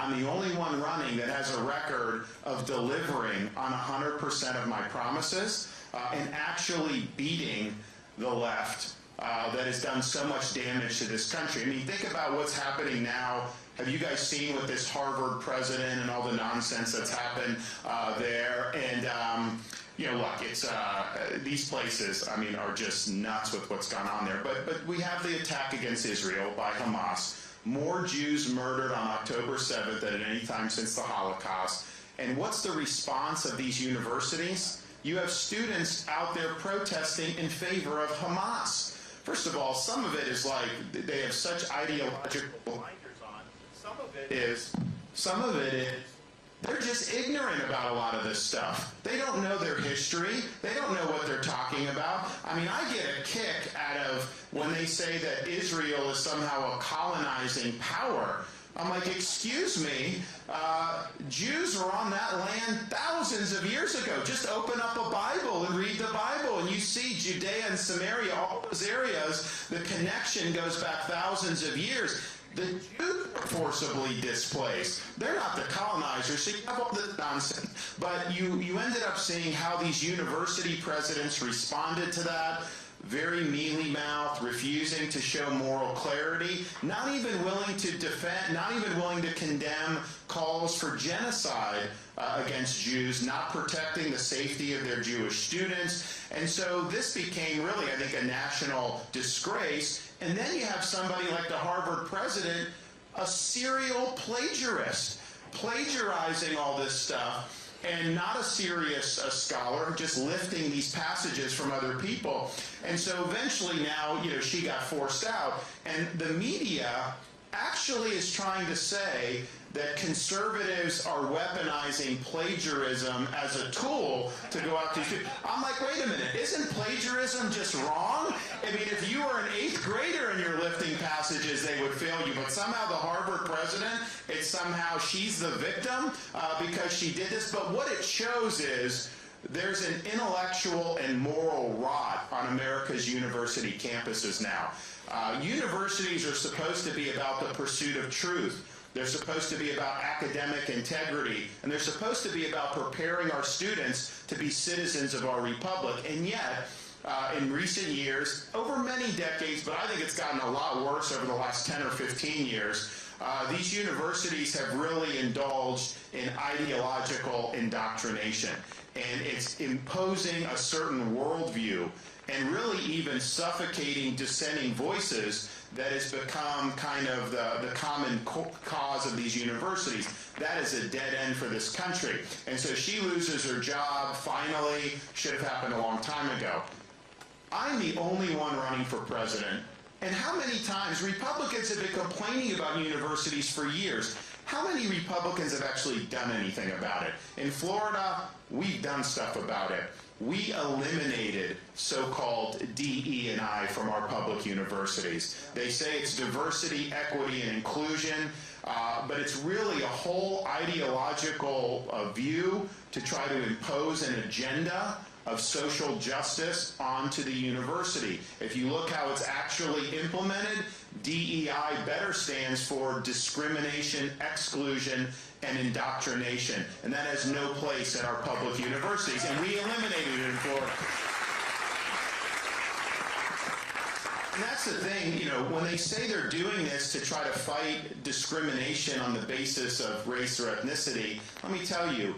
I'm the only one running that has a record of delivering on 100% of my promises and actually beating the left that has done so much damage to this country. I mean, think about what's happening now. Have you guys seen with this Harvard president and all the nonsense that's happened there? And you know, look, it's these places, I mean, are just nuts with what's gone on there. But we have the attack against Israel by Hamas. More Jews murdered on October 7th than at any time since the Holocaust. And what's the response of these universities? You have students out there protesting in favor of Hamas. First of all, some of it is like they have such ideological blinders on. Some of it is they're just ignorant about a lot of this stuff. They don't know their history. They don't know what they're talking about. I mean, I get a kick out of when they say that Israel is somehow a colonizing power. I'm like, excuse me, Jews were on that land thousands of years ago. Just open up a Bible and read the Bible, and you see Judea and Samaria, all those areas, the connection goes back thousands of years. The Jews are forcibly displaced. They're not the colonizers, so you have all this nonsense. But you ended up seeing how these university presidents responded to that. Very mealy-mouthed, refusing to show moral clarity, not even willing to defend, not even willing to condemn calls for genocide against Jews, not protecting the safety of their Jewish students. And so this became really, I think, a national disgrace. And then you have somebody like the Harvard president, a serial plagiarist, plagiarizing all this stuff. And not a serious scholar, just lifting these passages from other people. And so eventually now, you know, she got forced out. And the media actually is trying to say that conservatives are weaponizing plagiarism as a tool to go out to students. I'm like, wait a minute, isn't plagiarism just wrong? I mean, if you were an 8th grader and you're lifting passages, they would fail you. But somehow the Harvard president, it's somehow she's the victim because she did this. But what it shows is there's an intellectual and moral rot on America's university campuses now. Universities are supposed to be about the pursuit of truth. They're supposed to be about academic integrity, and they're supposed to be about preparing our students to be citizens of our republic. And yet, in recent years, over many decades, but I think it's gotten a lot worse over the last 10 or 15 years, these universities have really indulged in ideological indoctrination. And it's imposing a certain worldview and really even suffocating dissenting voices that has become kind of the common cause of these universities. That is a dead end for this country. And so she loses her job, finally, should have happened a long time ago. I'm the only one running for president. And how many times Republicans have been complaining about universities for years? How many Republicans have actually done anything about it? In Florida, we've done stuff about it. We eliminated so-called DE&I from our public universities. They say it's diversity, equity, and inclusion, but it's really a whole ideological view to try to impose an agenda of social justice onto the university. If you look how it's actually implemented, DEI better stands for discrimination, exclusion, and indoctrination. And that has no place in our public universities, and we eliminated it in Florida. And that's the thing, you know, when they say they're doing this to try to fight discrimination on the basis of race or ethnicity, let me tell you,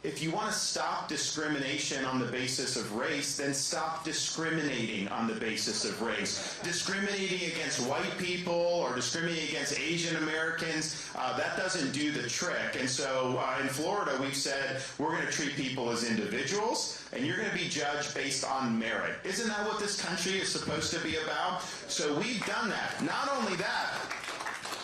if you want to stop discrimination on the basis of race, then stop discriminating on the basis of race. Discriminating against white people or discriminating against Asian Americans, that doesn't do the trick. And so in Florida, we've said we're going to treat people as individuals, and you're going to be judged based on merit. Isn't that what this country is supposed to be about? So we've done that. Not only that,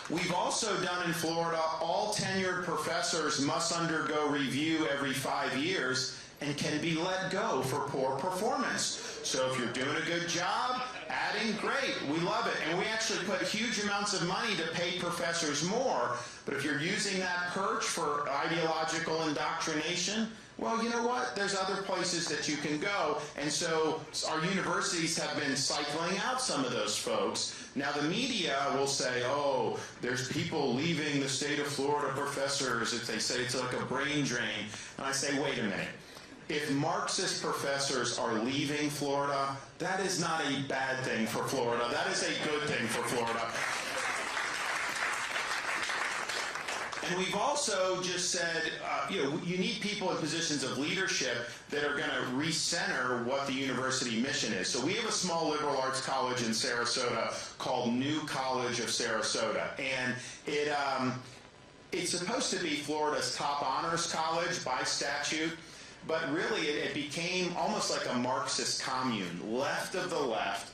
we've also done in Florida, all tenured professors must undergo review every 5 years and can be let go for poor performance. So if you're doing a good job, adding, great, we love it. And we actually put huge amounts of money to pay professors more. But if you're using that perch for ideological indoctrination, well, you know what? There's other places that you can go. And so our universities have been cycling out some of those folks. Now, the media will say, oh, there's people leaving the state of Florida, professors, if they say it's like a brain drain. And I say, wait a minute. If Marxist professors are leaving Florida, that is not a bad thing for Florida. That is a good thing for Florida. And we've also just said, you need people in positions of leadership that are going to recenter what the university mission is. So we have a small liberal arts college in Sarasota called New College of Sarasota. And it's supposed to be Florida's top honors college by statute. But really, it became almost like a Marxist commune, left of the left,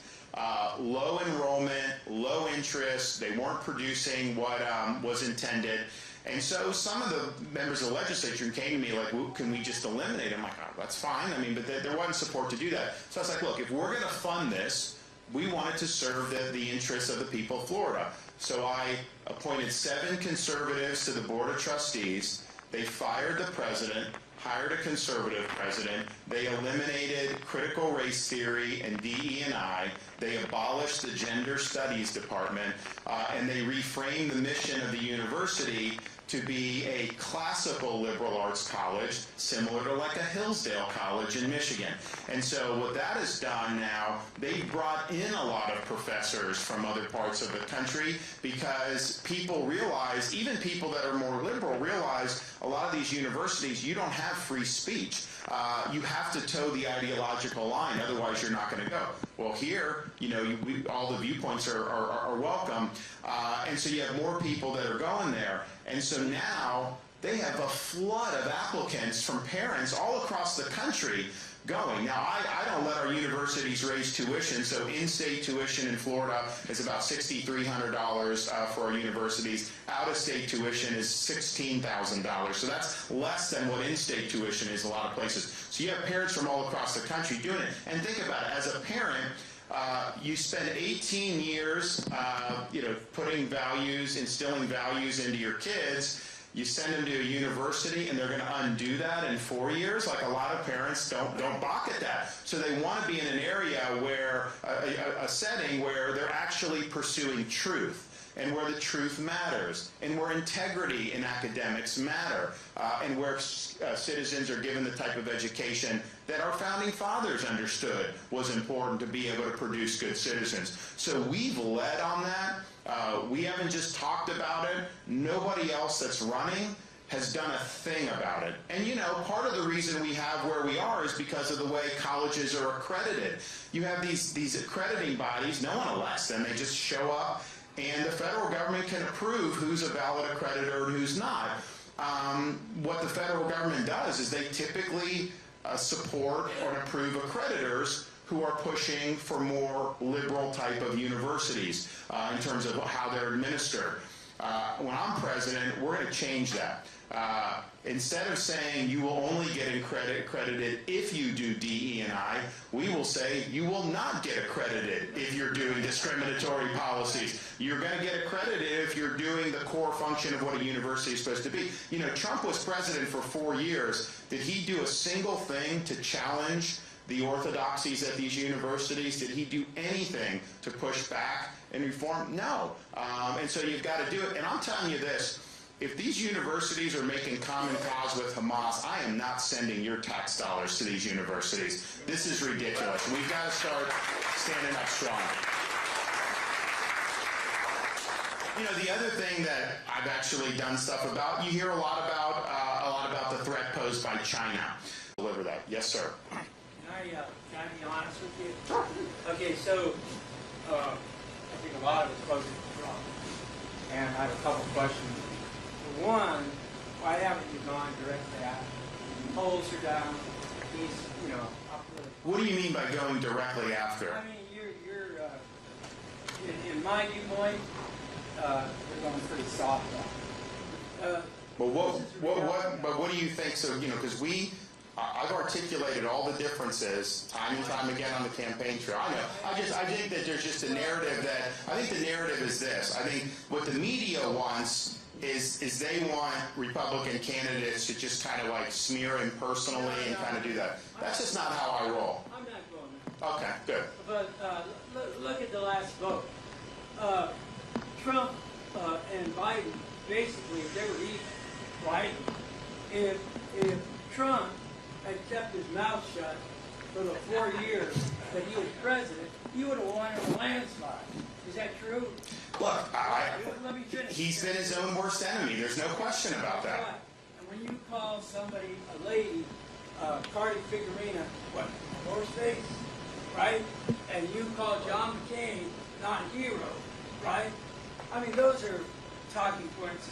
low enrollment, low interest. They weren't producing what was intended. And so some of the members of the legislature came to me like, well, can we just eliminate it? I'm like, oh, that's fine. I mean, but there wasn't support to do that. So I was like, look, if we're going to fund this, we want it to serve the interests of the people of Florida. So I appointed 7 conservatives to the Board of Trustees. They fired the president, hired a conservative president. They eliminated critical race theory and DE&I. They abolished the gender studies department, and they reframed the mission of the university to be a classical liberal arts college, similar to like a Hillsdale College in Michigan. And so what that has done now, they brought in a lot of professors from other parts of the country because people realize, even people that are more liberal realize, a lot of these universities, you don't have free speech. You have to toe the ideological line, otherwise you're not going to go. Well, here, all the viewpoints are welcome, and so you have more people that are going there. And so now they have a flood of applicants from parents all across the country going. Now, I don't let our universities raise tuition, so in-state tuition in Florida is about $6,300 for our universities. Out-of-state tuition is $16,000, so that's less than what in-state tuition is a lot of places. So you have parents from all across the country doing it. And think about it, as a parent, you spend 18 years, putting values, instilling values into your kids. You send them to a university, and they're going to undo that in 4 years. Like a lot of parents don't balk at that. So they want to be in an area where a setting where they're actually pursuing truth, and where the truth matters, and where integrity in academics matter, and where citizens are given the type of education that our founding fathers understood was important to be able to produce good citizens. So we've led on that. We haven't just talked about it. Nobody else that's running has done a thing about it. And part of the reason we have where we are is because of the way colleges are accredited. You have these accrediting bodies, no one elects them, they just show up, and the federal government can approve who's a valid accreditor and who's not. What the federal government does is they typically support or approve accreditors who are pushing for more liberal type of universities in terms of how they're administered. When I'm president, we're going to change that. Instead of saying you will only get accredited if you do DE&I, we will say you will not get accredited if you're doing discriminatory policies. You're going to get accredited if you're doing the core function of what a university is supposed to be. Trump was president for 4 years. Did he do a single thing to challenge the orthodoxies at these universities? Did he do anything to push back and reform? No. And so you've got to do it. And I'm telling you this, if these universities are making common cause with Hamas, I am not sending your tax dollars to these universities. This is ridiculous. We've got to start standing up strong. The other thing that I've actually done stuff about, you hear a lot about the threat posed by China. Deliver that. Yes, sir. Can I be honest with you? Okay, so I think a lot of it's focused on Trump, and I have a couple questions. For one, why haven't you gone directly after him? Polls are down. He's, up to the... What do you mean by going directly after? I mean, you're in my viewpoint, you're going pretty soft on it. But what do you think? So because I've articulated all the differences time and time again on the campaign trail. I know. I think that there's just a narrative I think the narrative is this. I think what the media wants is they want Republican candidates to just kind of like smear him personally and kind of do that. That's just not how I roll. I'm not going there. Okay, good. But look at the last vote. Trump and Biden, basically, they were even, right? If Trump had kept his mouth shut for the 4 years that he was president, he would have won in a landslide. Is that true? Look, Let me finish. he's been his own worst enemy. There's no question about that. Right. And when you call somebody a lady, Cardi Figurina, what, horseface, right? And you call John McCain not a hero, right? I mean, those are talking points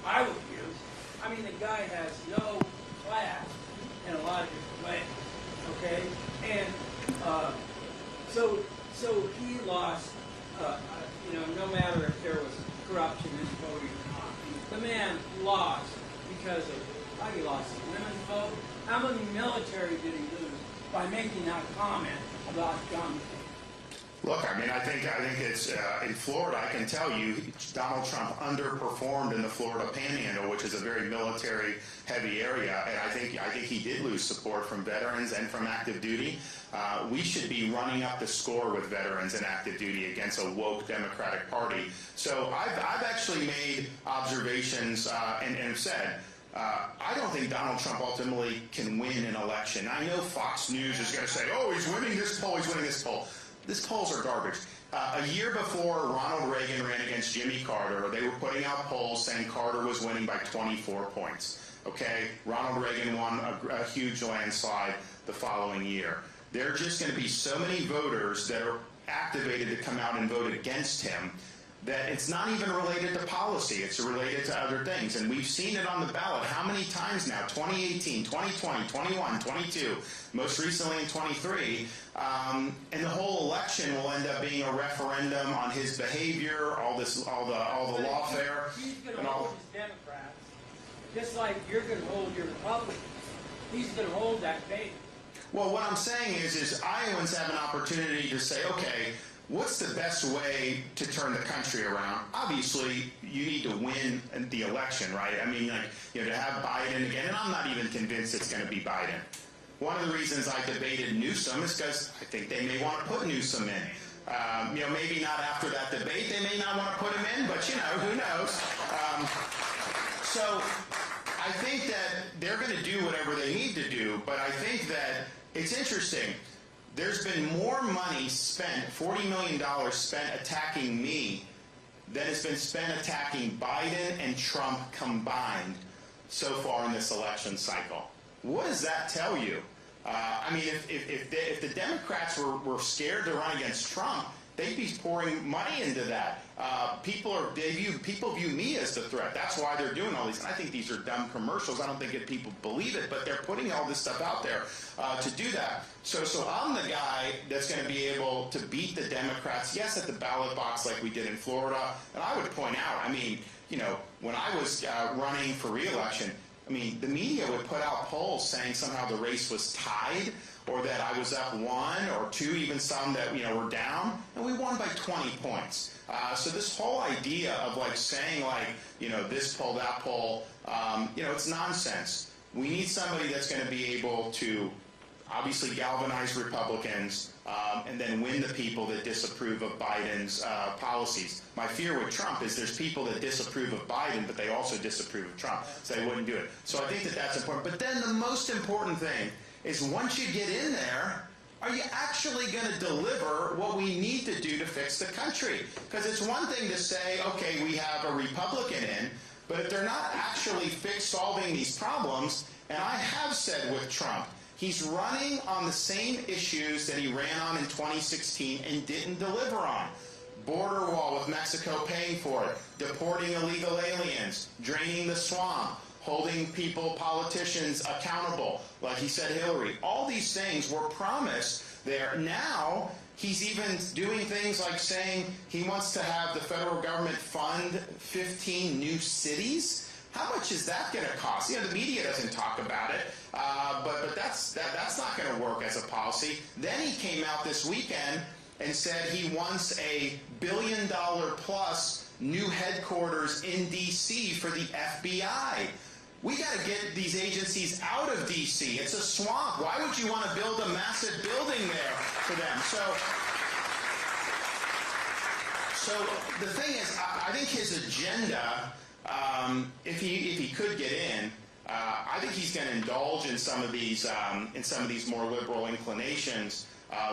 I would use. I mean, the guy has no class in a lot of different ways, okay? And so he lost, no matter if there was corruption in voting or not. The man lost because of how he lost the women's vote. How many military did he lose by making that comment about John McCain? Look, I mean, I think it's in Florida. I can tell you, Donald Trump underperformed in the Florida Panhandle, which is a very military-heavy area, and I think he did lose support from veterans and from active duty. We should be running up the score with veterans and active duty against a woke Democratic Party. So I've actually made observations and have said. I don't think Donald Trump ultimately can win an election. I know Fox News is going to say, oh, he's winning this poll, he's winning this poll. These polls are garbage. A year before Ronald Reagan ran against Jimmy Carter, they were putting out polls saying Carter was winning by 24 points. Okay, Ronald Reagan won a huge landslide the following year. There are just going to be so many voters that are activated to come out and vote against him that it's not even related to policy. It's related to other things. And we've seen it on the ballot how many times now? 2018, 2020, 21, 22, most recently in 23. And the whole election will end up being a referendum on his behavior, all the lawfare. He's going to hold his Democrats, just like you're going to hold your Republicans. He's going to hold that bait. Well, what I'm saying is Iowans have an opportunity to say, okay, what's the best way to turn the country around? Obviously, you need to win the election, right? I mean, to have Biden again, and I'm not even convinced it's going to be Biden. One of the reasons I debated Newsom is because I think they may want to put Newsom in. Maybe not after that debate, they may not want to put him in, but who knows? So I think that they're going to do whatever they need to do, but I think that it's interesting. There's been more money spent, $40 million spent attacking me than has been spent attacking Biden and Trump combined so far in this election cycle. What does that tell you? I mean, if the Democrats were scared to run against Trump, they'd be pouring money into that. People view me as the threat. That's why they're doing all these. And I think these are dumb commercials. I don't think that people believe it, but they're putting all this stuff out there to do that. So I'm the guy that's going to be able to beat the Democrats, yes, at the ballot box like we did in Florida. And I would point out, I mean, when I was running for re-election, I mean, the media would put out polls saying somehow the race was tied, or that I was up 1 or 2, even some that were down, and we won by 20 points. So this whole idea of saying this poll, that poll, it's nonsense. We need somebody that's going to be able to obviously galvanize Republicans and then win the people that disapprove of Biden's policies. My fear with Trump is there's people that disapprove of Biden, but they also disapprove of Trump, so they wouldn't do it. So I think that that's important. But then the most important thing is once you get in there, are you actually going to deliver what we need to do to fix the country? Because it's one thing to say, okay, we have a Republican in, but if they're not actually solving these problems, and I have said with Trump, he's running on the same issues that he ran on in 2016 and didn't deliver on. Border wall with Mexico paying for it, deporting illegal aliens, draining the swamp, holding politicians accountable, like he said Hillary. All these things were promised there. Now, he's even doing things like saying he wants to have the federal government fund 15 new cities. How much is that going to cost? The media doesn't talk about it, but that's not going to work as a policy. Then he came out this weekend and said he wants a $1 billion+ new headquarters in D.C. for the FBI. We got to get these agencies out of D.C. It's a swamp. Why would you want to build a massive building there for them? So the thing is, I think his agenda, if he could get in, I think he's going to indulge in some of these more liberal inclinations,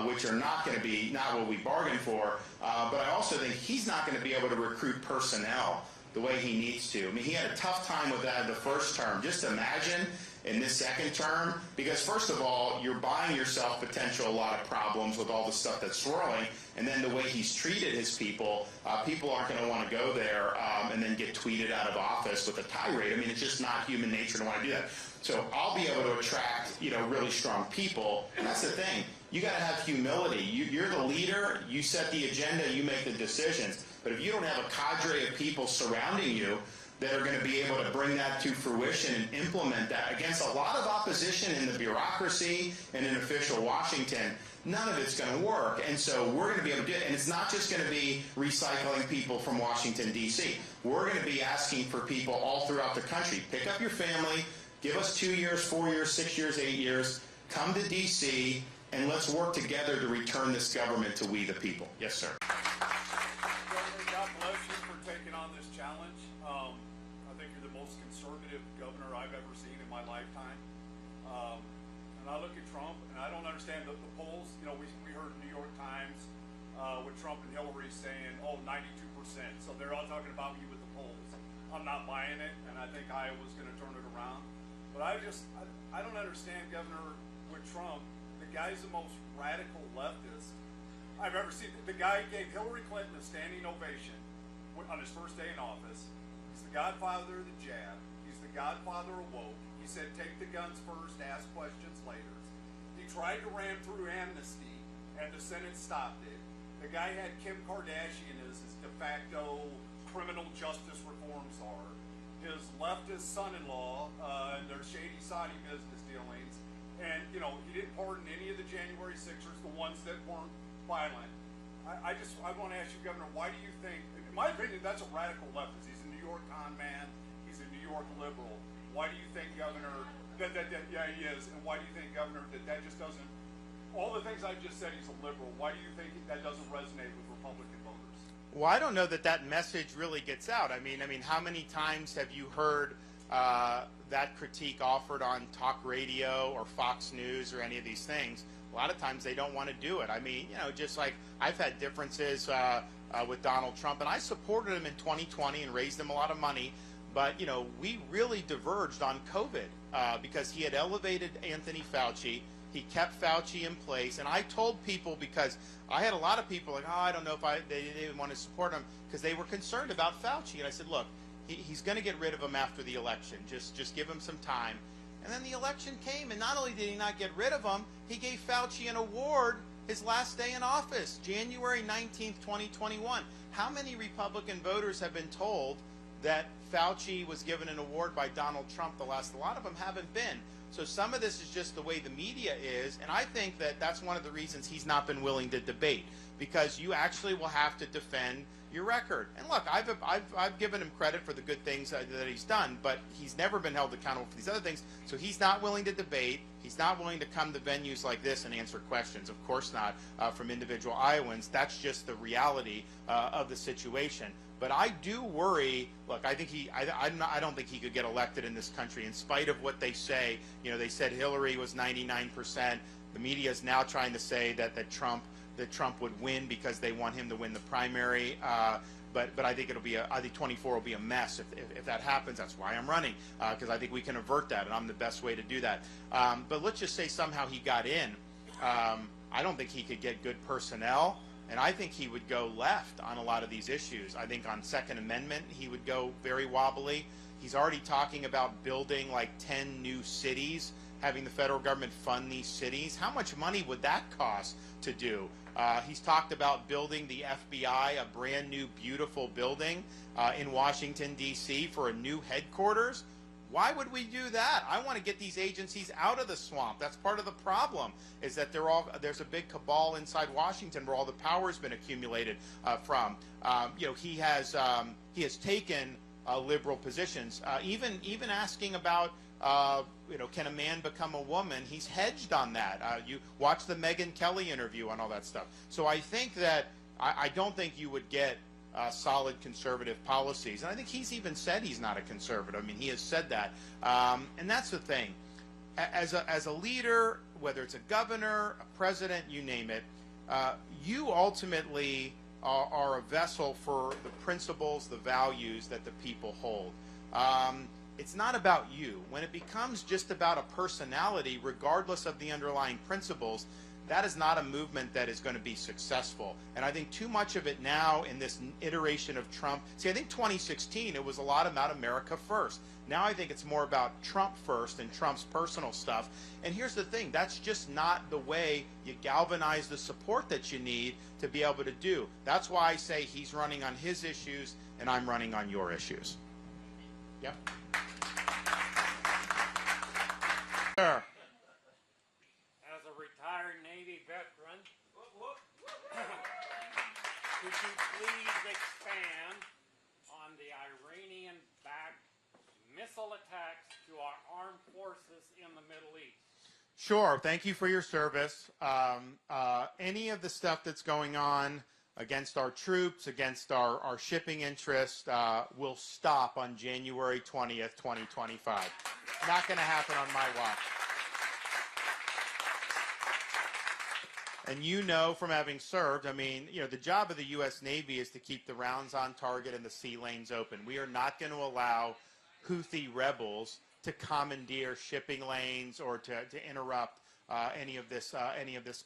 which are not going to be not what we bargained for. But I also think he's not going to be able to recruit personnel the way he needs to. I mean, he had a tough time with that in the first term. Just imagine in this second term, because first of all, you're buying yourself potential a lot of problems with all the stuff that's swirling, and then the way he's treated his people, people aren't going to want to go there and then get tweeted out of office with a tirade. I mean, it's just not human nature to want to do that. So I'll be able to attract, really strong people, and that's the thing. You got to have humility. You're the leader. You set the agenda. You make the decisions. But if you don't have a cadre of people surrounding you that are going to be able to bring that to fruition and implement that against a lot of opposition in the bureaucracy and in official Washington, none of it's going to work. And so we're going to be able to do it. And it's not just going to be recycling people from Washington, D.C. We're going to be asking for people all throughout the country. Pick up your family. Give us 2 years, 4 years, 6 years, 8 years. Come to D.C. and let's work together to return this government to we the people. Yes, sir. God bless you for taking on this challenge. I think you're the most conservative governor I've ever seen in my lifetime. And I look at Trump, and I don't understand the polls. We heard New York Times with Trump and Hillary saying, 92%. So they're all talking about you with the polls. I'm not buying it, and I think Iowa's going to turn it around. But I don't understand, Governor, with Trump. The guy's the most radical leftist I've ever seen. The guy gave Hillary Clinton a standing ovation on his first day in office. He's the godfather of the jab. He's the godfather of woke. He said, take the guns first, ask questions later. He tried to ram through amnesty, and the Senate stopped it. The guy had Kim Kardashian as his de facto criminal justice reform czar. His leftist son-in-law and their shady Saudi business dealings. And, he didn't pardon any of the January 6ers, the ones that weren't violent. I want to ask you, Governor, why do you think, in my opinion, that's a radical leftist. He's a New York con man. He's a New York liberal. Why do you think, Governor, yeah, he is. And why do you think, Governor, that just doesn't, all the things I just said, he's a liberal. Why do you think that doesn't resonate with Republican voters? Well, I don't know that message really gets out. I mean, how many times have you heard that critique offered on talk radio or Fox News or any of these things? A lot of times they don't want to do it. I mean, just like I've had differences with Donald Trump, and I supported him in 2020 and raised him a lot of money. But, we really diverged on COVID because he had elevated Anthony Fauci. He kept Fauci in place. And I told people, because I had a lot of people like, I don't know if they didn't want to support him because they were concerned about Fauci. And I said, look, he's going to get rid of him after the election. Just give him some time. And then the election came, and not only did he not get rid of him, he gave Fauci an award his last day in office, January 19th, 2021. How many Republican voters have been told that Fauci was given an award by Donald Trump? A lot of them haven't been. So some of this is just the way the media is, and I think that's one of the reasons he's not been willing to debate, because you actually will have to defend your record. And look, I've given him credit for the good things that he's done, but he's never been held accountable for these other things. So he's not willing to debate. He's not willing to come to venues like this and answer questions. Of course not from individual Iowans. That's just the reality of the situation. But I do worry. Look, I don't think he could get elected in this country, in spite of what they say. They said Hillary was 99%. The media is now trying to say that Trump would win because they want him to win the primary. But I think I think 24 will be a mess if that happens. That's why I'm running, because I think we can avert that, and I'm the best way to do that. But let's just say somehow he got in. I don't think he could get good personnel. And I think he would go left on a lot of these issues. I think on Second Amendment, he would go very wobbly. He's already talking about building like 10 new cities, having the federal government fund these cities. How much money would that cost to do? He's talked about building the FBI, a brand new, beautiful building in Washington, D.C. for a new headquarters. Why would we do that? I want to get these agencies out of the swamp. That's part of the problem, is that there's a big cabal inside Washington where all the power's been accumulated from. He has taken liberal positions, even asking about can a man become a woman? He's hedged on that. You watch the Megyn Kelly interview on all that stuff. So I think that I don't think you would get solid conservative policies. And I think he's even said he's not a conservative. I mean, he has said that. And that's the thing. As a leader, whether it's a governor, a president, you name it, you ultimately are a vessel for the principles, the values that the people hold. It's not about you. When it becomes just about a personality, regardless of the underlying principles, that is not a movement that is going to be successful. And I think too much of it now in this iteration of Trump. See, I think 2016, it was a lot about America first. Now I think it's more about Trump first and Trump's personal stuff. And here's the thing, that's just not the way you galvanize the support that you need to be able to do. That's why I say he's running on his issues and I'm running on your issues. Yep. Sure. As a retired Navy veteran, could you please expand on the Iranian-backed missile attacks to our armed forces in the Middle East? Sure. Thank you for your service. Any of the stuff that's going on against our troops, against our shipping interest, will stop on January 20th, 2025. Not going to happen on my watch. And you know from having served, I mean, the job of the U.S. Navy is to keep the rounds on target and the sea lanes open. We are not going to allow Houthi rebels to commandeer shipping lanes or to interrupt any of this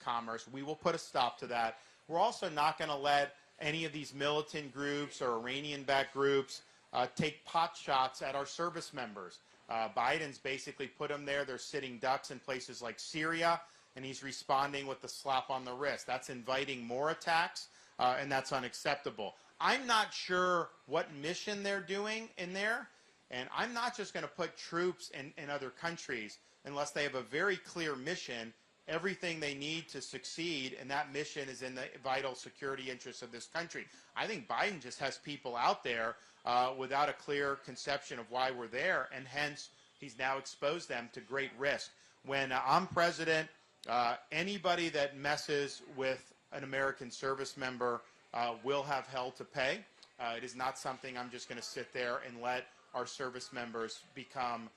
commerce. We will put a stop to that. We're also not going to let any of these militant groups or Iranian-backed groups take pot shots at our service members. Biden's basically put them there. They're sitting ducks in places like Syria, and he's responding with the slap on the wrist. That's inviting more attacks, and that's unacceptable. I'm not sure what mission they're doing in there, and I'm not just going to put troops in other countries unless they have a very clear mission, everything they need to succeed, and that mission is in the vital security interests of this country. I think Biden just has people out there without a clear conception of why we're there, and hence he's now exposed them to great risk. When I'm president, anybody that messes with an American service member will have hell to pay. It is not something I'm just going to sit there and let our service members become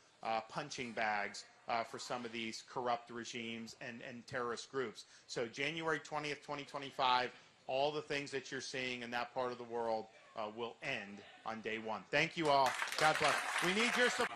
punching bags for some of these corrupt regimes and terrorist groups. So January 20th, 2025, all the things that you're seeing in that part of the world will end on day one. Thank you all. God bless. We need your support.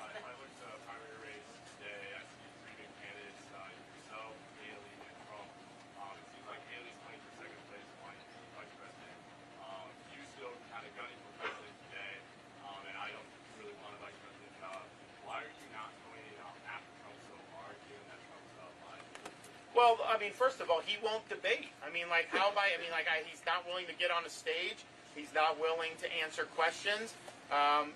Well, I mean, first of all, he won't debate. I mean, like, he's not willing to get on a stage. He's not willing to answer questions.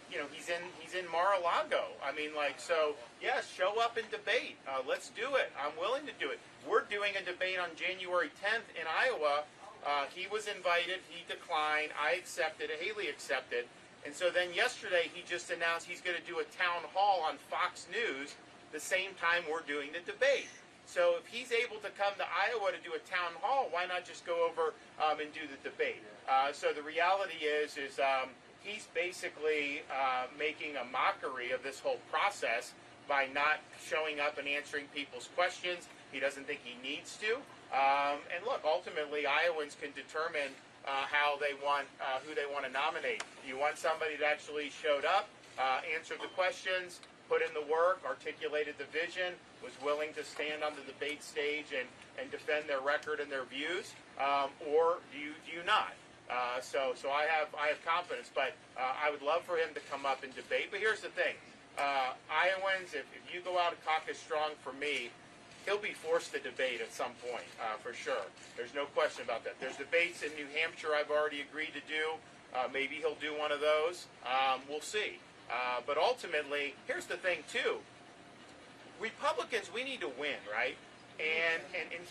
He's in Mar-a-Lago. I mean, like, so, yes, show up and debate. Let's do it. I'm willing to do it. We're doing a debate on January 10th in Iowa. He was invited. He declined. I accepted it. Haley accepted. And so then yesterday he just announced he's going to do a town hall on Fox News the same time we're doing the debate. So if he's able to come to Iowa to do a town hall, why not just go over and do the debate? So the reality is he's basically making a mockery of this whole process by not showing up and answering people's questions. He doesn't think he needs to. And look, ultimately, Iowans can determine how they want, who they want to nominate. You want somebody that actually showed up, answered the questions, put in the work, articulated the vision, was willing to stand on the debate stage and defend their record and their views, or do you not? So I have confidence, but I would love for him to come up and debate. But here's the thing, Iowans, if you go out and caucus strong for me, he'll be forced to debate at some point, for sure. There's no question about that. There's debates in New Hampshire I've already agreed to do. Maybe he'll do one of those. We'll see. But ultimately, here's the thing too. Republicans, we need to win, right? And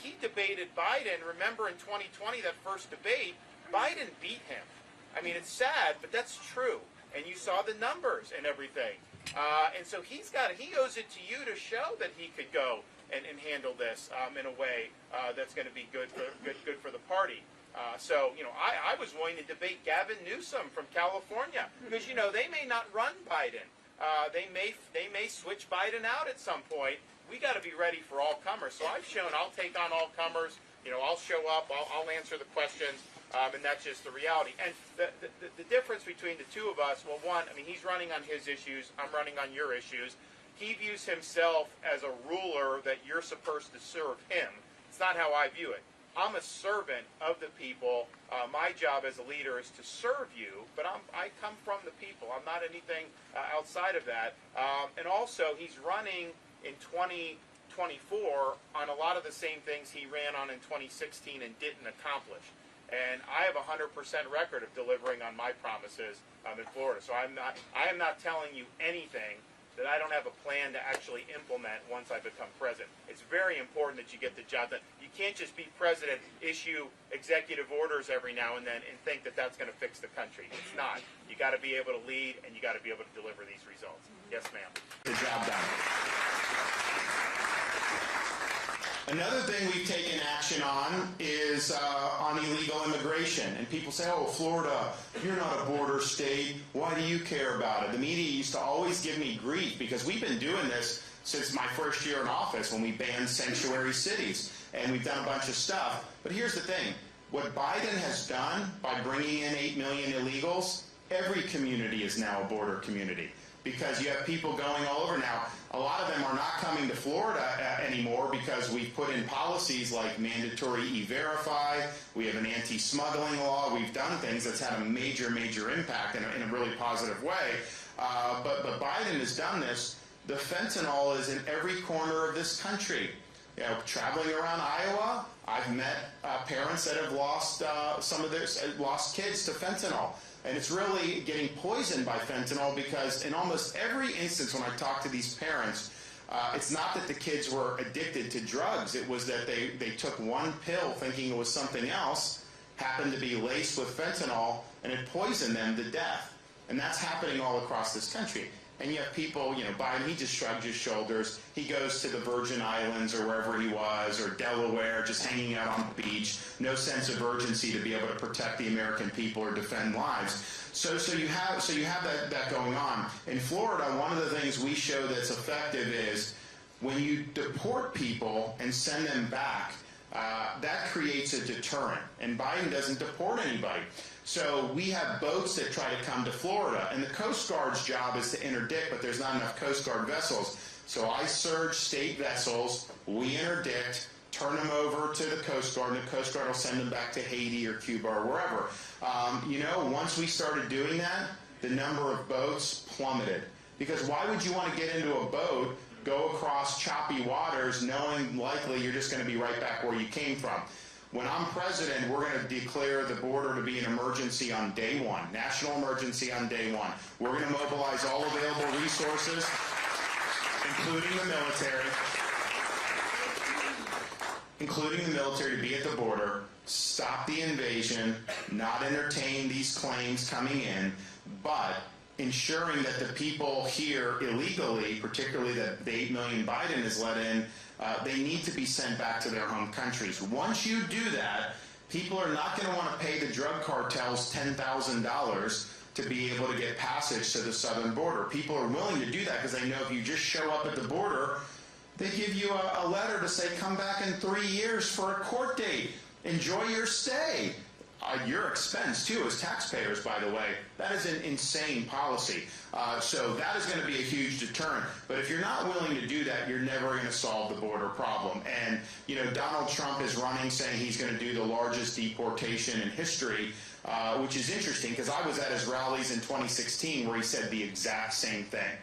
he debated Biden. Remember in 2020, that first debate, Biden beat him. I mean, it's sad, but that's true. And you saw the numbers and everything. And so he owes it to you to show that he could go and handle this in a way that's going to be good for the party. So, I was willing to debate Gavin Newsom from California because, they may not run Biden. They may switch Biden out at some point. We got to be ready for all comers. So I've shown I'll take on all comers. I'll show up. I'll answer the questions. And that's just the reality. And the difference between the two of us, well, one, he's running on his issues. I'm running on your issues. He views himself as a ruler that you're supposed to serve him. It's not how I view it. I'm a servant of the people. My job as a leader is to serve you, but I come from the people. I'm not anything outside of that. And also, he's running in 2024 on a lot of the same things he ran on in 2016 and didn't accomplish. And I have a 100% record of delivering on my promises in Florida. So I am not telling you anything that I don't have a plan to actually implement once I become president. It's very important that you get the job done. You can't just be president, issue executive orders every now and then, and think that that's going to fix the country. It's not. You got to be able to lead, and you got to be able to deliver these results. Yes, ma'am. The job done. Another thing we've taken action on is on illegal immigration. And people say, oh, Florida, you're not a border state. Why do you care about it? The media used to always give me grief because we've been doing this since my first year in office when we banned sanctuary cities. And we've done a bunch of stuff. But here's the thing. What Biden has done by bringing in 8 million illegals, every community is now a border community. Because you have people going all over now. A lot of them are not coming to Florida anymore because we've put in policies like mandatory E-Verify. We have an anti-smuggling law. We've done things that's had a major, major impact in a really positive way. But Biden has done this. The fentanyl is in every corner of this country. Traveling around Iowa, I've met parents that have lost lost kids to fentanyl. And it's really getting poisoned by fentanyl because in almost every instance when I talk to these parents, it's not that the kids were addicted to drugs. It was that they took one pill thinking it was something else, happened to be laced with fentanyl, and it poisoned them to death. And that's happening all across this country. And you have people, Biden, he just shrugged his shoulders. He goes to the Virgin Islands or wherever he was, or Delaware, just hanging out on the beach. No sense of urgency to be able to protect the American people or defend lives. So you have that going on. In Florida, one of the things we show that's effective is when you deport people and send them back, that creates a deterrent. And Biden doesn't deport anybody. So we have boats that try to come to Florida, and the Coast Guard's job is to interdict, but there's not enough Coast Guard vessels. So I surge state vessels, we interdict, turn them over to the Coast Guard, and the Coast Guard will send them back to Haiti or Cuba or wherever. Once we started doing that, the number of boats plummeted. Because why would you want to get into a boat, go across choppy waters, knowing likely you're just going to be right back where you came from? When I'm president, we're going to declare the border to be an emergency on day one, national emergency on day one. We're going to mobilize all available resources, including the military to be at the border, stop the invasion, not entertain these claims coming in, but ensuring that the people here illegally, particularly the 8 million Biden has let in, they need to be sent back to their home countries. Once you do that, people are not going to want to pay the drug cartels $10,000 to be able to get passage to the southern border. People are willing to do that because they know if you just show up at the border, they give you a letter to say, come back in 3 years for a court date. Enjoy your stay. Your expense, too, as taxpayers, by the way. That is an insane policy. So that is going to be a huge deterrent. But if you're not willing to do that, you're never going to solve the border problem. And, Donald Trump is running saying he's going to do the largest deportation in history, which is interesting because I was at his rallies in 2016 where he said the exact same thing.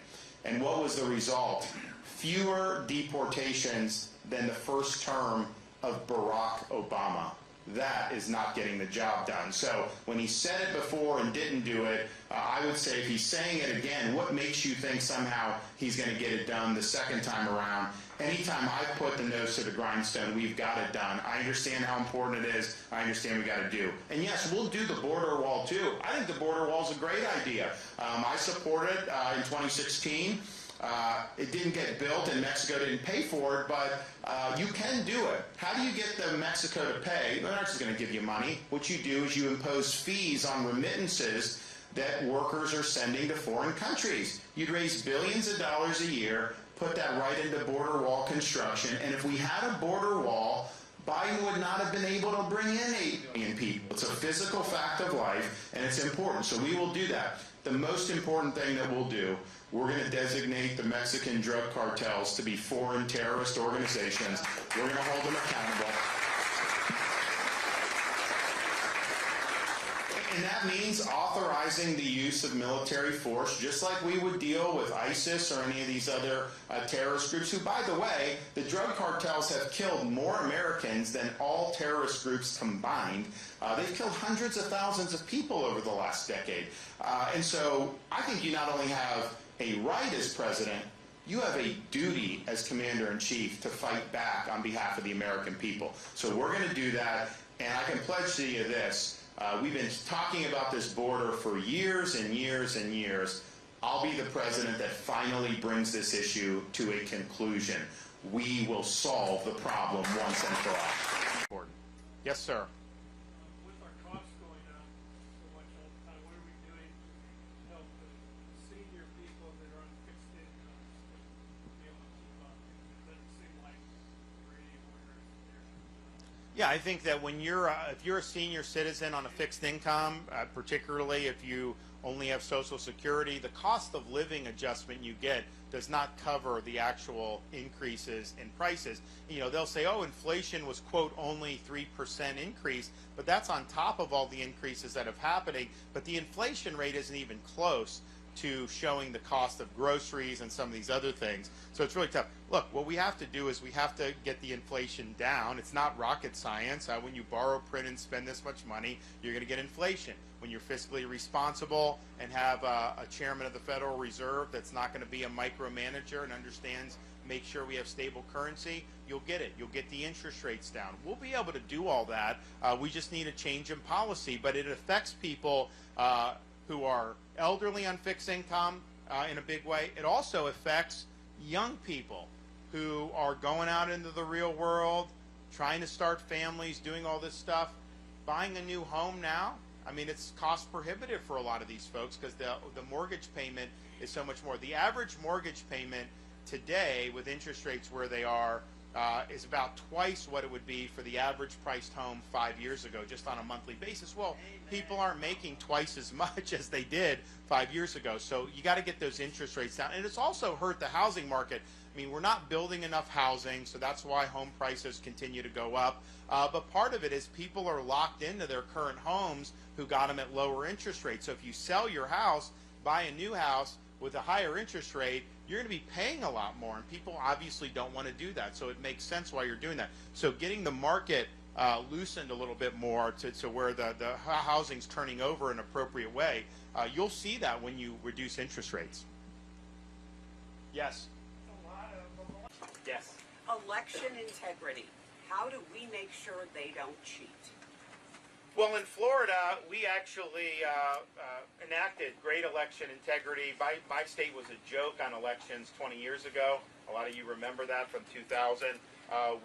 And what was the result? Fewer deportations than the first term of Barack Obama. that is not getting the job done. So when he said it before and didn't do it, I would say if he's saying it again, what makes you think somehow he's going to get it done the second time around? Anytime I put the nose to the grindstone, we've got it done. I understand how important it is. I understand we got to do. And yes, we'll do the border wall too. I think the border wall is a great idea. I supported it in 2016. It didn't get built and Mexico didn't pay for it, but you can do it. How do you get Mexico to pay? They're not just going to give you money. What you do is you impose fees on remittances that workers are sending to foreign countries. You'd raise billions of dollars a year, put that right into border wall construction, and if we had a border wall, Biden would not have been able to bring in 8 million people. It's a physical fact of life, and it's important, so we will do that. The most important thing that we'll do, we're going to designate the Mexican drug cartels to be foreign terrorist organizations. We're going to hold them accountable. And that means authorizing the use of military force, just like we would deal with ISIS or any of these other terrorist groups, who, by the way, the drug cartels have killed more Americans than all terrorist groups combined. They've killed hundreds of thousands of people over the last decade. And so I think you not only have a right as president, you have a duty as commander-in-chief to fight back on behalf of the American people. So we're going to do that, and I can pledge to you this. We've been talking about this border for years and years and years. I'll be the president that finally brings this issue to a conclusion. We will solve the problem once and for all. Yes, sir. With our costs going up so much all the time, what are we doing to help the senior people that are on fixed incomes to be able to keep up? It doesn't seem like we're anywhere near. Yeah, I think that when if you're a senior citizen on a fixed income, particularly if you only have Social Security, the cost of living adjustment you get does not cover the actual increases in prices. You know, they'll say, oh, inflation was, quote, only 3% increase, but that's on top of all the increases that have happening. But the inflation rate isn't even close to showing the cost of groceries and some of these other things. So it's really tough. Look, what we have to do is we have to get the inflation down. It's not rocket science. When you borrow, print, and spend this much money, you're going to get inflation. When you're fiscally responsible and have a chairman of the Federal Reserve that's not going to be a micromanager and understands, make sure we have stable currency, you'll get it. You'll get the interest rates down. We'll be able to do all that. We just need a change in policy, but it affects people who are elderly on fixed income in a big way. It also affects young people who are going out into the real world, trying to start families, doing all this stuff. Buying a new home now, I mean, it's cost prohibitive for a lot of these folks because the mortgage payment is so much more. The average mortgage payment today, with interest rates where they are, is about twice what it would be for the average priced home 5 years ago, just on a monthly basis. Well, people aren't making twice as much as they did 5 years ago. So you got to get those interest rates down. And it's also hurt the housing market. I mean, we're not building enough housing, so that's why home prices continue to go up. But part of it is people are locked into their current homes who got them at lower interest rates. So if you sell your house, buy a new house with a higher interest rate, you're going to be paying a lot more, and people obviously don't want to do that. So it makes sense why you're doing that. So getting the market loosened a little bit more to where the housing's turning over in an appropriate way, you'll see that when you reduce interest rates. Yes. Yes. Election integrity. How do we make sure they don't cheat? Well, in Florida, we actually enacted great election integrity. My state was a joke on elections 20 years ago. A lot of you remember that from 2000.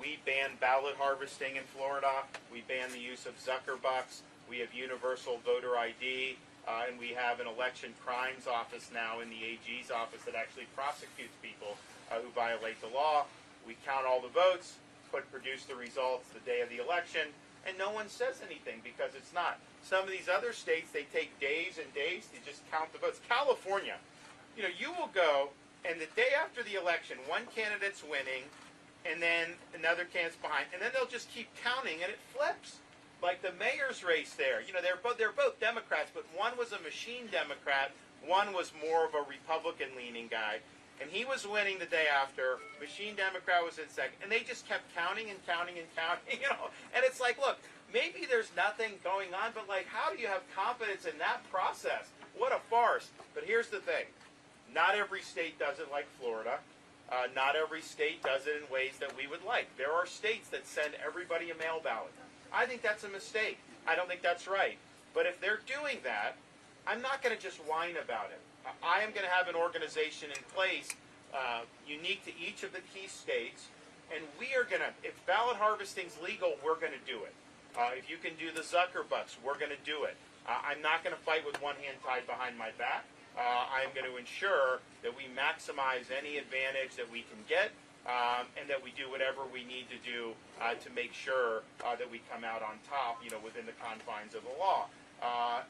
We banned ballot harvesting in Florida. We banned the use of Zuckerbucks. We have universal voter ID. And we have an election crimes office now in the AG's office that actually prosecutes people who violate the law. We count all the votes, produce the results the day of the election, and no one says anything because it's not. Some of these other states, they take days and days to just count the votes. California, you know, you will go, and the day after the election, one candidate's winning, and then another candidate's behind, and then they'll just keep counting, and it flips. Like the mayor's race there, you know, they're both Democrats, but one was a machine Democrat, one was more of a Republican-leaning guy. And he was winning the day after. Machine Democrat was in second. And they just kept counting and counting and counting, you know. And it's like, look, maybe there's nothing going on, but like, how do you have confidence in that process? What a farce. But here's the thing. Not every state does it like Florida. Not every state does it in ways that we would like. There are states that send everybody a mail ballot. I think that's a mistake. I don't think that's right. But if they're doing that, I'm not going to just whine about it. I am going to have an organization in place unique to each of the key states, and we are going to, if ballot harvesting's legal, we're going to do it. If you can do the Zuckerbucks, we're going to do it. I'm not going to fight with one hand tied behind my back. I'm going to ensure that we maximize any advantage that we can get, and that we do whatever we need to do to make sure that we come out on top, within the confines of the law.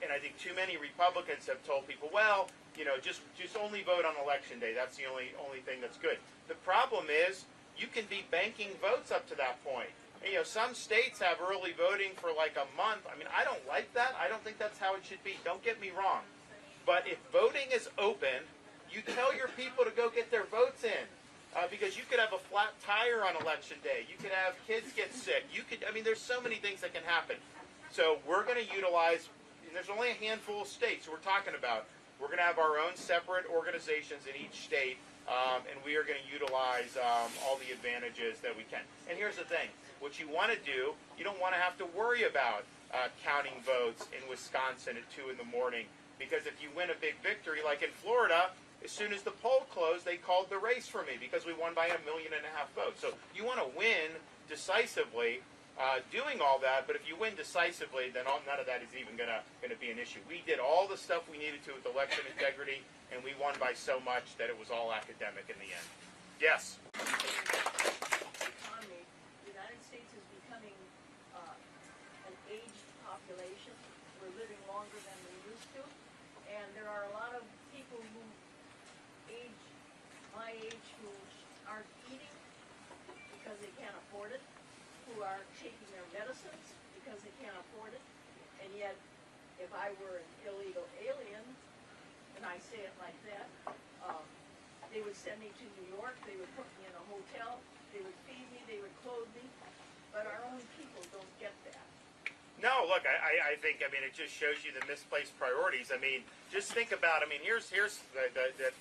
And I think too many Republicans have told people, well, just only vote on election day. That's the only thing that's good. The problem is you can be banking votes up to that point. And, some states have early voting for like a month. I mean, I don't like that. I don't think that's how it should be. Don't get me wrong. But if voting is open, you tell your people to go get their votes in. Because you could have a flat tire on election day. You could have kids get sick. There's so many things that can happen. So we're going to utilize, and there's only a handful of states we're talking about. We're going to have our own separate organizations in each state, and we are going to utilize all the advantages that we can. And here's the thing. What you want to do, you don't want to have to worry about counting votes in Wisconsin at 2 in the morning. Because if you win a big victory, like in Florida, as soon as the poll closed, they called the race for me because we won by 1.5 million votes. So you want to win decisively doing all that, but if you win decisively, then none of that is even going to be an issue. We did all the stuff we needed to with election integrity, and we won by so much that it was all academic in the end. Yes? Economy, the United States is becoming an aged population. We're living longer than we used to, and there are a lot of people who my age, who aren't eating because they can't afford it, who are taking their medicines because they can't afford it, and yet if I were an illegal alien, and I say it like that, they would send me to New York, they would put me in a hotel, they would feed me, they would clothe me, but our own people don't get that. No, look, I think, it just shows you the misplaced priorities. Just think about, here's that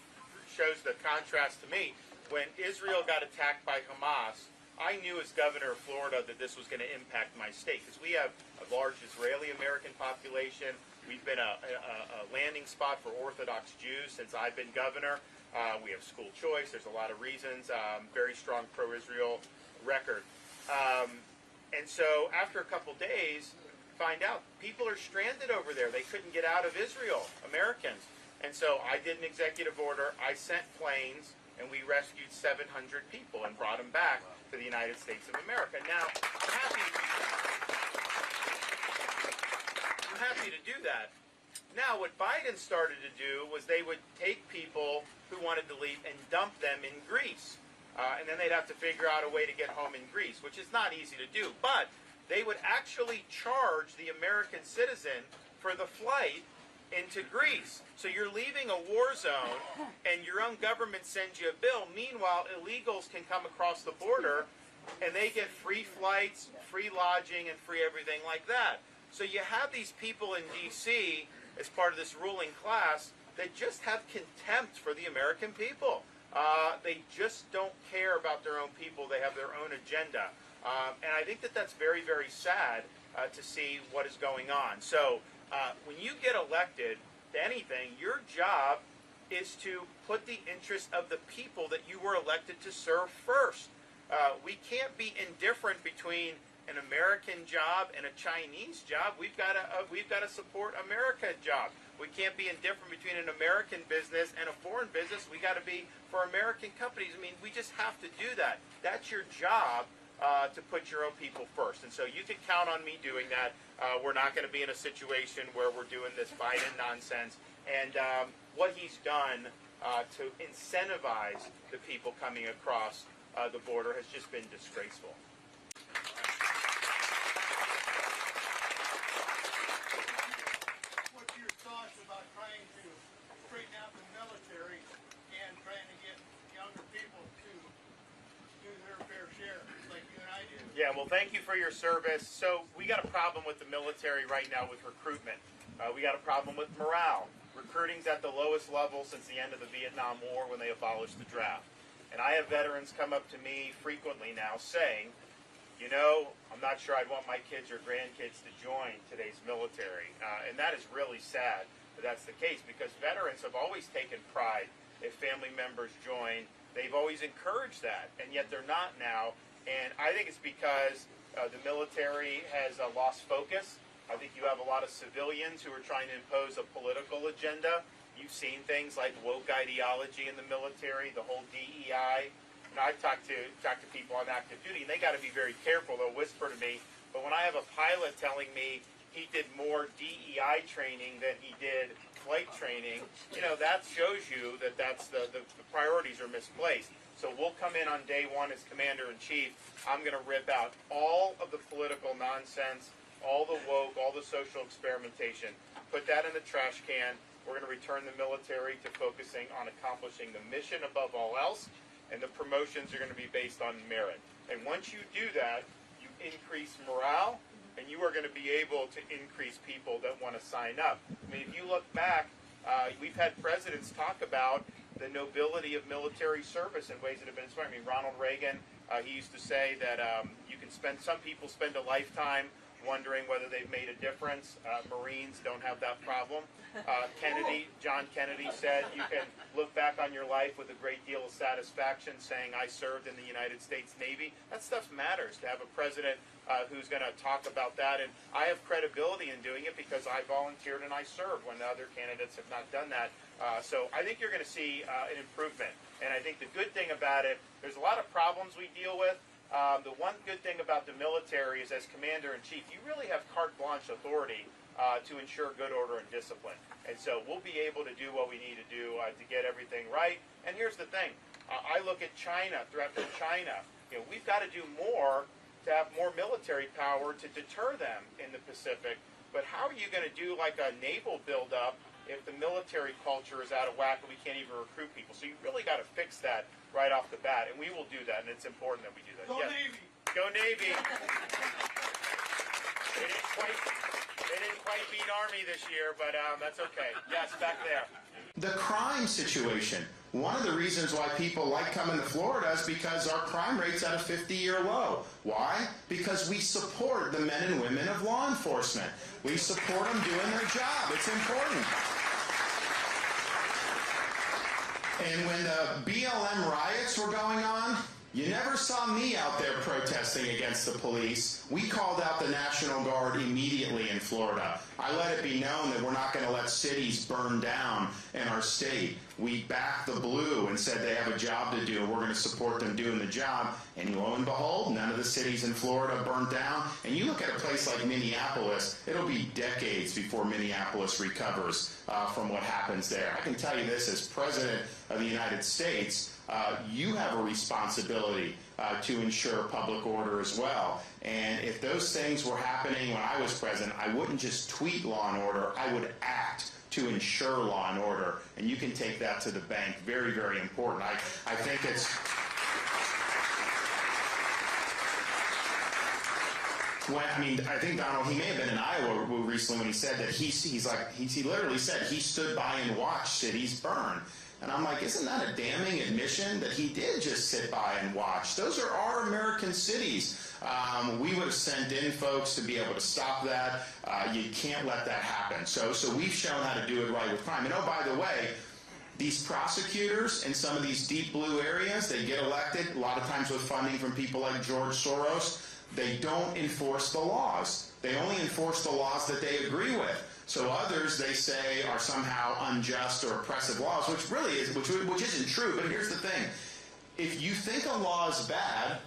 shows the contrast to me. When Israel got attacked by Hamas, I knew as governor of Florida that this was going to impact my state because we have a large Israeli-American population. We've been a landing spot for Orthodox Jews since I've been governor. We have school choice. There's a lot of reasons. Very strong pro-Israel record. And so after a couple days, find out people are stranded over there. They couldn't get out of Israel, Americans. And so I did an executive order. I sent planes, and we rescued 700 people and brought them back to the United States of America. Now, I'm happy to do that. Now, what Biden started to do was they would take people who wanted to leave and dump them in Greece. And then they'd have to figure out a way to get home in Greece, which is not easy to do. But they would actually charge the American citizen for the flight into Greece. So you're leaving a war zone, and your own government sends you a bill. Meanwhile, illegals can come across the border, and they get free flights, free lodging, and free everything like that. So you have these people in D.C. as part of this ruling class that just have contempt for the American people. They just don't care about their own people. They have their own agenda. And I think that that's very, very sad to see what is going on. So when you get elected to anything, your job is to put the interest of the people that you were elected to serve first. We can't be indifferent between an American job and a Chinese job. We've got to support America job. We can't be indifferent between an American business and a foreign business. We got to be for American companies. We just have to do that. That's your job. To put your own people first. And so you can count on me doing that. We're not going to be in a situation where we're doing this Biden nonsense. And what he's done to incentivize the people coming across the border has just been disgraceful. What's your thoughts about trying to straighten out the military and trying to get younger people to do their fair share, like you and I do? Yeah, well, Well, thank you for your service. So we got a problem with the military right now with recruitment. We got a problem with morale. Recruiting's at the lowest level since the end of the Vietnam War when they abolished the draft. And I have veterans come up to me frequently now saying, you know, I'm not sure I'd want my kids or grandkids to join today's military. And that is really sad that that's the case, because veterans have always taken pride if family members join. They've always encouraged that, and yet they're not now. And I think it's because the military has lost focus. I think you have a lot of civilians who are trying to impose a political agenda. You've seen things like woke ideology in the military, the whole DEI. You know, I've talked to people on active duty, and they got to be very careful. They'll whisper to me. But when I have a pilot telling me he did more DEI training than he did flight training, you know, that shows you that that's the priorities are misplaced. So we'll come in on day one as commander-in-chief. I'm going to rip out all of the political nonsense, all the woke, all the social experimentation, put that in the trash can. We're going to return the military to focusing on accomplishing the mission above all else, and the promotions are going to be based on merit. And once you do that, you increase morale, and you are going to be able to increase people that want to sign up. I mean, if you look back, we've had presidents talk about the nobility of military service in ways that have been inspiring. I mean, Ronald Reagan, he used to say that some people spend a lifetime wondering whether they've made a difference. Marines don't have that problem. John Kennedy said you can look back on your life with a great deal of satisfaction saying, I served in the United States Navy. That stuff matters, to have a president who's going to talk about that. And I have credibility in doing it because I volunteered and I served when the other candidates have not done that. So I think you're going to see an improvement. And I think the good thing about it, there's a lot of problems we deal with. The one good thing about the military is, as commander-in-chief, you really have carte blanche authority to ensure good order and discipline. And so we'll be able to do what we need to do to get everything right. And here's the thing. I look at China, threat from China. You know, we've got to do more to have more military power to deter them in the Pacific. But how are you going to do like a naval buildup if the military culture is out of whack and we can't even recruit people? So you really got to fix that right off the bat, and we will do that, and it's important that we do that. Go Yes. Navy! Go Navy! They didn't quite beat Army this year, but that's okay. Yes, back there. The crime situation. One of the reasons why people like coming to Florida is because our crime rate's at a 50-year low. Why? Because we support the men and women of law enforcement. We support them doing their job. It's important. And when the BLM riots were going on, you never saw me out there protesting against the police. We called out the National Guard immediately in Florida. I let it be known that we're not going to let cities burn down in our state. We backed the blue and said they have a job to do, and we're going to support them doing the job. And lo and behold, none of the cities in Florida burnt down. And you look at a place like Minneapolis, it'll be decades before Minneapolis recovers from what happens there. I can tell you this, as President of the United States, you have a responsibility to ensure public order as well. And if those things were happening when I was president, I wouldn't just tweet law and order, I would act to ensure law and order. And you can take that to the bank. Very, very important. I think it's... I think Donald, he may have been in Iowa recently when he said that he literally said he stood by and watched cities burn. And I'm like, isn't that a damning admission that he did just sit by and watch? Those are our American cities. We would have sent in folks to be able to stop that. You can't let that happen. So we've shown how to do it right with crime. And oh, by the way, these prosecutors in some of these deep blue areas, they get elected, a lot of times with funding from people like George Soros. They don't enforce the laws. They only enforce the laws that they agree with. So others, they say, are somehow unjust or oppressive laws, which really is, which isn't true. But here's the thing. If you think a law is bad,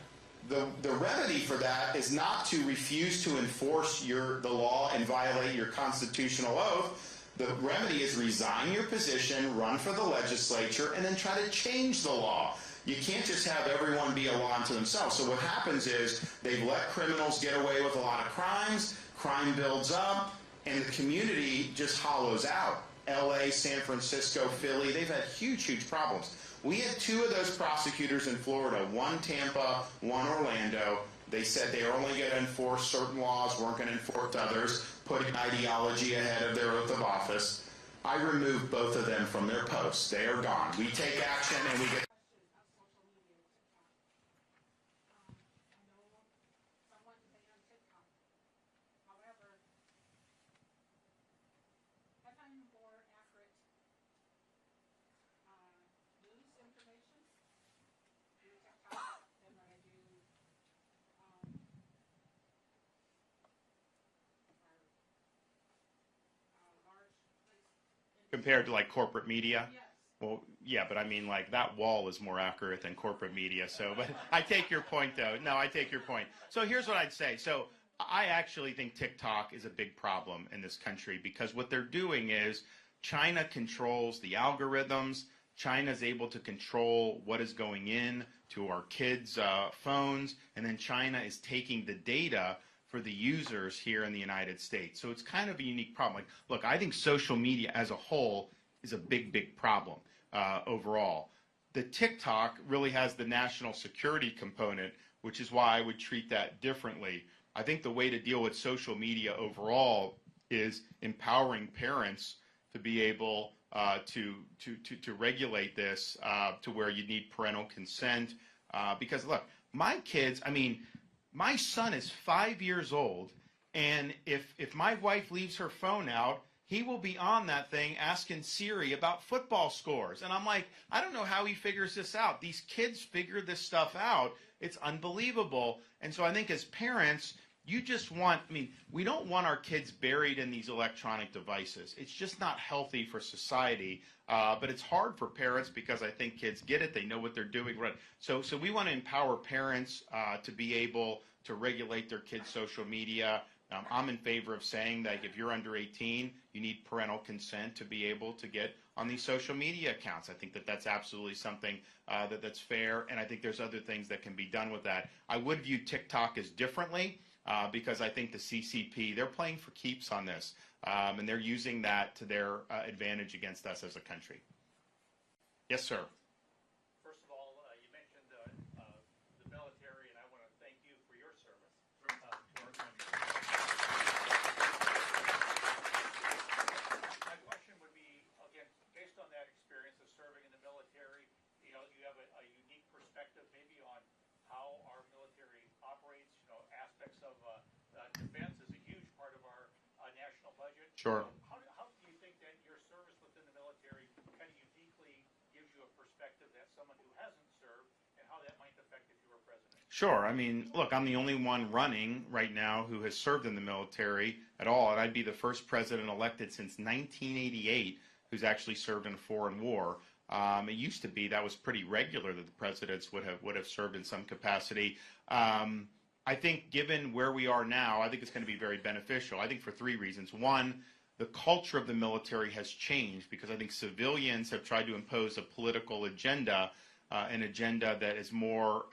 the remedy for that is not to refuse to enforce the law and violate your constitutional oath. The remedy is resign your position, run for the legislature, and then try to change the law. You can't just have everyone be a law unto themselves. So what happens is they've let criminals get away with a lot of crimes, crime builds up, and the community just hollows out. LA, San Francisco, Philly, they've had huge, huge problems. We had 2 of those prosecutors in Florida, one Tampa, one Orlando. They said they were only going to enforce certain laws, weren't going to enforce others, putting ideology ahead of their oath of office. I removed both of them from their posts. They are gone. We take action and we get... Compared to like corporate media? Well, yeah, but I mean, like, that wall is more accurate than corporate media. So, but I take your point, though. No, I take your point. So here's what I'd say. So I actually think TikTok is a big problem in this country because what they're doing is China controls the algorithms. China is able to control what is going in to our kids' phones, and then China is taking the data for the users here in the United States. So it's kind of a unique problem. Like, look, I think social media as a whole is a big, big problem overall. The TikTok really has the national security component, which is why I would treat that differently. I think the way to deal with social media overall is empowering parents to be able to regulate this to where you need parental consent. Because look, my kids, I mean, my son is 5 years old, and if my wife leaves her phone out, he will be on that thing asking Siri about football scores. And I'm like, I don't know how he figures this out. These kids figure this stuff out. It's unbelievable. And so I think as parents, you just want, I mean, we don't want our kids buried in these electronic devices. It's just not healthy for society. But it's hard for parents because I think kids get it. They know what they're doing. Right. So we want to empower parents to be able to regulate their kids' social media. I'm in favor of saying that if you're under 18, you need parental consent to be able to get on these social media accounts. I think that that's absolutely something that's fair, and I think there's other things that can be done with that. I would view TikTok as differently because I think the CCP, they're playing for keeps on this, and they're using that to their advantage against us as a country. Yes, sir. First of all, you mentioned the military, and I want to thank you for your service to our country. My question would be, again, based on that experience of serving in the military, you know, you have a unique perspective maybe on how our military operates. You know, aspects of defense is a huge part of our national budget. Sure. How do you think that your service within the military kind of uniquely gives you a perspective that someone who hasn't served, and how that might affect if you were president? Sure. I mean, look, I'm the only one running right now who has served in the military at all, and I'd be the first president elected since 1988 who's actually served in a foreign war. It used to be that was pretty regular that the presidents would have served in some capacity. I think given where we are now, I think it's going to be very beneficial. I think for 3 reasons. One, the culture of the military has changed because I think civilians have tried to impose a political agenda, an agenda that is more,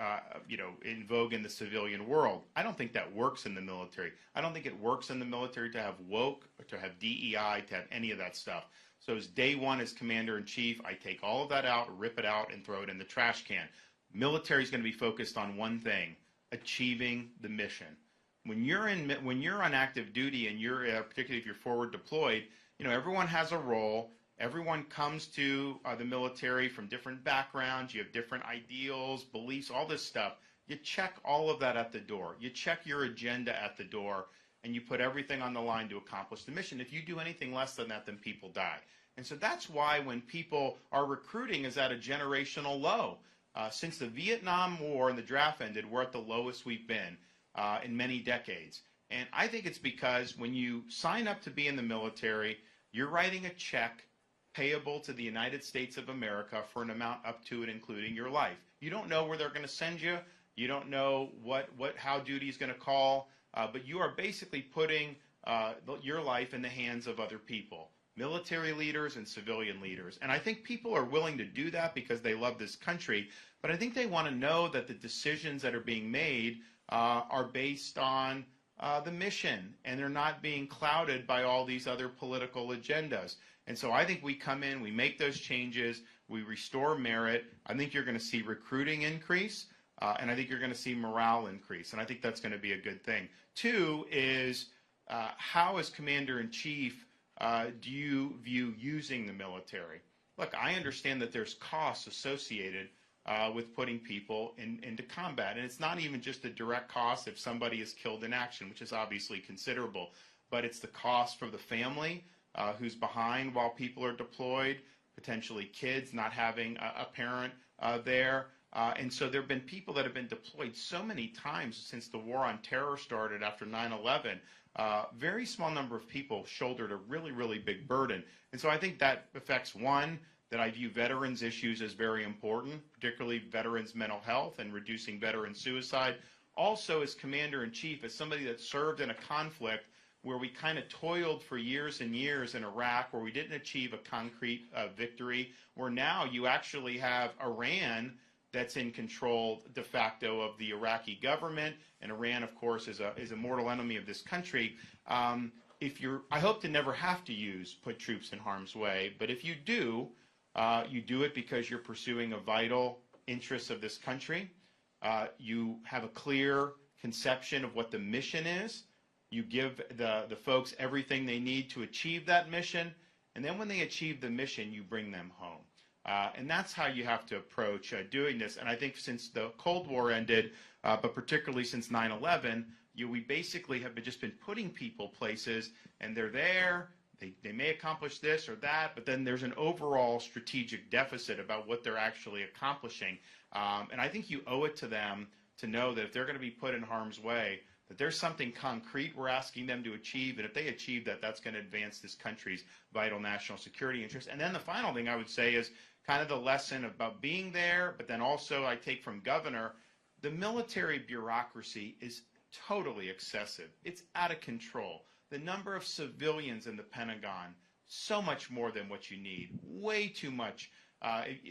in vogue in the civilian world. I don't think that works in the military. I don't think it works in the military to have woke, or to have DEI, to have any of that stuff. So as day one as commander-in-chief, I take all of that out, rip it out, and throw it in the trash can. Military is going to be focused on one thing: achieving the mission. When you're on active duty, and you're particularly if you're forward deployed, you know, everyone has a role. Everyone comes to the military from different backgrounds. You have different ideals, beliefs, all this stuff. You check all of that at the door. You check your agenda at the door, and you put everything on the line to accomplish the mission. If you do anything less than that, then people die. And so that's why when people are recruiting is at a generational low. Since the Vietnam War and the draft ended, we're at the lowest we've been in many decades. And I think it's because when you sign up to be in the military, you're writing a check payable to the United States of America for an amount up to and including your life. You don't know where they're going to send you. You don't know how duty is going to call, but you are basically putting your life in the hands of other people, military leaders and civilian leaders. And I think people are willing to do that because they love this country, but I think they want to know that the decisions that are being made are based on the mission, and they're not being clouded by all these other political agendas. And so I think we come in, we make those changes, we restore merit, I think you're going to see recruiting increase, and I think you're going to see morale increase, and I think that's going to be a good thing. Two is, how as Commander-in-Chief do you view using the military? Look, I understand that there's costs associated with putting people into combat, and it's not even just the direct cost if somebody is killed in action, which is obviously considerable, but it's the cost for the family who's behind while people are deployed, potentially kids not having a parent there. And so there have been people that have been deployed so many times since the war on terror started after 9/11. Very small number of people shouldered a really, really big burden. And so I think that affects, one, that I view veterans issues as very important, particularly veterans' mental health and reducing veteran suicide. Also, as Commander-in-Chief, as somebody that served in a conflict where we kind of toiled for years and years in Iraq, where we didn't achieve a concrete victory, where now you actually have Iran that's in control de facto of the Iraqi government, and Iran, of course, is a mortal enemy of this country. I hope to never have to put troops in harm's way, but if you do it because you're pursuing a vital interest of this country. You have a clear conception of what the mission is. You give the folks everything they need to achieve that mission, and then when they achieve the mission, you bring them home. And that's how you have to approach doing this. And I think since the Cold War ended, but particularly since 9/11, we basically have just been putting people places, and they're there. They may accomplish this or that, but then there's an overall strategic deficit about what they're actually accomplishing. And I think you owe it to them to know that if they're going to be put in harm's way, that there's something concrete we're asking them to achieve, and if they achieve that, that's going to advance this country's vital national security interests. And then the final thing I would say is kind of the lesson about being there, but then also I take from Governor, the military bureaucracy is totally excessive. It's out of control. The number of civilians in the Pentagon, so much more than what you need, way too much.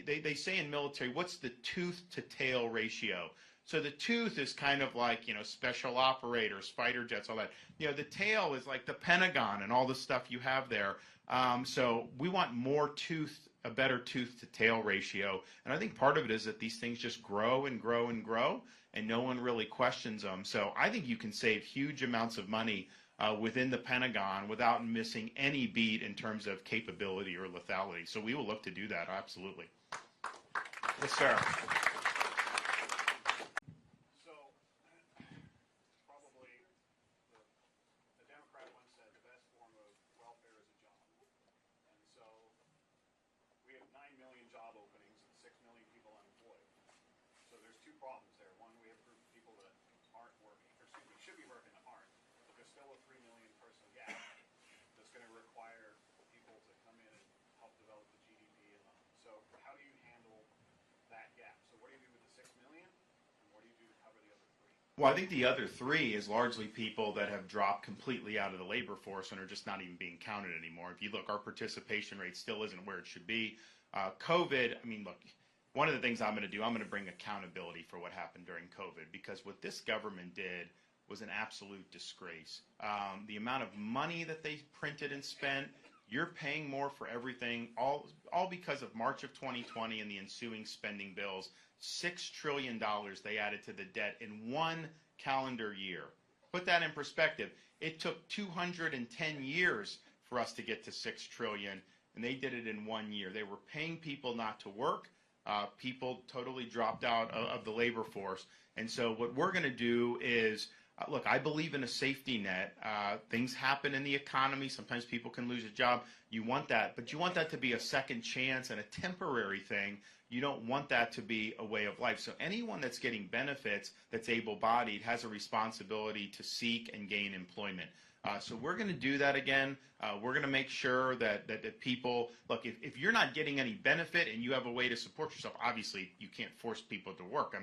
They say in military, what's the tooth to tail ratio? So the tooth is kind of like, special operators, fighter jets, all that. The tail is like the Pentagon and all the stuff you have there. So we want more a better tooth to tail ratio. And I think part of it is that these things just grow and grow and grow, and no one really questions them. So I think you can save huge amounts of money within the Pentagon without missing any beat in terms of capability or lethality. So we will look to do that, absolutely. Yes, sir. So, probably the Democrat once said the best form of welfare is a job. And so, we have 9 million job openings and 6 million people unemployed. So there's two problems there. One, we have a group of people that aren't working, or excuse me, should be working that aren't. But there's still a 3 million person gap that's going to require people to come in and help develop the GDP. So how do you handle that gap? So what do you do with the 6 million? And what do you do to cover the other 3? Well, I think the other 3 is largely people that have dropped completely out of the labor force and are just not even being counted anymore. If you look, our participation rate still isn't where it should be. COVID, look, one of the things I'm going to do, I'm going to bring accountability for what happened during COVID, because what this government did was an absolute disgrace. The amount of money that they printed and spent, you're paying more for everything, all because of March of 2020 and the ensuing spending bills. $6 trillion they added to the debt in one calendar year. Put that in perspective. It took 210 years for us to get to $6 trillion, and they did it in 1 year. They were paying people not to work. People totally dropped out of the labor force. And so what we're going to do is, look, I believe in a safety net. Things happen in the economy. Sometimes people can lose a job. You want that, but you want that to be a second chance and a temporary thing. You don't want that to be a way of life. So anyone that's getting benefits that's able-bodied has a responsibility to seek and gain employment. So we're going to do that again. We're going to make sure that people, look, if you're not getting any benefit and you have a way to support yourself, obviously you can't force people to work.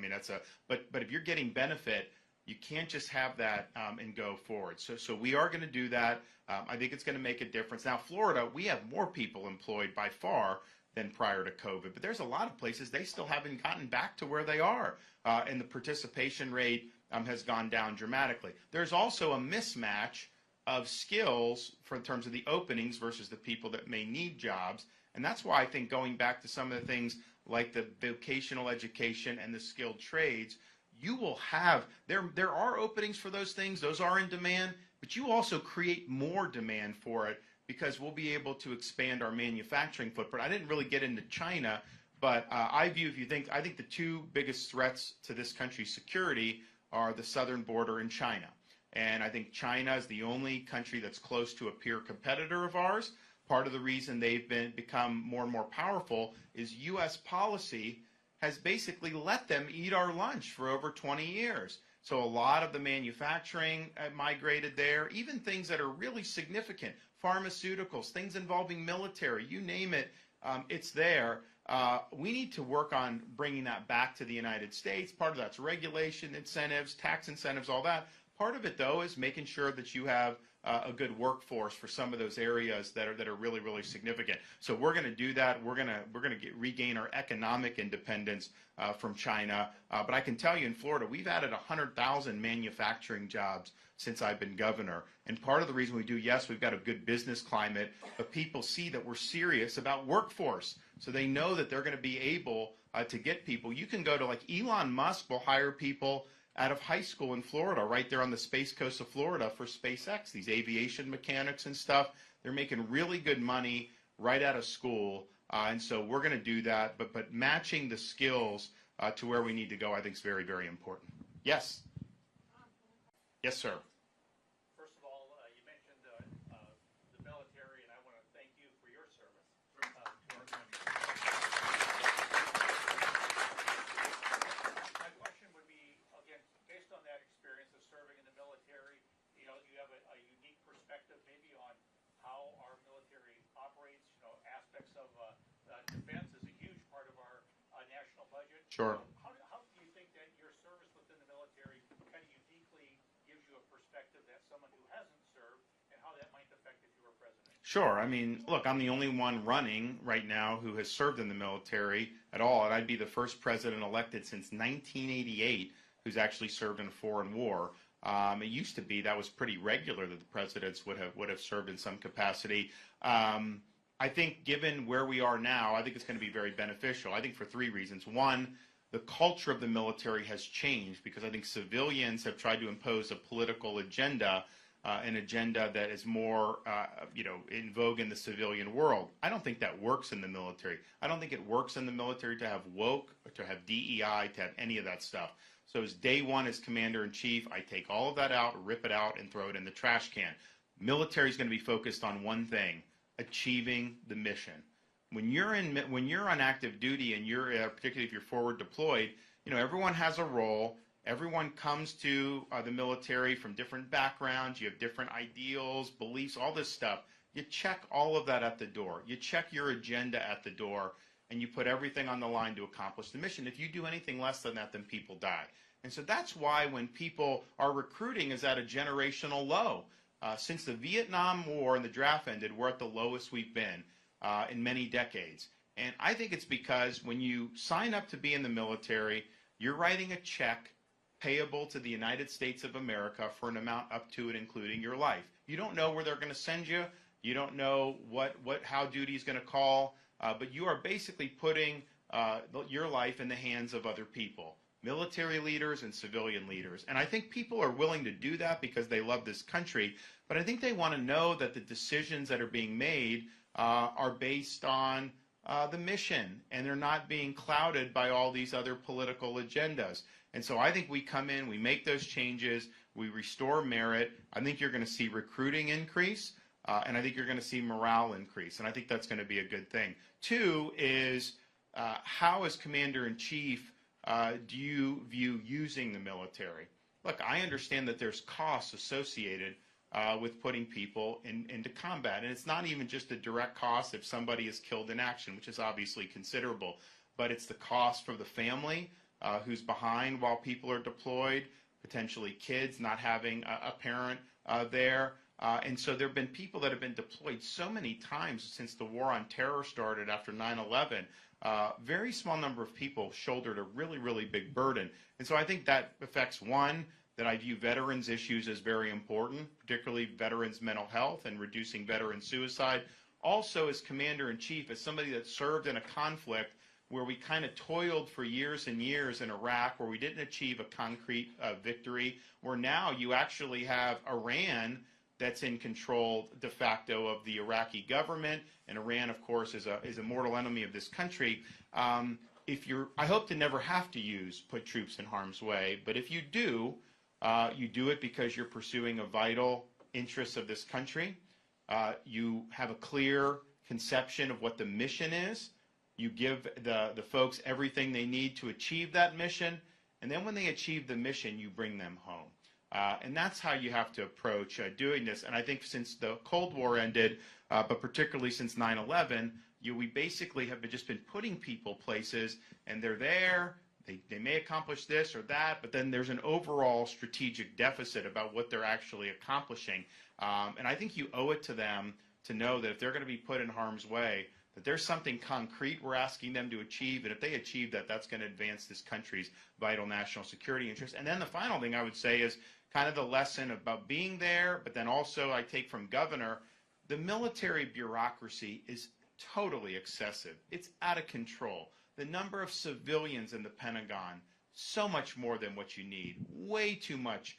But if you're getting benefit, you can't just have that and go forward. So we are going to do that. I think it's going to make a difference. Now, Florida, we have more people employed by far than prior to COVID, but there's a lot of places they still haven't gotten back to where they are, and the participation rate has gone down dramatically. There's also a mismatch of skills in terms of the openings versus the people that may need jobs, And that's why I think going back to some of the things like the vocational education and the skilled trades, you will have, there are openings for those things, those are in demand, but you also create more demand for it because we'll be able to expand our manufacturing footprint. I didn't really get into China, but I think the two biggest threats to this country's security are the southern border and China. And I think China is the only country that's close to a peer competitor of ours. Part of the reason they've become more and more powerful is U.S. policy has basically let them eat our lunch for over 20 years. So a lot of the manufacturing migrated there, even things that are really significant, pharmaceuticals, things involving military, you name it, it's there. We need to work on bringing that back to the United States. Part of that's regulation, incentives, tax incentives, all that. Part of it, though, is making sure that you have a good workforce for some of those areas that are really, really significant. So we're going to do that. We're going to regain our economic independence from China. But I can tell you, in Florida, we've added 100,000 manufacturing jobs since I've been governor. And part of the reason we do, yes, we've got a good business climate, but people see that we're serious about workforce. So they know that they're going to be able to get people. You can go to, like, Elon Musk will hire people out of high school in Florida, right there on the space coast of Florida for SpaceX, these aviation mechanics and stuff. They're making really good money right out of school, and so we're going to do that. But matching the skills to where we need to go, I think, is very, very important. Yes? Yes, sir. First of all, you mentioned the military, and I want to thank you for your service to our country. My question would be, again, based on that experience of serving in the military, you know, you have a unique perspective maybe on how our military operates. You know, aspects of defense is a huge part of our national budget. Sure. How do you think that your service within the military kind of uniquely gives you a perspective that someone who hasn't served, and how that might affect if you were president? Sure. I mean, look, I'm the only one running right now who has served in the military at all, and I'd be the first president elected since 1988 who's actually served in a foreign war. It used to be that was pretty regular that the presidents would have served in some capacity. I think given where we are now, I think it's going to be very beneficial. I think for three reasons. One, the culture of the military has changed because I think civilians have tried to impose a political agenda, an agenda that is more, in vogue in the civilian world. I don't think that works in the military. I don't think it works in the military to have woke, or to have DEI, to have any of that stuff. So as day one as commander-in-chief, I take all of that out, rip it out, and throw it in the trash can. Military is going to be focused on one thing: achieving the mission. When you're on active duty, and you're particularly if you're forward deployed, everyone has a role. Everyone comes to the military from different backgrounds. You have different ideals, beliefs, all this stuff. You check all of that at the door. You check your agenda at the door, and you put everything on the line to accomplish the mission. If you do anything less than that, then people die. And so that's why when people are recruiting is at a generational low. Since the Vietnam War and the draft ended, we're at the lowest we've been in many decades. And I think it's because when you sign up to be in the military, you're writing a check payable to the United States of America for an amount up to and including your life. You don't know where they're going to send you. You don't know how duty is going to call, but you are basically putting your life in the hands of other people, military leaders and civilian leaders. And I think people are willing to do that because they love this country, but I think they want to know that the decisions that are being made are based on the mission, and they're not being clouded by all these other political agendas. And so I think we come in, we make those changes, we restore merit. I think you're going to see recruiting increase, and I think you're going to see morale increase, and I think that's going to be a good thing. Two is, how as Commander-in-Chief do you view using the military? Look, I understand that there's costs associated with putting people into combat, and it's not even just a direct cost if somebody is killed in action, which is obviously considerable, but it's the cost for the family who's behind while people are deployed, potentially kids not having a parent there. And so there have been people that have been deployed so many times since the war on terror started after 9/11. Very small number of people shouldered a really, really big burden. And so I think that affects, one, that I view veterans issues as very important, particularly veterans' mental health and reducing veteran suicide. also as commander-in-chief, as somebody that served in a conflict where we kind of toiled for years and years in Iraq, where we didn't achieve a concrete victory, where now you actually have Iran that's in control de facto of the Iraqi government, and Iran, of course, is a mortal enemy of this country. I hope to never have to put troops in harm's way, but if you do it because you're pursuing a vital interest of this country. You have a clear conception of what the mission is. You give the folks everything they need to achieve that mission, and then when they achieve the mission, you bring them home. And that's how you have to approach doing this. And I think since the Cold War ended, but particularly since 9/11, we basically have just been putting people places, and they're there. They may accomplish this or that, but then there's an overall strategic deficit about what they're actually accomplishing. And I think you owe it to them to know that if they're going to be put in harm's way, that there's something concrete we're asking them to achieve, and if they achieve that, that's going to advance this country's vital national security interests. And then the final thing I would say is kind of the lesson about being there, but then also I take from Governor, the military bureaucracy is totally excessive. It's out of control. The number of civilians in the Pentagon, so much more than what you need, way too much.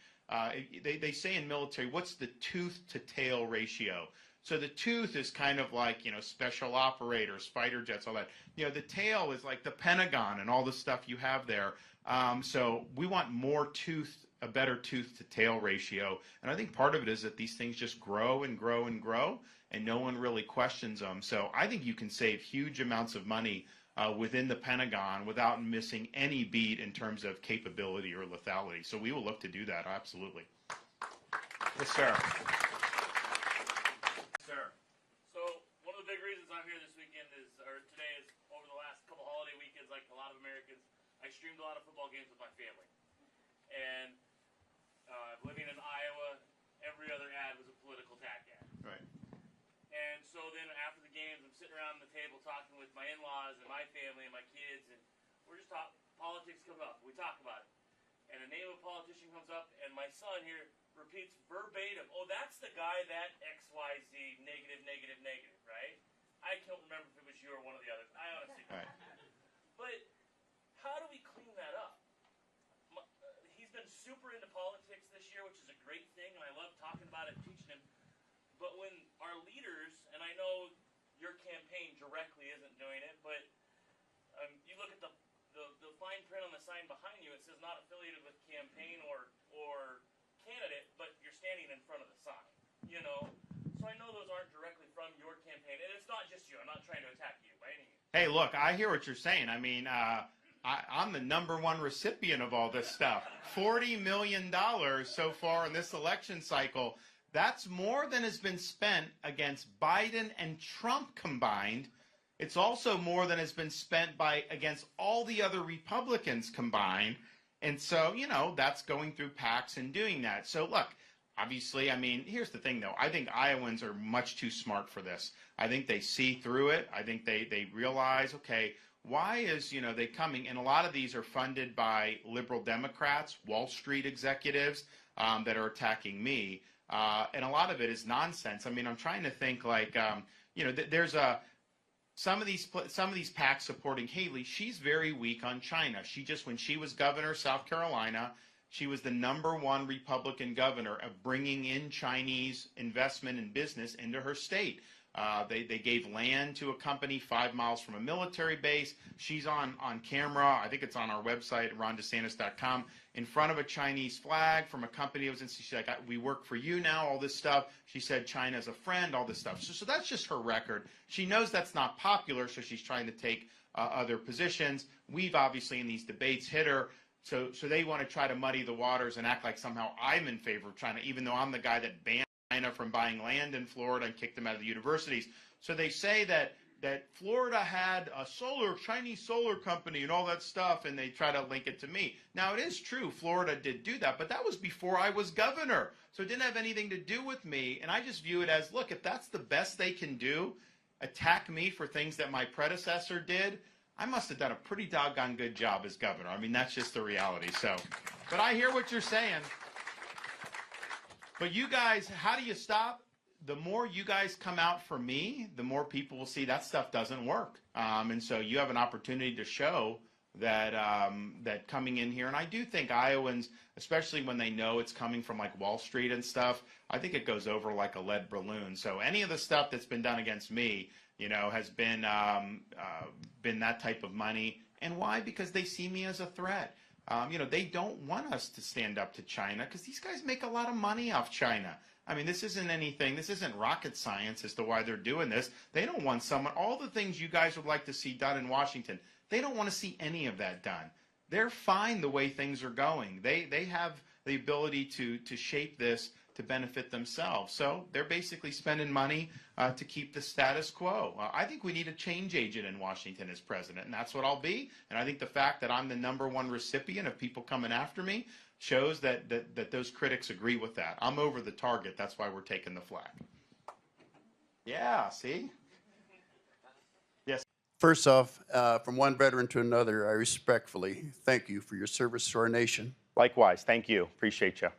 They say in military, what's the tooth to tail ratio? So the tooth is kind of like, special operators, fighter jets, all that. The tail is like the Pentagon and all the stuff you have there. So we want more a better tooth to tail ratio. And I think part of it is that these things just grow and grow and grow, and no one really questions them. So I think you can save huge amounts of money within the Pentagon without missing any beat in terms of capability or lethality. So we will look to do that, absolutely. Yes, sir. Sir. So one of the big reasons I'm here this weekend today is over the last couple holiday weekends, like a lot of Americans, I streamed a lot of football games with my family. And living in Iowa, every other ad was a political tack ad. Right. And so then after the games, I'm sitting around the table talking with my in-laws and my family and my kids, and we're just talking. Politics comes up. We talk about it. And the name of a politician comes up, and my son here repeats verbatim, oh, that's the guy that XYZ, negative, negative, negative, right? I can't remember if it was you or one of the others. I honestly don't. Right. But how do we clean that up? He's been super into politics this year, which is a great thing, and I love talking about it and teaching him. But when our leaders, and I know your campaign directly isn't doing it, but you look at the fine print on the sign behind you, it says not affiliated with campaign or candidate, but you're standing in front of the sign, So I know those aren't directly from your campaign, and it's not just you. I'm not trying to attack you by any means. Hey, look, I hear what you're saying. I mean, I'm the #1 recipient of all this stuff. $40 million so far in this election cycle. That's more than has been spent against Biden and Trump combined. It's also more than has been spent against all the other Republicans combined. And so, that's going through PACs and doing that. So, look, obviously, I mean, here's the thing, though. I think Iowans are much too smart for this. I think they see through it. I think they realize, okay, why is, they coming? And a lot of these are funded by liberal Democrats, Wall Street executives that are attacking me. And a lot of it is nonsense. I mean, I'm trying to think there's some of these PACs supporting Haley. She's very weak on China. When she was governor of South Carolina, she was the #1 Republican governor of bringing in Chinese investment and business into her state. They gave land to a company 5 miles from a military base. She's on camera, I think it's on our website, rondesantis.com, in front of a Chinese flag from a company that was in. She's like, we work for you now, all this stuff. She said China's a friend, all this stuff. So that's just her record. She knows that's not popular, so she's trying to take other positions. We've obviously in these debates hit her. So they want to try to muddy the waters and act like somehow I'm in favor of China, even though I'm the guy that banned China from buying land in Florida and kicked them out of the universities. So they say that Florida had a Chinese solar company and all that stuff, and they try to link it to me. Now, it is true, Florida did do that, but that was before I was governor. So it didn't have anything to do with me, and I just view it as, look, if that's the best they can do, attack me for things that my predecessor did, I must have done a pretty doggone good job as governor. I mean, that's just the reality. So, but I hear what you're saying. But you guys, how do you stop the more you guys come out for me, the more people will see that stuff doesn't work. And so you have an opportunity to show that that coming in here, and I do think Iowans, especially when they know it's coming from like Wall Street and stuff, I think it goes over like a lead balloon. So any of the stuff that's been done against me, you know, has been that type of money. And why? Because they see me as a threat. You know, they don't want us to stand up to China because these guys make a lot of money off China. I mean, this isn't anything, this isn't rocket science as to why they're doing this. They don't want someone, all the things you guys would like to see done in Washington, they don't want to see any of that done. They're fine the way things are going. They have the ability to shape this to benefit themselves. So they're basically spending money to keep the status quo. I think we need a change agent in Washington as president, and that's what I'll be. And I think the fact that I'm the #1 recipient of people coming after me shows that those critics agree with that. I'm over the target. That's why we're taking the flag. Yeah, see? Yes. First off, from one veteran to another, I respectfully thank you for your service to our nation. Likewise. Thank you. Appreciate you.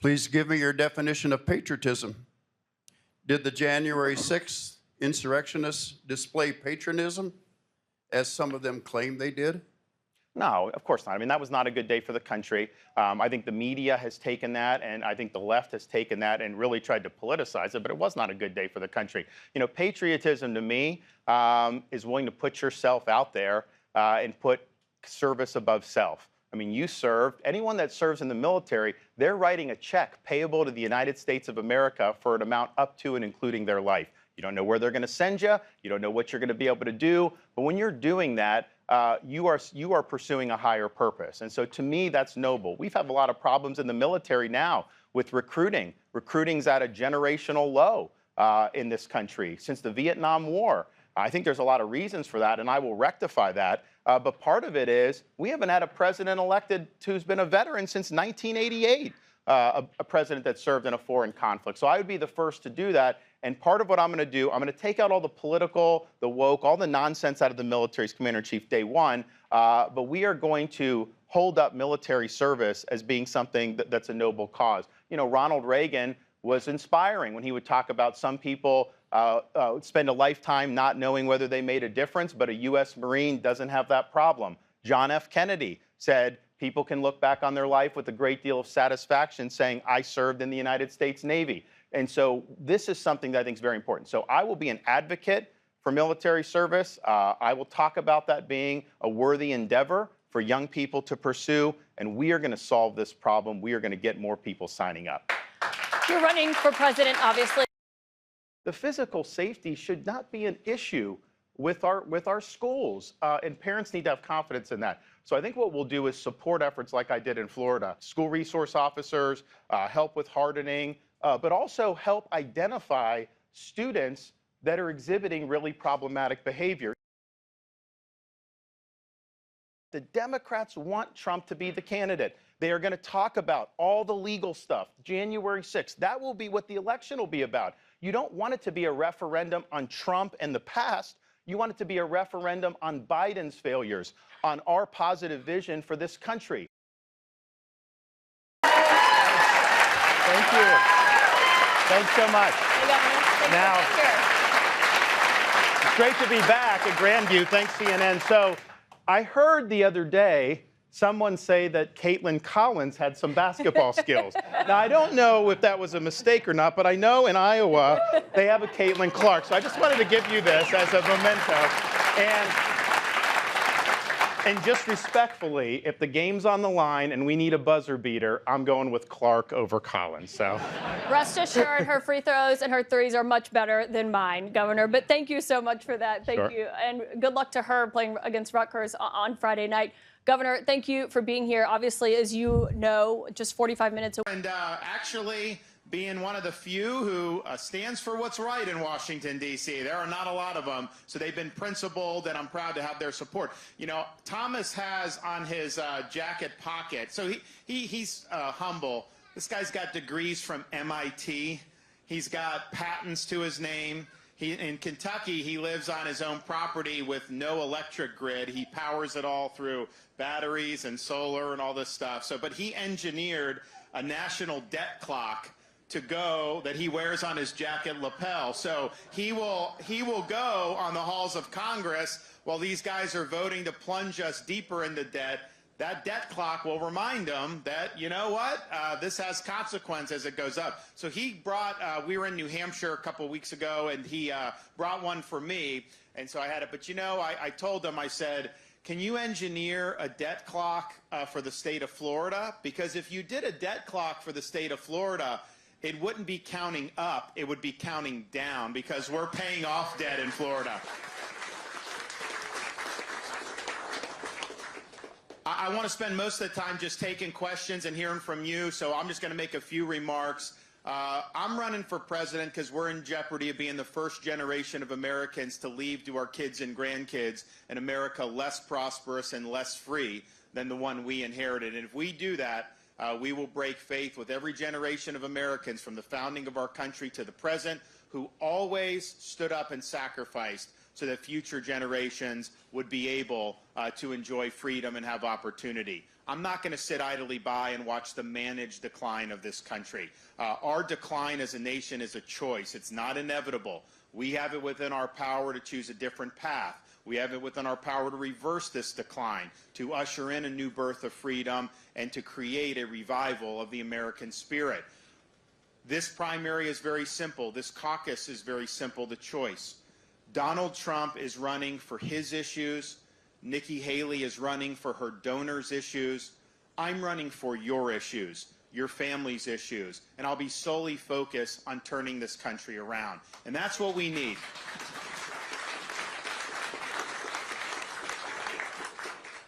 Please give me your definition of patriotism. Did the January 6th insurrectionists display patriotism as some of them claim they did? No, of course not. I mean, that was not a good day for the country. I think the media has taken that, and I think the left has taken that and really tried to politicize it, but it was not a good day for the country. You know, patriotism to me is willing to put yourself out there and put service above self. I mean, you served. Anyone that serves in the military, they're writing a check payable to the United States of America for an amount up to and including their life. You don't know where they're going to send you. You don't know what you're going to be able to do. But when you're doing that, you are pursuing a higher purpose. And so to me, that's noble. We've had a lot of problems in the military now with recruiting. Recruiting's at a generational low in this country since the Vietnam War. I think there's a lot of reasons for that, and I will rectify that. But part of it is we haven't had a president elected who's been a veteran since 1988, a president that served in a foreign conflict. So I would be the first to do that. And part of what I'm going to do, I'm going to take out all the political, the woke, all the nonsense out of the military's commander-in-chief day one. But we are going to hold up military service as being something that's a noble cause. You know, Ronald Reagan was inspiring when he would talk about some people spend a lifetime not knowing whether they made a difference, but a U.S. Marine doesn't have that problem. John F. Kennedy said people can look back on their life with a great deal of satisfaction saying, I served in the United States Navy. And so this is something that I think is very important. So I will be an advocate for military service. I will talk about that being a worthy endeavor for young people to pursue, and we are going to solve this problem. We are going to get more people signing up. You're running for president, obviously. The physical safety should not be an issue with our schools, and parents need to have confidence in that. So I think what we'll do is support efforts like I did in Florida, school resource officers, help with hardening, but also help identify students that are exhibiting really problematic behavior. The Democrats want Trump to be the candidate. They are going to talk about all the legal stuff, January 6th. That will be what the election will be about. You don't want it to be a referendum on Trump and the past. You want it to be a referendum on Biden's failures, on our positive vision for this country. Thank you. Thanks so much. Now, it's great to be back at Grandview. Thanks, CNN. So I heard the other day someone say that Caitlin Collins had some basketball skills. Now, I don't know if that was a mistake or not, but I know in Iowa they have a Caitlin Clark. So I just wanted to give you this as a memento. And just respectfully, if the game's on the line and we need a buzzer beater, I'm going with Clark over Collins. So rest assured, her free throws and her threes are much better than mine, Governor. But thank you so much for that. Thank you. And good luck to her playing against Rutgers on Friday night. Governor, thank you for being here. Obviously, as you know, just 45 minutes away. And actually being one of the few who stands for what's right in Washington, D.C. There are not a lot of them, so they've been principled, and I'm proud to have their support. You know, Thomas has on his jacket pocket, so he's humble. This guy's got degrees from MIT. He's got patents to his name. In Kentucky, he lives on his own property with no electric grid. He powers it all through batteries and solar and all this stuff. So, but he engineered a national debt clock to go that he wears on his jacket lapel. So he will go on the halls of Congress while these guys are voting to plunge us deeper into debt. That debt clock will remind him that, you know what, this has consequence as it goes up. So he brought, we were in New Hampshire a couple weeks ago, and he brought one for me, and so I had it. But, you know, I told him, I said, can you engineer a debt clock for the state of Florida? Because if you did a debt clock for the state of Florida, it wouldn't be counting up, it would be counting down, because we're paying off debt in Florida. I want to spend most of the time just taking questions and hearing from you, so I'm just going to make a few remarks. I'm running for president because we're in jeopardy of being the first generation of Americans to leave to our kids and grandkids an America less prosperous and less free than the one we inherited. And if we do that, we will break faith with every generation of Americans from the founding of our country to the present who always stood up and sacrificed so that future generations would be able to enjoy freedom and have opportunity. I'm not going to sit idly by and watch the managed decline of this country. Our decline as a nation is a choice. It's not inevitable. We have it within our power to choose a different path. We have it within our power to reverse this decline, to usher in a new birth of freedom, and to create a revival of the American spirit. This primary is very simple. This caucus is very simple, the choice. Donald Trump is running for his issues. Nikki Haley is running for her donors' issues. I'm running for your issues, your family's issues, and I'll be solely focused on turning this country around. And that's what we need.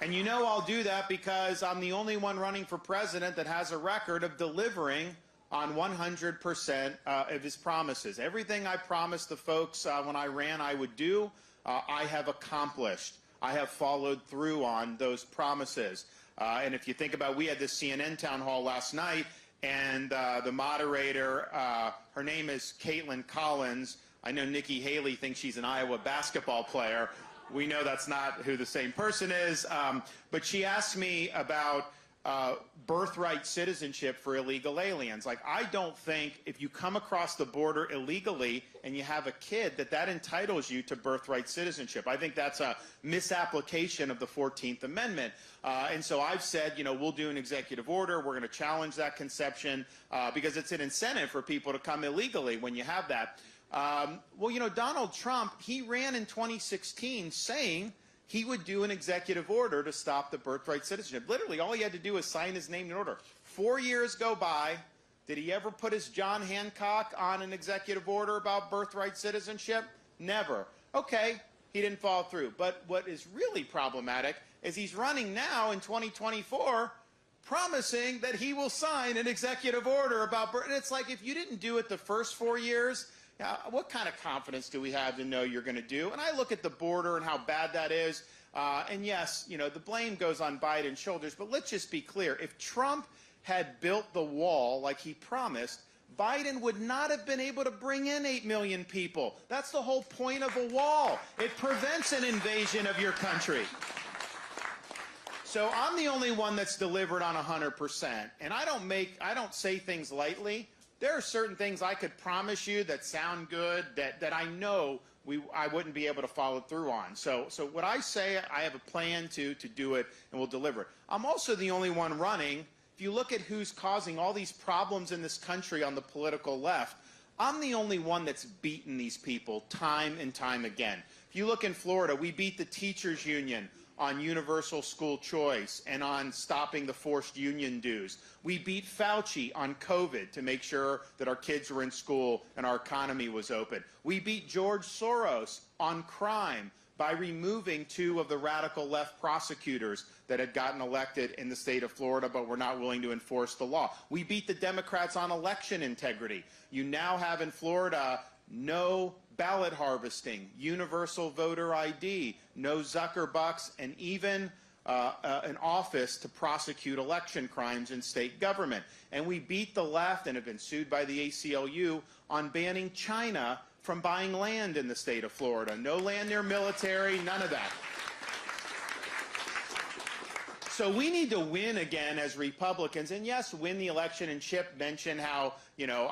And you know I'll do that because I'm the only one running for president that has a record of delivering on 100% of his promises. Everything I promised the folks when I ran I would do, I have accomplished. I have followed through on those promises. And if you think about, we had this CNN town hall last night, and the moderator, her name is Caitlin Collins. I know Nikki Haley thinks she's an Iowa basketball player. We know that's not who the same person is. But she asked me about birthright citizenship for illegal aliens. Like, I don't think if you come across the border illegally and you have a kid that entitles you to birthright citizenship. I think that's a misapplication of the 14th Amendment. And so I've said, you know, we'll do an executive order. We're going to challenge that conception because it's an incentive for people to come illegally when you have that. Well, you know, Donald Trump, he ran in 2016 saying he would do an executive order to stop the birthright citizenship. Literally, all he had to do was sign his name in order. 4 years go by. Did he ever put his John Hancock on an executive order about birthright citizenship? Never. Okay, he didn't follow through. But what is really problematic is he's running now in 2024 promising that he will sign an executive order about birth. And it's like, if you didn't do it the first 4 years, what kind of confidence do we have to know you're going to do? And I look at the border and how bad that is. And yes, you know, the blame goes on Biden's shoulders. But let's just be clear. If Trump had built the wall like he promised, Biden would not have been able to bring in 8 million people. That's the whole point of a wall. It prevents an invasion of your country. So I'm the only one that's delivered on 100%. And I don't say things lightly. There are certain things I could promise you that sound good that I know I wouldn't be able to follow through on. So what I say, I have a plan to do it, and we'll deliver it. I'm also the only one running. If you look at who's causing all these problems in this country on the political left, I'm the only one that's beaten these people time and time again. If you look in Florida, we beat the teachers union on universal school choice and on stopping the forced union dues. We beat Fauci on COVID to make sure that our kids were in school and our economy was open. We beat George Soros on crime by removing 2 of the radical left prosecutors that had gotten elected in the state of Florida but were not willing to enforce the law. We beat the Democrats on election integrity. You now have in Florida no ballot harvesting, universal voter ID, no Zuckerbucks, and even an office to prosecute election crimes in state government. And we beat the left and have been sued by the ACLU on banning China from buying land in the state of Florida. No land near military, none of that. So we need to win again as Republicans, and yes, win the election. And Chip mentioned how, you know,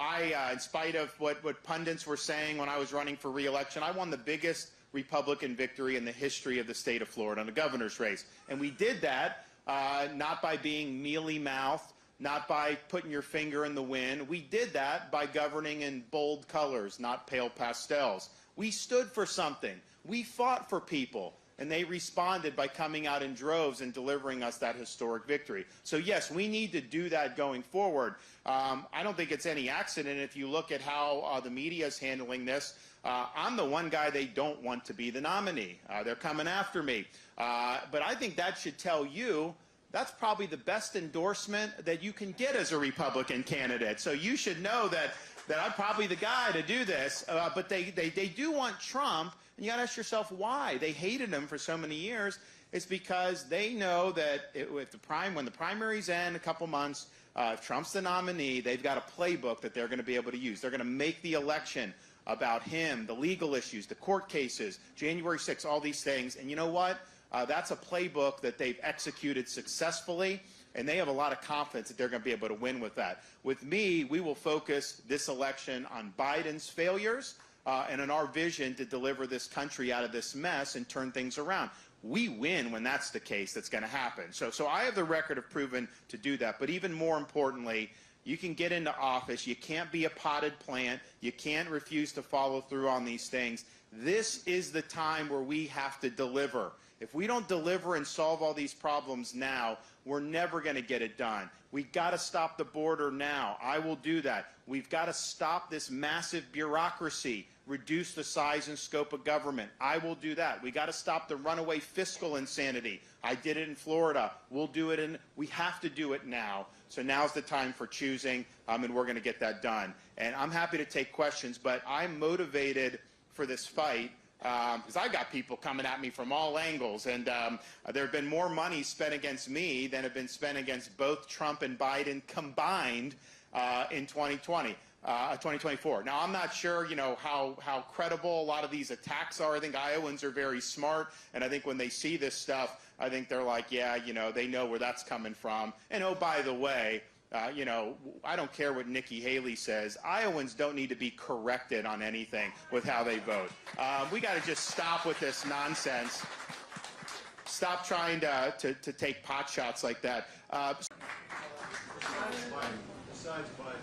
in spite of what pundits were saying when I was running for re-election, I won the biggest Republican victory in the history of the state of Florida in the governor's race. And we did that not by being mealy-mouthed, not by putting your finger in the wind. We did that by governing in bold colors, not pale pastels. We stood for something. We fought for people. And they responded by coming out in droves and delivering us that historic victory. So yes, we need to do that going forward. I don't think it's any accident if you look at how the media is handling this. I'm the one guy they don't want to be the nominee. They're coming after me. But I think that should tell you that's probably the best endorsement that you can get as a Republican candidate. So you should know that I'm probably the guy to do this. But they do want Trump. And you got to ask yourself why. They hated him for so many years. It's because they know that when the primaries end in a couple months, if Trump's the nominee, they've got a playbook that they're going to be able to use. They're going to make the election about him, the legal issues, the court cases, January 6th, all these things. And you know what? That's a playbook that they've executed successfully, and they have a lot of confidence that they're going to be able to win with that. With me, we will focus this election on Biden's failures and on our vision to deliver this country out of this mess and turn things around. We win when that's the case. That's going to happen. So I have the record of proven to do that. But even more importantly, you can get into office. You can't be a potted plant. You can't refuse to follow through on these things. This is the time where we have to deliver. If we don't deliver and solve all these problems now, we're never going to get it done. We've got to stop the border now. I will do that. We've got to stop this massive bureaucracy, reduce the size and scope of government. I will do that. We got to stop the runaway fiscal insanity. I did it in Florida. We'll do it we have to do it now. So now's the time for choosing, and we're going to get that done. And I'm happy to take questions, but I'm motivated for this fight because I got people coming at me from all angles, and there have been more money spent against me than have been spent against both Trump and Biden combined in 2024. Now, I'm not sure, how credible a lot of these attacks are. I think Iowans are very smart, and I think when they see this stuff, I think they're like, yeah, they know where that's coming from. And oh, by the way, I don't care what Nikki Haley says. Iowans don't need to be corrected on anything with how they vote. We got to just stop with this nonsense. Stop trying to take pot shots like that. Besides Biden,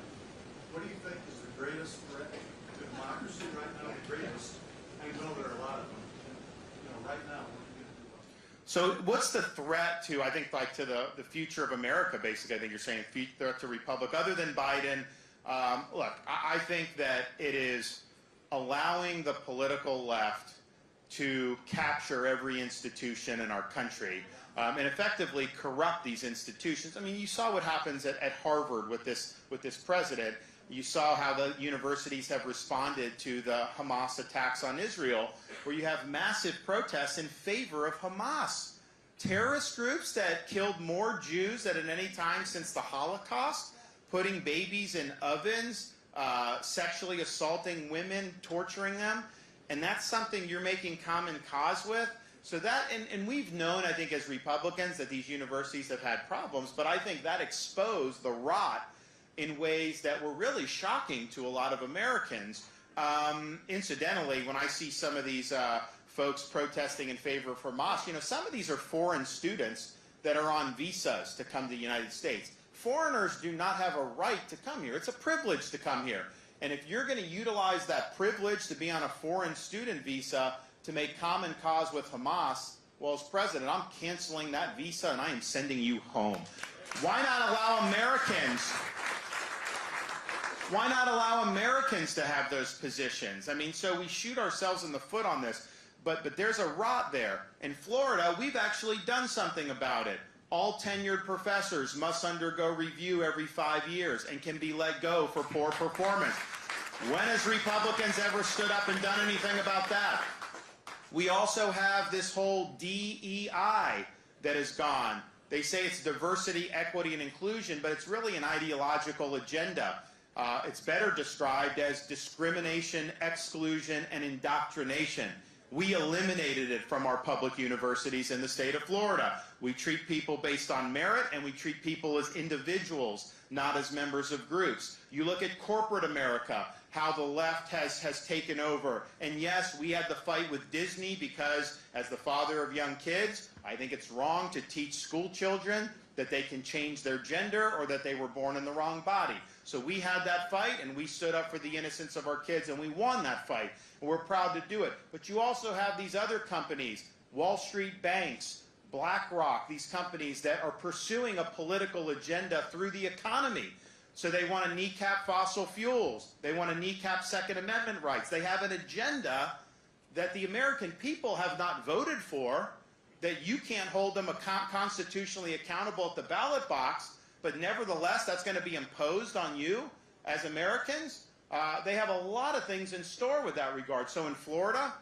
what do you think is the greatest threat to democracy right now? The greatest? I know there are a lot of them. And, right now, what are you going to do about it? So what's the threat to, I think, to the future of America, basically, I think you're saying, threat to Republic, other than Biden? Look, I think that it is allowing the political left to capture every institution in our country and effectively corrupt these institutions. I mean, you saw what happens at Harvard with this president. You saw how the universities have responded to the Hamas attacks on Israel, where you have massive protests in favor of Hamas. Terrorist groups that killed more Jews than at any time since the Holocaust, putting babies in ovens, sexually assaulting women, torturing them, and that's something you're making common cause with. So that, and we've known, I think, as Republicans that these universities have had problems, but I think that exposed the rot in ways that were really shocking to a lot of Americans. Incidentally, when I see some of these folks protesting in favor of Hamas, some of these are foreign students that are on visas to come to the United States. Foreigners do not have a right to come here. It's a privilege to come here. And if you're going to utilize that privilege to be on a foreign student visa to make common cause with Hamas, well, as president, I'm canceling that visa and I am sending you home. Why not allow Americans to have those positions? I mean, so we shoot ourselves in the foot on this, but there's a rot there. In Florida, we've actually done something about it. All tenured professors must undergo review every 5 years and can be let go for poor performance. When has Republicans ever stood up and done anything about that? We also have this whole DEI that is gone. They say it's diversity, equity, and inclusion, but it's really an ideological agenda. It's better described as discrimination, exclusion, and indoctrination. We eliminated it from our public universities in the state of Florida. We treat people based on merit, and we treat people as individuals, not as members of groups. You look at corporate America, how the left has taken over. And yes, we had the fight with Disney because, as the father of young kids, I think it's wrong to teach school children that they can change their gender or that they were born in the wrong body. So we had that fight, and we stood up for the innocence of our kids, and we won that fight. And we're proud to do it. But you also have these other companies, Wall Street banks, BlackRock, these companies that are pursuing a political agenda through the economy. So they want to kneecap fossil fuels. They want to kneecap Second Amendment rights. They have an agenda that the American people have not voted for, that you can't hold them constitutionally accountable at the ballot box, but nevertheless, that's going to be imposed on you as Americans. They have a lot of things in store with that regard. So in Florida,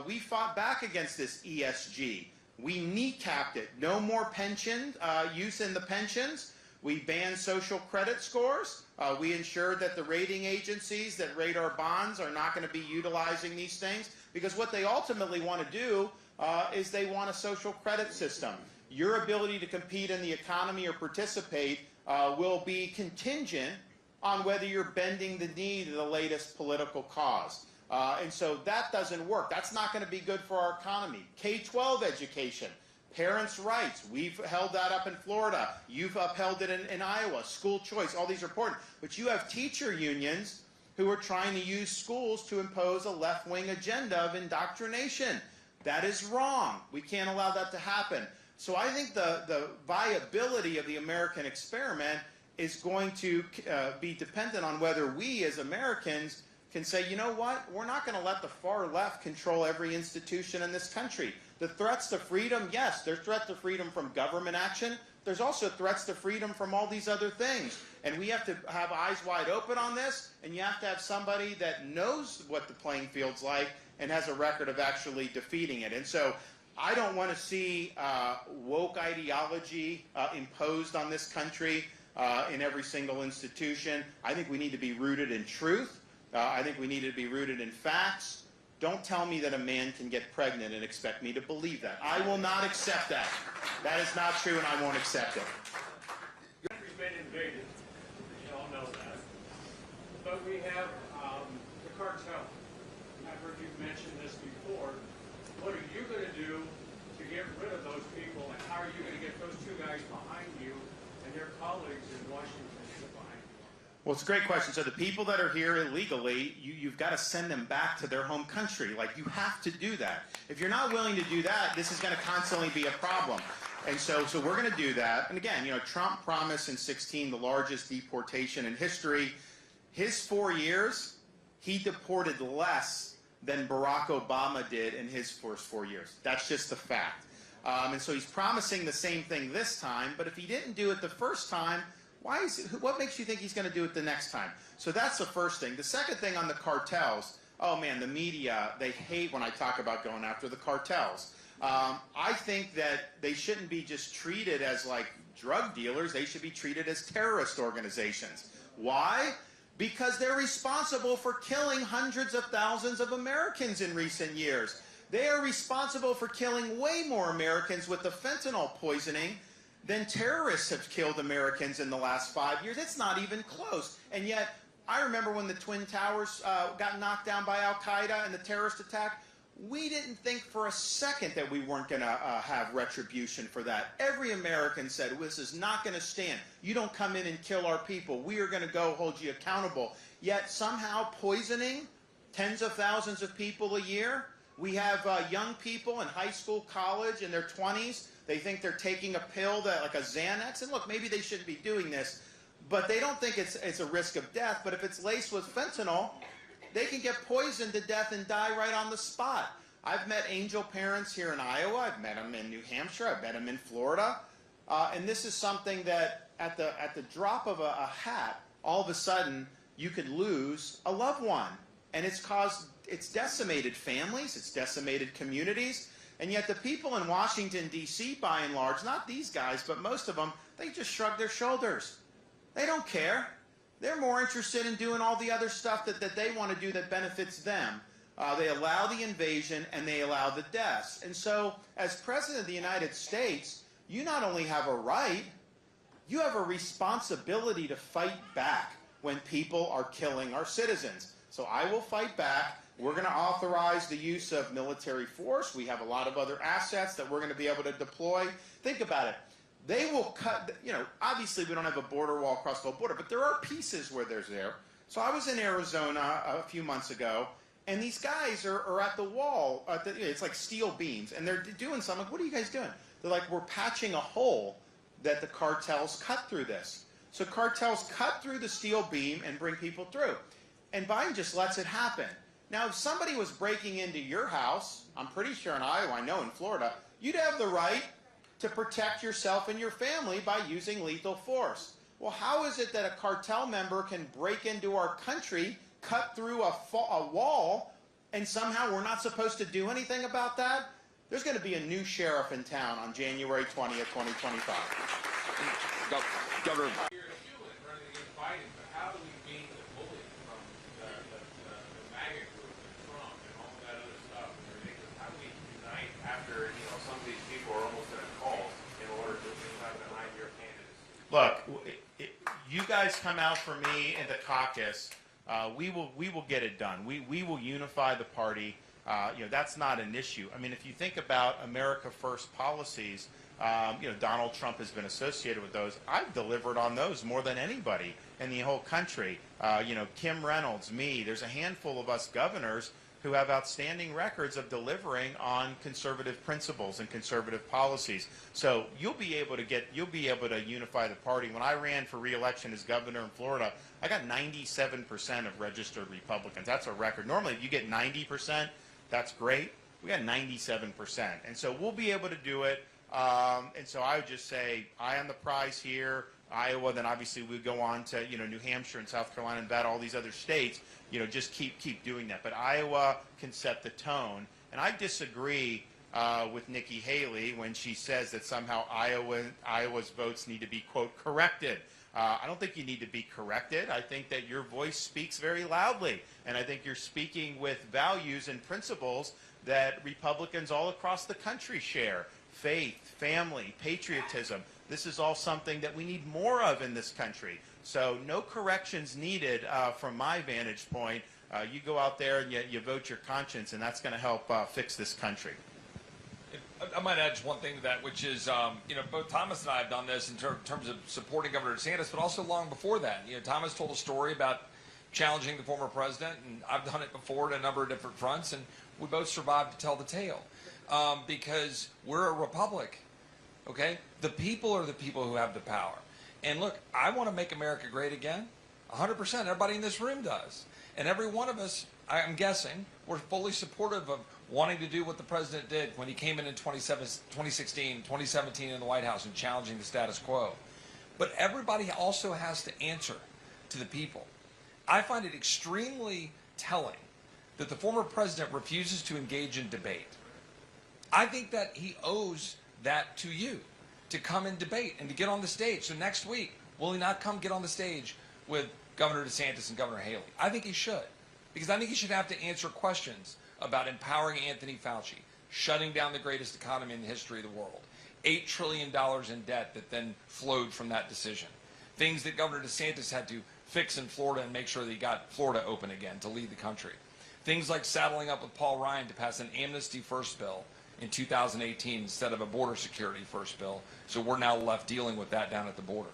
we fought back against this ESG. We kneecapped it. No more pension use in the pensions. We banned social credit scores. We ensured that the rating agencies that rate our bonds are not going to be utilizing these things, because what they ultimately want to do is they want a social credit system. Your ability to compete in the economy or participate will be contingent on whether you're bending the knee to the latest political cause. And so that doesn't work. That's not going to be good for our economy. K-12 education, parents' rights. We've held that up in Florida. You've upheld it in Iowa. School choice, all these are important. But you have teacher unions who are trying to use schools to impose a left-wing agenda of indoctrination. That is wrong. We can't allow that to happen. So I think the viability of the American experiment is going to be dependent on whether we as Americans can say, you know what, we're not going to let the far left control every institution in this country. The threats to freedom, yes, there's threats to freedom from government action. There's also threats to freedom from all these other things. And we have to have eyes wide open on this, and you have to have somebody that knows what the playing field's like and has a record of actually defeating it. And so I don't want to see woke ideology imposed on this country in every single institution. I think we need to be rooted in truth. I think we need to be rooted in facts. Don't tell me that a man can get pregnant and expect me to believe that. I will not accept that. That is not true, and I won't accept it. The country's been invaded. You all know that. But we have the cartel. I've heard you mention this before. What are you going to do to get rid of those people, and how are you going to get those two guys behind you and their colleagues in Washington to get behind you? Well, it's a great question. So the people that are here illegally, you've got to send them back to their home country. Like, you have to do that. If you're not willing to do that, this is going to constantly be a problem. And so we're going to do that. And again, you know, Trump promised in 2016 the largest deportation in history. His 4 years, he deported less than Barack Obama did in his first 4 years. That's just a fact. And so he's promising the same thing this time, but if he didn't do it the first time, what makes you think he's going to do it the next time? So that's the first thing. The second thing on the cartels, oh man, the media, they hate when I talk about going after the cartels. I think that they shouldn't be just treated as like drug dealers. They should be treated as terrorist organizations. Why? Because they're responsible for killing hundreds of thousands of Americans in recent years. They are responsible for killing way more Americans with the fentanyl poisoning than terrorists have killed Americans in the last 5 years. It's not even close. And yet, I remember when the Twin Towers got knocked down by Al-Qaeda and the terrorist attack, we didn't think for a second that we weren't going to have retribution for that. Every American said, this is not going to stand. You don't come in and kill our people. We are going to go hold you accountable. Yet somehow poisoning tens of thousands of people a year. We have young people in high school, college, in their 20s. They think they're taking a pill, like a Xanax. And look, maybe they shouldn't be doing this, but they don't think it's a risk of death. But if it's laced with fentanyl, they can get poisoned to death and die right on the spot. I've met angel parents here in Iowa. I've met them in New Hampshire. I've met them in Florida. And this is something that at the drop of a hat, all of a sudden, you could lose a loved one. And it's decimated families. It's decimated communities. And yet the people in Washington, D.C., by and large, not these guys, but most of them, they just shrug their shoulders. They don't care. They're more interested in doing all the other stuff that they want to do that benefits them. They allow the invasion, and they allow the deaths. And so, as President of the United States, you not only have a right, you have a responsibility to fight back when people are killing our citizens. So I will fight back. We're going to authorize the use of military force. We have a lot of other assets that we're going to be able to deploy. Think about it. They will cut, obviously we don't have a border wall across the whole border, but there are pieces where there's there. So I was in Arizona a few months ago, and these guys are at the wall. It's like steel beams, and they're doing something. Like, what are you guys doing? They're like, we're patching a hole that the cartels cut through this. So cartels cut through the steel beam and bring people through. And Biden just lets it happen. Now, if somebody was breaking into your house, I'm pretty sure in Iowa, I know in Florida, you'd have the right to protect yourself and your family by using lethal force. Well, how is it that a cartel member can break into our country, cut through a wall, and somehow we're not supposed to do anything about that? There's going to be a new sheriff in town on January 20th, 2025. Governor. Look, you guys come out for me in the caucus. We will get it done. We will unify the party. That's not an issue. I mean, if you think about America First policies, Donald Trump has been associated with those. I've delivered on those more than anybody in the whole country. Kim Reynolds, me. There's a handful of us governors who have outstanding records of delivering on conservative principles and conservative policies. So you'll be able to unify the party. When I ran for re-election as governor in Florida, I got 97% of registered Republicans. That's a record. Normally, if you get 90%, that's great. We got 97%, and so we'll be able to do it. And so I would just say, eye on the prize here. Iowa, then obviously we go on to New Hampshire and South Carolina and Nevada, all these other states. Just keep doing that. But Iowa can set the tone, and I disagree with Nikki Haley when she says that somehow Iowa's votes need to be, quote, corrected. I don't think you need to be corrected. I think that your voice speaks very loudly, and I think you're speaking with values and principles that Republicans all across the country share. Faith, family, patriotism. This is all something that we need more of in this country. So no corrections needed from my vantage point. You go out there and you vote your conscience, and that's going to help fix this country. I might add just one thing to that, which is, both Thomas and I have done this in terms of supporting Governor DeSantis, but also long before that. Thomas told a story about challenging the former president, and I've done it before at a number of different fronts, and we both survived to tell the tale because we're a republic. Okay? The people are the people who have the power. And look, I want to make America great again. 100%. Everybody in this room does. And every one of us, I'm guessing, we're fully supportive of wanting to do what the president did when he came in 2016, 2017 in the White House and challenging the status quo. But everybody also has to answer to the people. I find it extremely telling that the former president refuses to engage in debate. I think that he owes that to you, to come and debate and to get on the stage. So next week, will he not come get on the stage with Governor DeSantis and Governor Haley? I think he should, because I think he should have to answer questions about empowering Anthony Fauci, shutting down the greatest economy in the history of the world, $8 trillion in debt that then flowed from that decision, things that Governor DeSantis had to fix in Florida and make sure that he got Florida open again to lead the country, things like saddling up with Paul Ryan to pass an amnesty first bill in 2018 instead of a border security first bill. So we're now left dealing with that down at the border.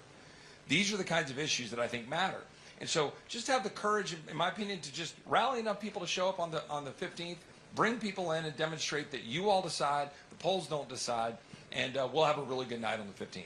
These are the kinds of issues that I think matter. And so just have the courage, in my opinion, to just rally enough people to show up on the 15th, bring people in and demonstrate that you all decide, the polls don't decide, and we'll have a really good night on the 15th.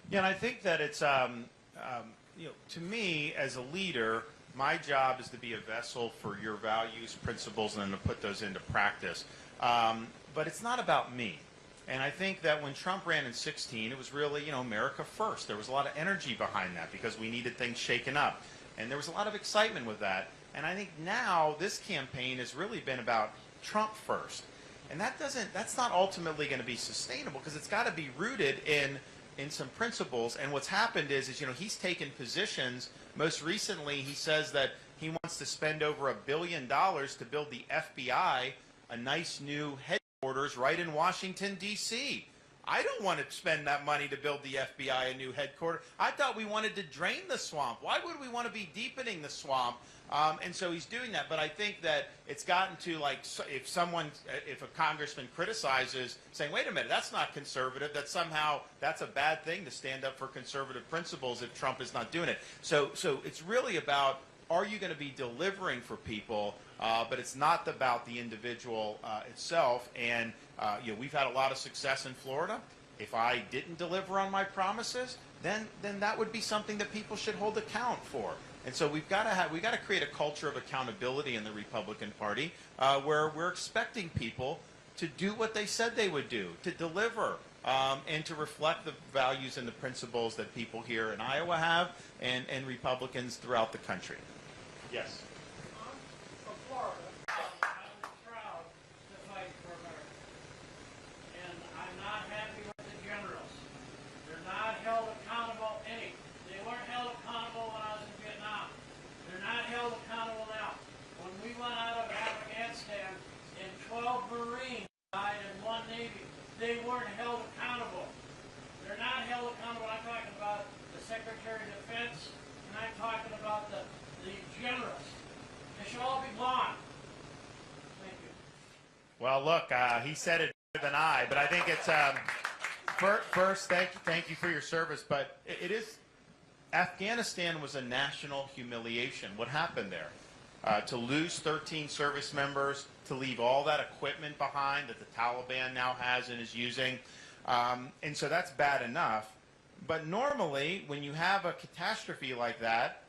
Yeah, and I think that it's, to me as a leader, my job is to be a vessel for your values, principles, and then to put those into practice. But it's not about me. And I think that when Trump ran in 2016, it was really, America first. There was a lot of energy behind that because we needed things shaken up. And there was a lot of excitement with that. And I think now this campaign has really been about Trump first. And that's not ultimately going to be sustainable because it's got to be rooted in in some principles. And what's happened is he's taken positions. Most recently, he says that he wants to spend over $1 billion to build the FBI a nice new headquarters right in Washington, D.C. I don't want to spend that money to build the FBI a new headquarters. I thought we wanted to drain the swamp. Why would we want to be deepening the swamp? And so he's doing that. But I think that it's gotten to, like, if a congressman criticizes, saying, wait a minute, that's not conservative, that somehow that's a bad thing to stand up for conservative principles if Trump is not doing it. So it's really about, are you going to be delivering for people? But it's not about the individual itself. And we've had a lot of success in Florida. If I didn't deliver on my promises, then that would be something that people should hold account for. And so we've got to create a culture of accountability in the Republican Party, where we're expecting people to do what they said they would do, to deliver, and to reflect the values and the principles that people here in Iowa have, and Republicans throughout the country. Yes. From Florida, I'm proud to fight for America. And I'm not happy with the generals. They're not held accountable any. They weren't held accountable when I was in Vietnam. They're not held accountable now. When we went out of Afghanistan and 12 Marines died and 1 Navy, they weren't held accountable. They're not held accountable. I'm talking about the Secretary of Defense, and I'm talking about the generals. They should all be gone. Thank you. Well, look, he said it better than I, but I think it's first. Thank you for your service. But it is, Afghanistan was a national humiliation. What happened there? To lose 13 service members, to leave all that equipment behind that the Taliban now has and is using, and so that's bad enough. But normally, when you have a catastrophe like that,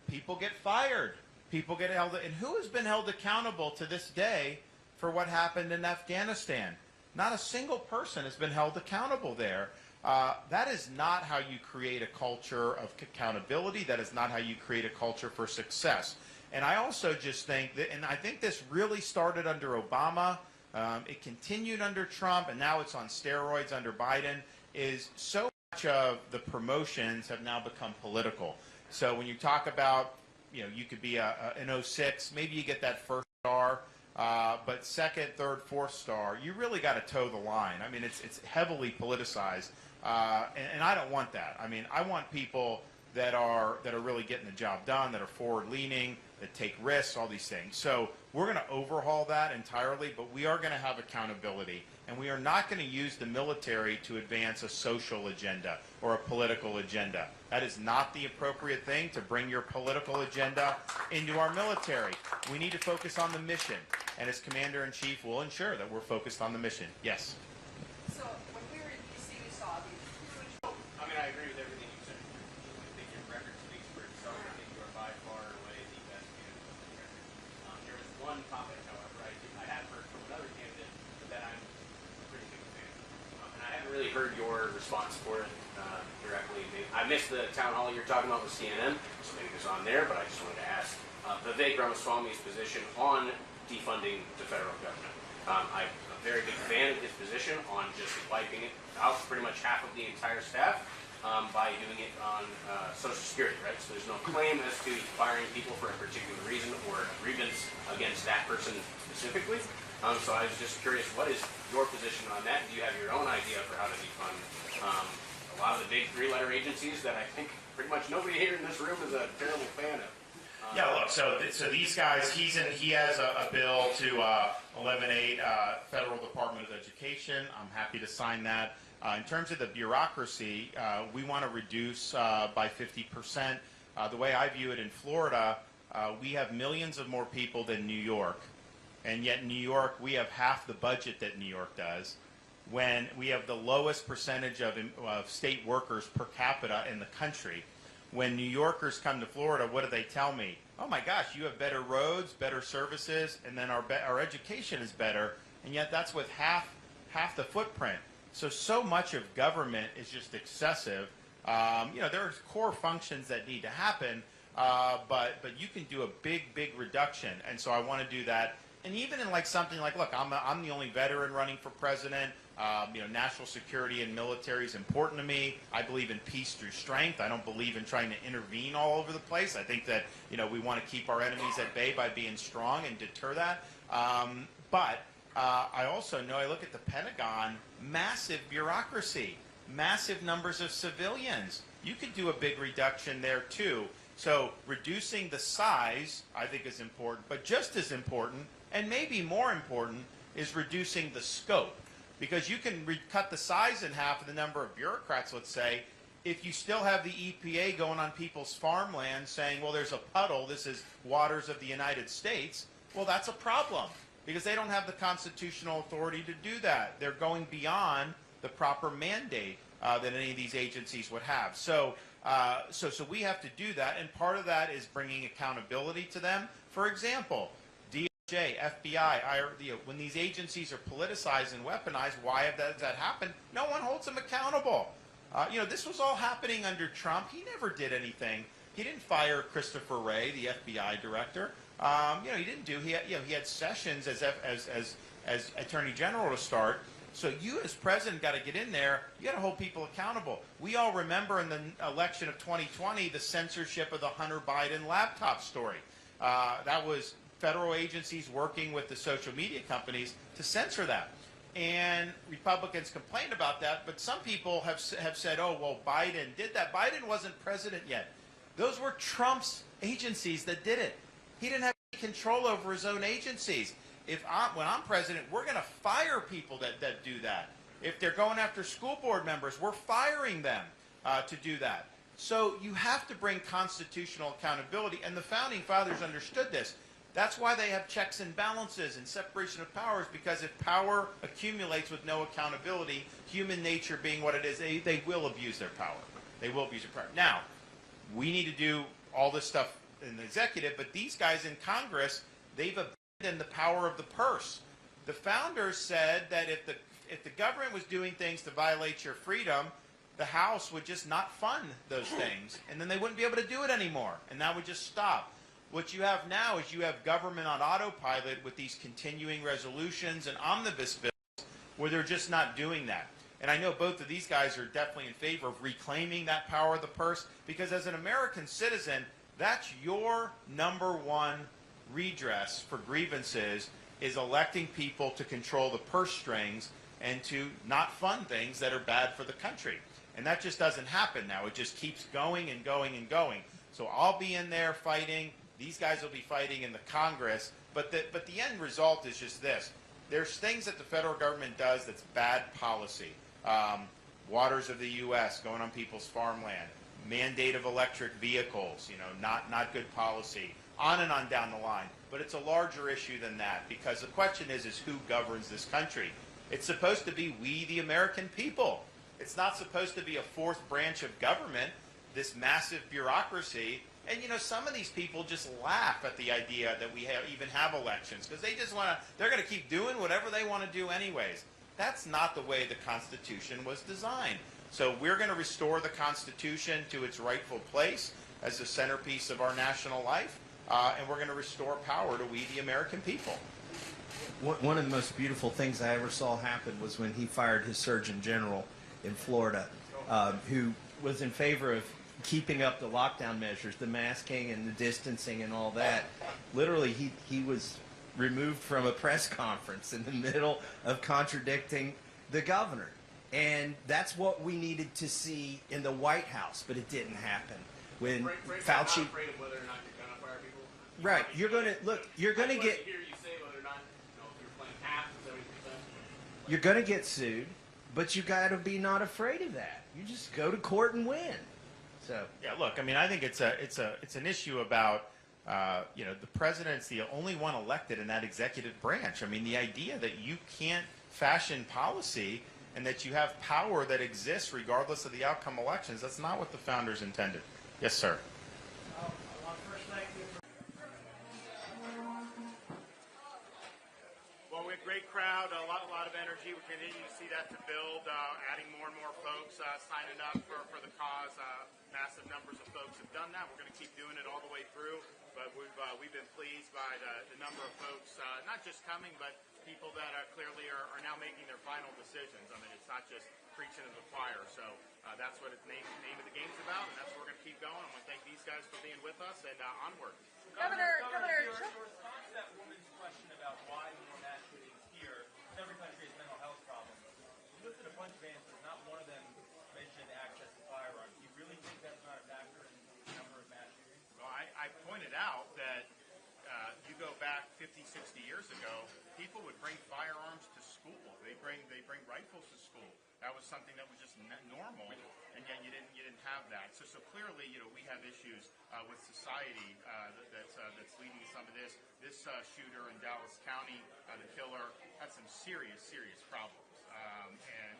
people get fired. People get held. And who has been held accountable to this day for what happened in Afghanistan? Not a single person has been held accountable there. That is not how you create a culture of accountability. That is not how you create a culture for success. And I also just think that, and I think this really started under Obama, it continued under Trump, and now it's on steroids under Biden, is so much of the promotions have now become political. So when you talk about, you could be an 06, maybe you get that first star, but second, third, fourth star, you really got to toe the line. I mean, it's heavily politicized, and I don't want that. I mean, I want people that are really getting the job done, that are forward-leaning, that take risks, all these things. So we're going to overhaul that entirely, but we are going to have accountability, and we are not going to use the military to advance a social agenda or a political agenda. That is not the appropriate thing, to bring your political agenda into our military. We need to focus on the mission, and as Commander-in-Chief, we'll ensure that we're focused on the mission. Yes? So when we were in D.C., we saw these huge... I mean, I agree with everything you said. I think your record speaks for itself. I think you are by far and away the best candidate on the record. There was one topic, however, I have heard from another candidate that I'm a pretty big fan of. And I haven't really heard your response for it directly. I missed the town hall you're talking about with CNN, so maybe it was on there, but I just wanted to ask Vivek Ramaswamy's position on defunding the federal government. I'm a very big fan of his position on just wiping it out pretty much half of the entire staff by doing it on Social Security, right? So there's no claim as to firing people for a particular reason or a grievance against that person specifically. So I was just curious, what is your position on that? Do you have your own idea for how to defund a lot of the big 3-letter agencies that I think pretty much nobody here in this room is a terrible fan of? Yeah, look, so these guys, he has a bill to eliminate Federal Department of Education. I'm happy to sign that. In terms of the bureaucracy, we want to reduce by 50%. The way I view it in Florida, we have millions of more people than New York. And yet in New York, we have half the budget that New York does, when we have the lowest percentage of state workers per capita in the country. When New Yorkers come to Florida, what do they tell me? Oh my gosh, you have better roads, better services, and then our education is better, and yet that's with half the footprint. So much of government is just excessive. There's core functions that need to happen, but you can do a big reduction, and so I want to do that. And even in like something like, look, I'm the only veteran running for president. National security and military is important to me. I believe in peace through strength. I don't believe in trying to intervene all over the place. I think that, we want to keep our enemies at bay by being strong and deter that. But I also know, I look at the Pentagon, massive bureaucracy, massive numbers of civilians. You could do a big reduction there too. So reducing the size, I think, is important, but just as important, and maybe more important, is reducing the scope. Because you can cut the size in half of the number of bureaucrats, let's say, if you still have the EPA going on people's farmland saying, well, there's a puddle, this is waters of the United States, well, that's a problem, because they don't have the constitutional authority to do that. They're going beyond the proper mandate that any of these agencies would have. So we have to do that, and part of that is bringing accountability to them. For example, DOJ, FBI, when these agencies are politicized and weaponized, why does that happen? No one holds them accountable. This was all happening under Trump. He never did anything. He didn't fire Christopher Wray, the FBI director. He didn't do. He had Sessions as Attorney General to start. So you, as president, got to get in there. You got to hold people accountable. We all remember in the election of 2020 the censorship of the Hunter Biden laptop story. That was federal agencies working with the social media companies to censor that. And Republicans complained about that, but some people have said, oh, well, Biden did that. Biden wasn't president yet. Those were Trump's agencies that did it. He didn't have any control over his own agencies. When I'm president, we're going to fire people that do that. If they're going after school board members, we're firing them to do that. So you have to bring constitutional accountability, and the Founding Fathers understood this. That's why they have checks and balances and separation of powers, because if power accumulates with no accountability, human nature being what it is, they will abuse their power. They will abuse their power. Now, we need to do all this stuff in the executive, but these guys in Congress, they've abandoned the power of the purse. The founders said that if the government was doing things to violate your freedom, the House would just not fund those things, and then they wouldn't be able to do it anymore, and that would just stop. What you have now is you have government on autopilot with these continuing resolutions and omnibus bills where they're just not doing that. And I know both of these guys are definitely in favor of reclaiming that power of the purse, because as an American citizen, that's your number one redress for grievances, is electing people to control the purse strings and to not fund things that are bad for the country. And that just doesn't happen now. It just keeps going and going and going. So I'll be in there fighting. These guys will be fighting in the Congress. But the end result is just this. There's things that the federal government does that's bad policy. Waters of the U.S. going on people's farmland. Mandate of electric vehicles, not good policy. On and on down the line. But it's a larger issue than that, because the question is who governs this country? It's supposed to be we, the American people. It's not supposed to be a fourth branch of government, this massive bureaucracy. And, some of these people just laugh at the idea that we even have elections, because they just they're going to keep doing whatever they want to do anyways. That's not the way the Constitution was designed. So we're going to restore the Constitution to its rightful place as the centerpiece of our national life, and we're going to restore power to we, the American people. One of the most beautiful things I ever saw happen was when he fired his Surgeon General in Florida, who was in favor of keeping up the lockdown measures, the masking and the distancing and all that. Literally, he was removed from a press conference in the middle of contradicting the governor. And that's what we needed to see in the White House, but it didn't happen. When Fauci... Fauci... I'm not afraid of whether or not you're going to fire people. Right, you're going to... Look, you're going to get... I hear you say whether or not, if you're playing half to 70%. You're going to get sued, but you got to be not afraid of that. You just go to court and win. So yeah, look, I think it's an issue about the president's the only one elected in that executive branch. I mean, the idea that you can't fashion policy and that you have power that exists regardless of the outcome of elections, that's not what the founders intended. Yes, sir. Well, we had a great crowd, a lot of energy. We continue to see that to build, adding more and more folks signing up for the cause. Massive numbers of folks have done that. We're going to keep doing it all the way through. But we've been pleased by the number of folks, not just coming, but people that clearly are now making their final decisions. I mean, it's not just preaching to the choir. So that's what the name of the game's about, and that's what we're going to keep going. I want to thank these guys for being with us, and onward. Governor, your response to that woman's question about why more mass shootings here, every country has mental health problems. You listed a bunch of answers, not one of them mentioned access to firearms. Do you really think that's not a factor in the number of mass shootings? Well, I pointed out that you go back 50, 60 years ago, people would bring firearms to school. They bring rifles to school. That was something that was just normal, and yet you didn't have that. So clearly, we have issues with society that's leading to some of this. This shooter in Dallas County, the killer, had some serious problems,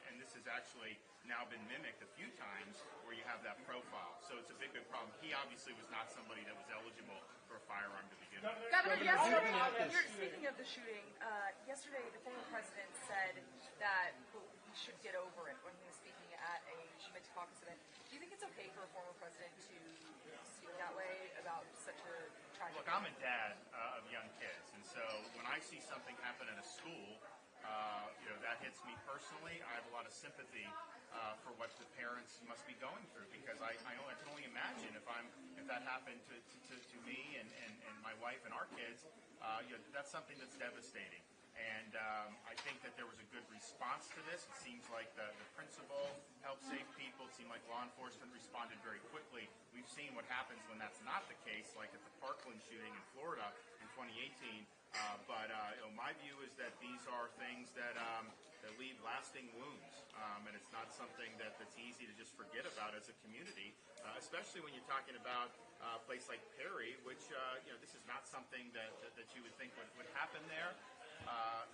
and this has actually now been mimicked a few times where you have that profile. So it's a big problem. He obviously was not somebody that was eligible for a firearm to begin with. Governor, yesterday, speaking of the shooting, yesterday the former president said that we should get over it when he was speaking at a Caucus event. Do you think it's okay for a former president to speak that way about such a tragic? Look, I'm a dad of young kids, and so when I see something happen in a school, that hits me personally. I have a lot of sympathy for what the parents must be going through, because I can only imagine if that happened to me and my wife and our kids, that's something that's devastating. And I think that there was a good response to this. It seems like the principal helped save people. It seemed like law enforcement responded very quickly. We've seen what happens when that's not the case, like at the Parkland shooting in Florida in 2018. But my view is that these are things that leave lasting wounds, and it's not something that's easy to just forget about as a community, especially when you're talking about a place like Perry, which this is not something that you would think would happen there.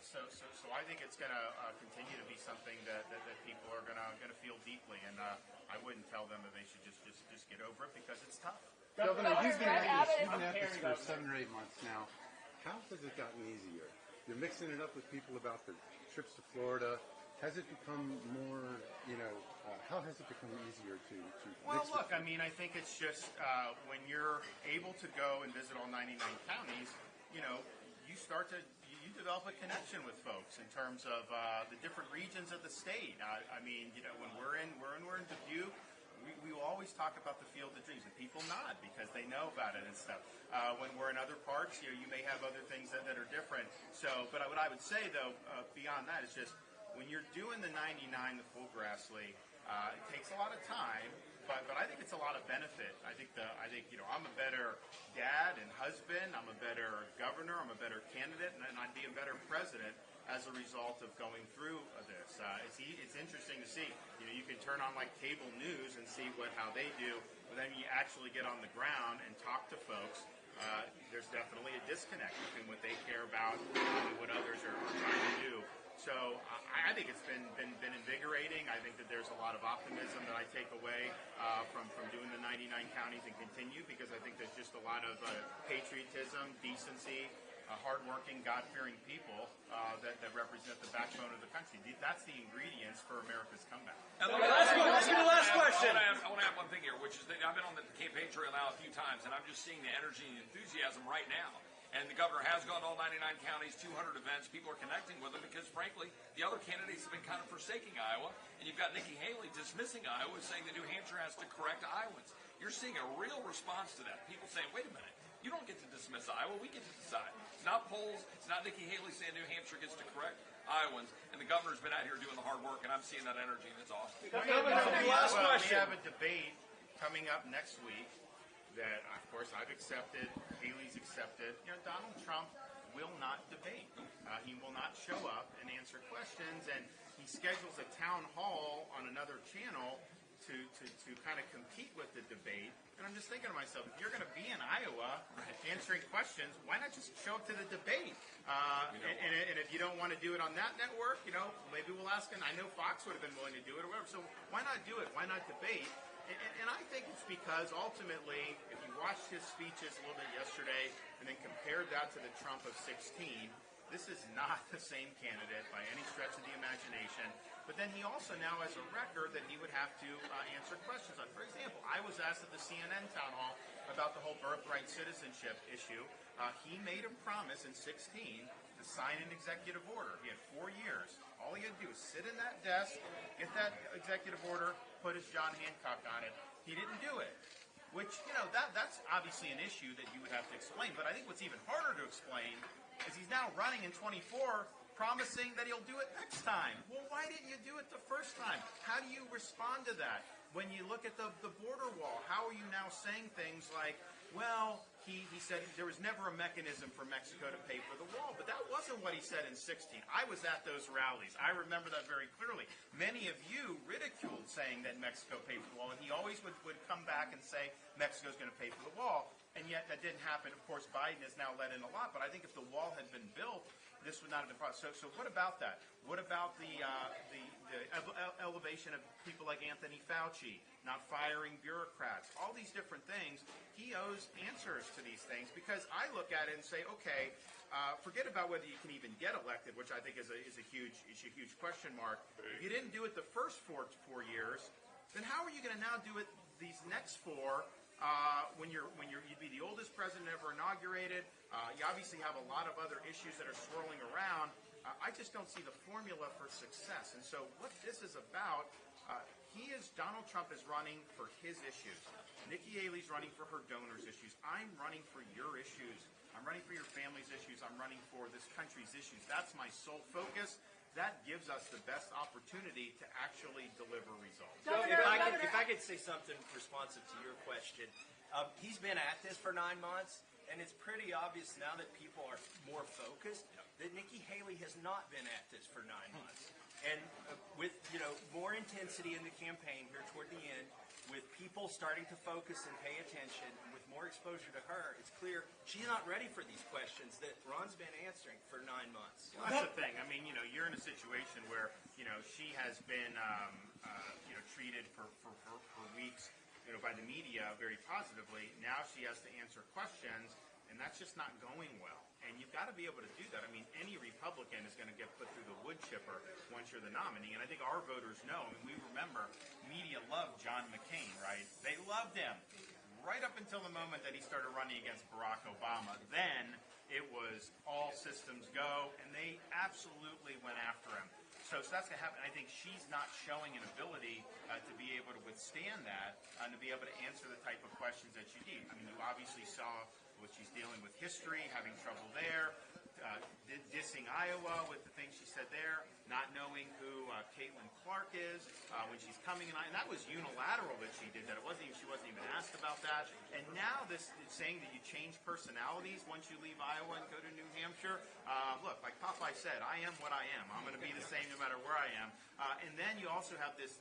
So I think it's going to continue to be something that people are going to feel deeply, and I wouldn't tell them that they should just get over it, because it's tough. Governor, you've been at this for 7 or 8 months now. How has it gotten easier? You're mixing it up with people about the trips to Florida. Has it become more, how has it become easier to Well, mix look, I mean, I think it's just when you're able to go and visit all 99 counties, you develop a connection with folks in terms of the different regions of the state. I mean, when we're in Dubuque, we will always talk about the Field of Dreams, and people nod because they know about it and stuff. When we're in other parts, you may have other things that are different. So, but what I would say, though, beyond that, is just when you're doing the 99, the full Grassley, it takes a lot of time, but I think it's a lot of benefit. I think I'm a better dad and husband. I'm a better governor. I'm a better candidate, and I'd be a better president as a result of going through this. It's interesting to see. You can turn on like cable news and see how they do, but then you actually get on the ground and talk to folks. There's definitely a disconnect between what they care about and what others are trying to do. So I think it's been invigorating. I think that there's a lot of optimism that I take away from doing the 99 counties and continue, because I think there's just a lot of patriotism, decency, hardworking, God-fearing people that represent the backbone of the country. That's the ingredients for America's comeback. Let's get the last question. I want to add one thing here, which is that I've been on the campaign trail now a few times, and I'm just seeing the energy and enthusiasm right now. And the governor has gone to all 99 counties, 200 events. People are connecting with him because, frankly, the other candidates have been kind of forsaking Iowa. And you've got Nikki Haley dismissing Iowa, saying that New Hampshire has to correct Iowans. You're seeing a real response to that. People saying, wait a minute, you don't get to dismiss Iowa. We get to decide. It's not polls. It's not Nikki Haley saying New Hampshire gets to correct Iowans. And the governor's been out here doing the hard work, and I'm seeing that energy, and it's awesome. Last question. We have a debate coming up next week that, of course, I've accepted, Haley's accepted. Donald Trump will not debate. He will not show up and answer questions, and he schedules a town hall on another channel to kind of compete with the debate. And I'm just thinking to myself, if you're going to be in Iowa answering questions, why not just show up to the debate? And if you don't want to do it on that network, maybe we'll ask him. I know Fox would have been willing to do it or whatever. So why not do it? Why not debate? And I think it's because ultimately, if you watched his speeches a little bit yesterday and then compared that to the Trump of 16, this is not the same candidate by any stretch of the imagination. But then he also now has a record that he would have to answer questions on. For example, I was asked at the CNN town hall about the whole birthright citizenship issue. He made a promise in 16 to sign an executive order. He had 4 years. All he had to do was sit in that desk, get that executive order, put his John Hancock on it. He didn't do it. Which, that's obviously an issue that you would have to explain. But I think what's even harder to explain is he's now running in 24, promising that he'll do it next time. Well, why didn't you do it the first time? How do you respond to that? When you look at the border wall, how are you now saying things like, well, he said there was never a mechanism for Mexico to pay for the wall, but that wasn't what he said in 16. I was at those rallies. I remember that very clearly. Many of you ridiculed saying that Mexico paid for the wall, and he always would come back and say Mexico's going to pay for the wall, and yet that didn't happen. Of course, Biden has now let in a lot, but I think if the wall had been built, this would not have been possible. So what about that? What about the elevation of people like Anthony Fauci, not firing bureaucrats, all these different things? He owes answers to these things, because I look at it and say, okay, forget about whether you can even get elected, which I think is a huge question mark. If you didn't do it the first four years, then how are you going to now do it these next 4? When you'd be the oldest president ever inaugurated. You obviously have a lot of other issues that are swirling around. I just don't see the formula for success. And so what this is about, Donald Trump is running for his issues. Nikki Haley's running for her donors' issues. I'm running for your issues. I'm running for your family's issues. I'm running for this country's issues. That's my sole focus. That gives us the best opportunity to actually deliver results. So if I could say something responsive to your question, he's been at this for 9 months, and it's pretty obvious now that people are more focused that Nikki Haley has not been at this for 9 months. And with more intensity in the campaign here toward the end, with people starting to focus and pay attention, and with more exposure to her, it's clear she's not ready for these questions that Ron's been answering for 9 months. Well, that's the thing. I mean, you're in a situation where, she has been, treated for weeks, by the media very positively. Now she has to answer questions, and that's just not going well. And you've got to be able to do that. I mean, any Republican is going to get put through the wood chipper once you're the nominee. And I think our voters know. I mean, we remember media loved John McCain, right? They loved him right up until the moment that he started running against Barack Obama. Then it was all systems go, and they absolutely went after him. So that's going to happen. I think she's not showing an ability to be able to withstand that and to be able to answer the type of questions that you need. I mean, you obviously saw what she's dealing with history, having trouble there, dissing Iowa with the things she said there, not knowing who Caitlin Clark is when she's coming in. And that was unilateral that she did that. She wasn't even asked about that. And now this saying that you change personalities once you leave Iowa and go to New Hampshire. Look, like Popeye said, I am what I am. I'm going to be the same no matter where I am. And then you also have this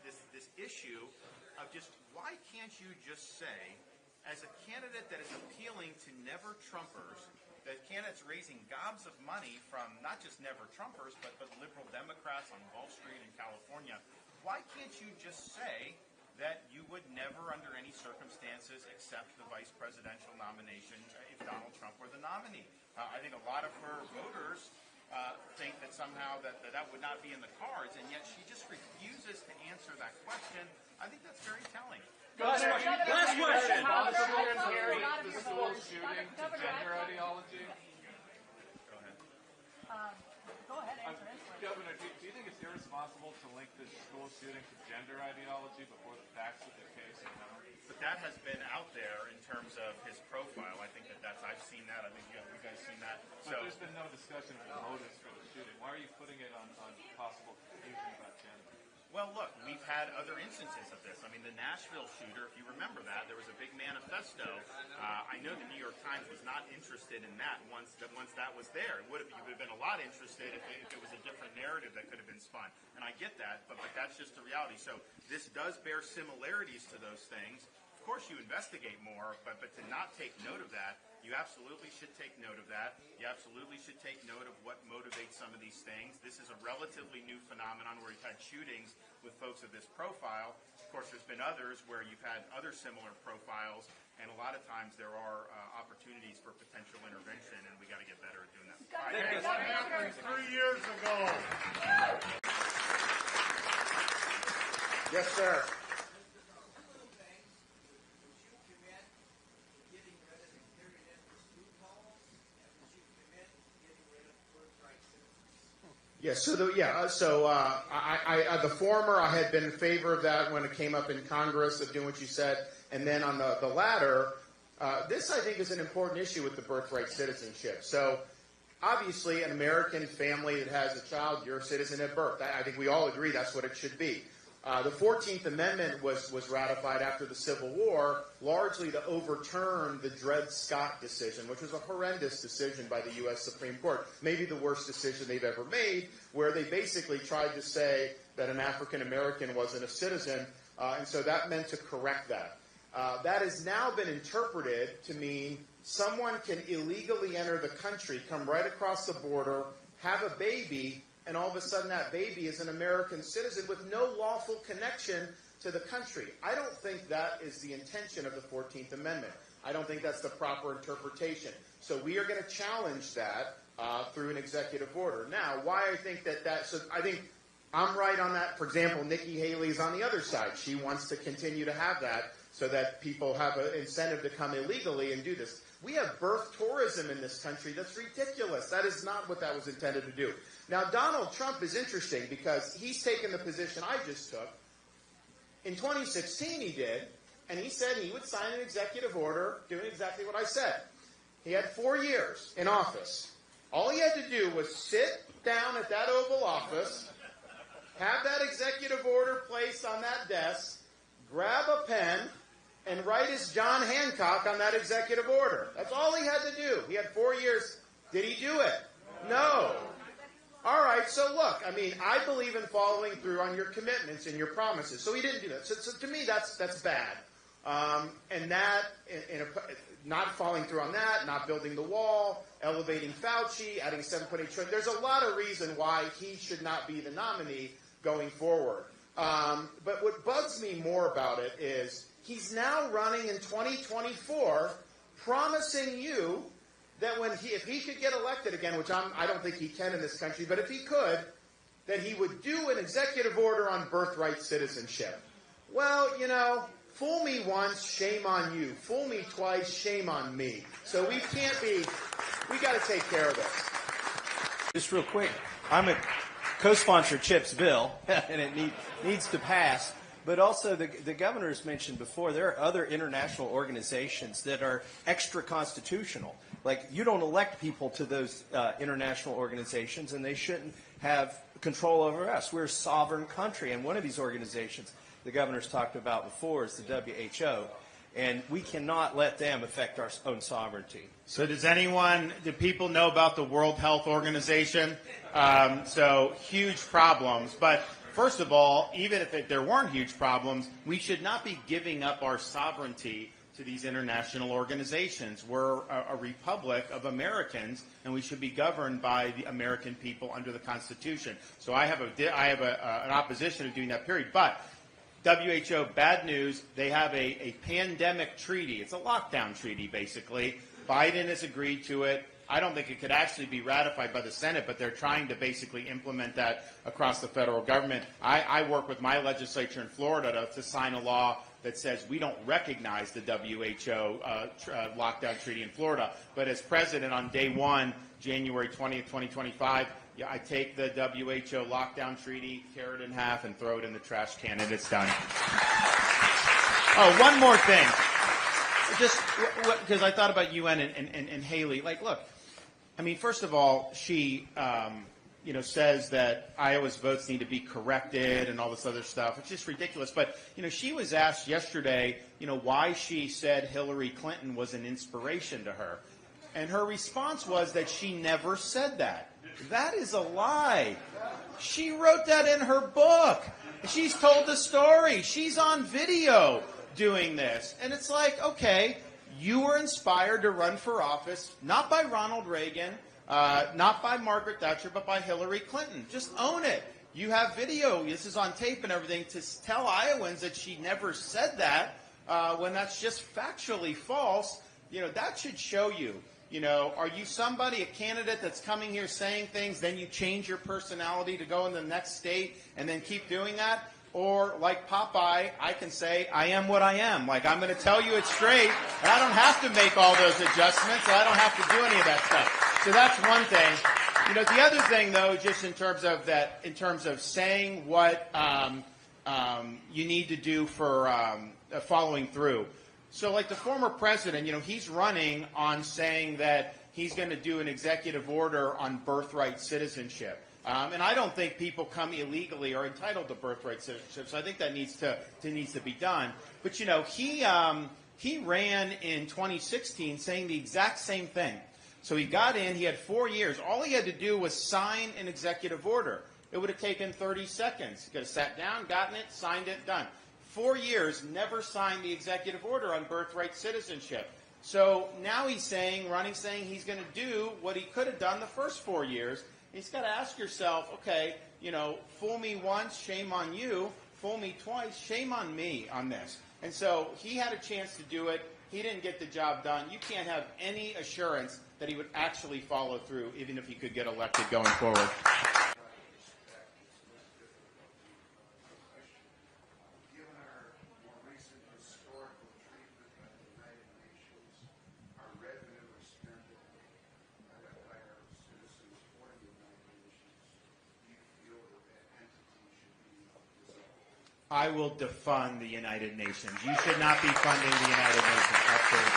issue of just, why can't you just say, as a candidate that is appealing to never-Trumpers, that candidate's raising gobs of money from not just never-Trumpers, but liberal Democrats on Wall Street in California, why can't you just say that you would never, under any circumstances, accept the vice presidential nomination if Donald Trump were the nominee? I think a lot of her voters think that somehow that would not be in the cards, and yet she just refuses to answer that question. I think that's very telling. Last question. The school shooting to gender ideology. Go ahead. Go ahead, answer. Governor, do you think it's irresponsible to link this school shooting to gender ideology before the facts of the case are known? But that has been out there in terms of his profile. I think I've seen that. I think you guys seen that. But there's been no discussion of the motives for the shooting. Why are you putting it on possible confusion about gender? Well, look, we've had other instances of this. I mean, the Nashville shooter, if you remember that, there was a big manifesto. I know the New York Times was not interested in that once that was there. You would have been a lot interested if it was a different narrative that could have been spun. And I get that, but that's just the reality. So this does bear similarities to those things. Of course, you investigate more, but to not take note of that, you absolutely should take note of that. You absolutely should take note of what motivates some of these things. This is a relatively new phenomenon where you've had shootings with folks of this profile. Of course, there's been others where you've had other similar profiles, and a lot of times there are opportunities for potential intervention, and we got to get better at doing that. What happened 3 years ago? Yes, sir. Yeah, so the former, I had been in favor of that when it came up in Congress of doing what you said, and then on the latter, this I think is an important issue with the birthright citizenship. So obviously an American family that has a child, you're a citizen at birth. I think we all agree that's what it should be. The 14th Amendment was ratified after the Civil War, largely to overturn the Dred Scott decision, which was a horrendous decision by the U.S. Supreme Court, maybe the worst decision they've ever made, where they basically tried to say that an African American wasn't a citizen, and so that meant to correct that. That has now been interpreted to mean someone can illegally enter the country, come right across the border, have a baby, and all of a sudden that baby is an American citizen with no lawful connection to the country. I don't think that is the intention of the 14th Amendment. I don't think that's the proper interpretation. So we are going to challenge that through an executive order. Now, why I think so I think I'm right on that. For example, Nikki Haley is on the other side. She wants to continue to have that so that people have an incentive to come illegally and do this. We have birth tourism in this country that's ridiculous. That is not what that was intended to do. Now, Donald Trump is interesting because he's taken the position I just took. In 2016 he did, and he said he would sign an executive order doing exactly what I said. He had 4 years in office. All he had to do was sit down at that Oval Office, have that executive order placed on that desk, grab a pen, and write his John Hancock on that executive order. That's all he had to do. He had 4 years. Did he do it? No. All right, so look, I mean, I believe in following through on your commitments and your promises. So he didn't do that. So to me, that's bad. And that, not following through on that, not building the wall, elevating Fauci, adding $7.8 trillion. There's a lot of reason why he should not be the nominee going forward. But what bugs me more about it is he's now running in 2024, promising you that if he could get elected again, which I don't think he can in this country, but if he could, that he would do an executive order on birthright citizenship. Well, fool me once, shame on you. Fool me twice, shame on me. So we got to take care of this. Just real quick, I'm a co-sponsor CHIPS bill, and it needs to pass. But also, the governor's mentioned before, there are other international organizations that are extra-constitutional. Like, you don't elect people to those international organizations, and they shouldn't have control over us. We're a sovereign country, and one of these organizations the governor's talked about before is the WHO, and we cannot let them affect our own sovereignty. So do people know about the World Health Organization? So huge problems, but first of all, even if there weren't huge problems, we should not be giving up our sovereignty to these international organizations. We're a republic of Americans, and we should be governed by the American people under the Constitution. So I have an opposition to doing that, period. But WHO, bad news, they have a pandemic treaty. It's a lockdown treaty, basically. Biden has agreed to it. I don't think it could actually be ratified by the Senate, but they're trying to basically implement that across the federal government. I work with my legislature in Florida to sign a law that says we don't recognize the WHO lockdown treaty in Florida. But as president on day one, January 20th, 2025, I take the WHO lockdown treaty, tear it in half, and throw it in the trash can, and it's done. Oh, one more thing. Just because I thought about UN and Haley. Like, look, I mean, first of all, she, says that Iowa's votes need to be corrected and all this other stuff. It's just ridiculous. But, she was asked yesterday, why she said Hillary Clinton was an inspiration to her. And her response was that she never said that. That is a lie. She wrote that in her book. She's told the story. She's on video doing this. And it's like, okay, you were inspired to run for office, not by Ronald Reagan, not by Margaret Thatcher, but by Hillary Clinton. Just own it. You have video. This is on tape and everything to tell Iowans that she never said that when that's just factually false. That should show you. Are you somebody, a candidate that's coming here saying things, then you change your personality to go in the next state and then keep doing that? Or, like Popeye, I can say, I am what I am. Like, I'm going to tell you it straight, and I don't have to make all those adjustments, and I don't have to do any of that stuff. So that's one thing. You know, the other thing, though, just in terms of saying what you need to do for following through. So, like the former president, you know, he's running on saying that he's going to do an executive order on birthright citizenship. And I don't think people come illegally are entitled to birthright citizenship. So I think that needs to be done. But, you know, he ran in 2016 saying the exact same thing. So he got in, he had 4 years. All he had to do was sign an executive order. It would have taken 30 seconds. He could have sat down, gotten it, signed it, done. 4 years, never signed the executive order on birthright citizenship. So now he's saying he's going to do what he could have done the first 4 years. He's got to ask yourself, okay, you know, fool me once, shame on you. Fool me twice, shame on me on this. And so he had a chance to do it. He didn't get the job done. You can't have any assurance that he would actually follow through, even if he could get elected going forward. I will defund the United Nations. You should not be funding the United Nations. Absolutely.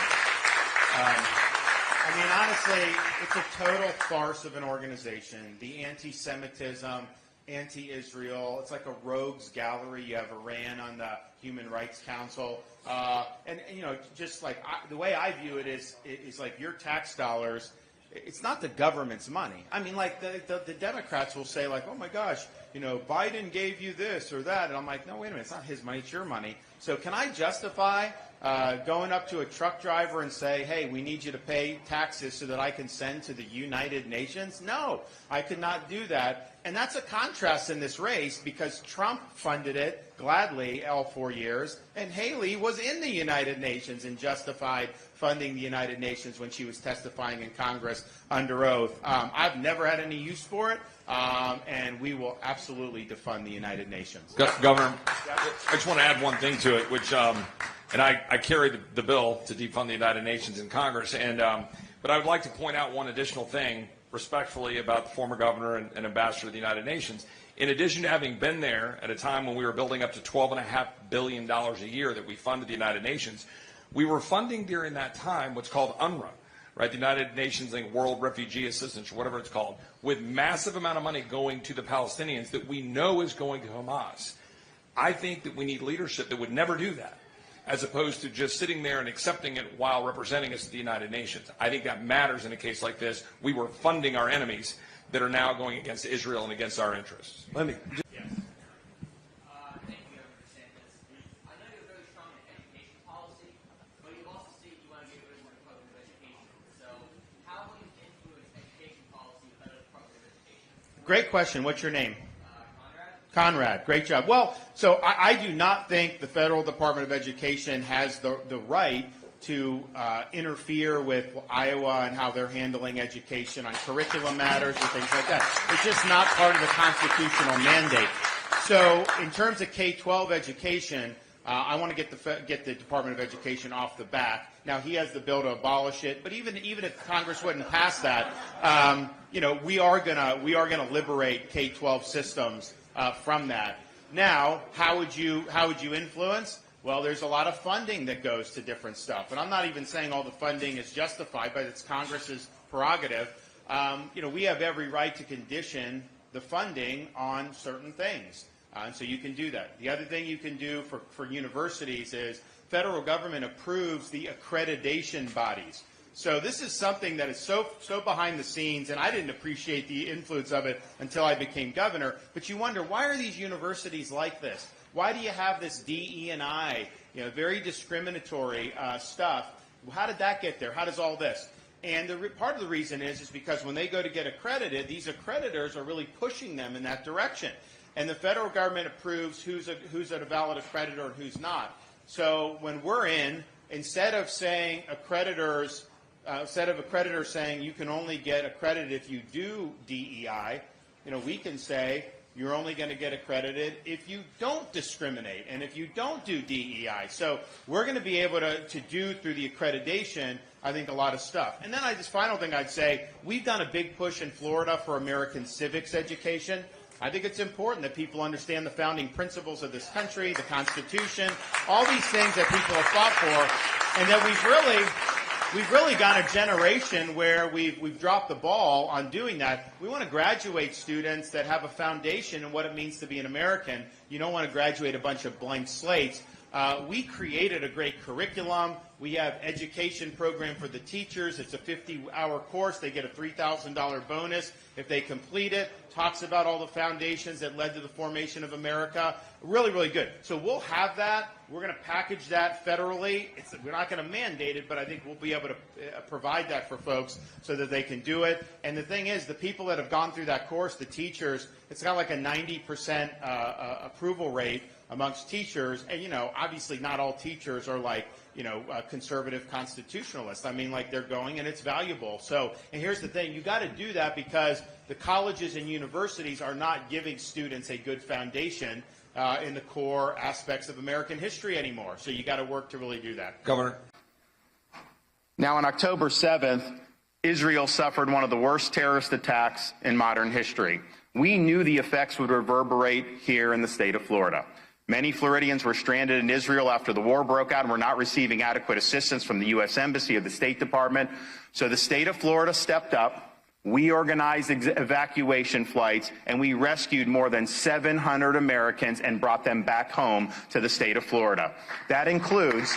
I mean, honestly, it's a total farce of an organization. The anti-Semitism, anti-Israel, it's like a rogues gallery. You have Iran on the Human Rights Council. And you know, just like the way I view it is like your tax dollars. It's not the government's money. I mean, like the Democrats will say, like, oh my gosh, you know, Biden gave you this or that. And I'm like, no, wait a minute, it's not his money, it's your money. So can I justify going up to a truck driver and say, hey, we need you to pay taxes so that I can send to the United Nations? No, I could not do that. And that's a contrast in this race because Trump funded it gladly all 4 years, and Haley was in the United Nations and justified funding the United Nations when she was testifying in Congress under oath. I've never had any use for it, and we will absolutely defund the United Nations. Governor, I just want to add one thing to it, which, and I carried the bill to defund the United Nations in Congress, and but I would like to point out one additional thing respectfully about the former governor and ambassador to the United Nations. In addition to having been there at a time when we were building up to $12.5 billion a year that we funded the United Nations, we were funding during that time what's called UNRWA, right? The United Nations World Refugee Assistance, or whatever it's called, with massive amount of money going to the Palestinians that we know is going to Hamas. I think that we need leadership that would never do that, as opposed to just sitting there and accepting it while representing us at the United Nations. I think that matters in a case like this. We were funding our enemies that are now going against Israel and against our interests. Let me. Yes. Thank you, Governor DeSantis. I know you're very strong in education policy, but you've also said you want to get rid of the Department of Education. So how will you influence education policy without the Department of Education? Great question. What's your name? Conrad, great job. Well, so I do not think the Federal Department of Education has the right to interfere with Iowa and how they're handling education on curriculum matters and things like that. It's just not part of the constitutional mandate. So in terms of K-12 education, I want to get the Department of Education off the back. Now, he has the bill to abolish it, but even if Congress wouldn't pass that, you know, we are gonna liberate K-12 systems from that. Now, how would you influence? Well, there's a lot of funding that goes to different stuff, and I'm not even saying all the funding is justified, but it's Congress's prerogative. You know, we have every right to condition the funding on certain things, and so you can do that. The other thing you can do for universities is federal government approves the accreditation bodies. So this is something that is so behind the scenes, and I didn't appreciate the influence of it until I became governor. But you wonder, why are these universities like this? Why do you have this DE&I, you know, very discriminatory stuff? How did that get there? How does all this? And part of the reason is because when they go to get accredited, these accreditors are really pushing them in that direction. And the federal government approves who's a valid accreditor and who's not. So when we're in, instead of saying accreditors saying you can only get accredited if you do DEI, you know, we can say you're only going to get accredited if you don't discriminate and if you don't do DEI. So we're going to be able to do through the accreditation I think, a lot of stuff. And then final thing I'd say, we've done a big push in Florida for American civics education. I think it's important that people understand the founding principles of this country, the Constitution, all these things that people have fought for, and that we've really got a generation where we've dropped the ball on doing that. We want to graduate students that have a foundation in what it means to be an American. You don't want to graduate a bunch of blank slates. We created a great curriculum. We have education program for the teachers. It's a 50-hour course. They get a $3,000 bonus if they complete it. Talks about all the foundations that led to the formation of America. Really, really good. So we'll have that. We're going to package that federally. We're not going to mandate it, but I think we'll be able to provide that for folks so that they can do it. And the thing is, the people that have gone through that course, the teachers, it's got like a 90% approval rate amongst teachers. And, obviously not all teachers are like, conservative constitutionalists. I mean, like, they're going and it's valuable. So, and here's the thing, you got to do that because the colleges and universities are not giving students a good foundation in the core aspects of American history anymore. So you got to work to really do that. Governor. Now, on October 7th, Israel suffered one of the worst terrorist attacks in modern history. We knew the effects would reverberate here in the state of Florida. Many Floridians were stranded in Israel after the war broke out and were not receiving adequate assistance from the U.S. Embassy or the State Department. So the state of Florida stepped up. We organized evacuation flights, and we rescued more than 700 Americans and brought them back home to the state of Florida. That includes...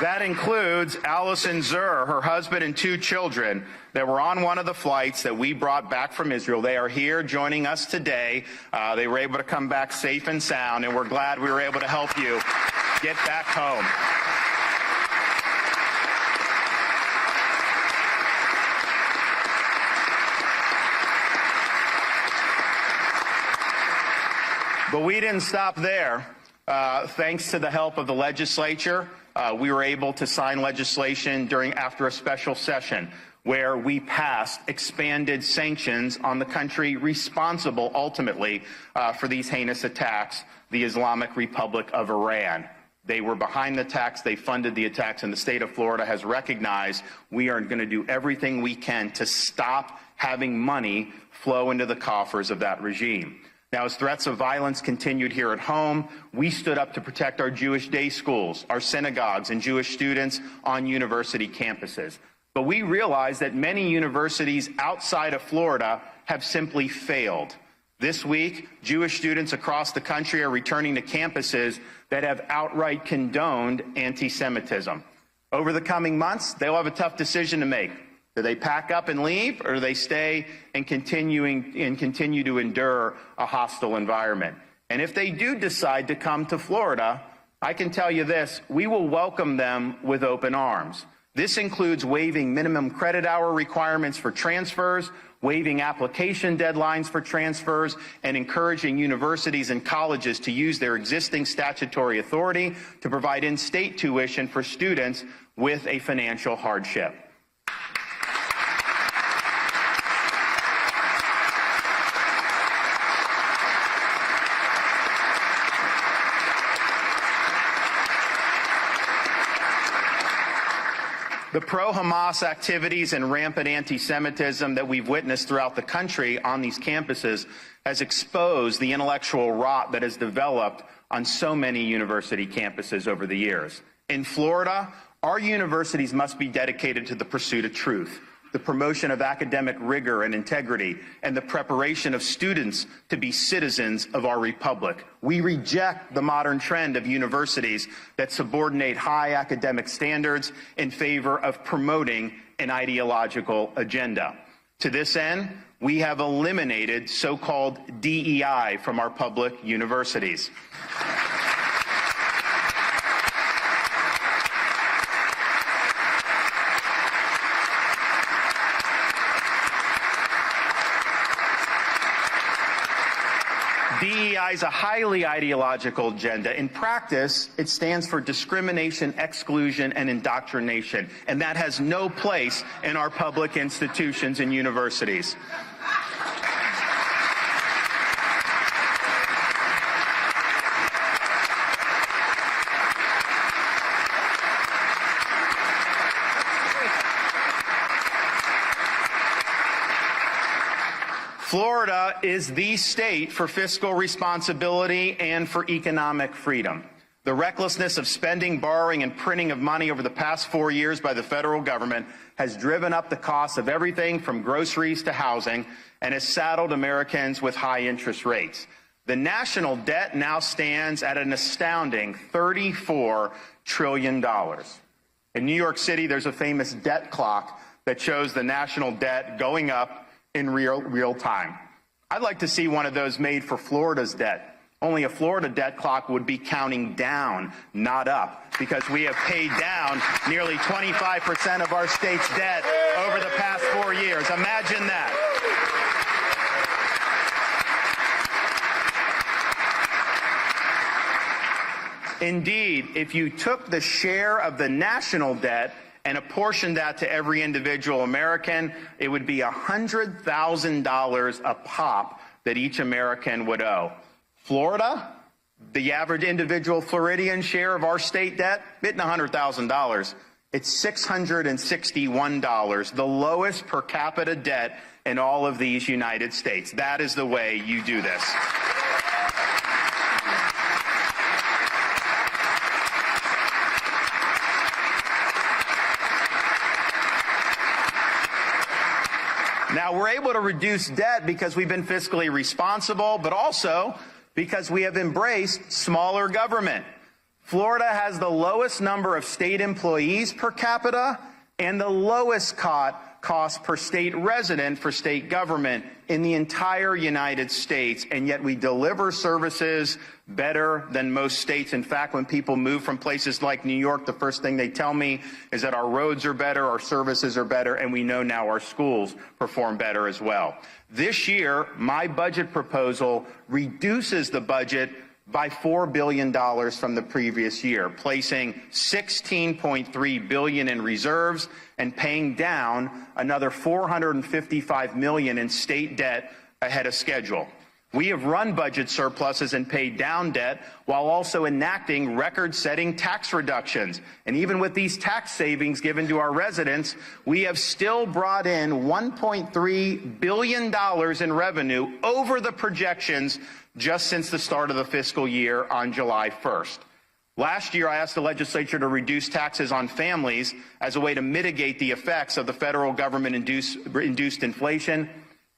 That includes Allison Zur, her husband, and 2 children that were on one of the flights that we brought back from Israel. They are here joining us today. They were able to come back safe and sound, and we're glad we were able to help you get back home. But we didn't stop there. Thanks to the help of the legislature, we were able to sign legislation after a special session where we passed expanded sanctions on the country responsible ultimately for these heinous attacks, the Islamic Republic of Iran. They were behind the attacks, they funded the attacks, and the state of Florida has recognized we are going to do everything we can to stop having money flow into the coffers of that regime. Now, as threats of violence continued here at home, we stood up to protect our Jewish day schools, our synagogues, and Jewish students on university campuses. But we realized that many universities outside of Florida have simply failed. This week, Jewish students across the country are returning to campuses that have outright condoned anti-Semitism. Over the coming months, they'll have a tough decision to make. Do they pack up and leave, or do they stay and continue to endure a hostile environment? And if they do decide to come to Florida, I can tell you this, we will welcome them with open arms. This includes waiving minimum credit hour requirements for transfers, waiving application deadlines for transfers, and encouraging universities and colleges to use their existing statutory authority to provide in-state tuition for students with a financial hardship. The pro-Hamas activities and rampant anti-Semitism that we've witnessed throughout the country on these campuses has exposed the intellectual rot that has developed on so many university campuses over the years. In Florida, our universities must be dedicated to the pursuit of truth, the promotion of academic rigor and integrity, and the preparation of students to be citizens of our republic. We reject the modern trend of universities that subordinate high academic standards in favor of promoting an ideological agenda. To this end, we have eliminated so-called DEI from our public universities. DEI is a highly ideological agenda. In practice, it stands for discrimination, exclusion, and indoctrination, and that has no place in our public institutions and universities. Florida is the state for fiscal responsibility and for economic freedom. The recklessness of spending, borrowing, and printing of money over the past 4 years by the federal government has driven up the cost of everything from groceries to housing and has saddled Americans with high interest rates. The national debt now stands at an astounding $34 trillion. In New York City, there's a famous debt clock that shows the national debt going up in real time. I'd like to see one of those made for Florida's debt. Only a Florida debt clock would be counting down, not up, because we have paid down nearly 25% of our state's debt over the past 4 years. Imagine that. Indeed, if you took the share of the national debt and apportioned that to every individual American, it would be $100,000 a pop that each American would owe. Florida, the average individual Floridian share of our state debt, isn't $100,000. It's $661, the lowest per capita debt in all of these United States. That is the way you do this. Now, we're able to reduce debt because we've been fiscally responsible, but also because we have embraced smaller government. Florida has the lowest number of state employees per capita and the lowest cost per state resident for state government in the entire United States, and yet we deliver services better than most states. In fact, when people move from places like New York, the first thing they tell me is that our roads are better, our services are better, and we know now our schools perform better as well. This year, my budget proposal reduces the budget by $4 billion from the previous year, placing $16.3 billion in reserves and paying down another $455 million in state debt ahead of schedule. We have run budget surpluses and paid down debt while also enacting record-setting tax reductions. And even with these tax savings given to our residents, we have still brought in $1.3 billion in revenue over the projections just since the start of the fiscal year on July 1st. Last year, I asked the legislature to reduce taxes on families as a way to mitigate the effects of the federal government-induced inflation,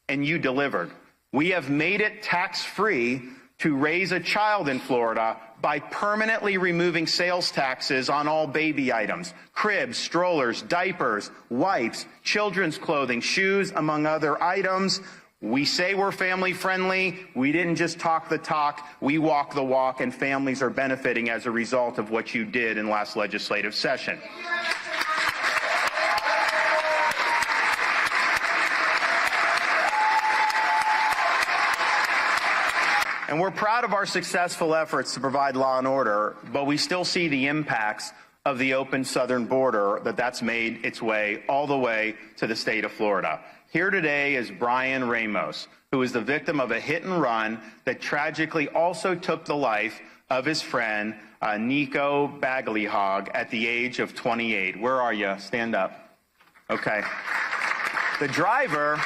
and you delivered. We have made it tax-free to raise a child in Florida by permanently removing sales taxes on all baby items, cribs, strollers, diapers, wipes, children's clothing, shoes, among other items. We say we're family friendly. We didn't just talk the talk, we walk the walk, and families are benefiting as a result of what you did in last legislative session. And we're proud of our successful efforts to provide law and order, but we still see the impacts of the open southern border that's made its way all the way to the state of Florida. Here today is Brian Ramos, who is the victim of a hit and run that tragically also took the life of his friend, Nico Bagleyhog, at the age of 28. Where are you? Stand up. Okay. The driver...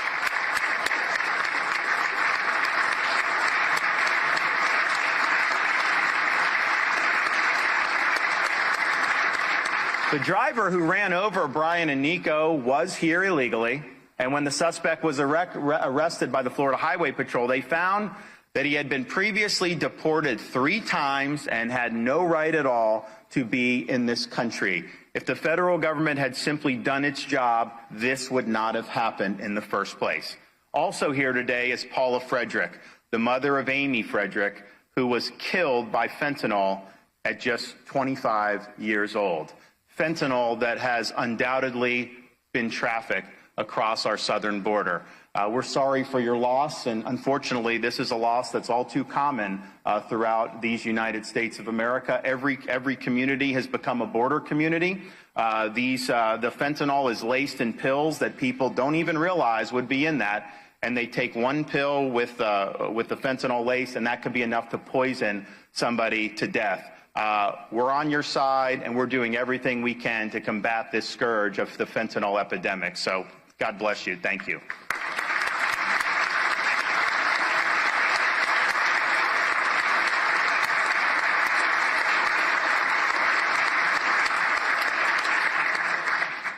The driver who ran over Brian and Nico was here illegally, and when the suspect was arrested by the Florida Highway Patrol, they found that he had been previously deported 3 times and had no right at all to be in this country. If the federal government had simply done its job, this would not have happened in the first place. Also here today is Paula Frederick, the mother of Amy Frederick, who was killed by fentanyl at just 25 years old. Fentanyl that has undoubtedly been trafficked across our southern border. We're sorry for your loss, and unfortunately, this is a loss that's all too common throughout these United States of America. Every community has become a border community. The fentanyl is laced in pills that people don't even realize would be in that, and they take one pill with the fentanyl lace, and that could be enough to poison somebody to death. We're on your side, and we're doing everything we can to combat this scourge of the fentanyl epidemic. So God bless you. Thank you.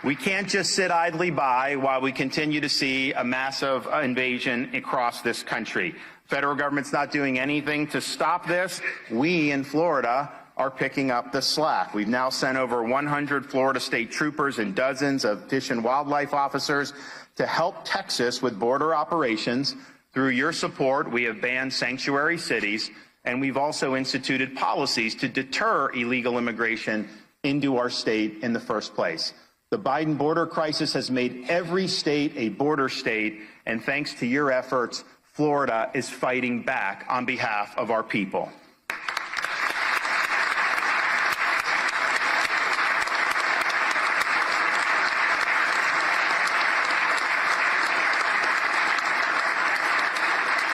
We can't just sit idly by while we continue to see a massive invasion across this country. Federal government's not doing anything to stop this. We in Florida are picking up the slack. We've now sent over 100 Florida state troopers and dozens of fish and wildlife officers to help Texas with border operations. Through your support, we have banned sanctuary cities, and we've also instituted policies to deter illegal immigration into our state in the first place. The Biden border crisis has made every state a border state, and thanks to your efforts, Florida is fighting back on behalf of our people.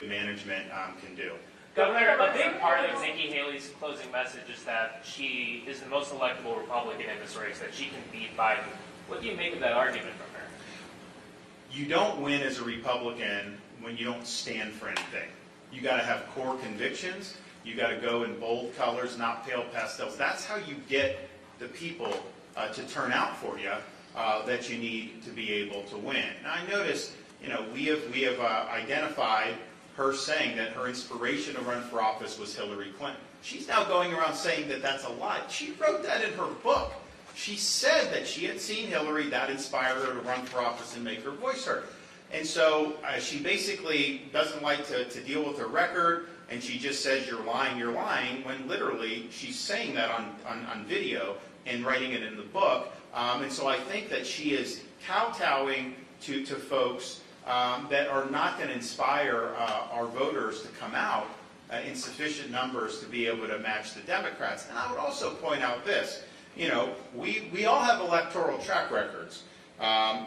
Management can do. Governor, a big part of Nikki Haley's closing message is that she is the most electable Republican in this race, that she can beat Biden. What do you make of that argument from her? You don't win as a Republican when you don't stand for anything. You got to have core convictions. You got to go in bold colors, not pale pastels. That's how you get the people to turn out for you that you need to be able to win. Now, I noticed, we have identified her saying that her inspiration to run for office was Hillary Clinton. She's now going around saying that that's a lie. She wrote that in her book. She said that she had seen Hillary, that inspired her to run for office and make her voice heard. And so she basically doesn't like to deal with her record, and she just says, you're lying, when literally she's saying that on video and writing it in the book. And so I think that she is kowtowing to folks that are not going to inspire our voters to come out in sufficient numbers to be able to match the Democrats. And I would also point out this. We all have electoral track records.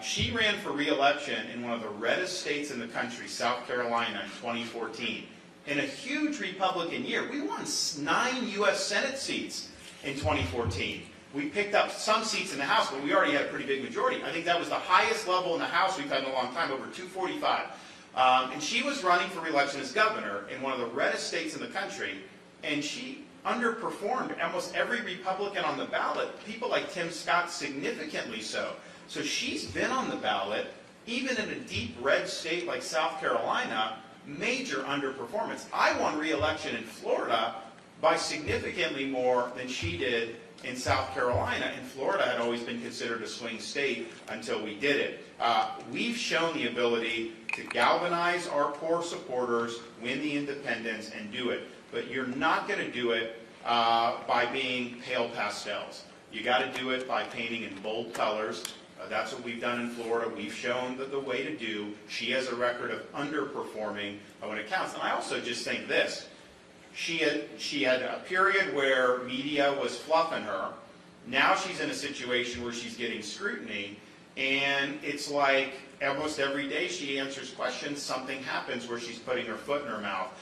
She ran for re-election in one of the reddest states in the country, South Carolina, in 2014. In a huge Republican year, we won 9 U.S. Senate seats in 2014. We picked up some seats in the House, but we already had a pretty big majority. I think that was the highest level in the House we've had in a long time, over 245. And she was running for re-election as governor in one of the reddest states in the country, and she underperformed almost every Republican on the ballot, people like Tim Scott significantly so. So she's been on the ballot, even in a deep red state like South Carolina, major underperformance. I won re-election in Florida by significantly more than she did in South Carolina, and Florida had always been considered a swing state until we did it. We've shown the ability to galvanize our core supporters, win the independents, and do it. But you're not going to do it by being pale pastels. You got to do it by painting in bold colors. That's what we've done in Florida. We've shown the way to do. She has a record of underperforming when it counts. And I also just think this. She had a period where media was fluffing her. Now she's in a situation where she's getting scrutiny, and it's like almost every day she answers questions, something happens where she's putting her foot in her mouth.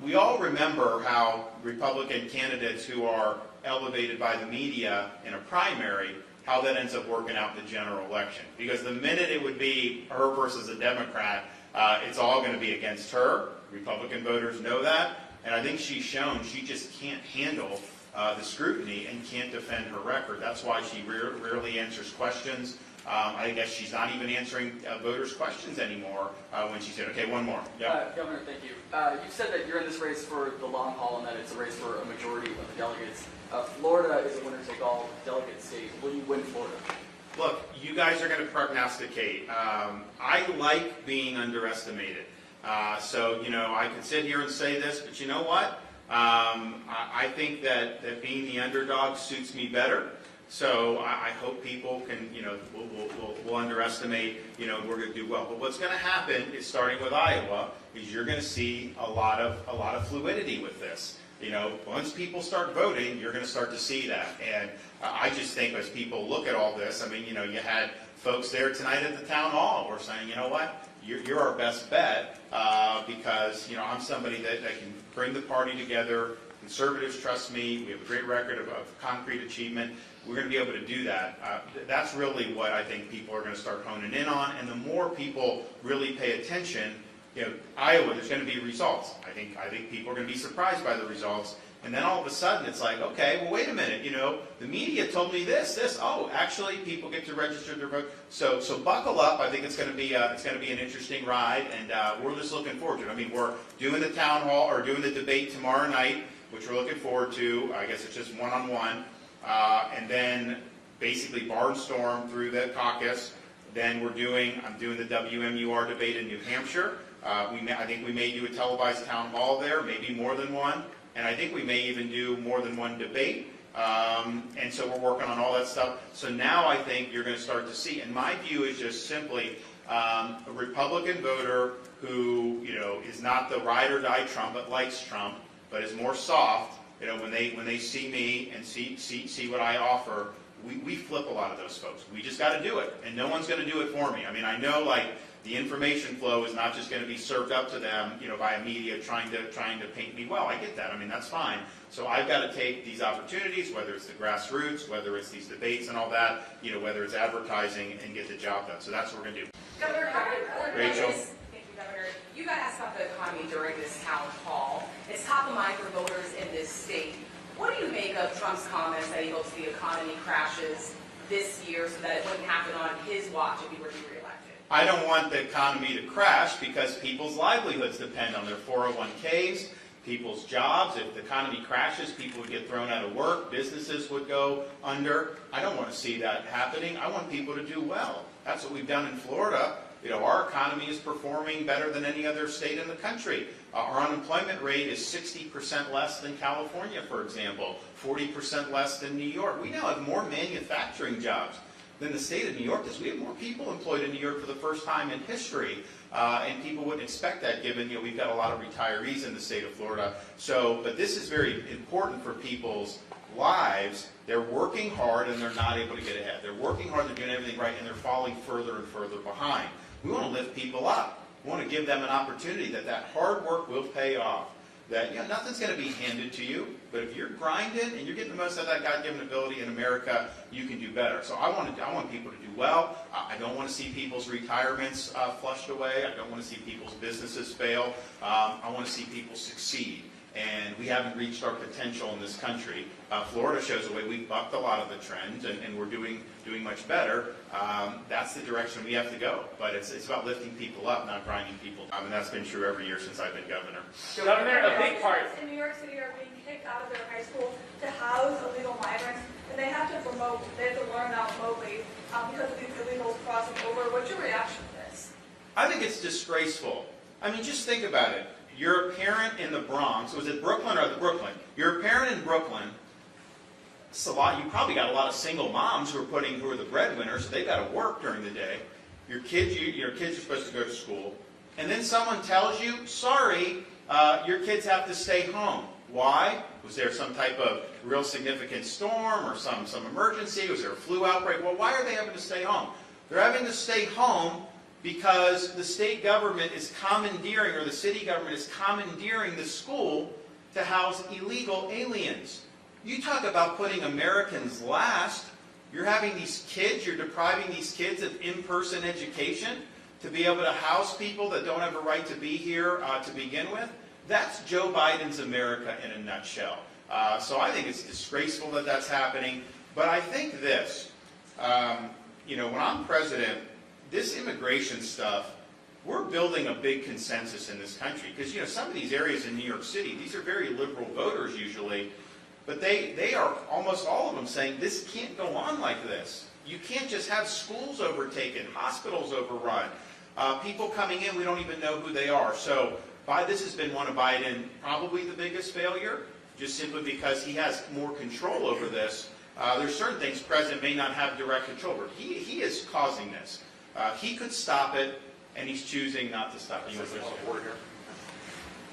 We all remember how Republican candidates who are elevated by the media in a primary, how that ends up working out in the general election. Because the minute it would be her versus a Democrat, it's all going to be against her. Republican voters know that. And I think she's shown she just can't handle the scrutiny and can't defend her record. That's why she rarely answers questions. I guess she's not even answering voters' questions anymore when she said, okay, one more. Yep. Governor, thank you. You've said that you're in this race for the long haul and that it's a race for a majority of the delegates. Florida is a winner-take-all delegate state. Will you win Florida? Look, you guys are going to prognosticate. I like being underestimated. So, I could sit here and say this, but you know what? I think that being the underdog suits me better. So I hope people can, will underestimate, we're going to do well. But what's going to happen is, starting with Iowa, is you're going to see a lot of fluidity with this. Once people start voting, you're going to start to see that. And I just think as people look at all this, I mean, you had folks there tonight at the town hall who are saying, you know what, you're our best bet because, I'm somebody that can bring the party together. Conservatives trust me. We have a great record of concrete achievement. We're going to be able to do that. That's really what I think people are going to start honing in on. And the more people really pay attention, Iowa, there's going to be results. I think people are going to be surprised by the results. And then all of a sudden it's like, okay, well, wait a minute. The media told me this. Oh, actually, people get to register their vote. So buckle up. I think it's going to be an interesting ride, and we're just looking forward to it. I mean, we're doing the town hall or doing the debate tomorrow night, which we're looking forward to. I guess it's just one-on-one. And then basically barnstorm through the caucus. Then I'm doing the WMUR debate in New Hampshire. I think we may do a televised town hall there, maybe more than one. And I think we may even do more than one debate. And so we're working on all that stuff. So now I think you're going to start to see, and my view is just simply a Republican voter who, is not the ride or die Trump, but likes Trump, but is more soft. When they see me and see what I offer, we flip a lot of those folks. We just got to do it, and no one's going to do it for me. I mean, I know the information flow is not just going to be served up to them, by media trying to paint me well. I get that. I mean, that's fine. So I've got to take these opportunities, whether it's the grassroots, whether it's these debates and all that, whether it's advertising, and get the job done. So that's what we're going to do. Governor, Rachel. Thank you, Governor. You got asked about the economy during this town hall. It's top of mind for voters in this state. What do you make of Trump's comments that he hopes the economy crashes this year so that it wouldn't happen on his watch if he were to be reelected? I don't want the economy to crash because people's livelihoods depend on their 401ks, people's jobs. If the economy crashes, people would get thrown out of work, businesses would go under. I don't want to see that happening. I want people to do well. That's what we've done in Florida. Our economy is performing better than any other state in the country. Our unemployment rate is 60% less than California, for example, 40% less than New York. We now have more manufacturing jobs than the state of New York does. We have more people employed in New York for the first time in history, and people wouldn't expect that given, we've got a lot of retirees in the state of Florida. So, but this is very important for people's lives. They're working hard and they're not able to get ahead. They're working hard, they're doing everything right, and they're falling further and further behind. We want to lift people up. We want to give them an opportunity that hard work will pay off. That nothing's going to be handed to you, but if you're grinding and you're getting the most out of that God-given ability in America, you can do better. So I want people to do well. I don't want to see people's retirements flushed away. I don't want to see people's businesses fail. I want to see people succeed. And we haven't reached our potential in this country. Florida shows the way. We've bucked a lot of the trends, and we're doing much better. That's the direction we have to go. But it's about lifting people up, not grinding people down. And that's been true every year since I've been governor. Governor, a big part. In New York City are being kicked out of their high school to house illegal migrants, and they have to learn now remotely because of these illegals crossing over. What's your reaction to this? I think it's disgraceful. I mean, just think about it. You're a parent in the Bronx. Was it Brooklyn or Brooklyn? You're a parent in Brooklyn. It's a lot. You probably got a lot of single moms who are the breadwinners, so they've got to work during the day. Your kids are supposed to go to school, and then someone tells you, "Sorry, your kids have to stay home." Why? Was there some type of real significant storm or some emergency? Was there a flu outbreak? Well, why are they having to stay home? They're having to stay home because the state government is commandeering, or the city government is commandeering the school to house illegal aliens. You talk about putting Americans last. You're having these kids, you're depriving these kids of in-person education to be able to house people that don't have a right to be here to begin with. That's Joe Biden's America in a nutshell. So I think it's disgraceful that that's happening. But I think this, when I'm president, this immigration stuff, we're building a big consensus in this country. Because, some of these areas in New York City, these are very liberal voters usually, but they are, almost all of them, saying this can't go on like this. You can't just have schools overtaken, hospitals overrun, people coming in, we don't even know who they are. So this has been one of Biden, probably the biggest failure, just simply because he has more control over this. There's certain things the president may not have direct control over. He is causing this. He could stop it, and he's choosing not to stop it.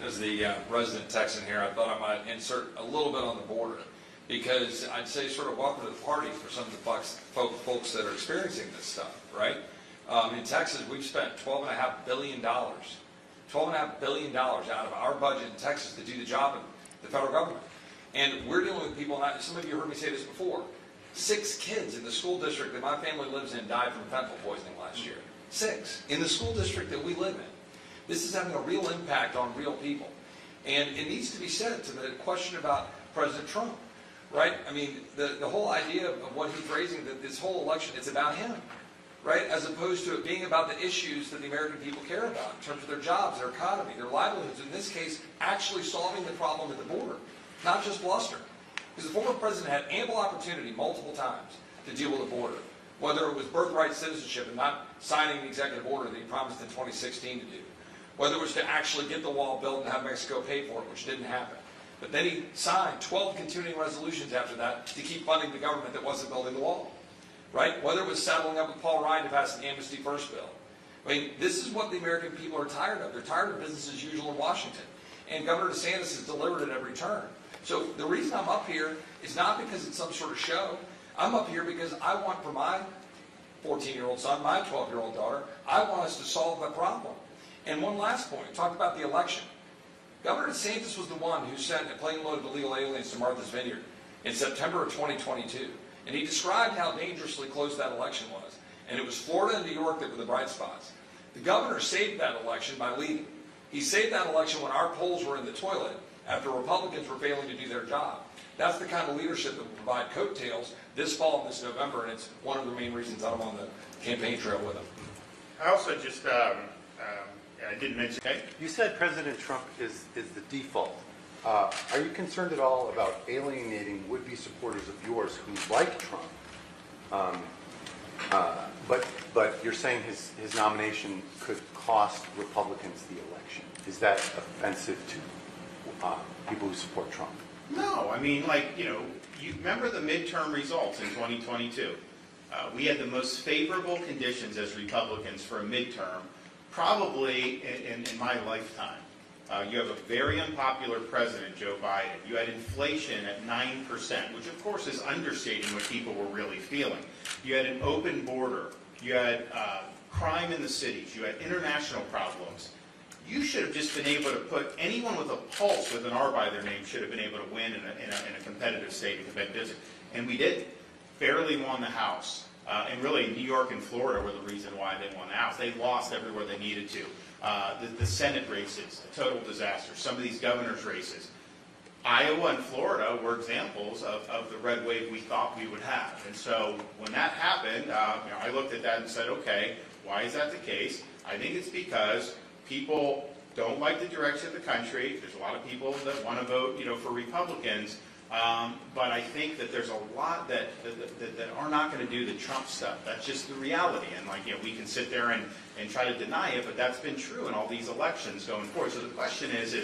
As the resident Texan here, I thought I might insert a little bit on the border, because I'd say sort of welcome to the party for some of the folks that are experiencing this stuff, right? In Texas, we've spent $12.5 billion. $12.5 billion out of our budget in Texas to do the job of the federal government. And we're dealing with people, and some of you heard me say this before, 6 kids in the school district that my family lives in died from fentanyl poisoning last year. 6 in the school district that we live in. This is having a real impact on real people. And it needs to be said to the question about President Trump, right? I mean, the whole idea of what he's raising, that this whole election, it's about him, right? As opposed to it being about the issues that the American people care about in terms of their jobs, their economy, their livelihoods. In this case, actually solving the problem at the border, not just bluster. Because the former president had ample opportunity multiple times to deal with the border, whether it was birthright citizenship and not signing the executive order that he promised in 2016 to do, whether it was to actually get the wall built and have Mexico pay for it, which didn't happen. But then he signed 12 continuing resolutions after that to keep funding the government that wasn't building the wall, right? Whether it was settling up with Paul Ryan to pass the Amnesty First bill. I mean, this is what the American people are tired of. They're tired of business as usual in Washington. And Governor DeSantis has delivered at every turn. So the reason I'm up here is not because it's some sort of show. I'm up here because I want for my 14-year-old son, my 12-year-old daughter, I want us to solve the problem. And one last point, talk about the election. Governor DeSantis was the one who sent a plane load of illegal aliens to Martha's Vineyard in September of 2022. And he described how dangerously close that election was. And it was Florida and New York that were the bright spots. The governor saved that election by leading. He saved that election when our polls were in the toilet after Republicans were failing to do their job. That's the kind of leadership that will provide coattails this fall and this November, and it's one of the main reasons I'm on the campaign trail with him. I also just, I didn't mention, okay? You said President Trump is the default. Are you concerned at all about alienating would-be supporters of yours who like Trump, but you're saying his nomination could cost Republicans the election? Is that offensive to people who support Trump? No, I mean, like, you remember the midterm results in 2022. We had the most favorable conditions as Republicans for a midterm, probably in my lifetime. You have a very unpopular president, Joe Biden. You had inflation at 9%, which of course is understating what people were really feeling. You had an open border. You had crime in the cities. You had international problems. You should have just been able to put anyone with a pulse with an R by their name should have been able to win in a competitive state, a competitive district. And we did. Barely won the House. And really, New York and Florida were the reason why they won the House. They lost everywhere they needed to. The Senate races, a total disaster. Some of these governor's races. Iowa and Florida were examples of the red wave we thought we would have. And so when that happened, I looked at that and said, okay, why is that the case? I think it's because people don't like the direction of the country. There's a lot of people that want to vote, for Republicans. But I think that there's a lot that are not going to do the Trump stuff. That's just the reality. And we can sit there and try to deny it, but that's been true in all these elections going forward. So the question is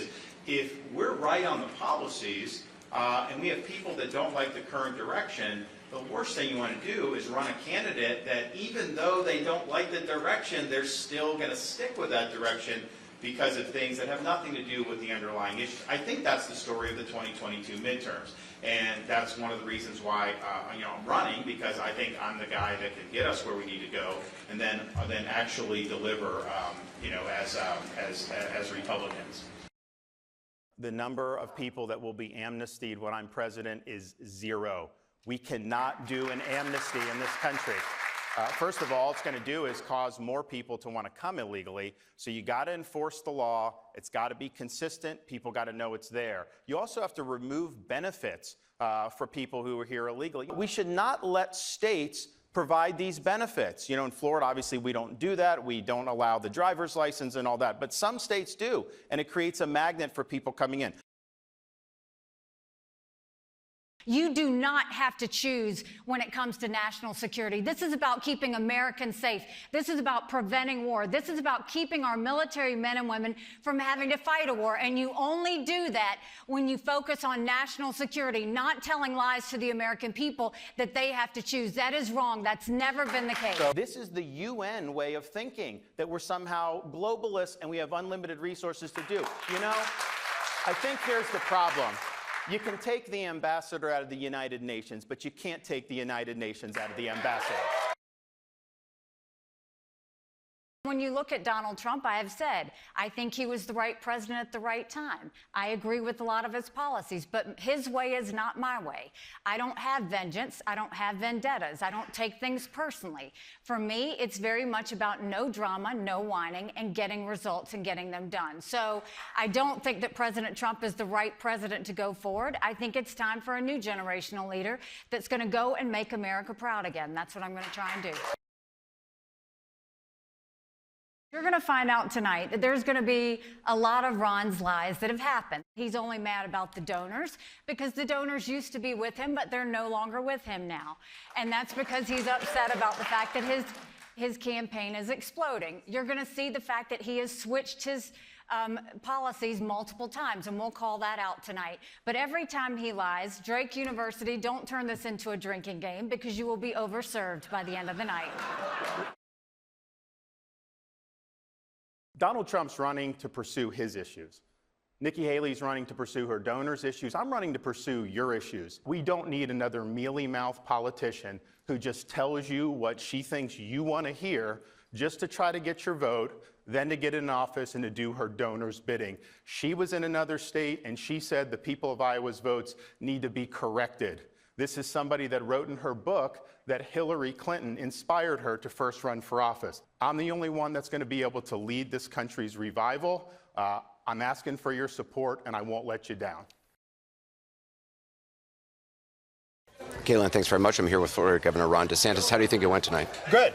if we're right on the policies and we have people that don't like the current direction, the worst thing you want to do is run a candidate that even though they don't like the direction, they're still going to stick with that direction because of things that have nothing to do with the underlying issues. I think that's the story of the 2022 midterms. And that's one of the reasons why I'm running, because I think I'm the guy that can get us where we need to go and then actually deliver as Republicans. The number of people that will be amnestied when I'm president is 0. We cannot do an amnesty in this country. First of all, it's going to do is cause more people to want to come illegally. So you got to enforce the law. It's got to be consistent. People got to know it's there. You also have to remove benefits for people who are here illegally. We should not let states provide these benefits. In Florida, obviously, we don't do that. We don't allow the driver's license and all that. But some states do, and it creates a magnet for people coming in. You do not have to choose when it comes to national security. This is about keeping Americans safe. This is about preventing war. This is about keeping our military men and women from having to fight a war. And you only do that when you focus on national security, not telling lies to the American people that they have to choose. That is wrong. That's never been the case. So this is the UN way of thinking, that we're somehow globalists and we have unlimited resources to do. You know, I think here's the problem. You can take the ambassador out of the United Nations, but you can't take the United Nations out of the ambassador. When you look at Donald Trump, I have said, I think he was the right president at the right time. I agree with a lot of his policies, but his way is not my way. I don't have vengeance. I don't have vendettas. I don't take things personally. For me, it's very much about no drama, no whining, and getting results and getting them done. So I don't think that President Trump is the right president to go forward. I think it's time for a new generational leader that's going to go and make America proud again. That's what I'm going to try and do. You're going to find out tonight that there's going to be a lot of Ron's lies that have happened. He's only mad about the donors because the donors used to be with him, but they're no longer with him now. And that's because he's upset about the fact that his campaign is exploding. You're going to see the fact that he has switched his policies multiple times, and we'll call that out tonight. But every time he lies, Drake University, don't turn this into a drinking game because you will be overserved by the end of the night. Donald Trump's running to pursue his issues. Nikki Haley's running to pursue her donors' issues. I'm running to pursue your issues. We don't need another mealy-mouthed politician who just tells you what she thinks you want to hear just to try to get your vote, then to get in office and to do her donors' bidding. She was in another state and she said the people of Iowa's votes need to be corrected. This is somebody that wrote in her book that Hillary Clinton inspired her to first run for office. I'm the only one that's going to be able to lead this country's revival. I'm asking for your support, and I won't let you down. Caitlin, thanks very much. I'm here with Florida Governor Ron DeSantis. How do you think it went tonight? Good.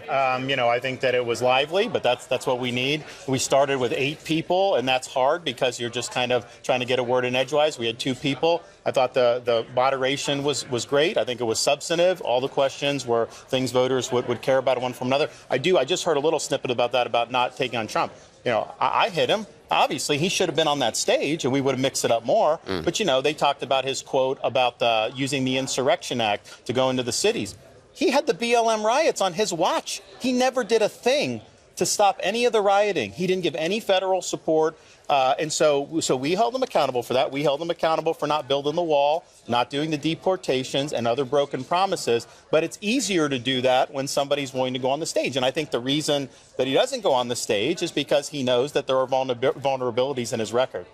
You know, I think that it was lively, but that's what we need. We started with 8 people, and that's hard because you're just kind of trying to get a word in edgewise. We had 2 people. I thought the moderation was great. I think it was substantive. All the questions were things voters would care about one from another. I just heard a little snippet about that, about not taking on Trump. You know, I hit him. Obviously, he should have been on that stage, and we would have mixed it up more. But, you know, they talked about his quote about using the Insurrection Act to go into the cities. He had the BLM riots on his watch. He never did a thing to stop any of the rioting. He didn't give any federal support. And so we held him accountable for that. We held him accountable for not building the wall, not doing the deportations and other broken promises. But it's easier to do that when somebody's willing to go on the stage. And I think the reason that he doesn't go on the stage is because he knows that there are vulnerabilities in his record.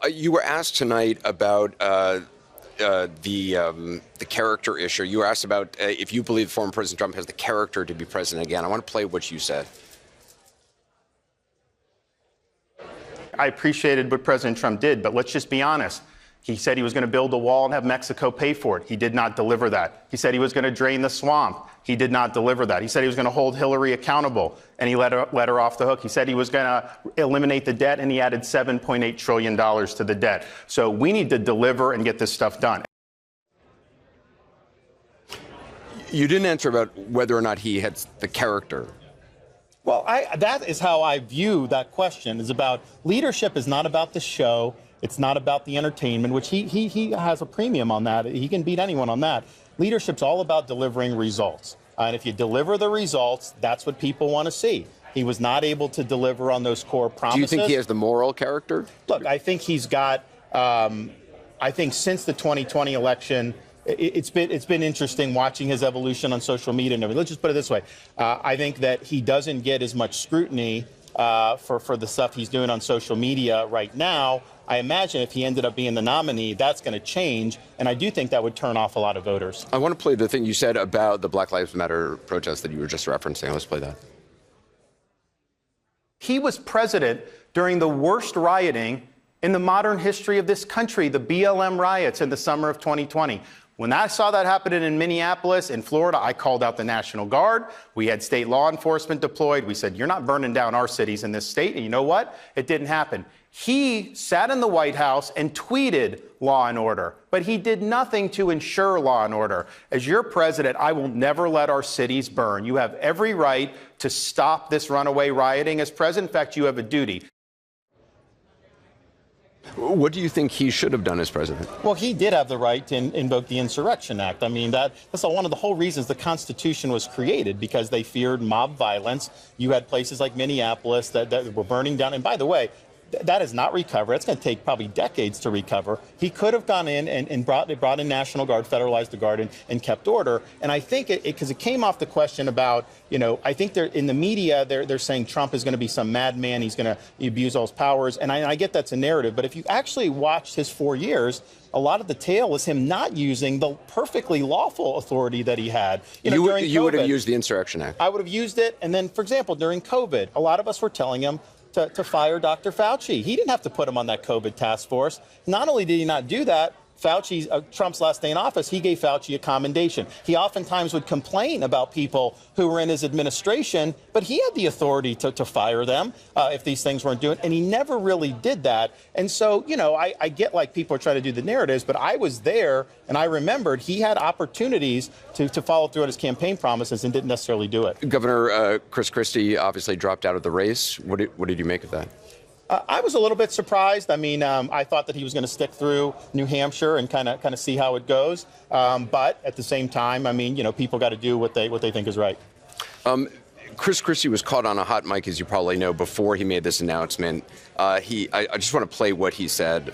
You were asked tonight about the character issue. You were asked about if you believe former President Trump has the character to be president again. I want to play what you said. I appreciated what President Trump did, but let's just be honest. He said he was going to build a wall and have Mexico pay for it. He did not deliver that. He said he was going to drain the swamp. He did not deliver that. He said he was going to hold Hillary accountable, and he let her off the hook. He said he was going to eliminate the debt, and he added $7.8 trillion to the debt. So we need to deliver and get this stuff done. You didn't answer about whether or not he had the character. Well, that is how I view that question. Is about leadership is not about the show. It's not about the entertainment, which he has a premium on that. He can beat anyone on that. Leadership's all about delivering results. And if you deliver the results, that's what people want to see. He was not able to deliver on those core promises. Do you think he has the moral character? Look, I think he's got, I think since the 2020 election, it's been interesting watching his evolution on social media and everything. Let's just put it this way. I think that he doesn't get as much scrutiny for the stuff he's doing on social media right now. I imagine if he ended up being the nominee, that's going to change. And I do think that would turn off a lot of voters. I want to play the thing you said about the Black Lives Matter protest that you were just referencing. Let's play that. He was president during the worst rioting in the modern history of this country, the BLM riots in the summer of 2020. When I saw that happening in Minneapolis, in Florida, I called out the National Guard. We had state law enforcement deployed. We said, you're not burning down our cities in this state. And you know what? It didn't happen. He sat in the White House and tweeted law and order, but he did nothing to ensure law and order. As your president, I will never let our cities burn. You have every right to stop this runaway rioting. As president, in fact, you have a duty. What do you think he should have done as president? Well, he did have the right to invoke the Insurrection Act. I mean, that's one of the whole reasons the Constitution was created, because they feared mob violence. You had places like Minneapolis that were burning down. And by the way, that is not recovered. It's going to take probably decades to recover. He could have gone in and brought in National Guard, federalized the Guard, and kept order. And I think because it came off the question about, I think they're in the media, they're saying Trump is going to be some madman. He's going to abuse all his powers. And I get that's a narrative. But if you actually watched his 4 years, a lot of the tale is him not using the perfectly lawful authority that he had. You during would have COVID. used the Insurrection Act. I would have used it. And then, for example, during COVID, a lot of us were telling him to fire Dr. Fauci. He didn't have to put him on that COVID task force. Not only did he not do that, Fauci's Trump's last day in office, he gave Fauci a commendation. He oftentimes would complain about people who were in his administration, but he had the authority to fire them if these things weren't doing, and he never really did that. And so, I get like people are trying to do the narratives, but I was there, and I remembered he had opportunities to follow through on his campaign promises and didn't necessarily do it. Governor Chris Christie obviously dropped out of the race. What did you make of that? I was a little bit surprised. I mean, I thought that he was going to stick through New Hampshire and kind of see how it goes. But at the same time, I mean, people got to do what they think is right. Chris Christie was caught on a hot mic, as you probably know, before he made this announcement. I just want to play what he said.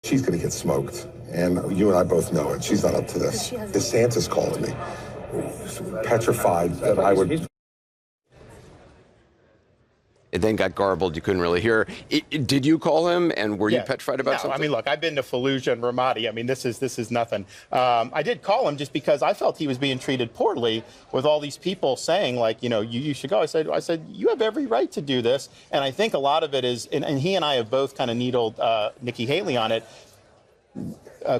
She's going to get smoked, and you and I both know it. She's not up to this. DeSantis called me, petrified that I would. It then got garbled. You couldn't really hear. Did you call him, and were you petrified about something? I mean, look, I've been to Fallujah and Ramadi. I mean, this is nothing. I did call him just because I felt he was being treated poorly with all these people saying, like, you should go. I said, you have every right to do this. And I think a lot of it is, and he and I have both kind of needled Nikki Haley on it.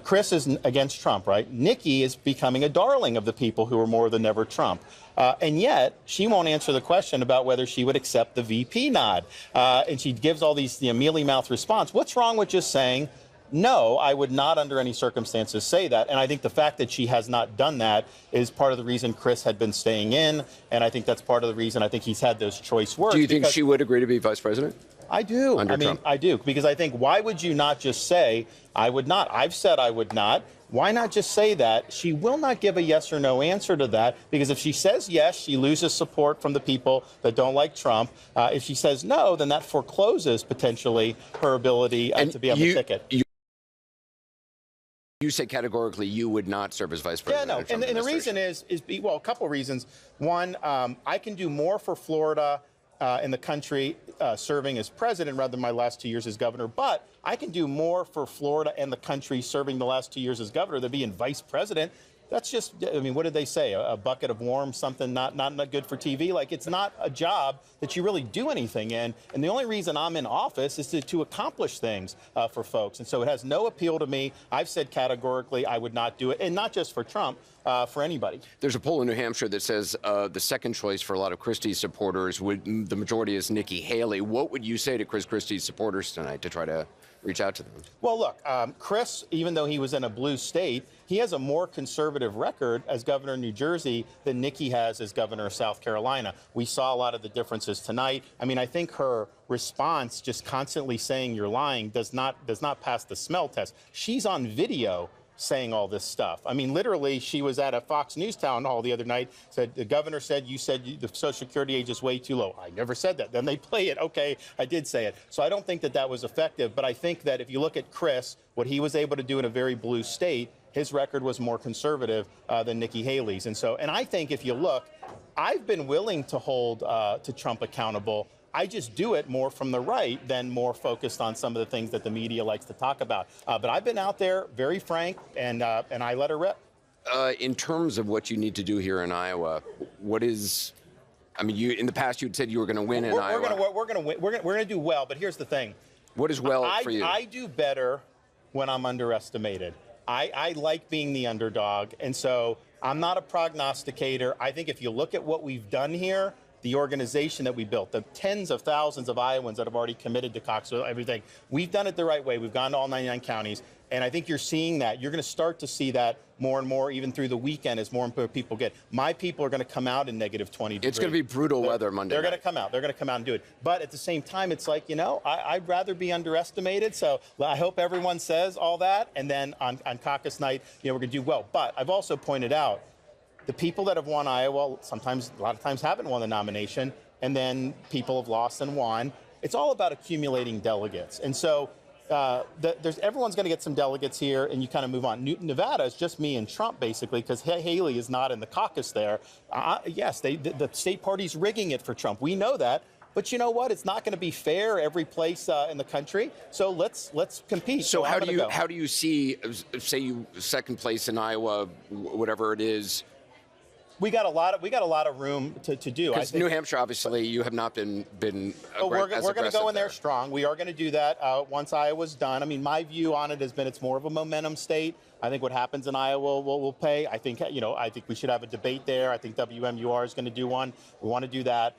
Chris is against Trump, right? Nikki is becoming a darling of the people who are more than ever Trump. And yet, she won't answer the question about whether she would accept the VP nod. And she gives all these mealy-mouthed response. What's wrong with just saying, no, I would not under any circumstances say that? And I think the fact that she has not done that is part of the reason Chris had been staying in. And I think that's part of the reason I think he's had those choice words. Do you think she would agree to be vice president? I do. Under Trump? I do. Because I think, why would you not just say, I would not? I've said I would not. Why not just say that? She will not give a yes or no answer to that, because if she says yes, she loses support from the people that don't like Trump. If she says no, then that forecloses potentially her ability to be on the ticket. You say categorically you would not serve as vice president. Yeah, no, and the reason is a couple of reasons. One, I can do more for Florida in the country serving as president rather than my last 2 years as governor. But I can do more for Florida and the country serving the last 2 years as governor than being vice president. That's just, I mean, what did they say? A bucket of warm something not good for TV? Like, it's not a job that you really do anything in. And the only reason I'm in office is to accomplish things for folks. And so it has no appeal to me. I've said categorically I would not do it. And not just for Trump, for anybody. There's a poll in New Hampshire that says the second choice for a lot of Christie's supporters, the majority is Nikki Haley. What would you say to Chris Christie's supporters tonight to try to reach out to them? Well, look, Chris, even though he was in a blue state, he has a more conservative record as governor of New Jersey than Nikki has as governor of South Carolina. We saw a lot of the differences tonight. I mean, I think her response, just constantly saying you're lying, does not pass the smell test. She's on video saying all this stuff. I mean, literally, she was at a Fox News town hall the other night, said, the governor said, you said the Social Security age is way too low. I never said that. Then they play it. Okay, I did say it. So I don't think that was effective. But I think that if you look at Chris, what he was able to do in a very blue state, his record was more conservative than Nikki Haley's. And I think if you look, I've been willing to hold to Trump accountable. I just do it more from the right than more focused on some of the things that the media likes to talk about. But I've been out there very frank, and I let her rip. In terms of what you need to do here in Iowa, what is? I mean, in the past you'd said you were going to win in Iowa. We're going to win. We're going to do well. But here's the thing. What is well for you? I do better when I'm underestimated. I like being the underdog, and so I'm not a prognosticator. I think if you look at what we've done here, the organization that we built, the tens of thousands of Iowans that have already committed to Caucus, everything. We've done it the right way. We've gone to all 99 counties. And I think you're seeing that. You're going to start to see that more and more, even through the weekend, as more and more people get. My people are going to come out in -20 degrees. It's going to be brutal weather Monday They're night. going to come out. They're going to come out and do it. But at the same time, it's like, I'd rather be underestimated. So I hope everyone says all that. And then on caucus night, we're going to do well. But I've also pointed out, the people that have won Iowa, a lot of times haven't won the nomination. And then people have lost and won. It's all about accumulating delegates. And so everyone's going to get some delegates here, and you kind of move on. Nevada is just me and Trump, basically, because Haley is not in the caucus there. Yes, the state party's rigging it for Trump. We know that. But you know what? It's not going to be fair every place in the country. So let's compete. So how do you see, say you second place in Iowa, whatever it is? We got a lot of room to do. Because New Hampshire, obviously, you have not been we're going to go in there strong. We are going to do that once Iowa's done. I mean, my view on it has been it's more of a momentum state. I think what happens in Iowa will pay. I think we should have a debate there. I think WMUR is going to do one. We want to do that.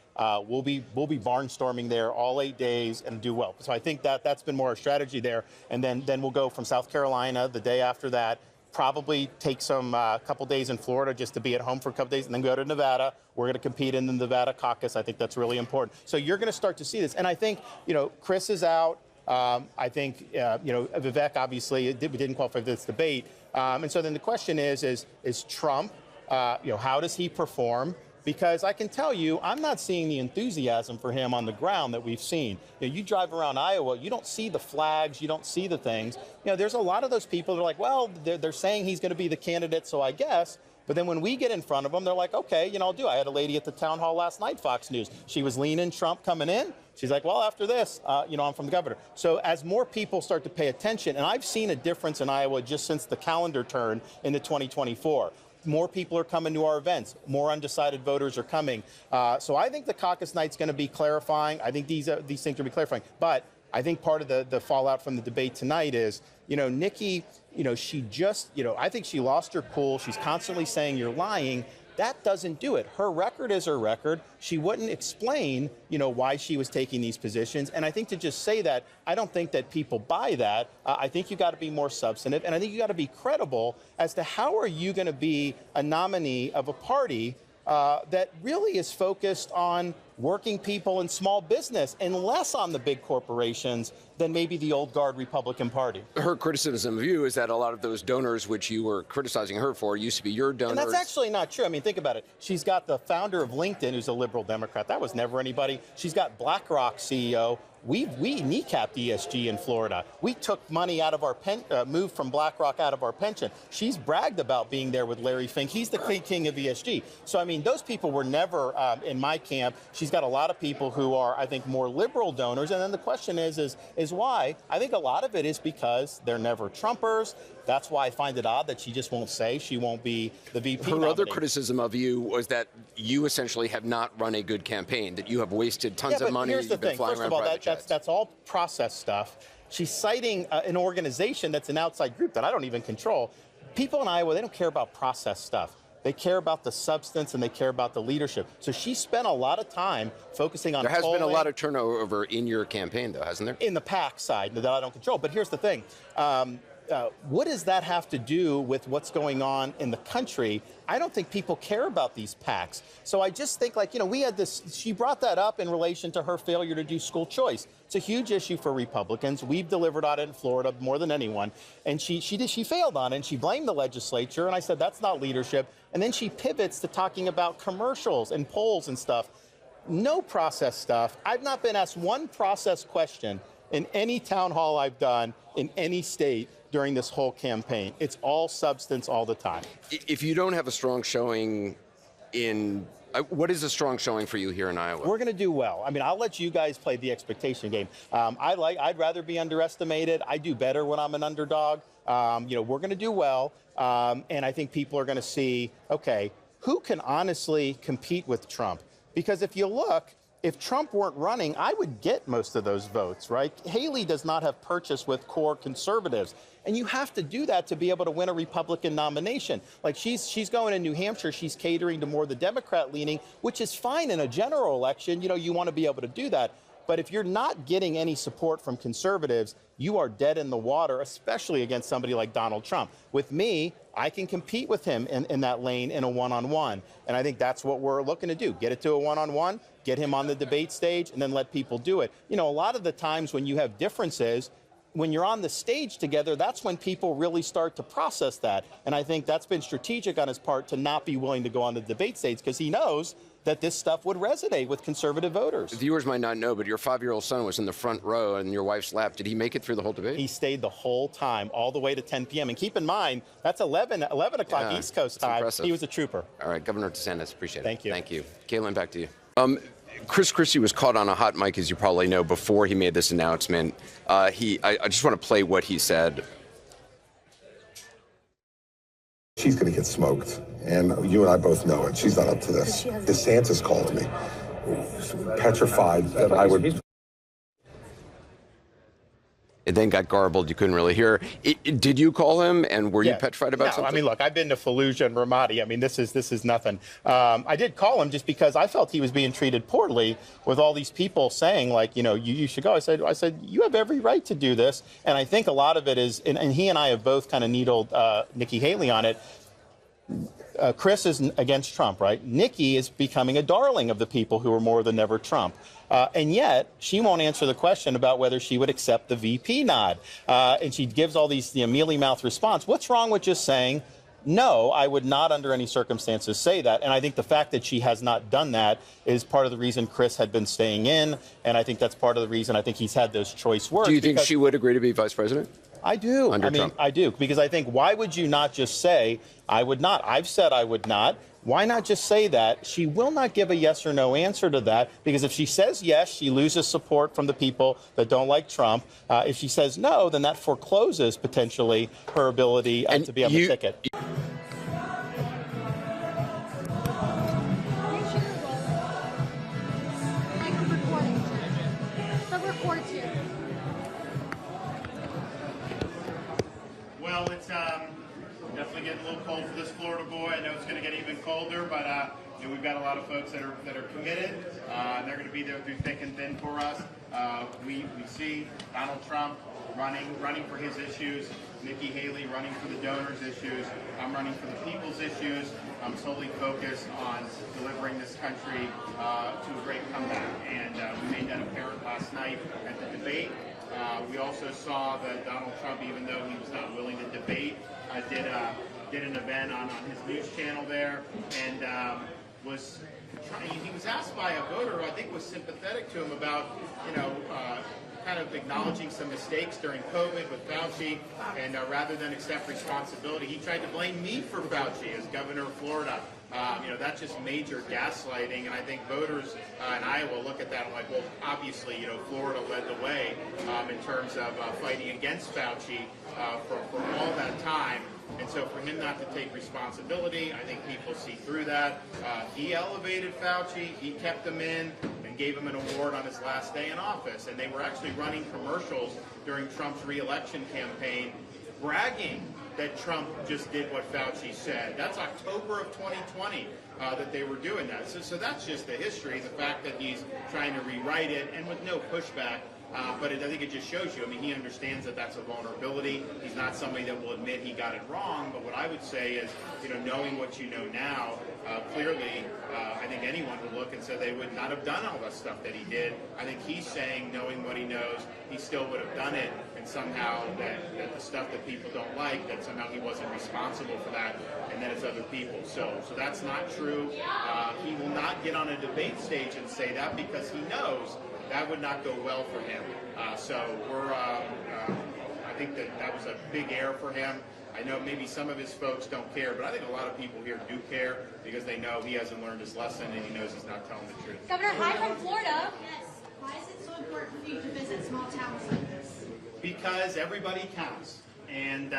We'll be barnstorming there all 8 days and do well. So I think that's been more our strategy there. And then we'll go from South Carolina the day after that. Probably take some couple days in Florida just to be at home for a couple days, and then go to Nevada. We're going to compete in the Nevada caucus. I think that's really important. So you're going to start to see this. And I think, Chris is out. I think, Vivek obviously didn't qualify for this debate. And so then the question is Trump, how does he perform? Because I can tell you, I'm not seeing the enthusiasm for him on the ground that we've seen. You drive around Iowa, you don't see the flags, you don't see the things. There's a lot of those people that are like, well, they're saying he's going to be the candidate, so I guess. But then when we get in front of them, they're like, okay, I'll do. I had a lady at the town hall last night, Fox News. She was leaning Trump coming in. She's like, well, after this, I'm from the governor. So as more people start to pay attention, and I've seen a difference in Iowa just since the calendar turned into 2024. More people are coming to our events. More undecided voters are coming. So I think the caucus night's going to be clarifying. I think these things will be clarifying. But I think part of the fallout from the debate tonight is, Nikki, she just, I think she lost her cool. She's constantly saying you're lying. That doesn't do it. Her record is her record. She wouldn't explain, why she was taking these positions. And I think to just say that, I don't think that people buy that. I think you got to be more substantive, and I think you got to be credible as to how are you going to be a nominee of a party that really is focused on working people and small business and less on the big corporations than maybe the old guard Republican Party. Her criticism of you is that a lot of those donors, which you were criticizing her for, used to be your donors. And that's actually not true. I mean, think about it. She's got the founder of LinkedIn, who's a liberal Democrat. That was never anybody. She's got BlackRock CEO. We kneecapped ESG in Florida. We took money out of our moved from BlackRock out of our pension. She's bragged about being there with Larry Fink. He's the king of ESG. So, I mean, those people were never in my camp. She's got a lot of people who are, I think, more liberal donors. And then the question is why? I think a lot of it is because they're never Trumpers. That's why I find it odd that she just won't say she won't be the VP Her nominee. other criticism of you was that you essentially have not run a good campaign, that you have wasted tons of money. Here's the You've been thing. flying First around of all, private jets. that's all process stuff. She's citing an organization that's an outside group that I don't even control. People in Iowa, they don't care about process stuff. They care about the substance and they care about the leadership. So she spent a lot of time focusing on There has been a polling. lot of turnover in your campaign, though, hasn't there? In the PAC side that I don't control. But here's the thing. What does that have to do with what's going on in the country? I don't think people care about these PACs. So I just think, we had this, she brought that up in relation to her failure to do school choice. It's a huge issue for Republicans. We've delivered on it in Florida more than anyone. And she failed on it, and she blamed the legislature. And I said, that's not leadership. And then she pivots to talking about commercials and polls and stuff. No process stuff. I've not been asked one process question in any town hall I've done in any state during this whole campaign. It's all substance all the time. If you don't have a strong showing in, what is a strong showing for you here in Iowa? We're going to do well. I mean, I'll let you guys play the expectation game. I'd rather be underestimated. I do better when I'm an underdog. We're going to do well. And I think people are going to see, okay, who can honestly compete with Trump? Because if you look, if Trump weren't running, I would get most of those votes, right? Haley does not have purchase with core conservatives. And you have to do that to be able to win a Republican nomination. Like she's going in New Hampshire, she's catering to more the Democrat leaning, which is fine in a general election. You know, you want to be able to do that. But if you're not getting any support from conservatives, you are dead in the water, especially against somebody like Donald Trump. With me, I can compete with him in that lane in a one-on-one. And I think that's what we're looking to do. Get it to a one-on-one, get him on the debate stage, and then let people do it. You know, a lot of the times when you have differences, when you're on the stage together, that's when people really start to process that. And I think that's been strategic on his part to not be willing to go on the debate stage because he knows that this stuff would resonate with conservative voters. Viewers might not know, but your 5-year-old son was in the front row in your wife's lap. Did he make it through the whole debate? He stayed the whole time, all the way to 10 p.m. And keep in mind, that's 11 o'clock East Coast time. Impressive. He was a trooper. All right, Governor DeSantis, appreciate it. Thank you. Thank you. Caitlin, back to you. Chris Christie was caught on a hot mic, as you probably know, before he made this announcement. I just want to play what he said. She's going to get smoked, and you and I both know it. She's not up to this. DeSantis called me, petrified that I would. It then got garbled. You couldn't really hear. Did you call him, and were you petrified about something? I mean, look, I've been to Fallujah and Ramadi. I mean, this is nothing. I did call him just because I felt he was being treated poorly with all these people saying, like, you know, you should go. I said, you have every right to do this. And I think a lot of it is, and he and I have both kind of needled Nikki Haley on it. Chris is against Trump, right? Nikki is becoming a darling of the people who are more than ever Trump. And yet, she won't answer the question about whether she would accept the VP nod. And she gives all these mealy-mouthed response. What's wrong with just saying, no, I would not under any circumstances say that. And I think the fact that she has not done that is part of the reason Chris had been staying in. And I think that's part of the reason I think he's had those choice words. Do you think she would agree to be vice president? I do. Under Trump? I do. Because I think, why would you not just say, I would not? I've said I would not. Why not just say that? She will not give a yes or no answer to that, because if she says yes, she loses support from the people that don't like Trump. If she says no, then that forecloses potentially her ability to be on the ticket. Well, it's definitely getting a little cold for this Florida boy. I know it's going to get even colder, but you know, we've got a lot of folks that are committed, and they're going to be there through thick and thin for us. We see Donald Trump running for his issues, Nikki Haley running for the donors' issues. I'm running for the people's issues. I'm solely focused on delivering this country to a great comeback, and we made that apparent last night at the debate. We also saw that Donald Trump, even though he was not willing to debate, did an event on his news channel there, and he was asked by a voter who I think was sympathetic to him about, you know, kind of acknowledging some mistakes during COVID with Fauci, and rather than accept responsibility, he tried to blame me for Fauci as governor of Florida. You know, that's just major gaslighting, and I think voters in Iowa look at that and like, well, obviously, you know, Florida led the way in terms of fighting against Fauci for all that time. And so for him not to take responsibility, I think people see through that. He elevated Fauci, he kept him in, and gave him an award on his last day in office. And they were actually running commercials during Trump's re-election campaign, bragging that Trump just did what Fauci said. That's October of 2020 that they were doing that. So that's just the history, the fact that he's trying to rewrite it, and with no pushback. But I think it just shows you, I mean, he understands that that's a vulnerability. He's not somebody that will admit he got it wrong. But what I would say is, you know, knowing what you know now, clearly, I think anyone would look and say they would not have done all the stuff that he did. I think he's saying, knowing what he knows, he still would have done it. And somehow that the stuff that people don't like, that somehow he wasn't responsible for that, and that it's other people. So that's not true. He will not get on a debate stage and say that, because he knows that would not go well for him. So I think that was a big error for him. I know maybe some of his folks don't care, but I think a lot of people here do care, because they know he hasn't learned his lesson and he knows he's not telling the truth. Governor, hi from Florida. Yes. Why is it so important for you to visit small towns like this? Because everybody counts. And,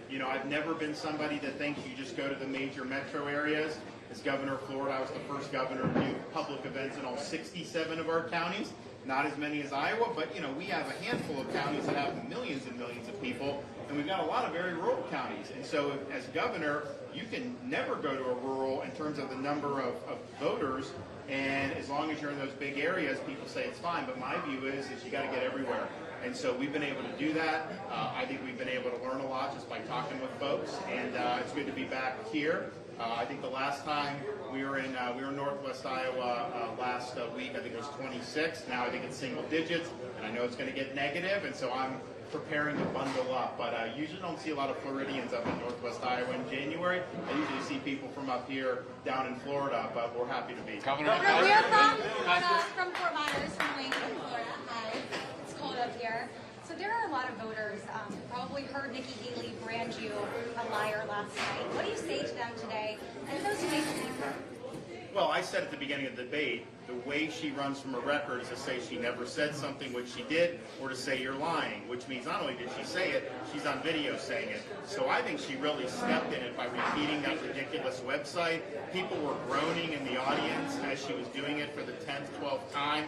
you know, I've never been somebody that thinks you just go to the major metro areas. As governor of Florida, I was the first governor to do public events in all 67 of our counties. Not as many as Iowa, but we have a handful of counties that have millions and millions of people, and we've got a lot of very rural counties. And so as governor, you can never go to a rural in terms of the number of voters, and as long as you're in those big areas, people say it's fine. But my view is you got to get everywhere. And so we've been able to do that. I think we've been able to learn a lot just by talking with folks, and it's good to be back here. I think the last time we were in Northwest Iowa last week, I think it was 26. Now I think it's single digits, and I know it's going to get negative, and so I'm preparing to bundle up. But I usually don't see a lot of Floridians up in Northwest Iowa in January. I usually see people from up here down in Florida, but we're happy to be. Governor, we are from Florida, from Fort Myers, from Lincoln, Florida. Hi, it's cold up here. So there are a lot of voters who probably heard Nikki Haley brand you a liar last night. What do you say to them today? And those who may believe her? Well, I said at the beginning of the debate, the way she runs from a record is to say she never said something, which she did, or to say you're lying, which means not only did she say it, she's on video saying it. So I think she really stepped in it by repeating that ridiculous website. People were groaning in the audience as she was doing it for the 10th, 12th time.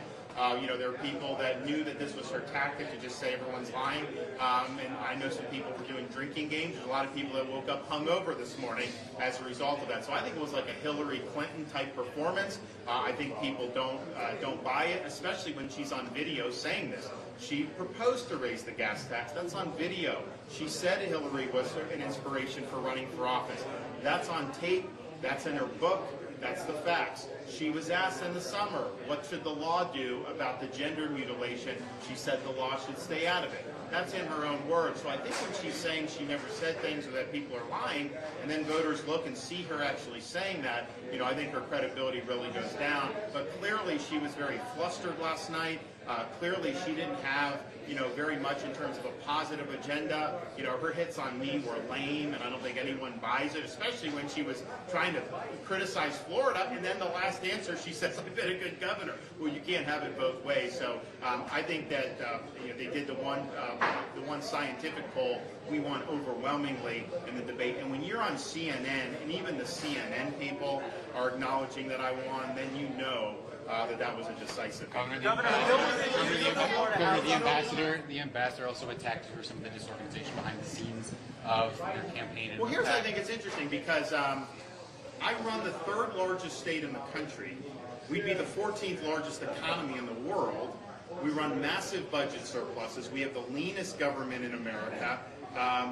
There are people that knew that this was her tactic to just say everyone's lying. And I know some people were doing drinking games. There's a lot of people that woke up hungover this morning as a result of that. So I think it was like a Hillary Clinton type performance. I think people don't buy it, especially when she's on video saying this. She proposed to raise the gas tax. That's on video. She said Hillary was an inspiration for running for office. That's on tape. That's in her book. That's the facts. She was asked in the summer, what should the law do about the gender mutilation? She said the law should stay out of it. That's in her own words. So I think when she's saying she never said things or that people are lying, and then voters look and see her actually saying that, I think her credibility really goes down. But clearly she was very flustered last night. Clearly she didn't have, very much in terms of a positive agenda. Her hits on me were lame, and I don't think anyone buys it, especially when she was trying to criticize Florida, and then the last answer she says, I've been a good governor. Well, you can't have it both ways. So I think that they did the one scientific poll we won overwhelmingly in the debate. And when you're on CNN, and even the CNN people are acknowledging that I won, then you know that was a decisive victory. The ambassador also attacked you for some of the disorganization behind the scenes of your campaign. Well, here's I think it's interesting because I run the third largest state in the country. We'd be the 14th largest economy in the world. We run massive budget surpluses. We have the leanest government in America.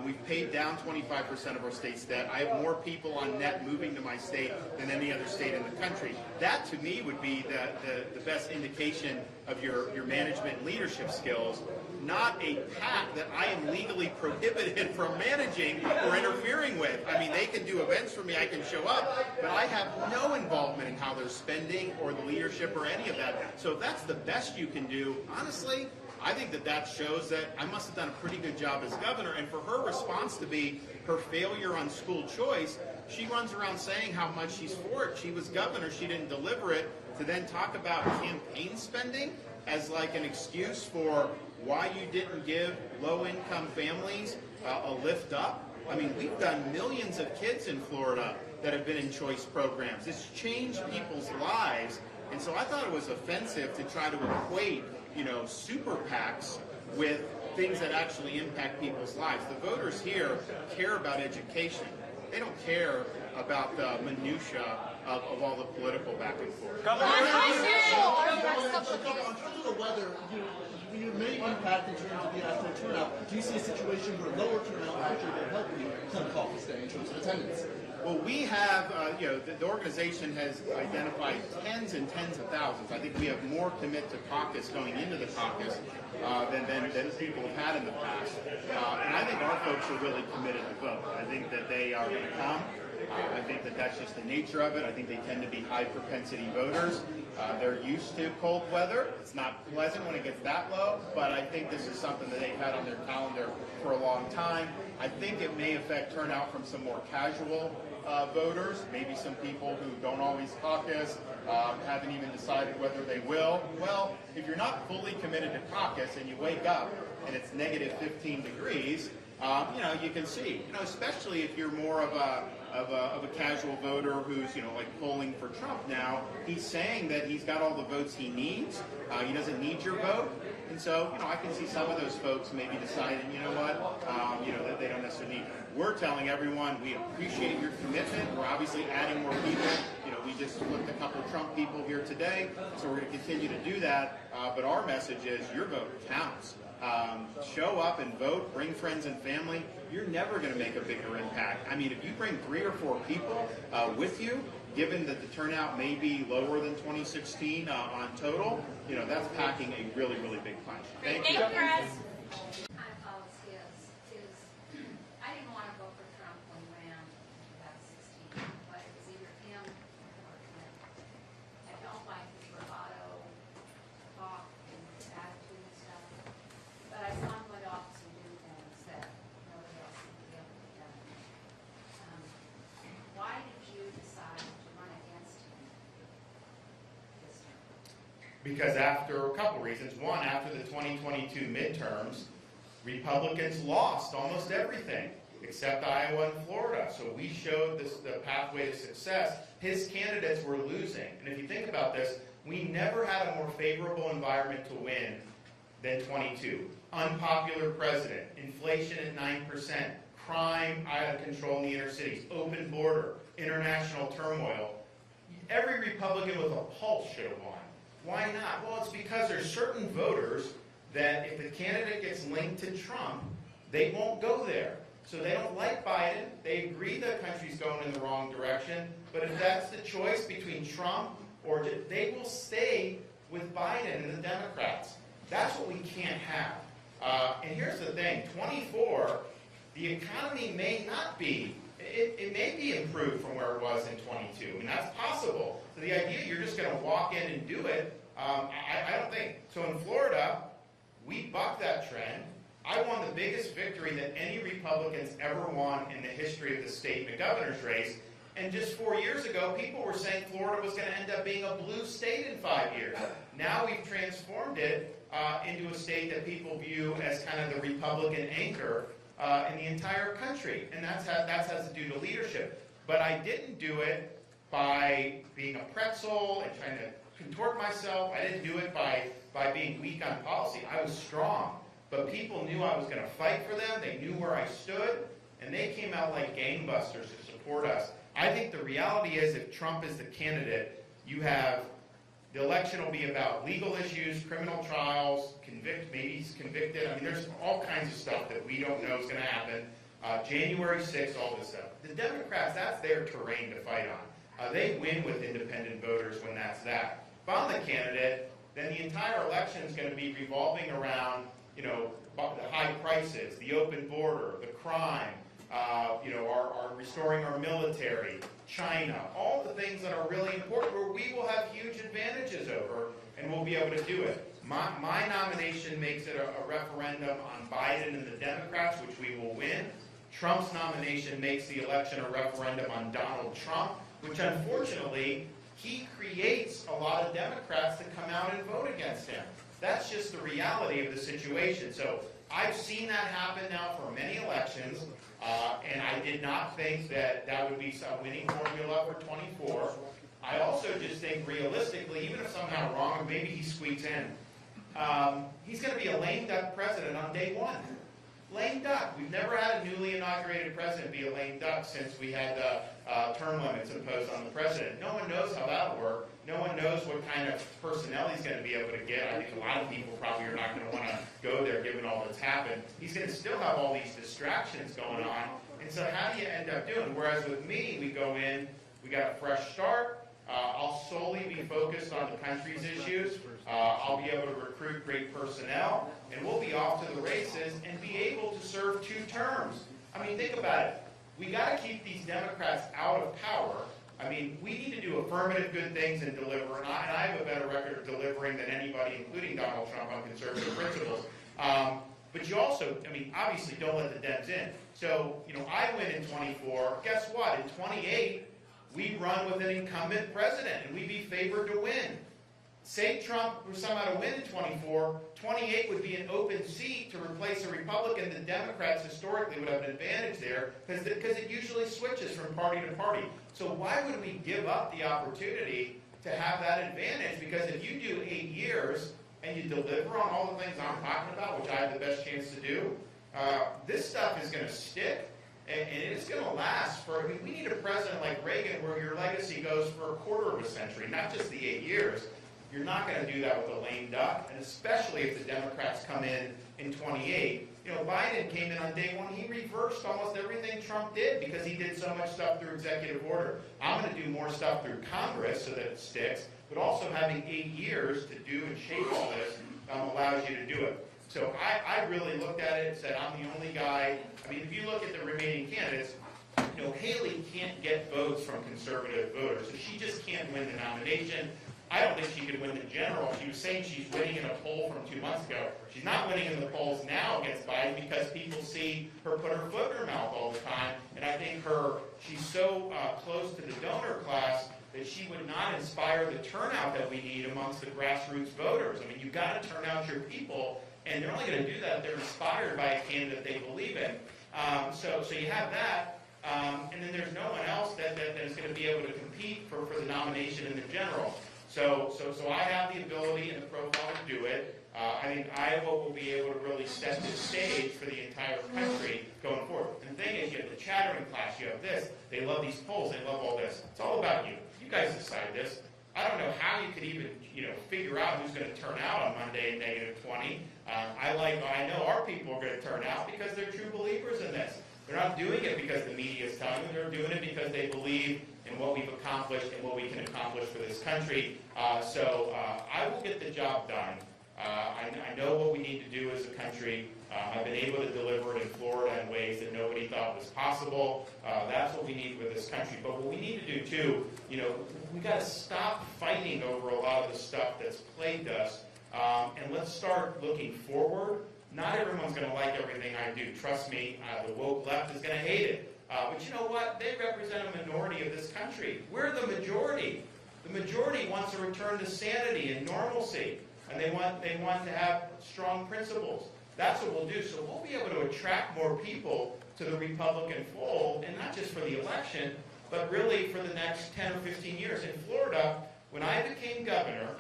We've paid down 25% of our state's debt. I have more people on net moving to my state than any other state in the country. That, to me, would be the best indication of your management and leadership skills, not a PAC that I am legally prohibited from managing or interfering with. I mean, they can do events for me, I can show up, but I have no involvement in how they're spending or the leadership or any of that. So if that's the best you can do, honestly, I think that shows that I must have done a pretty good job as governor. And for her response to be her failure on school choice, she runs around saying how much she's for it. She was governor, she didn't deliver it. To then talk about campaign spending as like an excuse for why you didn't give low-income families a lift up. I mean, we've done millions of kids in Florida that have been in choice programs. It's changed people's lives. And so I thought it was offensive to try to equate super PACs with things that actually impact people's lives. The voters here care about education. They don't care about the minutia of all the political back and forth. On top of the weather, you may impact in terms of the actual turnout. Do you see a situation where lower turnout actually will help you come caucus day in terms of attendance? Well, we have, the organization has identified tens and tens of thousands. I think we have more commit to caucus going into the caucus than people have had in the past. And I think our folks are really committed to vote. I think that they are going to come. I think that that's just the nature of it. I think they tend to be high propensity voters. They're used to cold weather. It's not pleasant when it gets that low, but I think this is something that they've had on their calendar for a long time. I think it may affect turnout from some more casual voters, maybe some people who don't always caucus, haven't even decided whether they will. Well, if you're not fully committed to caucus and you wake up and it's negative 15 degrees, you can see, especially if you're more of a of a casual voter who's, like polling for Trump now. He's saying that he's got all the votes he needs. He doesn't need your vote. And so, I can see some of those folks maybe deciding, you know what, that they don't necessarily need. We're telling everyone we appreciate your commitment. We're obviously adding more people. We just flipped a couple of Trump people here today, so we're going to continue to do that. But our message is your vote counts. Show up and vote. Bring friends and family. You're never going to make a bigger impact. I mean, if you bring 3 or 4 people with you, given that the turnout may be lower than 2016 on total, that's packing a really, really big punch. Thank you. I didn't want to vote for Trump when he ran in 2016, but it was either him or Clinton. I don't like his bravado talk and his attitude and stuff, but I saw him go to office and do things that nobody else would be able to do. Why did you decide to run against him this term? Because after a couple reasons. One, after the 2022 midterms, Republicans lost almost everything except Iowa and Florida. So we showed the pathway to success. His candidates were losing. And if you think about this, we never had a more favorable environment to win than 22. Unpopular president, inflation at 9%, crime out of control in the inner cities, open border, international turmoil. Every Republican with a pulse should have won. Why not? Well, it's because there's certain voters that if the candidate gets linked to Trump, they won't go there. So they don't like Biden. They agree the country's going in the wrong direction. But if that's the choice between Trump or they will stay with Biden and the Democrats. That's what we can't have. And here's the thing, 24, the economy may not be, it may be improved from where it was in 22. I mean, that's possible. So the idea you're just going to walk in and do it, I don't think. So in Florida, we bucked that trend. I won the biggest victory that any Republicans ever won in the history of the state in the governor's race. And just 4 years ago, people were saying Florida was going to end up being a blue state in 5 years. Now we've transformed it into a state that people view as kind of the Republican anchor in the entire country. And that has to do to leadership. But I didn't do it by being a pretzel and trying to contort myself. I didn't do it by being weak on policy. I was strong. But people knew I was going to fight for them. They knew where I stood. And they came out like gangbusters to support us. I think the reality is if Trump is the candidate, you have the election will be about legal issues, criminal trials, maybe he's convicted. I mean, there's all kinds of stuff that we don't know is going to happen. January 6th, all this stuff. The Democrats, that's their terrain to fight on. They win with independent voters when that's that. If I'm the candidate, then the entire election is going to be revolving around, the high prices, the open border, the crime, our restoring our military, China, all the things that are really important where we will have huge advantages over and we'll be able to do it. My nomination makes it a referendum on Biden and the Democrats, which we will win. Trump's nomination makes the election a referendum on Donald Trump, which unfortunately, he creates a lot of Democrats to come out and vote against him. That's just the reality of the situation. So I've seen that happen now for many elections, and I did not think that would be a winning formula for 24. I also just think realistically, even if somehow wrong, maybe he squeaks in, he's going to be a lame duck president on day one. Lame duck. We've never had a newly inaugurated president be a lame duck since we had term limits imposed on the president. No one knows how that'll work. No one knows what kind of personnel he's going to be able to get. I think a lot of people probably are not going to want to go there given all that's happened. He's going to still have all these distractions going on. And so how do you end up doing? Whereas with me, we go in, we got a fresh start. I'll solely be focused on the country's issues. I'll be able to recruit great personnel, and we'll be off to the races and be able to serve 2 terms. I mean, think about it. We got to keep these Democrats out of power. I mean, we need to do affirmative good things and deliver, and I have a better record of delivering than anybody, including Donald Trump, on conservative principles. But you also, I mean, obviously don't let the Dems in. So, I win in 24. Guess what? In 28, we run with an incumbent president, and we'd be favored to win. say Trump were somehow to win in 24, 28 would be an open seat to replace a Republican. The Democrats historically would have an advantage there because it usually switches from party to party. So why would we give up the opportunity to have that advantage? Because if you do 8 years and you deliver on all the things I'm talking about, which I have the best chance to do, this stuff is going to stick. And it's going to last for, I mean, we need a president like Reagan where your legacy goes for a quarter of a century, not just the 8 years. You're not going to do that with a lame duck, and especially if the Democrats come in 28. You know, Biden came in on day one. He reversed almost everything Trump did because he did so much stuff through executive order. I'm going to do more stuff through Congress so that it sticks, but also having 8 years to do and shape all this allows you to do it. So I really looked at it and said, I'm the only guy. I mean, if you look at the remaining candidates, you know, Haley can't get votes from conservative voters, so she just can't win the nomination. I don't think she could win the general. She was saying she's winning in a poll from 2 months ago. She's not winning in the polls now against Biden because people see her put her foot in her mouth all the time, and I think she's so close to the donor class that she would not inspire the turnout that we need amongst the grassroots voters. I mean, you've got to turn out your people, and they're only going to do that if they're inspired by a candidate they believe in. So you have that, and then there's no one else that is going to be able to compete for the nomination in the general. So I have the ability and the profile to do it. I think Iowa will be able to really set the stage for the entire country going forward. And the thing is, you have the chattering class, you have this, they love these polls, they love all this. It's all about you. You guys decide this. I don't know how you could even, figure out who's going to turn out on Monday at -20. I know our people are going to turn out because they're true believers in this. They're not doing it because the media is telling them. They're doing it because they believe in what we've accomplished and what we can accomplish for this country. So I will get the job done. I know what we need to do as a country. I've been able to deliver it in Florida in ways that nobody thought was possible. That's what we need for this country. But what we need to do too, we got to stop fighting over a lot of the stuff that's plagued us, and let's start looking forward. Not everyone's going to like everything I do. Trust me, the woke left is going to hate it. But you know what? They represent a minority of this country. We're the majority. The majority wants to return to sanity and normalcy, and they want to have strong principles. That's what we'll do. So we'll be able to attract more people to the Republican fold, and not just for the election, but really for the next 10 or 15 years. In Florida, when I became governor,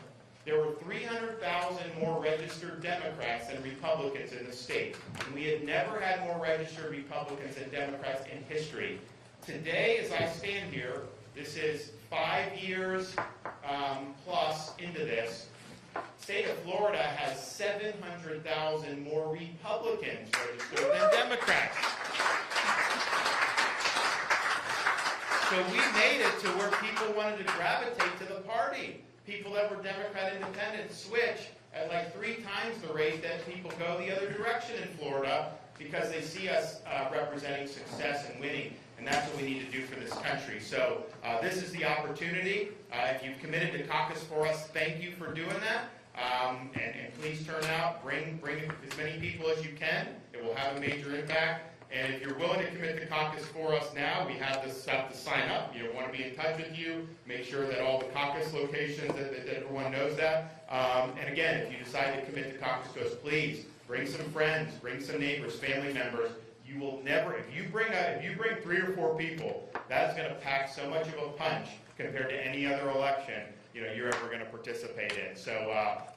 there were 300,000 more registered Democrats than Republicans in the state. And we had never had more registered Republicans than Democrats in history. Today, as I stand here, this is 5 years plus into this, state of Florida has 700,000 more Republicans registered than Democrats. So we made it to where people wanted to gravitate to the party. People that were Democrat independent switch at like 3 times the rate that people go the other direction in Florida because they see us representing success and winning. And that's what we need to do for this country. So this is the opportunity. If you've committed to caucus for us, thank you for doing that. And please turn out, bring as many people as you can. It will have a major impact. And if you're willing to commit to caucus for us now, we have this stuff to sign up. You want to be in touch with you. Make sure that all the caucus locations, that everyone knows that. And again, if you decide to commit to caucus to us, please bring some friends, bring some neighbors, family members. You will never, if you bring 3 or 4 people, that's going to pack so much of a punch compared to any other election you're ever going to participate in. So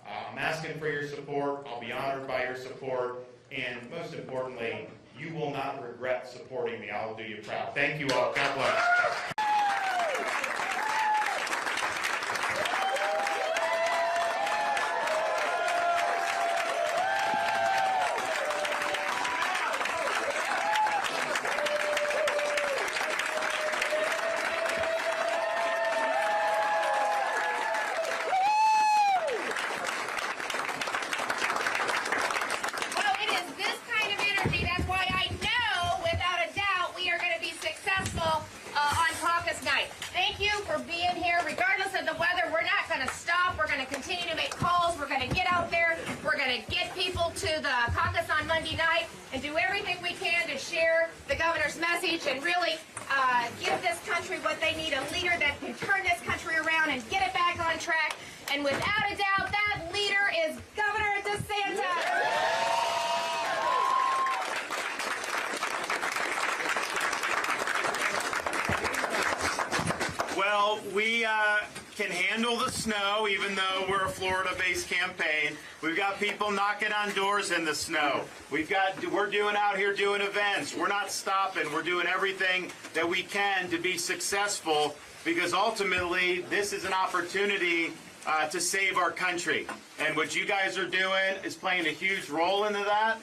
I'm asking for your support. I'll be honored by your support. And most importantly, you will not regret supporting me. I'll do you proud. Thank you all. God bless. And really give this country what they need, a leader that can turn this country around and get it back on track. And without a doubt, that leader is Governor DeSantis. Well, we can handle the snow, even though we're a Florida-based campaign. We've got people knocking on doors in the snow. We're doing out here doing events. We're not stopping. We're doing everything that we can to be successful, because ultimately this is an opportunity to save our country. And what you guys are doing is playing a huge role into that.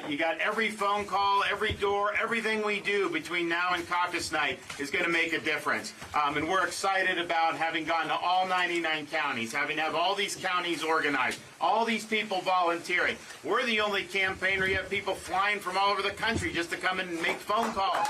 You got every phone call, every door, everything we do between now and caucus night is going to make a difference. And we're excited about having gone to all 99 counties, having to have all these counties organized, all these people volunteering. We're the only campaign where you have people flying from all over the country just to come in and make phone calls.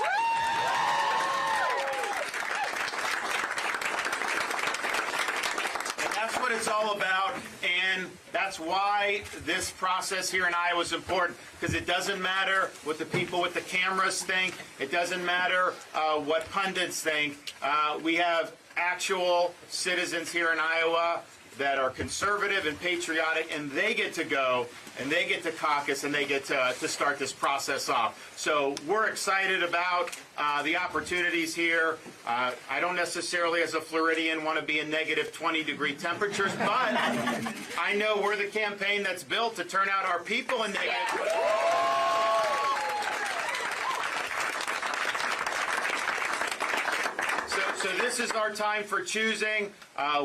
That's what it's all about, and that's why this process here in Iowa is important, because it doesn't matter what the people with the cameras think. It doesn't matter what pundits think. We have actual citizens here in Iowa that are conservative and patriotic, and they get to go, and they get to caucus, and they get to start this process off. So we're excited about the opportunities here. I don't necessarily, as a Floridian, want to be in negative 20-degree temperatures, but I know we're the campaign that's built to turn out our people in negative. So this is our time for choosing.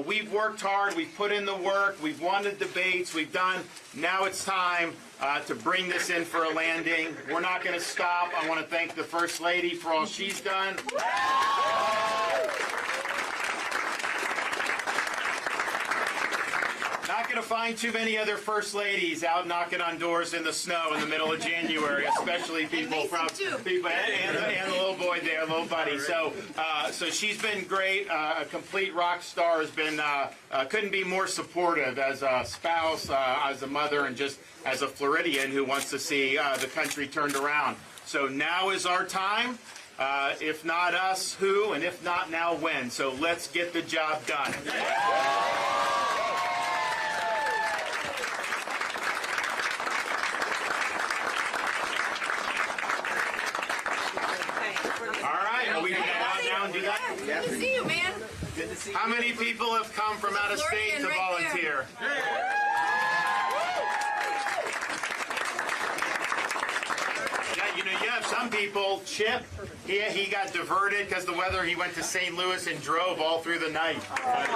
We've worked hard. We've put in the work. We've won the debates. We've done. Now it's time to bring this in for a landing. We're not going to stop. I want to thank the First Lady for all she's done. Not going to find too many other First Ladies out knocking on doors in the snow in the middle of January, especially people from people and the little boy there, little buddy. So she's been great. A complete rock star. Has been couldn't be more supportive as a spouse, as a mother, and just as a Floridian who wants to see the country turned around. So now is our time. If not us, who? And if not now, when? So let's get the job done. Good to see you, man. Good to see you. How many people have come from out of state to volunteer? Yeah, you know, you have some people. Chip, he got diverted because the weather. He went to St. Louis and drove all through the night. Got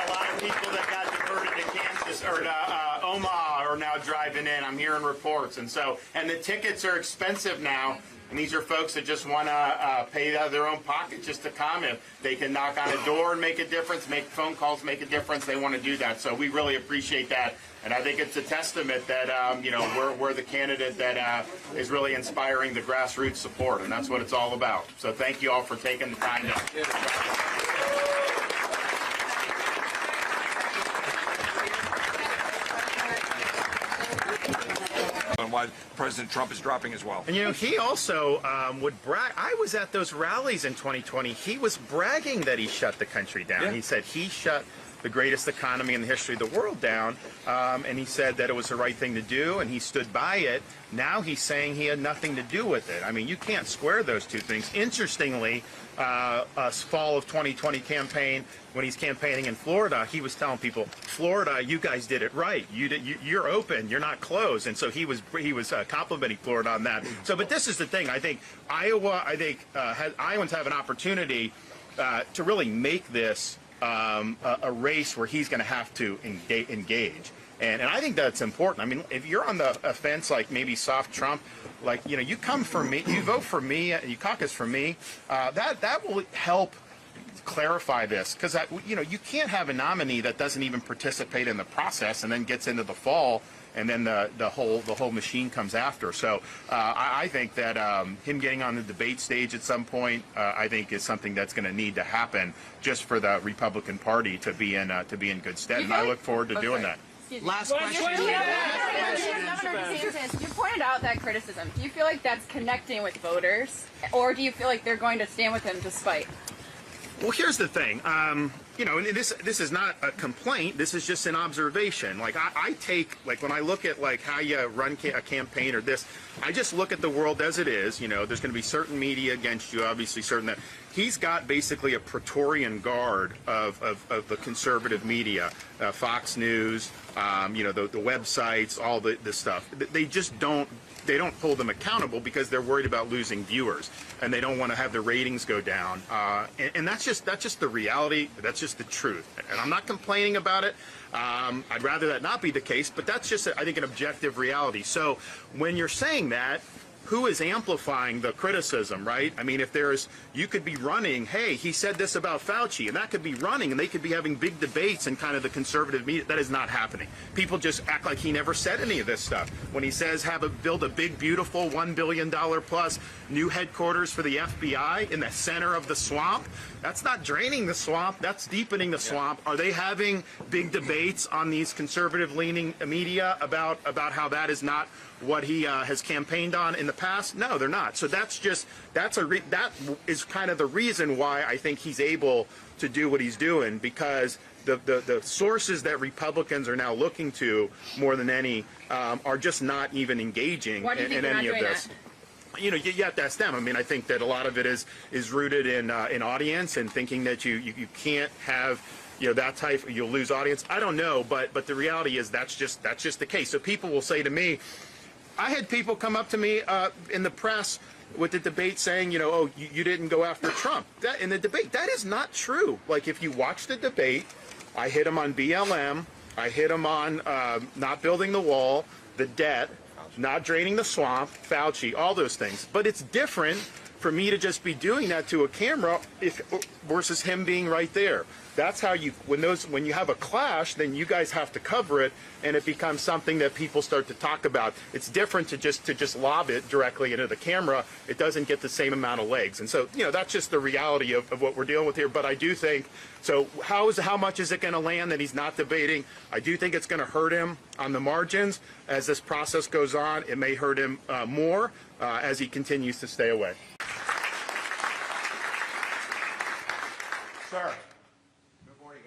a lot of people that got diverted to Kansas or to Omaha are now driving in. I'm hearing reports, and the tickets are expensive now. And these are folks that just want to pay out of their own pocket just to come. If they can knock on a door and make a difference, make phone calls, make a difference, they want to do that. So we really appreciate that. And I think it's a testament that we're the candidate that is really inspiring the grassroots support, and that's what it's all about. So thank you all for taking the time to. And why President Trump is dropping as well. And you know, he also would brag. I was at those rallies in 2020. He was bragging that he shut the country down. Yeah. He said he shut the greatest economy in the history of the world down, and he said that it was the right thing to do, and he stood by it. Now he's saying he had nothing to do with it. I mean, you can't square those two things. Interestingly, fall of 2020 campaign, when he's campaigning in Florida, he was telling people, Florida, you guys did it right. You're open. You're not closed. And so he was complimenting Florida on that. So, but this is the thing. I think Iowans have an opportunity to really make this a race where he's going to have to engage. And I think that's important. I mean, if you're on the fence, like maybe soft Trump, like, you know, you come for me, you vote for me, you caucus for me, that will help clarify this. Because, you know, you can't have a nominee that doesn't even participate in the process and then gets into the fall, and then the whole machine comes after. So I think that him getting on the debate stage at some point, I think is something that's going to need to happen just for the Republican Party to be in good stead. And I look forward to doing that. Last question. Governor DeSantis, you pointed out that criticism. Do you feel like that's connecting with voters, or do you feel like they're going to stand with him despite? Well, here's the thing. You know, and this is not a complaint. This is just an observation. Like I take, like when I look at like how you run a campaign or this, I just look at the world as it is. You know, there's going to be certain media against you, obviously certain that he's got basically a Praetorian guard of the conservative media, Fox News, you know, the websites, all this stuff. They just don't. They don't hold them accountable because they're worried about losing viewers and they don't want to have the ratings go down. And that's just the reality. That's just the truth. And I'm not complaining about it. I'd rather that not be the case, but that's just, I think, an objective reality. So when you're saying that, who is amplifying the criticism, right? I mean, if there's, you could be running, hey, he said this about Fauci, and that could be running, and they could be having big debates in kind of the conservative media. That is not happening. People just act like he never said any of this stuff. When he says build a big, beautiful $1 billion plus new headquarters for the FBI in the center of the swamp, that's not draining the swamp, that's deepening the swamp. Are they having big debates on these conservative-leaning media about how that is not what he has campaigned on in the past? No, they're not. So that is kind of the reason why I think he's able to do what he's doing, because the sources that Republicans are now looking to more than any are just not even engaging in any of this. You know, you have to ask them. I mean, I think that a lot of it is rooted in audience and thinking that you can't have, you know, that type, you'll lose audience. I don't know, but the reality is that's just the case. So people will say to me, I had people come up to me in the press with the debate saying, you know, oh, you didn't go after Trump. In the debate, that is not true. Like, if you watch the debate, I hit him on BLM, I hit him on not building the wall, the debt, not draining the swamp, Fauci, all those things. But it's different for me to just be doing that to a camera versus him being right there. That's how you, when you have a clash, then you guys have to cover it, and it becomes something that people start to talk about. It's different to just lob it directly into the camera. It doesn't get the same amount of legs. And so, you know, that's just the reality of what we're dealing with here. But I do think, so how much is it going to land that he's not debating? I do think it's going to hurt him on the margins. As this process goes on, it may hurt him more as he continues to stay away. Sir. Good morning.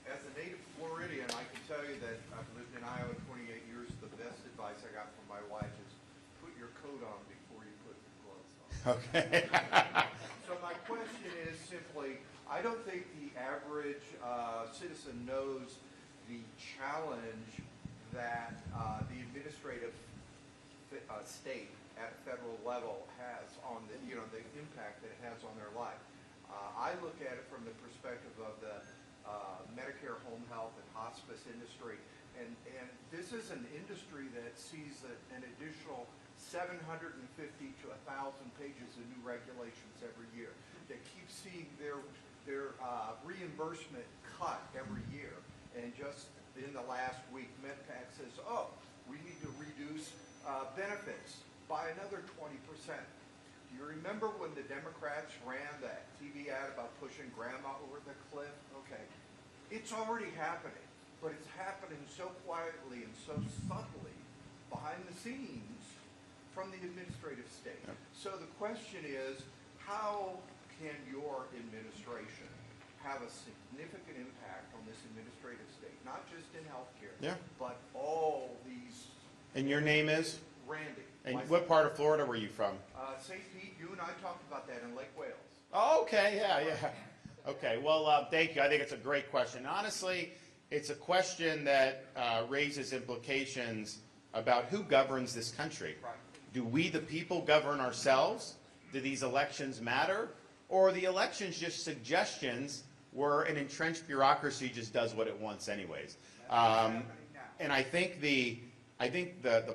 As a native Floridian, I can tell you that I've lived in Iowa 28 years. The best advice I got from my wife is put your coat on before you put your clothes on. Okay. So my question is simply, I don't think the average citizen knows the challenge that the administrative state at a federal level has on the, you know, the impact that it has on their life. I look at it from the perspective of the Medicare, home health, and hospice industry, and this is an industry that sees an additional 750 to 1,000 pages of new regulations every year. That keep seeing their reimbursement cut every year, and just in the last week, MedPAC says, oh, we need to reduce benefits by another 20%. Do you remember when the Democrats ran that TV ad about pushing grandma over the cliff? Okay. It's already happening, but it's happening so quietly and so subtly behind the scenes from the administrative state. Yep. So the question is, how can your administration have a significant impact on this administrative state, not just in healthcare, but all these... And your name is? Randy. And what part of Florida were you from? St. Pete, you and I talked about that in Lake Wales. Oh, okay, yeah. Okay, well, thank you. I think it's a great question. Honestly, it's a question that raises implications about who governs this country. Right. Do we, the people, govern ourselves? Do these elections matter? Or are the elections just suggestions where an entrenched bureaucracy just does what it wants anyways? And I think the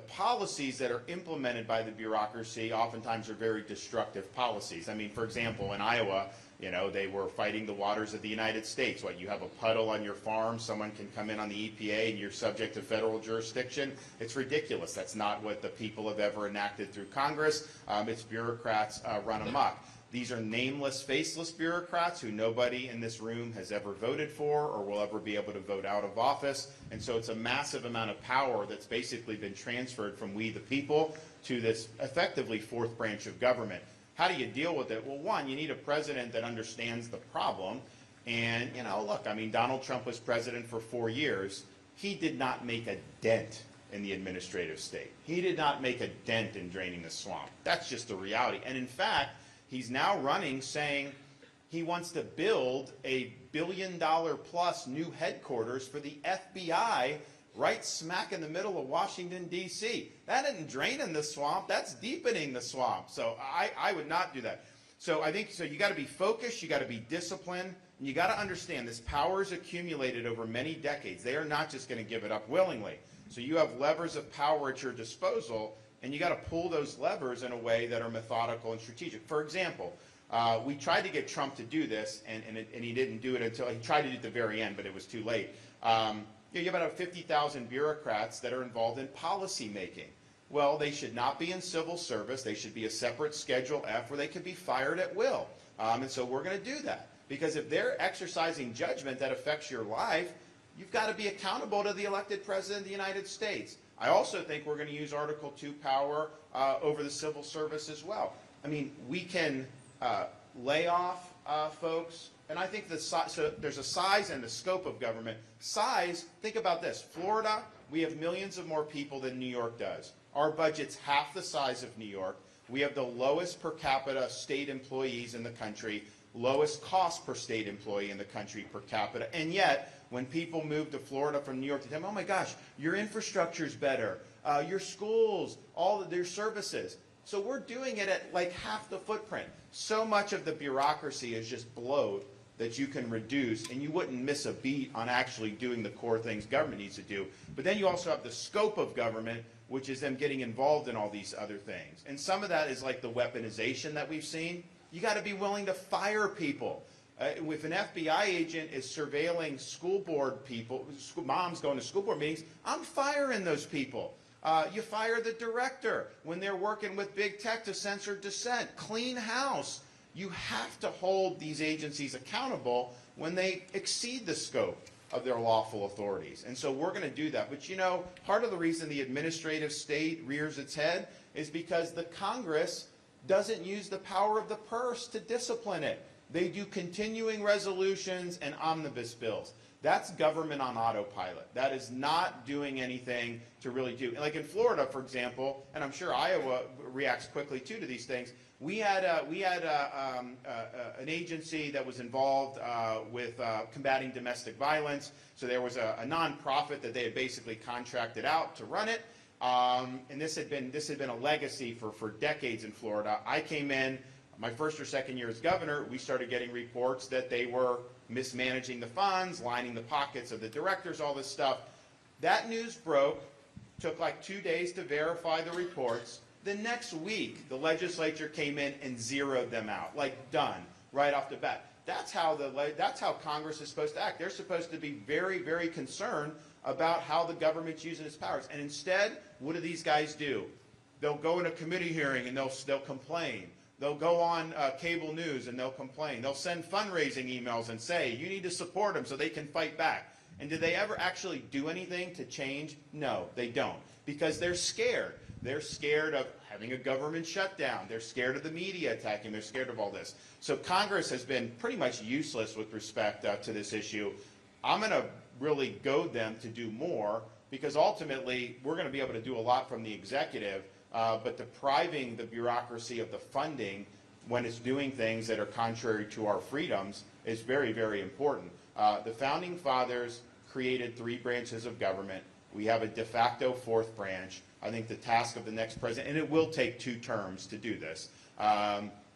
policies that are implemented by the bureaucracy oftentimes are very destructive policies. I mean, for example, in Iowa, you know, they were fighting the waters of the United States. What, you have a puddle on your farm, someone can come in on the EPA and you're subject to federal jurisdiction? It's ridiculous. That's not what the people have ever enacted through Congress. It's bureaucrats run amok. These are nameless, faceless bureaucrats who nobody in this room has ever voted for or will ever be able to vote out of office. And so it's a massive amount of power that's basically been transferred from we the people to this effectively fourth branch of government. How do you deal with it? Well, one, you need a president that understands the problem. And, you know, look, I mean, Donald Trump was president for 4 years. He did not make a dent in the administrative state. He did not make a dent in draining the swamp. That's just the reality. And in fact, he's now running saying he wants to build a $1 billion plus new headquarters for the FBI right smack in the middle of Washington, D.C. That isn't draining the swamp. That's deepening the swamp. So I would not do that. So I think you got to be focused. You got to be disciplined. And you got to understand this power is accumulated over many decades. They are not just going to give it up willingly. So you have levers of power at your disposal, and you got to pull those levers in a way that are methodical and strategic. For example, we tried to get Trump to do this, and he didn't do it until he tried to do it at the very end, but it was too late. You have about 50,000 bureaucrats that are involved in policy making. Well, they should not be in civil service. They should be a separate Schedule F where they can be fired at will. And so we're going to do that. Because if they're exercising judgment that affects your life, you've got to be accountable to the elected president of the United States. I also think we're going to use Article 2 power over the civil service as well. I mean, we can lay off folks. And I think so there's a size and the scope of government. Size, think about this. Florida, we have millions of more people than New York does. Our budget's half the size of New York. We have the lowest per capita state employees in the country, lowest cost per state employee in the country per capita. And yet, when people move to Florida from New York, they tell them, oh my gosh, your infrastructure's better, your schools, all of their services. So we're doing it at like half the footprint. So much of the bureaucracy is just bloat that you can reduce, and you wouldn't miss a beat on actually doing the core things government needs to do. But then you also have the scope of government, which is them getting involved in all these other things. And some of that is like the weaponization that we've seen. You got to be willing to fire people. If an FBI agent is surveilling school board people, moms going to school board meetings, I'm firing those people. You fire the director when they're working with big tech to censor dissent. Clean house. You have to hold these agencies accountable when they exceed the scope of their lawful authorities. And so we're going to do that. But you know, part of the reason the administrative state rears its head is because the Congress doesn't use the power of the purse to discipline it. They do continuing resolutions and omnibus bills. That's government on autopilot. That is not doing anything to really do. Like in Florida, for example, and I'm sure Iowa reacts quickly too to these things. We had an agency that was involved with combating domestic violence. So there was a nonprofit that they had basically contracted out to run it. And this had been a legacy for decades in Florida. I came in my first or second year as governor. We started getting reports that they were mismanaging the funds, lining the pockets of the directors, all this stuff. That news broke. Took like 2 days to verify the reports. The next week, the legislature came in and zeroed them out, like done, right off the bat. That's how Congress is supposed to act. They're supposed to be very, very concerned about how the government's using its powers. And instead, what do these guys do? They'll go in a committee hearing and they'll complain. They'll go on cable news and they'll complain. They'll send fundraising emails and say, you need to support them so they can fight back. And do they ever actually do anything to change? No, they don't, because they're scared. They're scared of having a government shutdown. They're scared of the media attacking. They're scared of all this. So Congress has been pretty much useless with respect to this issue. I'm going to really goad them to do more, because ultimately we're going to be able to do a lot from the executive, but depriving the bureaucracy of the funding when it's doing things that are contrary to our freedoms is very, very important. The Founding Fathers created 3 branches of government. We have a de facto 4th branch. I think the task of the next president, and it will take 2 terms to do this,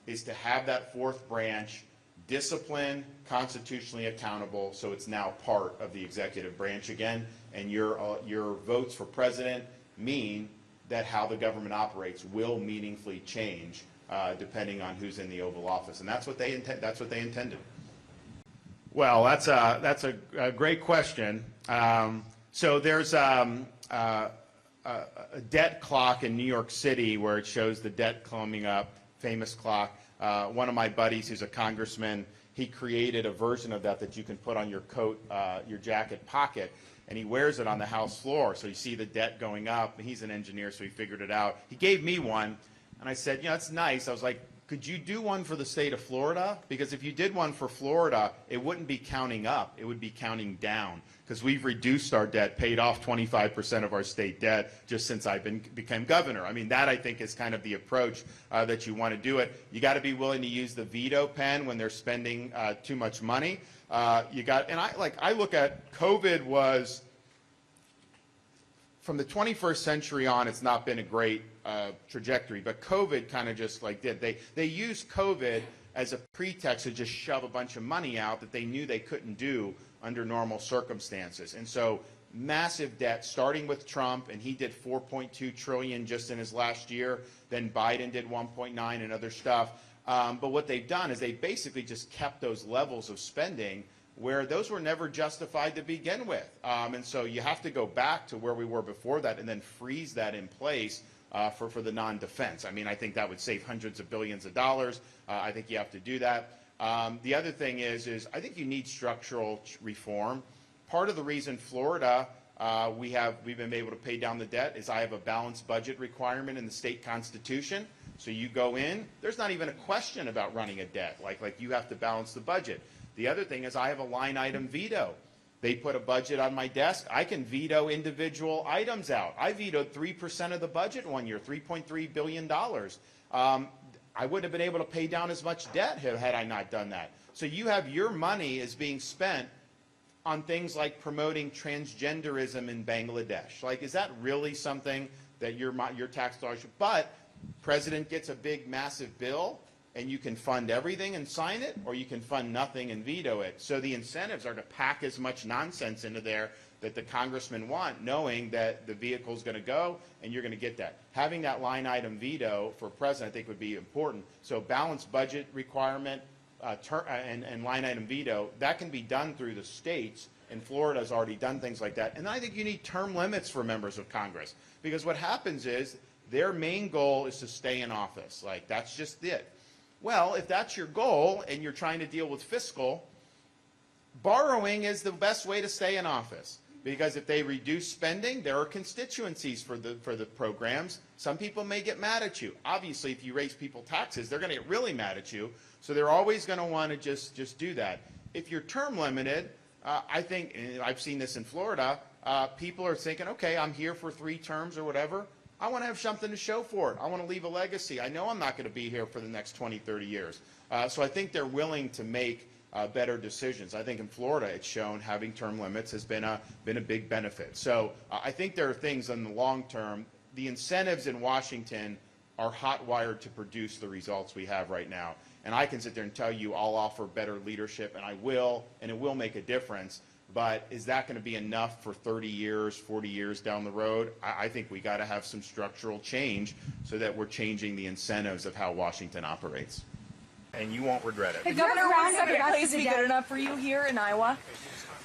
is to have that 4th branch disciplined, constitutionally accountable, so it's now part of the executive branch again. And your votes for president mean that how the government operates will meaningfully change depending on who's in the Oval Office, and that's what they intended. Well, that's a great question. So there's a debt clock in New York City where it shows the debt climbing up, famous clock. One of my buddies who's a congressman, he created a version of that you can put on your coat, your jacket pocket, and he wears it on the House floor. So you see the debt going up. He's an engineer, so he figured it out. He gave me one, and I said, that's nice. I was like, could you do one for the state of Florida? Because if you did one for Florida, it wouldn't be counting up. It would be counting down, because we've reduced our debt, paid off 25% of our state debt just since I became governor. I mean, that I think is kind of the approach that you want to do it. You got to be willing to use the veto pen when they're spending too much money. I look at COVID was, from the 21st century on, it's not been a great trajectory, but COVID kind of just did. They used COVID as a pretext to just shove a bunch of money out that they knew they couldn't do under normal circumstances. And so massive debt, starting with Trump, and he did $4.2 trillion just in his last year. Then Biden did 1.9 and other stuff. But what they've done is they basically just kept those levels of spending where those were never justified to begin with. And so you have to go back to where we were before that and then freeze that in place for the non-defense. I mean, I think that would save hundreds of billions of dollars. I think you have to do that. The other thing is I think you need structural reform. Part of the reason Florida, we've been able to pay down the debt is I have a balanced budget requirement in the state constitution. So you go in, there's not even a question about running a debt. Like you have to balance the budget. The other thing is I have a line item veto. They put a budget on my desk. I can veto individual items out. I vetoed 3% of the budget one year, $3.3 billion. I wouldn't have been able to pay down as much debt had I not done that. So you have your money is being spent on things like promoting transgenderism in Bangladesh. Like, is that really something that your tax dollars should? But president gets a big, massive bill, and you can fund everything and sign it, or you can fund nothing and veto it. So the incentives are to pack as much nonsense into there that the congressmen want, knowing that the vehicle's going to go and you're going to get that. Having that line item veto for president, I think, would be important. So balanced budget requirement and line item veto, that can be done through the states, and Florida's already done things like that. And I think you need term limits for members of Congress, because what happens is their main goal is to stay in office. Like, that's just it. Well, if that's your goal and you're trying to deal with fiscal, borrowing is the best way to stay in office. Because if they reduce spending, there are constituencies for the programs. Some people may get mad at you. Obviously, if you raise people's taxes, they're going to get really mad at you. So they're always going to want to just do that. If you're term limited, I think, and I've seen this in Florida, people are thinking, okay, I'm here for 3 terms or whatever. I want to have something to show for it. I want to leave a legacy. I know I'm not going to be here for the next 20, 30 years. So I think they're willing to make better decisions. I think in Florida it's shown having term limits has been a big benefit. So I think there are things in the long term. The incentives in Washington are hot-wired to produce the results we have right now. And I can sit there and tell you I'll offer better leadership, and I will, and it will make a difference. But is that going to be enough for 30 years, 40 years down the road? I think we got to have some structural change so that we're changing the incentives of how Washington operates. And you won't regret it. Hey, Governor, would second place be good enough for you here in Iowa?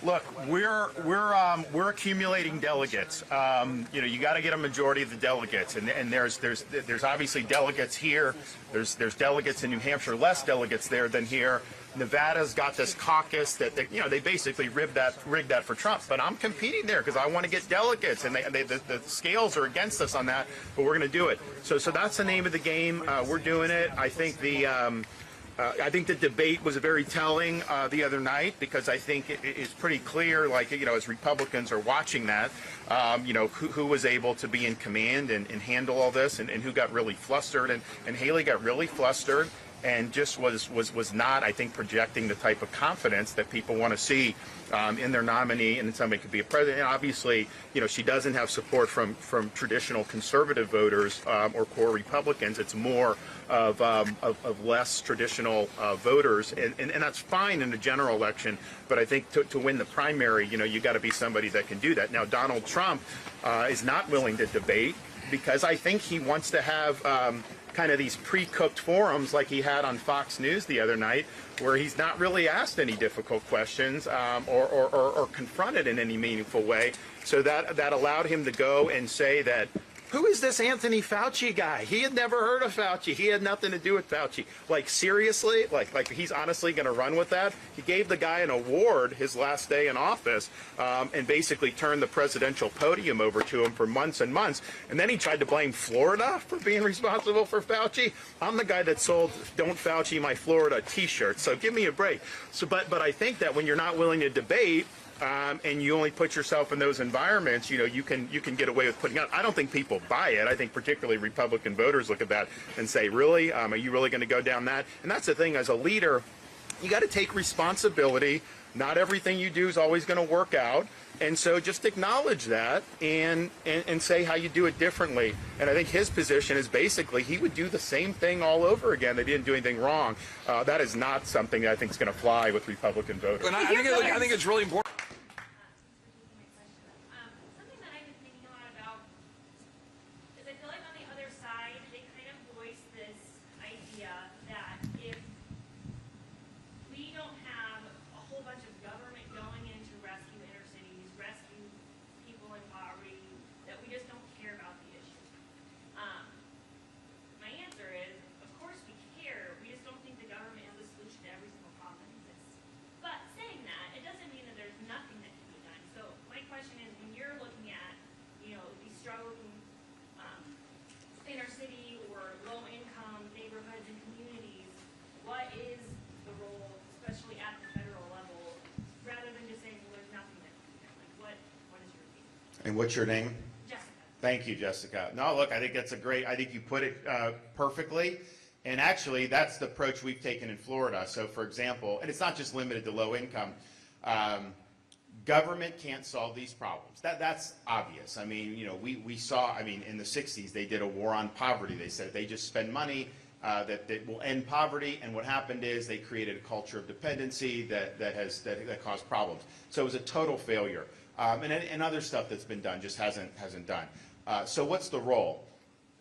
Look, we're accumulating delegates. You got to get a majority of the delegates, and there's obviously delegates here. There's delegates in New Hampshire, less delegates there than here. Nevada's got this caucus that they basically rigged that for Trump. But I'm competing there because I want to get delegates, and the scales are against us on that. But we're going to do it. So that's the name of the game. We're doing it. I think the debate was very telling the other night, because I think it's pretty clear, as Republicans are watching that, who was able to be in command and handle all this, and who got really flustered. And Haley got really flustered and just was not, I think, projecting the type of confidence that people want to see in their nominee, and somebody could be a president. And obviously, she doesn't have support from traditional conservative voters or core Republicans. It's more of less traditional voters, and that's fine in the general election. But I think to win the primary, you got to be somebody that can do that. Now, Donald Trump is not willing to debate, because I think he wants to have kind of these pre-cooked forums like he had on Fox News the other night, where he's not really asked any difficult questions or confronted in any meaningful way. So that allowed him to go and say that who is this Anthony Fauci guy? He had never heard of Fauci. He had nothing to do with Fauci. Like, seriously? Like he's honestly going to run with that? He gave the guy an award his last day in office and basically turned the presidential podium over to him for months and months. And then he tried to blame Florida for being responsible for Fauci. I'm the guy that sold "Don't Fauci My Florida" t-shirts, so give me a break. So, but I think that when you're not willing to debate, and you only put yourself in those environments, you know, you can get away with putting out. I don't think people buy it. I think particularly Republican voters look at that and say, really, are you really going to go down that? And that's the thing, as a leader, you got to take responsibility. Not everything you do is always going to work out. And so just acknowledge that and say how you do it differently. And I think his position is basically he would do the same thing all over again. They didn't do anything wrong. That is not something that I think is going to fly with Republican voters. And I think it's really important. And what's your name? Jessica. Thank you, Jessica. No, look, I think that's I think you put it perfectly. And actually, that's the approach we've taken in Florida. So, for example, and it's not just limited to low income, government can't solve these problems. That's obvious. I mean, you know, we saw, I mean, in the 60s, they did a war on poverty. They said they just spend money that will end poverty. And what happened is they created a culture of dependency that caused problems. So it was a total failure. And other stuff that's been done just hasn't done. So what's the role?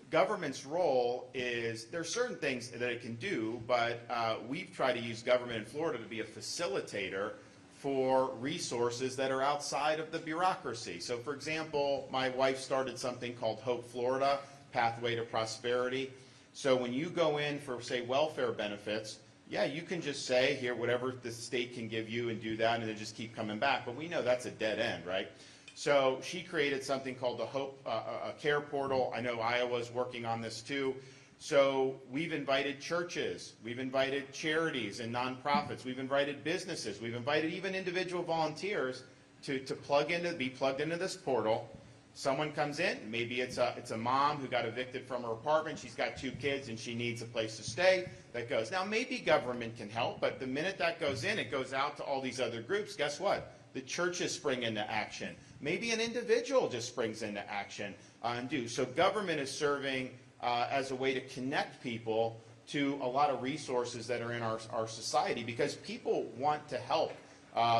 Government's role is there are certain things that it can do, but we've tried to use government in Florida to be a facilitator for resources that are outside of the bureaucracy. So, for example, my wife started something called Hope Florida, Pathway to Prosperity. So when you go in for, say, welfare benefits, yeah, you can just say, here, whatever the state can give you and do that, and then just keep coming back. But we know that's a dead end, right? So she created something called the Hope Care Portal. I know Iowa's working on this too. So we've invited churches, we've invited charities and nonprofits, we've invited businesses, we've invited even individual volunteers to be plugged into this portal. Someone comes in, maybe it's a mom who got evicted from her apartment, she's got 2 kids and she needs a place to stay. That goes, now maybe government can help, but the minute that goes in, it goes out to all these other groups. Guess what? The churches spring into action. Maybe an individual just springs into action and do. So government is serving as a way to connect people to a lot of resources that are in our society, because people want to help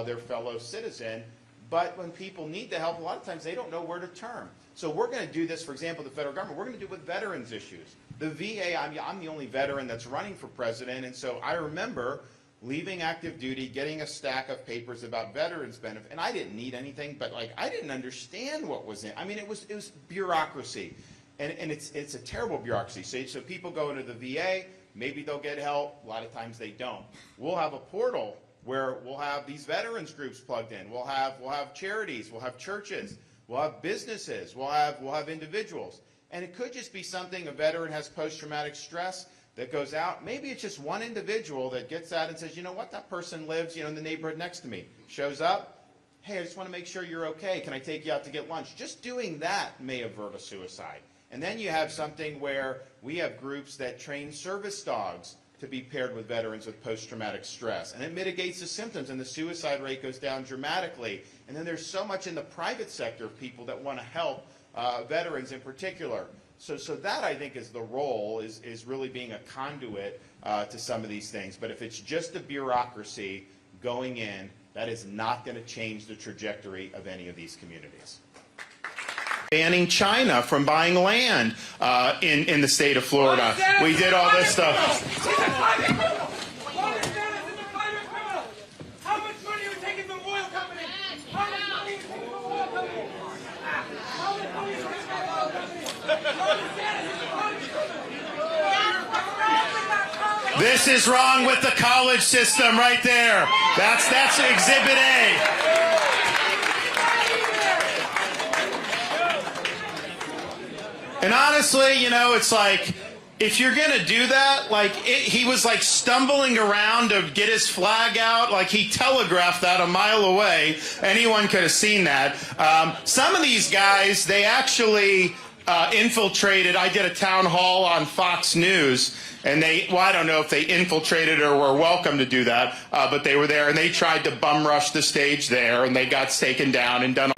their fellow citizen. But when people need the help, a lot of times they don't know where to turn. So we're going to do this, for example, the federal government. We're going to do it with veterans issues. The VA, I'm the only veteran that's running for president, and so I remember leaving active duty, getting a stack of papers about veterans benefits, and I didn't need anything, but like I didn't understand what was in. I mean, it was bureaucracy, and it's a terrible bureaucracy. So people go into the VA, maybe they'll get help. A lot of times they don't. We'll have a portal where we'll have these veterans groups plugged in. We'll have charities, we'll have churches, we'll have businesses, we'll have individuals. And it could just be something, a veteran has post-traumatic stress that goes out. Maybe it's just one individual that gets out and says, you know what, that person lives, in the neighborhood next to me. Shows up, hey, I just want to make sure you're okay. Can I take you out to get lunch? Just doing that may avert a suicide. And then you have something where we have groups that train service dogs to be paired with veterans with post-traumatic stress. And it mitigates the symptoms, and the suicide rate goes down dramatically. And then there's so much in the private sector of people that want to help veterans in particular. So that, I think, is the role, is really being a conduit to some of these things. But if it's just a bureaucracy going in, that is not going to change the trajectory of any of these communities. Banning China from buying land in the state of Florida. We did all this stuff. How much money are you taking from oil companies? How much money are you taking from oil companies? How much money are you taking from oil companies? This is wrong with the college system right there. That's Exhibit A. And honestly, you know, it's like, if you're going to do that, like, he was like stumbling around to get his flag out. Like, he telegraphed that a mile away. Anyone could have seen that. Some of these guys, they actually infiltrated. I did a town hall on Fox News. And well, I don't know if they infiltrated or were welcome to do that, but they were there, and they tried to bum rush the stage there, and they got taken down and done.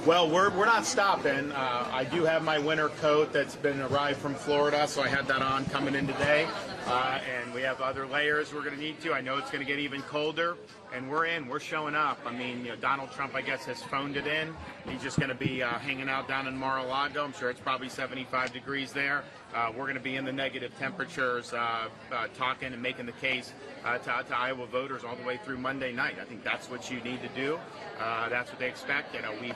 Well, we're not stopping. I do have my winter coat that's been arrived from Florida, so I had that on coming in today. And we have other layers we're going to need to. I know it's going to get even colder, and we're showing up. I mean, you know, Donald Trump, I guess, has phoned it in. He's just going to be hanging out down in Mar-a-Lago. I'm sure it's probably 75 degrees there. We're going to be in the negative temperatures, talking and making the case to Iowa voters all the way through Monday night. I think that's what you need to do. That's what they expect. You know, we've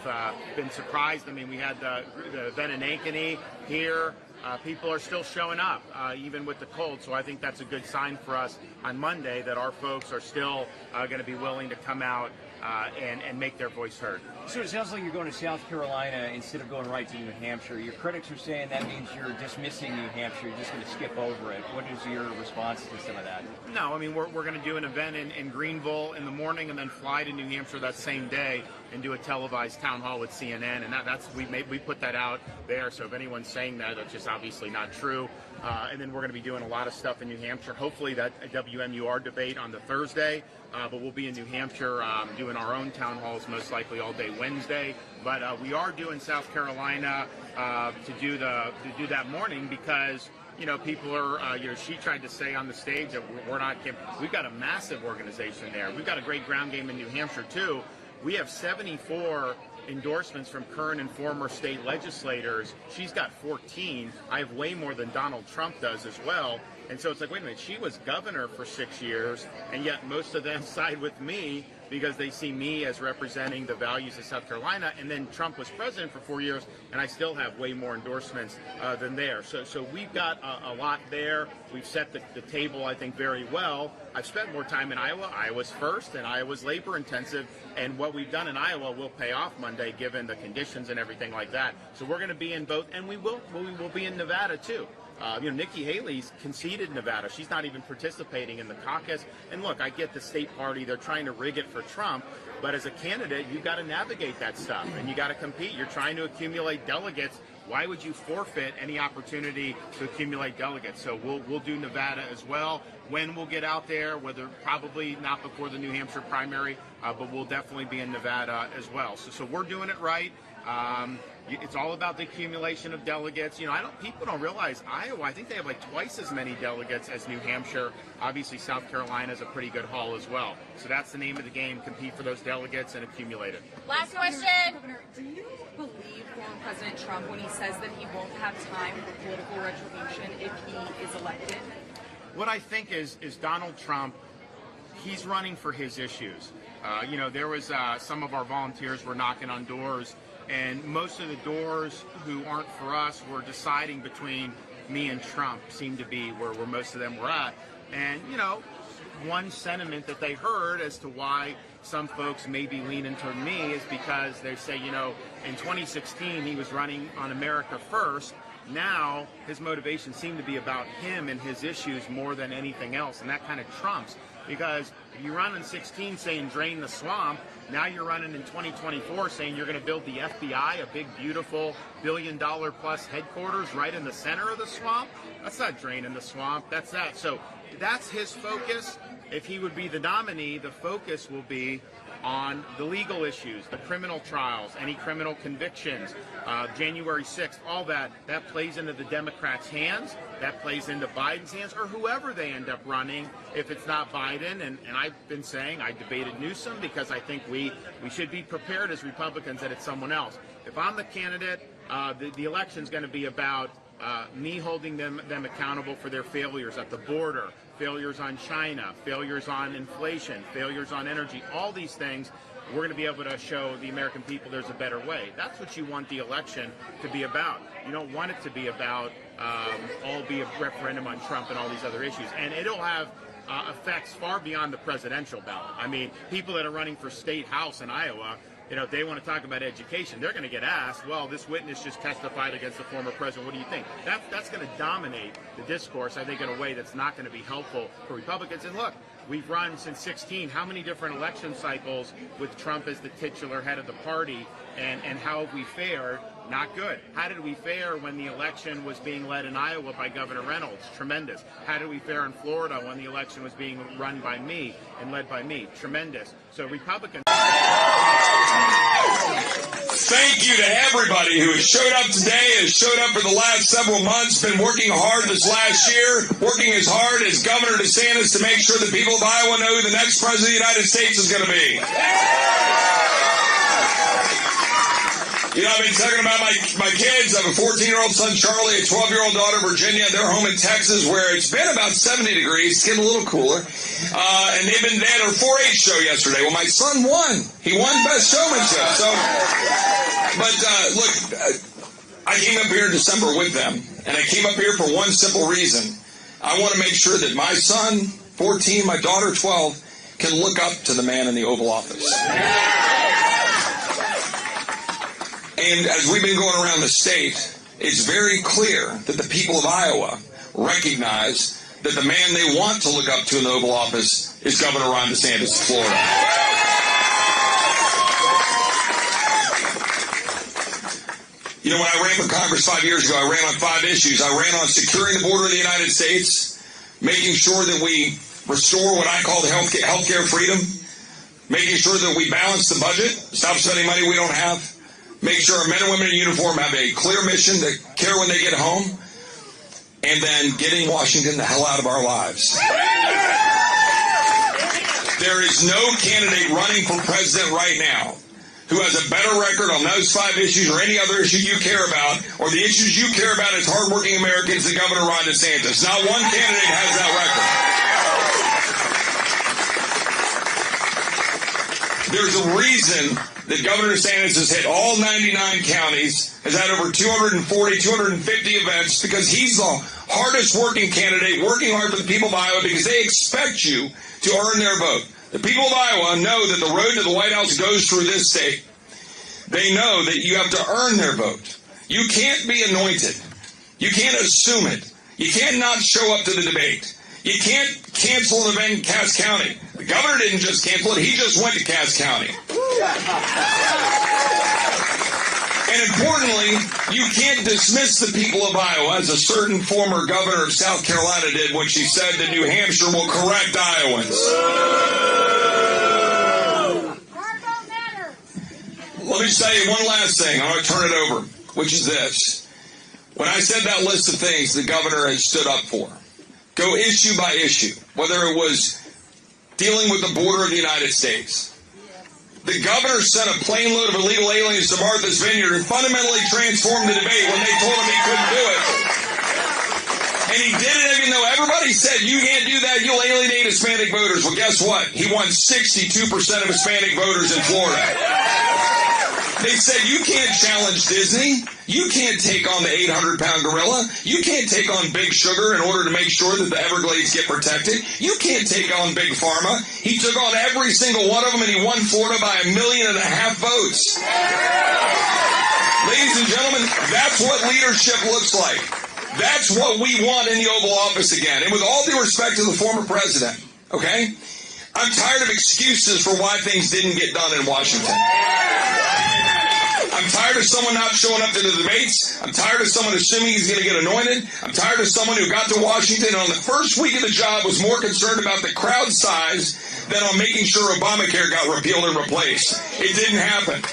been surprised. I mean, we had the event in Ankeny here. People are still showing up, even with the cold. So I think that's a good sign for us on Monday that our folks are still going to be willing to come out and make their voice heard. So it sounds like you're going to South Carolina instead of going right to New Hampshire. Your critics are saying that means you're dismissing New Hampshire. You're just going to skip over it. What is your response to some of that? No, I mean, we're going to do an event in Greenville in the morning and then fly to New Hampshire that same day and do a televised town hall with CNN. And that's we put that out there. So if anyone's saying that, that's just obviously not true. And then we're going to be doing a lot of stuff in New Hampshire. Hopefully that WMUR debate on the Thursday. But we'll be in New Hampshire doing our own town halls most likely all day Wednesday. But we are doing South Carolina to do that morning because, you know, people are, you know, she tried to say on the stage that we're not, we've got a massive organization there. We've got a great ground game in New Hampshire too. We have 74 endorsements from current and former state legislators. She's got 14. I have way more than Donald Trump does as well. And so it's like, wait a minute, she was governor for 6 years, and yet most of them side with me because they see me as representing the values of South Carolina. And then Trump was president for 4 years, and I still have way more endorsements than there. So we've got a lot there. We've set the table, I think, very well. I've spent more time in Iowa. Iowa's first, and Iowa's labor intensive. And what we've done in Iowa will pay off Monday, given the conditions and everything like that. So we're going to be in both, and we will be in Nevada too. You know, Nikki Haley's conceded Nevada. She's not even participating in the caucus. And look, I get the state party. They're trying to rig it for Trump. But as a candidate, you've got to navigate that stuff, and you got to compete. You're trying to accumulate delegates. Why would you forfeit any opportunity to accumulate delegates? So we'll do Nevada as well. When we'll get out there, whether probably not before the New Hampshire primary, but we'll definitely be in Nevada as well. So we're doing it right. It's all about the accumulation of delegates. You know, people don't realize Iowa, I think they have like twice as many delegates as New Hampshire. Obviously, South Carolina is a pretty good haul as well. So that's the name of the game, compete for those delegates and accumulate it. Last question. Governor, do you believe former President Trump when he says that he won't have time for political retribution if he is elected? What I think is Donald Trump, he's running for his issues. You know, there was some of our volunteers were knocking on doors, and most of the doors who aren't for us were deciding between me and Trump, seemed to be where most of them were at. And, you know, one sentiment that they heard as to why some folks may be leaning toward me is because they say, you know, in 2016 he was running on America First. Now his motivation seemed to be about him and his issues more than anything else, and that kind of trumps. Because if you run in 16 saying drain the swamp, now you're running in 2024 saying you're going to build the FBI, a big, beautiful, billion-dollar-plus headquarters right in the center of the swamp. That's not draining the swamp. That's that. So that's his focus. If he would be the nominee, the focus will be on the legal issues, the criminal trials, any criminal convictions, January 6th, all that plays into the Democrats' hands, that plays into Biden's hands, or whoever they end up running if it's not Biden. And I've been saying, I debated Newsom because I think we should be prepared as Republicans that it's someone else. If I'm the candidate, the election's going to be about me holding them accountable for their failures at the border, failures on China, failures on inflation, failures on energy, all these things, we're going to be able to show the American people there's a better way. That's what you want the election to be about. You don't want it to be about all be a referendum on Trump and all these other issues. And it'll have effects far beyond the presidential ballot. I mean, people that are running for state house in Iowa, you know, they want to talk about education. They're going to get asked, well, this witness just testified against the former president. What do you think? That's going to dominate the discourse, I think, in a way that's not going to be helpful for Republicans. And look, we've run since 16. How many different election cycles with Trump as the titular head of the party? And how have we fared? Not good. How did we fare when the election was being led in Iowa by Governor Reynolds? Tremendous. How did we fare in Florida when the election was being run by me and led by me? Tremendous. So Republicans... Thank you to everybody who has showed up today, has showed up for the last several months, been working hard this last year, working as hard as Governor DeSantis to make sure the people of Iowa know who the next president of the United States is going to be. You know, I've been talking about my kids. I have a 14-year-old son, Charlie, a 12-year-old daughter, Virginia. They're home in Texas where it's been about 70 degrees. It's getting a little cooler. And they had a 4-H show yesterday. Well, my son won. He won Best Showmanship. So, but look, I came up here in December with them, and I came up here for one simple reason. I want to make sure that my son, 14, my daughter, 12, can look up to the man in the Oval Office. And as we've been going around the state, it's very clear that the people of Iowa recognize that the man they want to look up to in the Oval Office is Governor Ron DeSantis of Florida. You know, when I ran for Congress 5 years ago, I ran on 5 issues. I ran on securing the border of the United States, making sure that we restore what I call the healthcare freedom, making sure that we balance the budget, stop spending money we don't have, make sure our men and women in uniform have a clear mission to care when they get home, and then getting Washington the hell out of our lives. There is no candidate running for president right now who has a better record on those 5 issues or any other issue you care about, or the issues you care about as hardworking Americans than Governor Ron DeSantis. Not one candidate has that record. There's a reason that Governor DeSantis has hit all 99 counties, has had over 240, 250 events, because he's the hardest working candidate, working hard for the people of Iowa, because they expect you to earn their vote. The people of Iowa know that the road to the White House goes through this state. They know that you have to earn their vote. You can't be anointed. You can't assume it. You can't not show up to the debate. You can't cancel an event in Cass County. The governor didn't just cancel it, he just went to Cass County. And importantly, you can't dismiss the people of Iowa, as a certain former governor of South Carolina did when she said that New Hampshire will correct Iowans. Let me just tell you one last thing. I'm going to turn it over, which is this. When I said that list of things the governor has stood up for, go issue by issue, whether it was dealing with the border of the United States. The governor sent a plane load of illegal aliens to Martha's Vineyard and fundamentally transformed the debate when they told him he couldn't do it. And he did it even though everybody said, you can't do that, you'll alienate Hispanic voters. Well, guess what? He won 62% of Hispanic voters in Florida. They said, you can't challenge Disney. You can't take on the 800-pound gorilla. You can't take on Big Sugar in order to make sure that the Everglades get protected. You can't take on Big Pharma. He took on every single one of them, and he won Florida by 1.5 million votes. Ladies and gentlemen, that's what leadership looks like. That's what we want in the Oval Office again. And with all due respect to the former president, okay, I'm tired of excuses for why things didn't get done in Washington. I'm tired of someone not showing up to the debates. I'm tired of someone assuming he's going to get anointed. I'm tired of someone who got to Washington and on the first week of the job was more concerned about the crowd size than on making sure Obamacare got repealed and replaced. It didn't happen.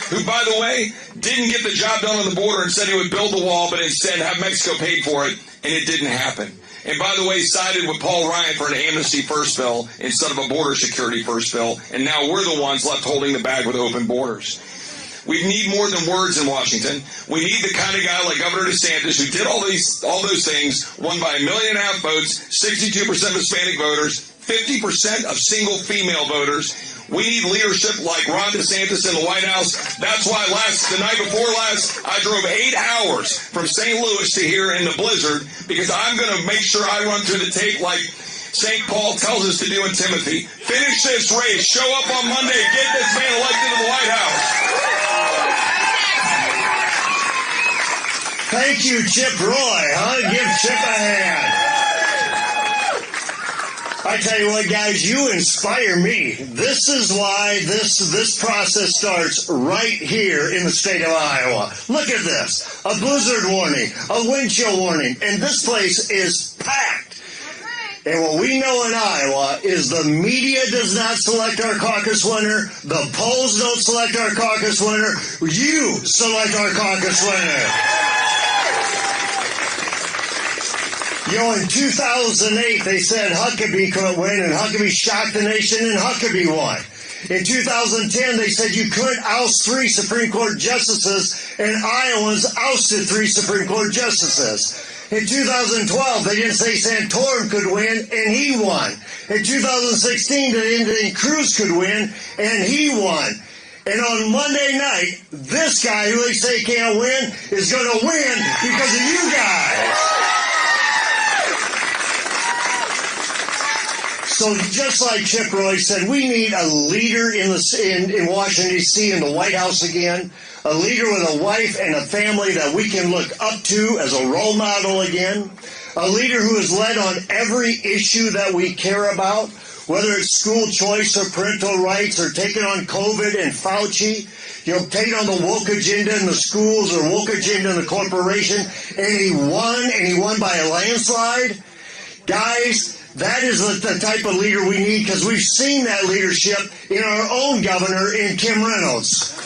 Who, by the way, didn't get the job done on the border and said he would build the wall, but instead have Mexico paid for it, and it didn't happen. And by the way, sided with Paul Ryan for an amnesty first bill instead of a border security first bill, and now we're the ones left holding the bag with open borders. We need more than words in Washington. We need the kind of guy like Governor DeSantis who did all those things, won by 1.5 million votes, 62% Hispanic voters, 50% of single female voters. We need leadership like Ron DeSantis in the White House. That's why the night before last, I drove 8 hours from St. Louis to here in the blizzard because I'm going to make sure I run through the tape like St. Paul tells us to do in Timothy. Finish this race. Show up on Monday. Get this man elected to the White House. Thank you, Chip Roy. Give Chip a hand. I tell you what, guys, you inspire me. This is why this process starts right here in the state of Iowa. Look at this. A blizzard warning, a wind chill warning, and this place is packed. And what we know in Iowa is the media does not select our caucus winner. The polls don't select our caucus winner. You select our caucus winner. You know, in 2008, they said Huckabee couldn't win, and Huckabee shocked the nation, and Huckabee won. In 2010, they said you couldn't oust 3 Supreme Court justices, and Iowans ousted 3 Supreme Court justices. In 2012, they didn't say Santorum could win, and he won. In 2016, they didn't think Cruz could win, and he won. And on Monday night, this guy who they say can't win is going to win because of you guys. So just like Chip Roy said, we need a leader in Washington, D.C., in the White House again, a leader with a wife and a family that we can look up to as a role model again, a leader who has led on every issue that we care about, whether it's school choice or parental rights or taking on COVID and Fauci, taking on the woke agenda in the schools or woke agenda in the corporation, and he won by a landslide. Guys, that is the type of leader we need because we've seen that leadership in our own governor, in Kim Reynolds.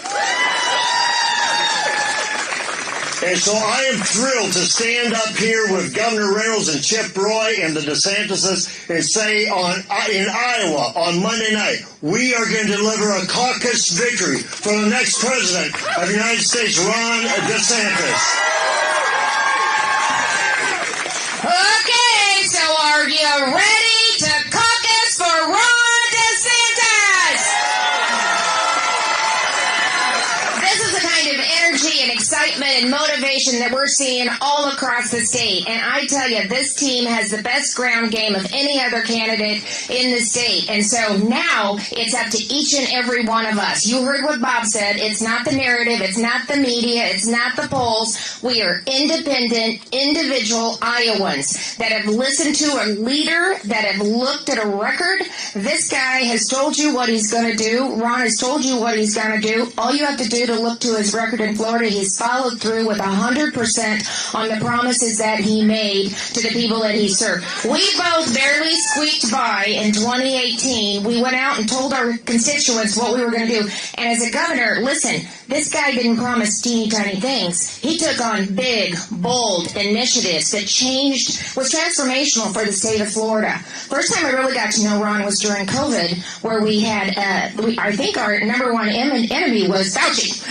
And so I am thrilled to stand up here with Governor Reynolds and Chip Roy and the DeSantises and say in Iowa on Monday night, we are going to deliver a caucus victory for the next president of the United States, Ron DeSantis. Okay, so are you ready to caucus for Ron DeSantis? This is the kind of energy and excitement and motivation that we're seeing all across the state. And I tell you, this team has the best ground game of any other candidate in the state. And so now it's up to each and every one of us. You heard what Bob said. It's not the narrative. It's not the media. It's not the polls. We are independent, individual Iowans that have listened to a leader, that have looked at a record. This guy has told you what he's going to do. Ron has told you what he's going to do. All you have to do to look to his record in Florida, he's followed through with 100% on the promises that he made to the people that he served. We both barely squeaked by in 2018. We went out and told our constituents what we were going to do. And as a governor, listen, this guy didn't promise teeny tiny things. He took on big, bold initiatives that was transformational for the state of Florida. First time I really got to know Ron was during COVID, where we had, I think our number one enemy was Fauci.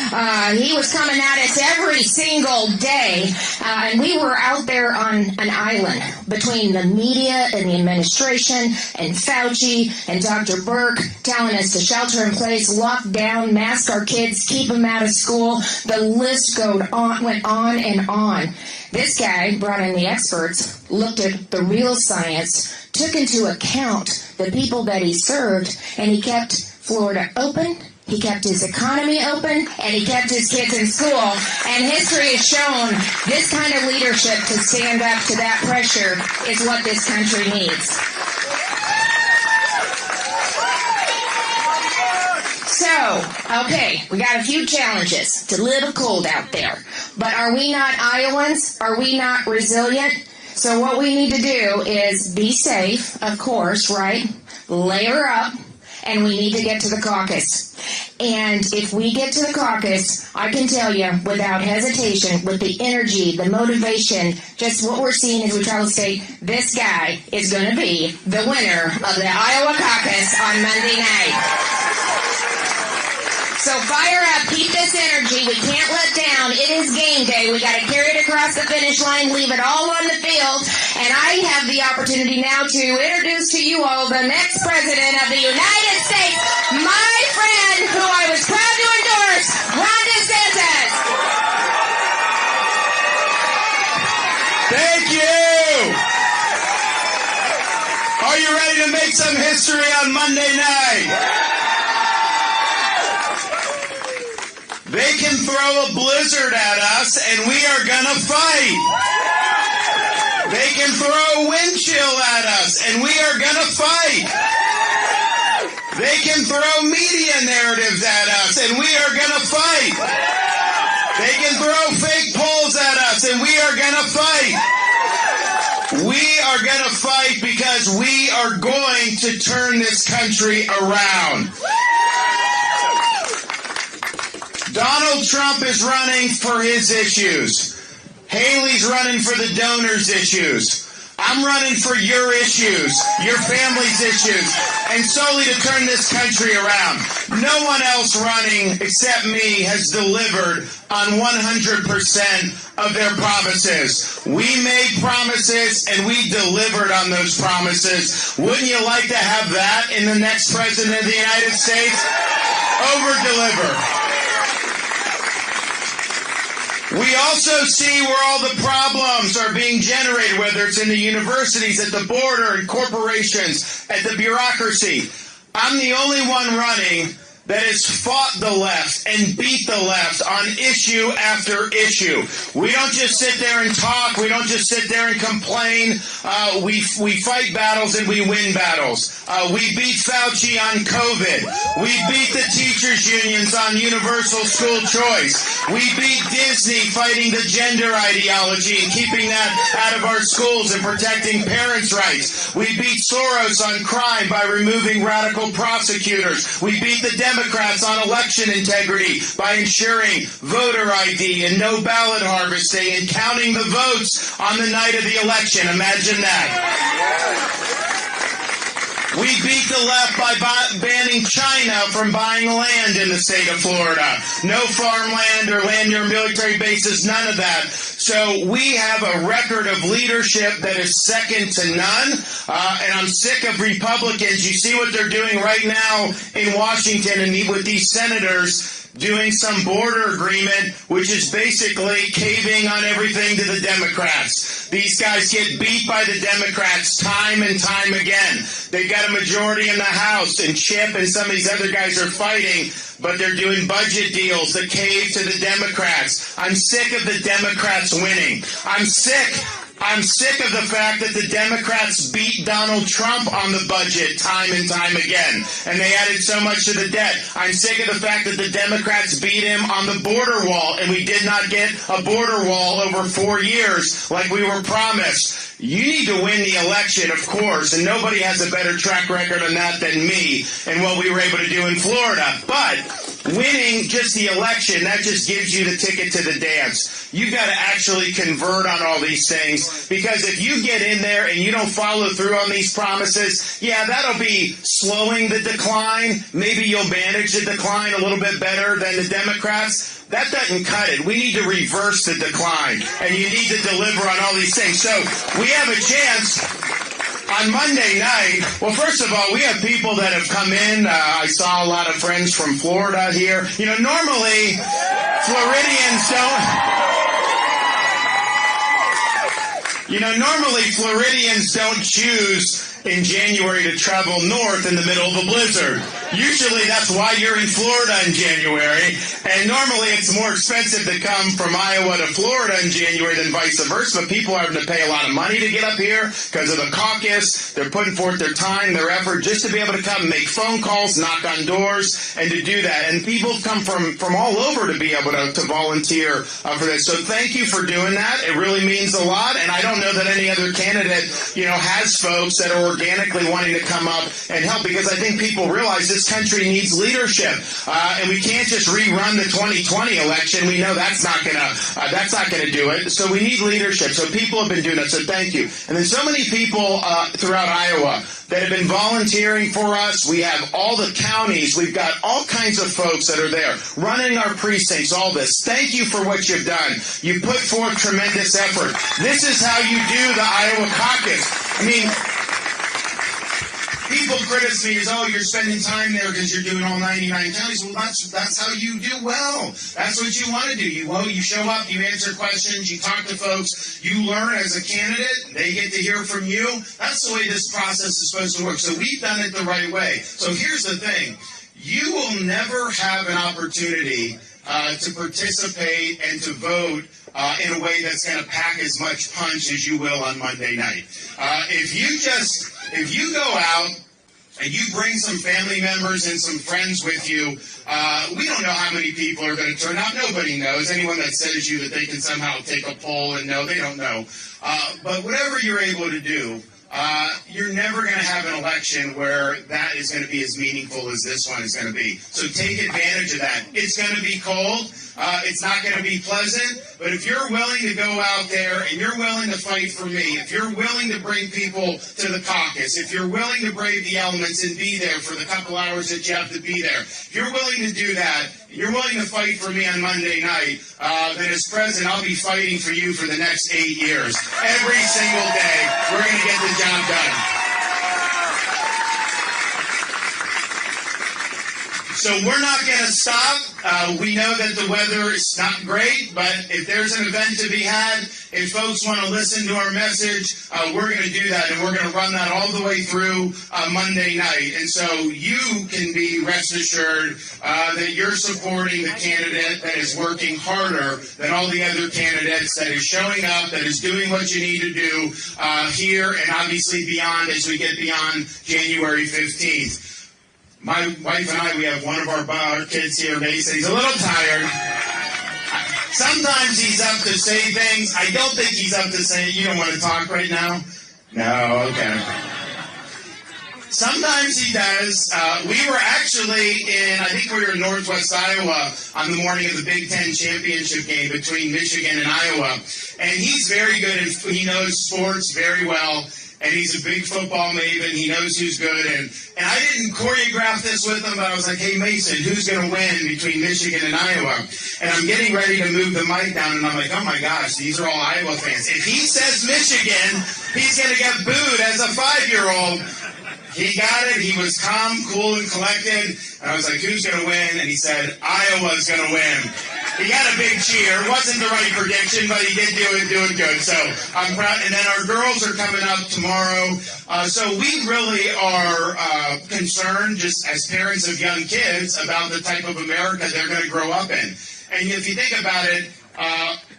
He was coming at us every single day, and we were out there on an island between the media and the administration and Fauci and Dr. Burke telling us to shelter in place, lock down, mask our kids, keep them out of school. The list went on and on. This guy brought in the experts, looked at the real science, took into account the people that he served, and he kept Florida open. He kept his economy open, and he kept his kids in school. And history has shown this kind of leadership to stand up to that pressure is what this country needs. So, okay, we got a few challenges. It's a little cold out there. But are we not Iowans? Are we not resilient? So what we need to do is be safe, of course, right? Layer up. And we need to get to the caucus. And if we get to the caucus, I can tell you without hesitation, with the energy, the motivation, just what we're seeing as we travel the state, this guy is going to be the winner of the Iowa caucus on Monday night. So fire up, keep this energy. We can't let down. It is game day. We got to carry it across the finish line, leave it all on the field. And I have the opportunity now to introduce to you all the next president of the United States, my friend who I was proud to endorse, Ron DeSantis. Thank you. Are you ready to make some history on Monday night? They can throw a blizzard at us, and we are going to fight. They can throw a wind chill at us, and we are going to fight. They can throw media narratives at us, and we are going to fight. They can throw fake polls at us, and we are going to fight. We are going to fight because we are going to turn this country around. Donald Trump is running for his issues. Haley's running for the donors' issues. I'm running for your issues, your family's issues, and solely to turn this country around. No one else running except me has delivered on 100% of their promises. We made promises and we delivered on those promises. Wouldn't you like to have that in the next president of the United States? Over-deliver. We also see where all the problems are being generated, whether it's in the universities, at the border, in corporations, at the bureaucracy. I'm the only one running that has fought the left and beat the left on issue after issue. We don't just sit there and talk. We don't just sit there and complain. We fight battles and we win battles. We beat Fauci on COVID. We beat the teachers' unions on universal school choice. We beat Disney fighting the gender ideology and keeping that out of our schools and protecting parents' rights. We beat Soros on crime by removing radical prosecutors. We beat the Democrats on election integrity by ensuring voter ID and no ballot harvesting and counting the votes on the night of the election. Imagine that. We beat the left by banning China from buying land in the state of Florida. No farmland or land near military bases, none of that. So we have a record of leadership that is second to none. And I'm sick of Republicans. You see what they're doing right now in Washington and with these senators doing some border agreement, which is basically caving on everything to the Democrats. These guys get beat by the Democrats time and time again. They've got a majority in the House, and Chip and some of these other guys are fighting, but they're doing budget deals that cave to the Democrats. I'm sick of the Democrats winning. I'm sick of the fact that the Democrats beat Donald Trump on the budget time and time again, and they added so much to the debt. I'm sick of the fact that the Democrats beat him on the border wall, and we did not get a border wall over 4 years like we were promised. You need to win the election, of course, and nobody has a better track record on that than me and what we were able to do in Florida. But winning just the election, that just gives you the ticket to the dance. You've got to actually convert on all these things, because if you get in there and you don't follow through on these promises, yeah, that'll be slowing the decline. Maybe you'll manage the decline a little bit better than the Democrats. That doesn't cut it. We need to reverse the decline, and you need to deliver on all these things. So we have a chance on Monday night. Well, first of all, we have people that have come in. I saw a lot of friends from Florida here. You know, normally Floridians don't choose in January to travel north in the middle of a blizzard. Usually that's why you're in Florida in January, and normally it's more expensive to come from Iowa to Florida in January than vice versa, but people are having to pay a lot of money to get up here because of the caucus. They're putting forth their time, their effort, just to be able to come make phone calls, knock on doors, and to do that. And people come from all over to be able to volunteer for this. So thank you for doing that. It really means a lot, and I don't know that any other candidate, has folks that are organically wanting to come up and help, because I think people realize this country needs leadership, and we can't just rerun the 2020 election. We know that's not gonna do it. So we need leadership. So people have been doing that. So thank you. And then so many people throughout Iowa that have been volunteering for us. We have all the counties. We've got all kinds of folks that are there running our precincts, all this. Thank you for what you've done. You put forth tremendous effort. This is how you do the Iowa caucus. I mean, people criticize me as, oh, you're spending time there because you're doing all 99 counties. Well, that's how you do well. That's what you want to do. You show up, you answer questions, you talk to folks, you learn as a candidate, they get to hear from you. That's the way this process is supposed to work. So we've done it the right way. So here's the thing. You will never have an opportunity to participate and to vote in a way that's going to pack as much punch as you will on Monday night. If you go out and you bring some family members and some friends with you, we don't know how many people are going to turn out. Nobody knows. Anyone that says you that they can somehow take a poll and know, they don't know. But whatever you're able to do, you're never going to have an election where that is going to be as meaningful as this one is going to be. So take advantage of that. It's going to be cold. It's not going to be pleasant. But if you're willing to go out there and you're willing to fight for me, if you're willing to bring people to the caucus, if you're willing to brave the elements and be there for the couple hours that you have to be there, if you're willing to do that, you're willing to fight for me on Monday night, then as president, I'll be fighting for you for the next 8 years. Every single day, we're going to get the job done. So we're not going to stop. We know that the weather is not great, but if there's an event to be had, if folks want to listen to our message, we're going to do that, and we're going to run that all the way through Monday night. And so you can be rest assured that you're supporting the candidate that is working harder than all the other candidates, that is showing up, that is doing what you need to do here and obviously beyond as we get beyond January 15th. My wife and I, we have one of our kids here, Mason. He's a little tired. Sometimes he's up to say things. I don't think he's up to say, you don't want to talk right now? No, okay. Sometimes he does. We were actually I think we were in Northwest Iowa on the morning of the Big Ten championship game between Michigan and Iowa. And he's very good, he knows sports very well. And he's a big football maven. He knows who's good. And I didn't choreograph this with him, but I was like, hey, Mason, who's going to win between Michigan and Iowa? And I'm getting ready to move the mic down, and I'm like, oh, my gosh, these are all Iowa fans. If he says Michigan, he's going to get booed as a 5-year-old. He got it. He was calm, cool, and collected. And I was like, who's going to win? And he said, Iowa's going to win. He got a big cheer. It wasn't the right prediction, but he did do it good. So I'm proud. And then our girls are coming up tomorrow. So we really are concerned, just as parents of young kids, about the type of America they're going to grow up in. And if you think about it,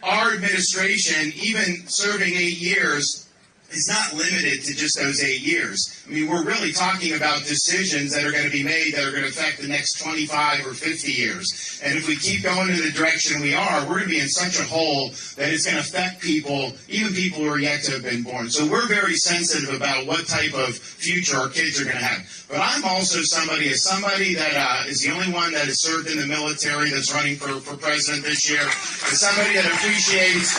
our administration, even serving 8 years, is not limited to just those 8 years. I mean, we're really talking about decisions that are going to be made that are going to affect the next 25 or 50 years. And if we keep going in the direction we are, we're going to be in such a hole that it's going to affect people, even people who are yet to have been born. So we're very sensitive about what type of future our kids are going to have. But I'm also somebody that is the only one that has served in the military that's running for president this year, as somebody that appreciates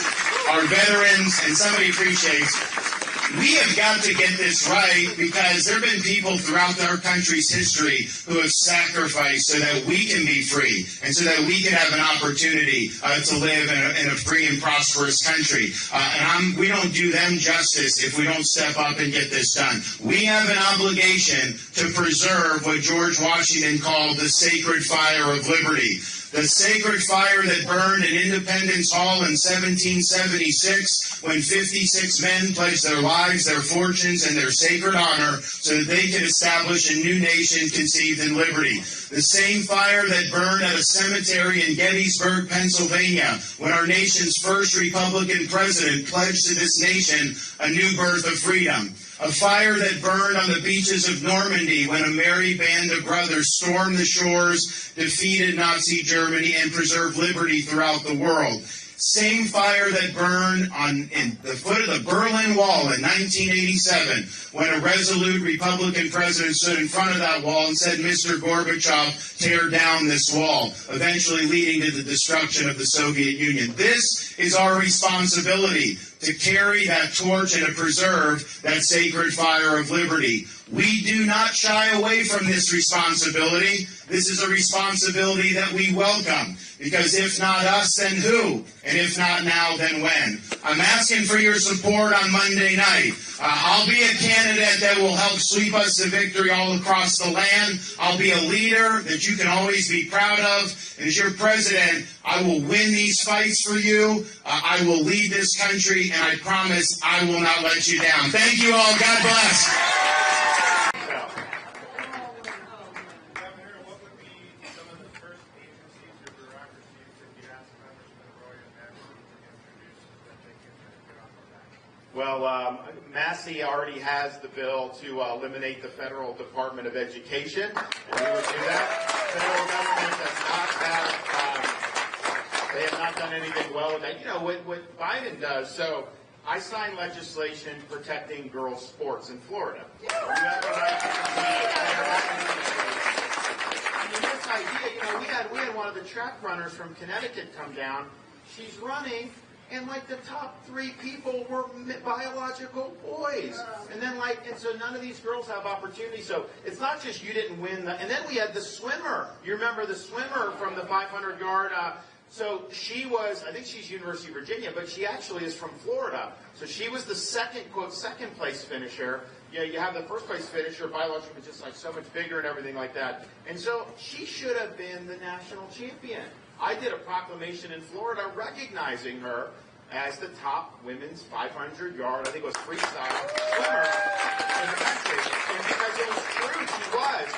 our veterans and somebody appreciates. We have got to get this right, because there have been people throughout our country's history who have sacrificed so that we can be free and so that we can have an opportunity to live in a free and prosperous country. And we don't do them justice if we don't step up and get this done. We have an obligation to preserve what George Washington called the sacred fire of liberty. The sacred fire that burned in Independence Hall in 1776 when 56 men pledged their lives, their fortunes, and their sacred honor so that they could establish a new nation conceived in liberty. The same fire that burned at a cemetery in Gettysburg, Pennsylvania, when our nation's first Republican president pledged to this nation a new birth of freedom. A fire that burned on the beaches of Normandy when a merry band of brothers stormed the shores, defeated Nazi Germany, and preserved liberty throughout the world. Same fire that burned in the foot of the Berlin Wall in 1987, when a resolute Republican president stood in front of that wall and said, "Mr. Gorbachev, tear down this wall," eventually leading to the destruction of the Soviet Union. This is our responsibility, to carry that torch and to preserve that sacred fire of liberty. We do not shy away from this responsibility. This is a responsibility that we welcome, because if not us, then who? And if not now, then when? I'm asking for your support on Monday night. I'll be a candidate that will help sweep us to victory all across the land. I'll be a leader that you can always be proud of. And as your president, I will win these fights for you. I will lead this country, and I promise I will not let you down. Thank you all. God bless. Well, Massey already has the bill to eliminate the Federal Department of Education, and we would do that. The federal government does not have, they have not done anything well with that. You know, what Biden does, so I signed legislation protecting girls' sports in Florida. You have the right to I mean, this idea, you know, we had one of the track runners from Connecticut come down. She's running, and like the top 3 people were biological boys. And then and so none of these girls have opportunity. So it's not just you didn't win and then we had the swimmer. You remember the swimmer from the 500-yard, so she was, I think she's University of Virginia, but she actually is from Florida. So she was the second place finisher. Yeah, you have the first place finisher, biologically just like so much bigger and everything like that. And so she should have been the national champion. I did a proclamation in Florida recognizing her as the top women's 500-yard, I think it was freestyle swimmer in the country. And because it was true, she was.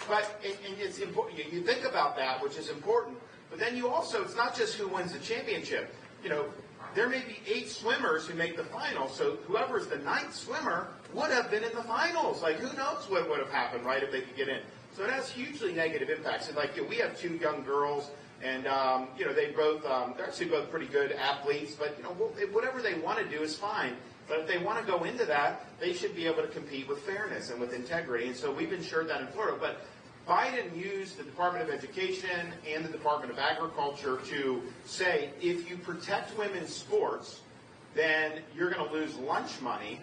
But and it's important. You think about that, which is important. But then you also, it's not just who wins the championship. You know, there may be 8 swimmers who make the final. So whoever's the 9th swimmer would have been in the finals. Like, who knows what would have happened, right, if they could get in. So it has hugely negative impacts. And like, you know, we have 2 young girls. And, you know, they both, they're actually both pretty good athletes, but, you know, whatever they want to do is fine. But if they want to go into that, they should be able to compete with fairness and with integrity. And so we've ensured that in Florida. But Biden used the Department of Education and the Department of Agriculture to say, if you protect women's sports, then you're going to lose lunch money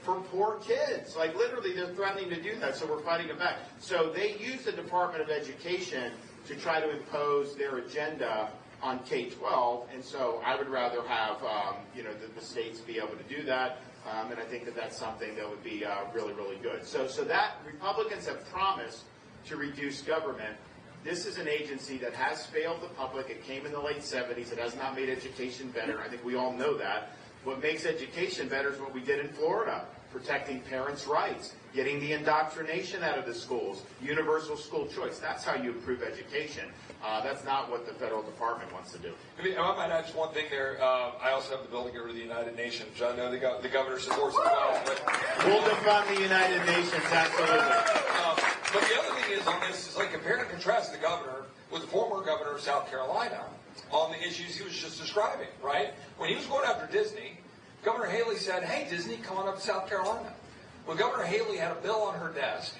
for poor kids. Like, literally, they're threatening to do that, so we're fighting it back. So they use the Department of Education to try to impose their agenda on K-12, and so I would rather have, you know, the states be able to do that, and I think that that's something that would be really, really good. So that Republicans have promised to reduce government. This is an agency that has failed the public. It came in the late 70s. It has not made education better. I think we all know that. What makes education better is what we did in Florida, protecting parents' rights, getting the indoctrination out of the schools, universal school choice. That's how you improve education. That's not what the federal department wants to do. I mean, I might add just one thing there. I also have the bill to get rid of the United Nations, which I know the governor supports as well. But we'll defund the United Nations, absolutely. But the other thing is on this is like compare and contrast the governor with the former governor of South Carolina on the issues he was just describing, right? When he was going after Disney, Governor Haley said, "Hey, Disney, come on up to South Carolina." Well, Governor Haley had a bill on her desk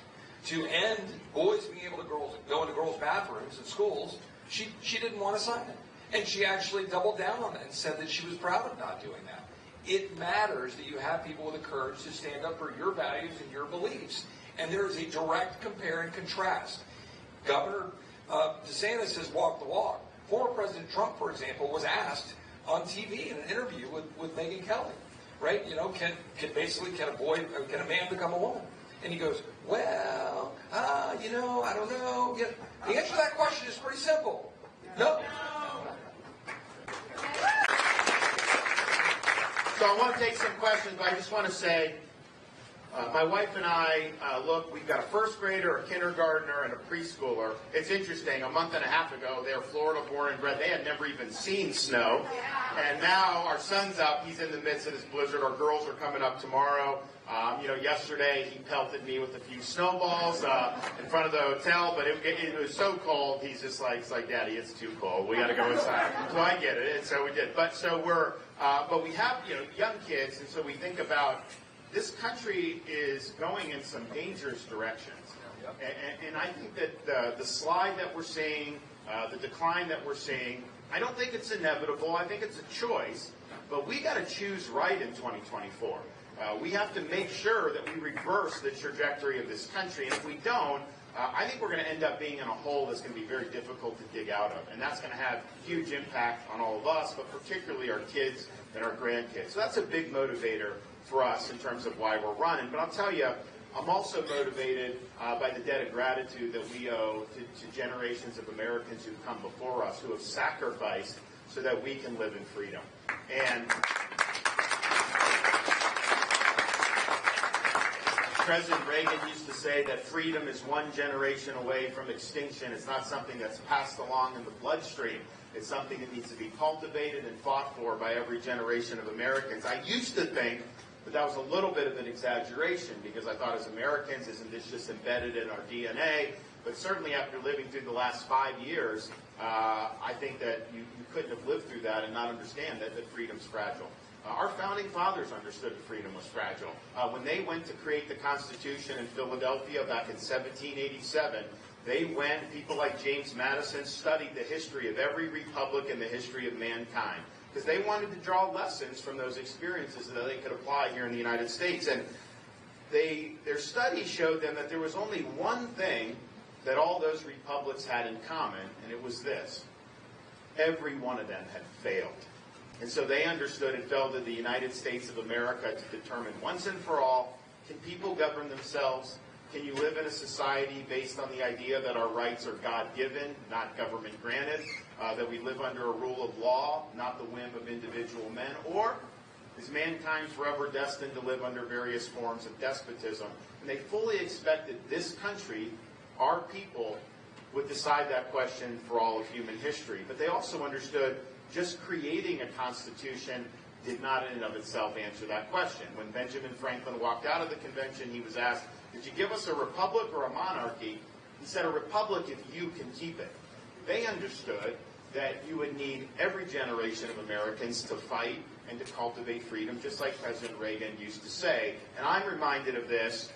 to end boys being able to go into girls' bathrooms in schools. She didn't want to sign it. And she actually doubled down on it and said that she was proud of not doing that. It matters that you have people with the courage to stand up for your values and your beliefs. And there is a direct compare and contrast. Governor DeSantis has walked the walk. Former President Trump, for example, was asked on TV in an interview with Megyn Kelly, right? You know, can a man become a woman? And he goes, well, you know, I don't know. Yeah. The answer to that question is pretty simple. No. So I want to take some questions, but I just want to say, My wife and I, look, we've got a first grader, a kindergartner, and a preschooler. It's interesting, a month and a half ago, they're Florida born and bred. They had never even seen snow. And now our son's up, he's in the midst of this blizzard. Our girls are coming up tomorrow. Yesterday he pelted me with a few snowballs in front of the hotel, but it was so cold, he's just like, it's like, Daddy, it's too cold. We got to go inside. So I get it, and so we did. But we have, young kids, and so we think about, this country is going in some dangerous directions. And I think that the slide that we're seeing, the decline that we're seeing, I don't think it's inevitable. I think it's a choice. But we got to choose right in 2024. We have to make sure that we reverse the trajectory of this country. And if we don't, I think we're going to end up being in a hole that's going to be very difficult to dig out of. And that's going to have huge impact on all of us, but particularly our kids and our grandkids. So that's a big motivator for us in terms of why we're running. But I'll tell you, I'm also motivated by the debt of gratitude that we owe to generations of Americans who've come before us, who have sacrificed so that we can live in freedom. And President Reagan used to say that freedom is one generation away from extinction. It's not something that's passed along in the bloodstream. It's something that needs to be cultivated and fought for by every generation of Americans. I used to think that was a little bit of an exaggeration, because I thought as Americans, isn't this just embedded in our DNA? But certainly after living through the last 5 years, I think that you couldn't have lived through that and not understand that freedom's fragile. Our founding fathers understood that freedom was fragile. When they went to create the Constitution in Philadelphia back in 1787, people like James Madison studied the history of every republic in the history of mankind, because they wanted to draw lessons from those experiences that they could apply here in the United States. And their study showed them that there was only one thing that all those republics had in common, and it was this: every one of them had failed. And so they understood and felt that the United States of America to determine once and for all, can people govern themselves? Can you live in a society based on the idea that our rights are God-given, not government-granted, that we live under a rule of law, not the whim of individual men? Or is mankind forever destined to live under various forms of despotism? And they fully expected this country, our people, would decide that question for all of human history. But they also understood just creating a constitution did not in and of itself answer that question. When Benjamin Franklin walked out of the convention, he was asked, did you give us a republic or a monarchy? He said, a republic if you can keep it. They understood that you would need every generation of Americans to fight and to cultivate freedom, just like President Reagan used to say. And I'm reminded of this.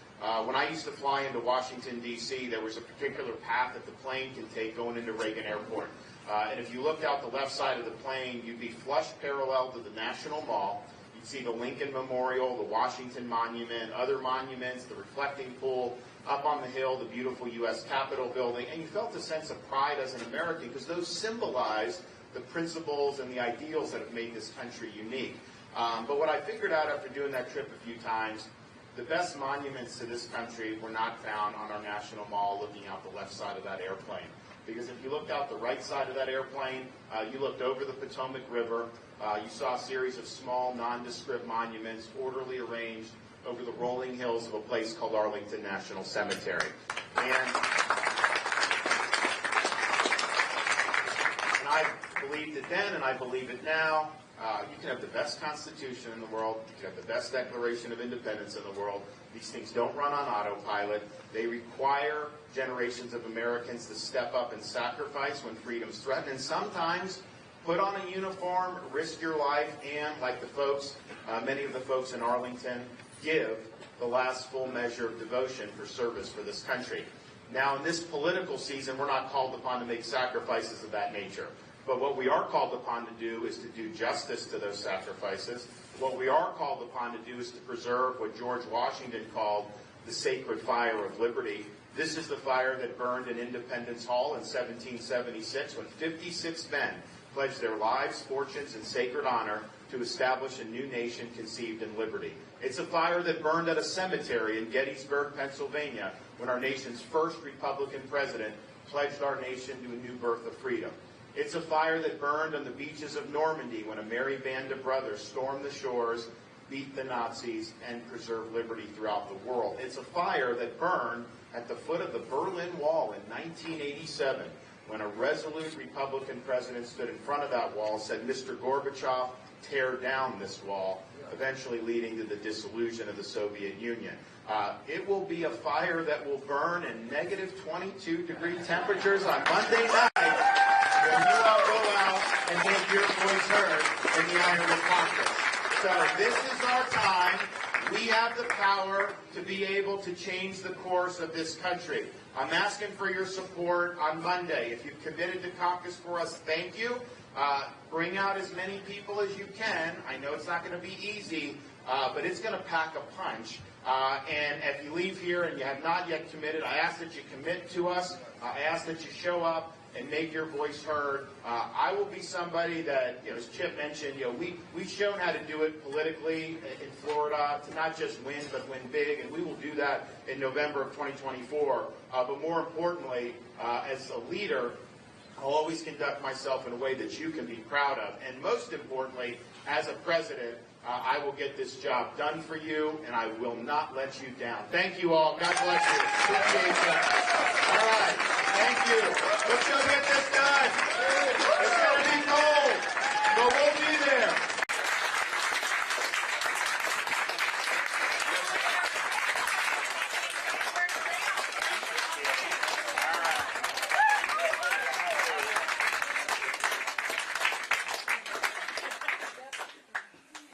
When I used to fly into Washington, D.C., there was a particular path that the plane can take going into Reagan Airport. And if you looked out the left side of the plane, you'd be flush parallel to the National Mall. You'd see the Lincoln Memorial, the Washington Monument, other monuments, the reflecting pool, up on the hill, the beautiful U.S. Capitol building. And you felt a sense of pride as an American, because those symbolize the principles and the ideals that have made this country unique. But what I figured out after doing that trip a few times, the best monuments to this country were not found on our National Mall looking out the left side of that airplane. Because if you looked out the right side of that airplane, you looked over the Potomac River, you saw a series of small, nondescript monuments orderly arranged over the rolling hills of a place called Arlington National Cemetery. And I believed it then, and I believe it now. You can have the best Constitution in the world. You can have the best Declaration of Independence in the world. These things don't run on autopilot. They require generations of Americans to step up and sacrifice when freedom's threatened, and sometimes put on a uniform, risk your life, and, like the folks, many of the folks in Arlington, give the last full measure of devotion for service for this country. Now, in this political season, we're not called upon to make sacrifices of that nature. But what we are called upon to do is to do justice to those sacrifices. What we are called upon to do is to preserve what George Washington called the sacred fire of liberty. This is the fire that burned in Independence Hall in 1776 when 56 men pledged their lives, fortunes, and sacred honor to establish a new nation conceived in liberty. It's a fire that burned at a cemetery in Gettysburg, Pennsylvania, when our nation's first Republican president pledged our nation to a new birth of freedom. It's a fire that burned on the beaches of Normandy when a merry band of brothers stormed the shores, beat the Nazis, and preserve liberty throughout the world. It's a fire that burned at the foot of the Berlin Wall in 1987, when a resolute Republican president stood in front of that wall and said, "Mr. Gorbachev, tear down this wall," eventually leading to the dissolution of the Soviet Union. It will be a fire that will burn in negative 22-degree temperatures on Monday night when you all go out and make your voice heard in the Iowa caucus. So this is our time. We have the power to be able to change the course of this country. I'm asking for your support on Monday. If you've committed to caucus for us, thank you. Bring out as many people as you can. I know it's not going to be easy, but it's going to pack a punch. And if you leave here and you have not yet committed, I ask that you commit to us. I ask that you show up and make your voice heard. I will be somebody that, as Chip mentioned, we've shown how to do it politically in Florida to not just win, but win big, and we will do that in November of 2024. But more importantly, as a leader, I'll always conduct myself in a way that you can be proud of. And most importantly, as a president, I will get this job done for you, and I will not let you down. Thank you all. God bless you. Appreciate that. All right. Thank you. Let's go get this done. It's going to be cold, but we'll be there.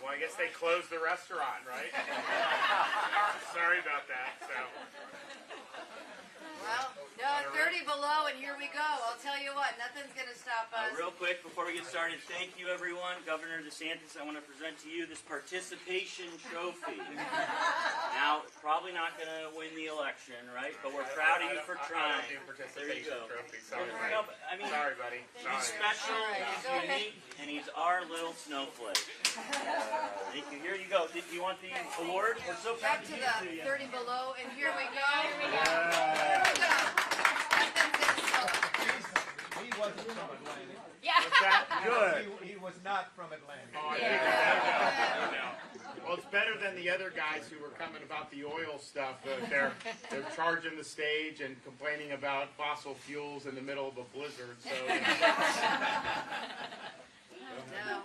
Well, I guess they closed the restaurant, right? Sorry about that. So. Well, no, 30 below, and here we go. I'll tell you what, nothing's going to stop us. Real quick, before we get started, thank you, everyone. Governor DeSantis, I want to present to you this participation trophy. Now, probably not going to win the election, right? But we're proud of you for trying. I don't do participation trophy. Sorry, No, I mean, sorry, buddy. Sorry. He's special, he's unique, and he's our little snowflake. Thank you. Here you go. Do you want the award? We're so proud Back to to give it to the you. 30 below, and here we go. Here we go. He wasn't from Atlanta. Yeah. What's that? Good. He was not from Atlanta. Oh, I figured that out. Well, it's better than the other guys who were coming about the oil stuff. They're charging the stage and complaining about fossil fuels in the middle of a blizzard. So.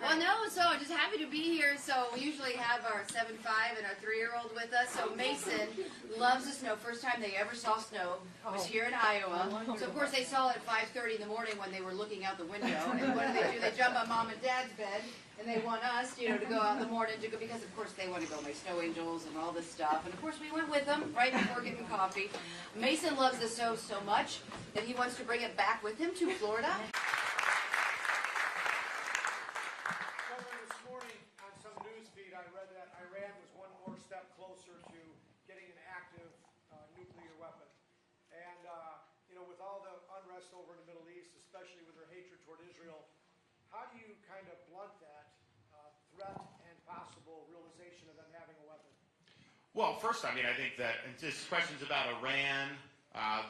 Well, no, so I'm just happy to be here. So we usually have our 7'5" and our 3-year-old with us. So Mason loves the snow. First time they ever saw snow was here in Iowa. So of course they saw it at 5:30 in the morning when they were looking out the window. And what do? They jump on Mom and Dad's bed, and they want us, to go out in the morning to go, because of course they want to go make snow angels and all this stuff. And of course we went with them right before getting coffee. Mason loves the snow so much that he wants to bring it back with him to Florida. This morning on some news feed, I read that Iran was one more step closer to getting an active nuclear weapon. And, with all the unrest over in the Middle East, especially with their hatred toward Israel, how do you kind of blunt that threat and possible realization of them having a weapon? Well, first, I think that just questions about Iran,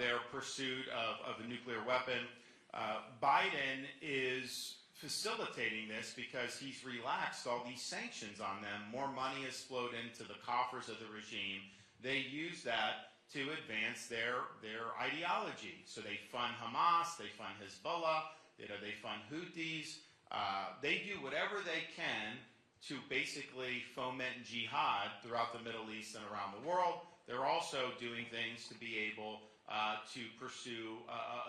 their pursuit of a nuclear weapon. Biden is facilitating this because he's relaxed all these sanctions on them. More money has flowed into the coffers of the regime. They use that to advance their ideology. So they fund Hamas, they fund Hezbollah, they fund Houthis. They do whatever they can to basically foment jihad throughout the Middle East and around the world. They're also doing things to be able to pursue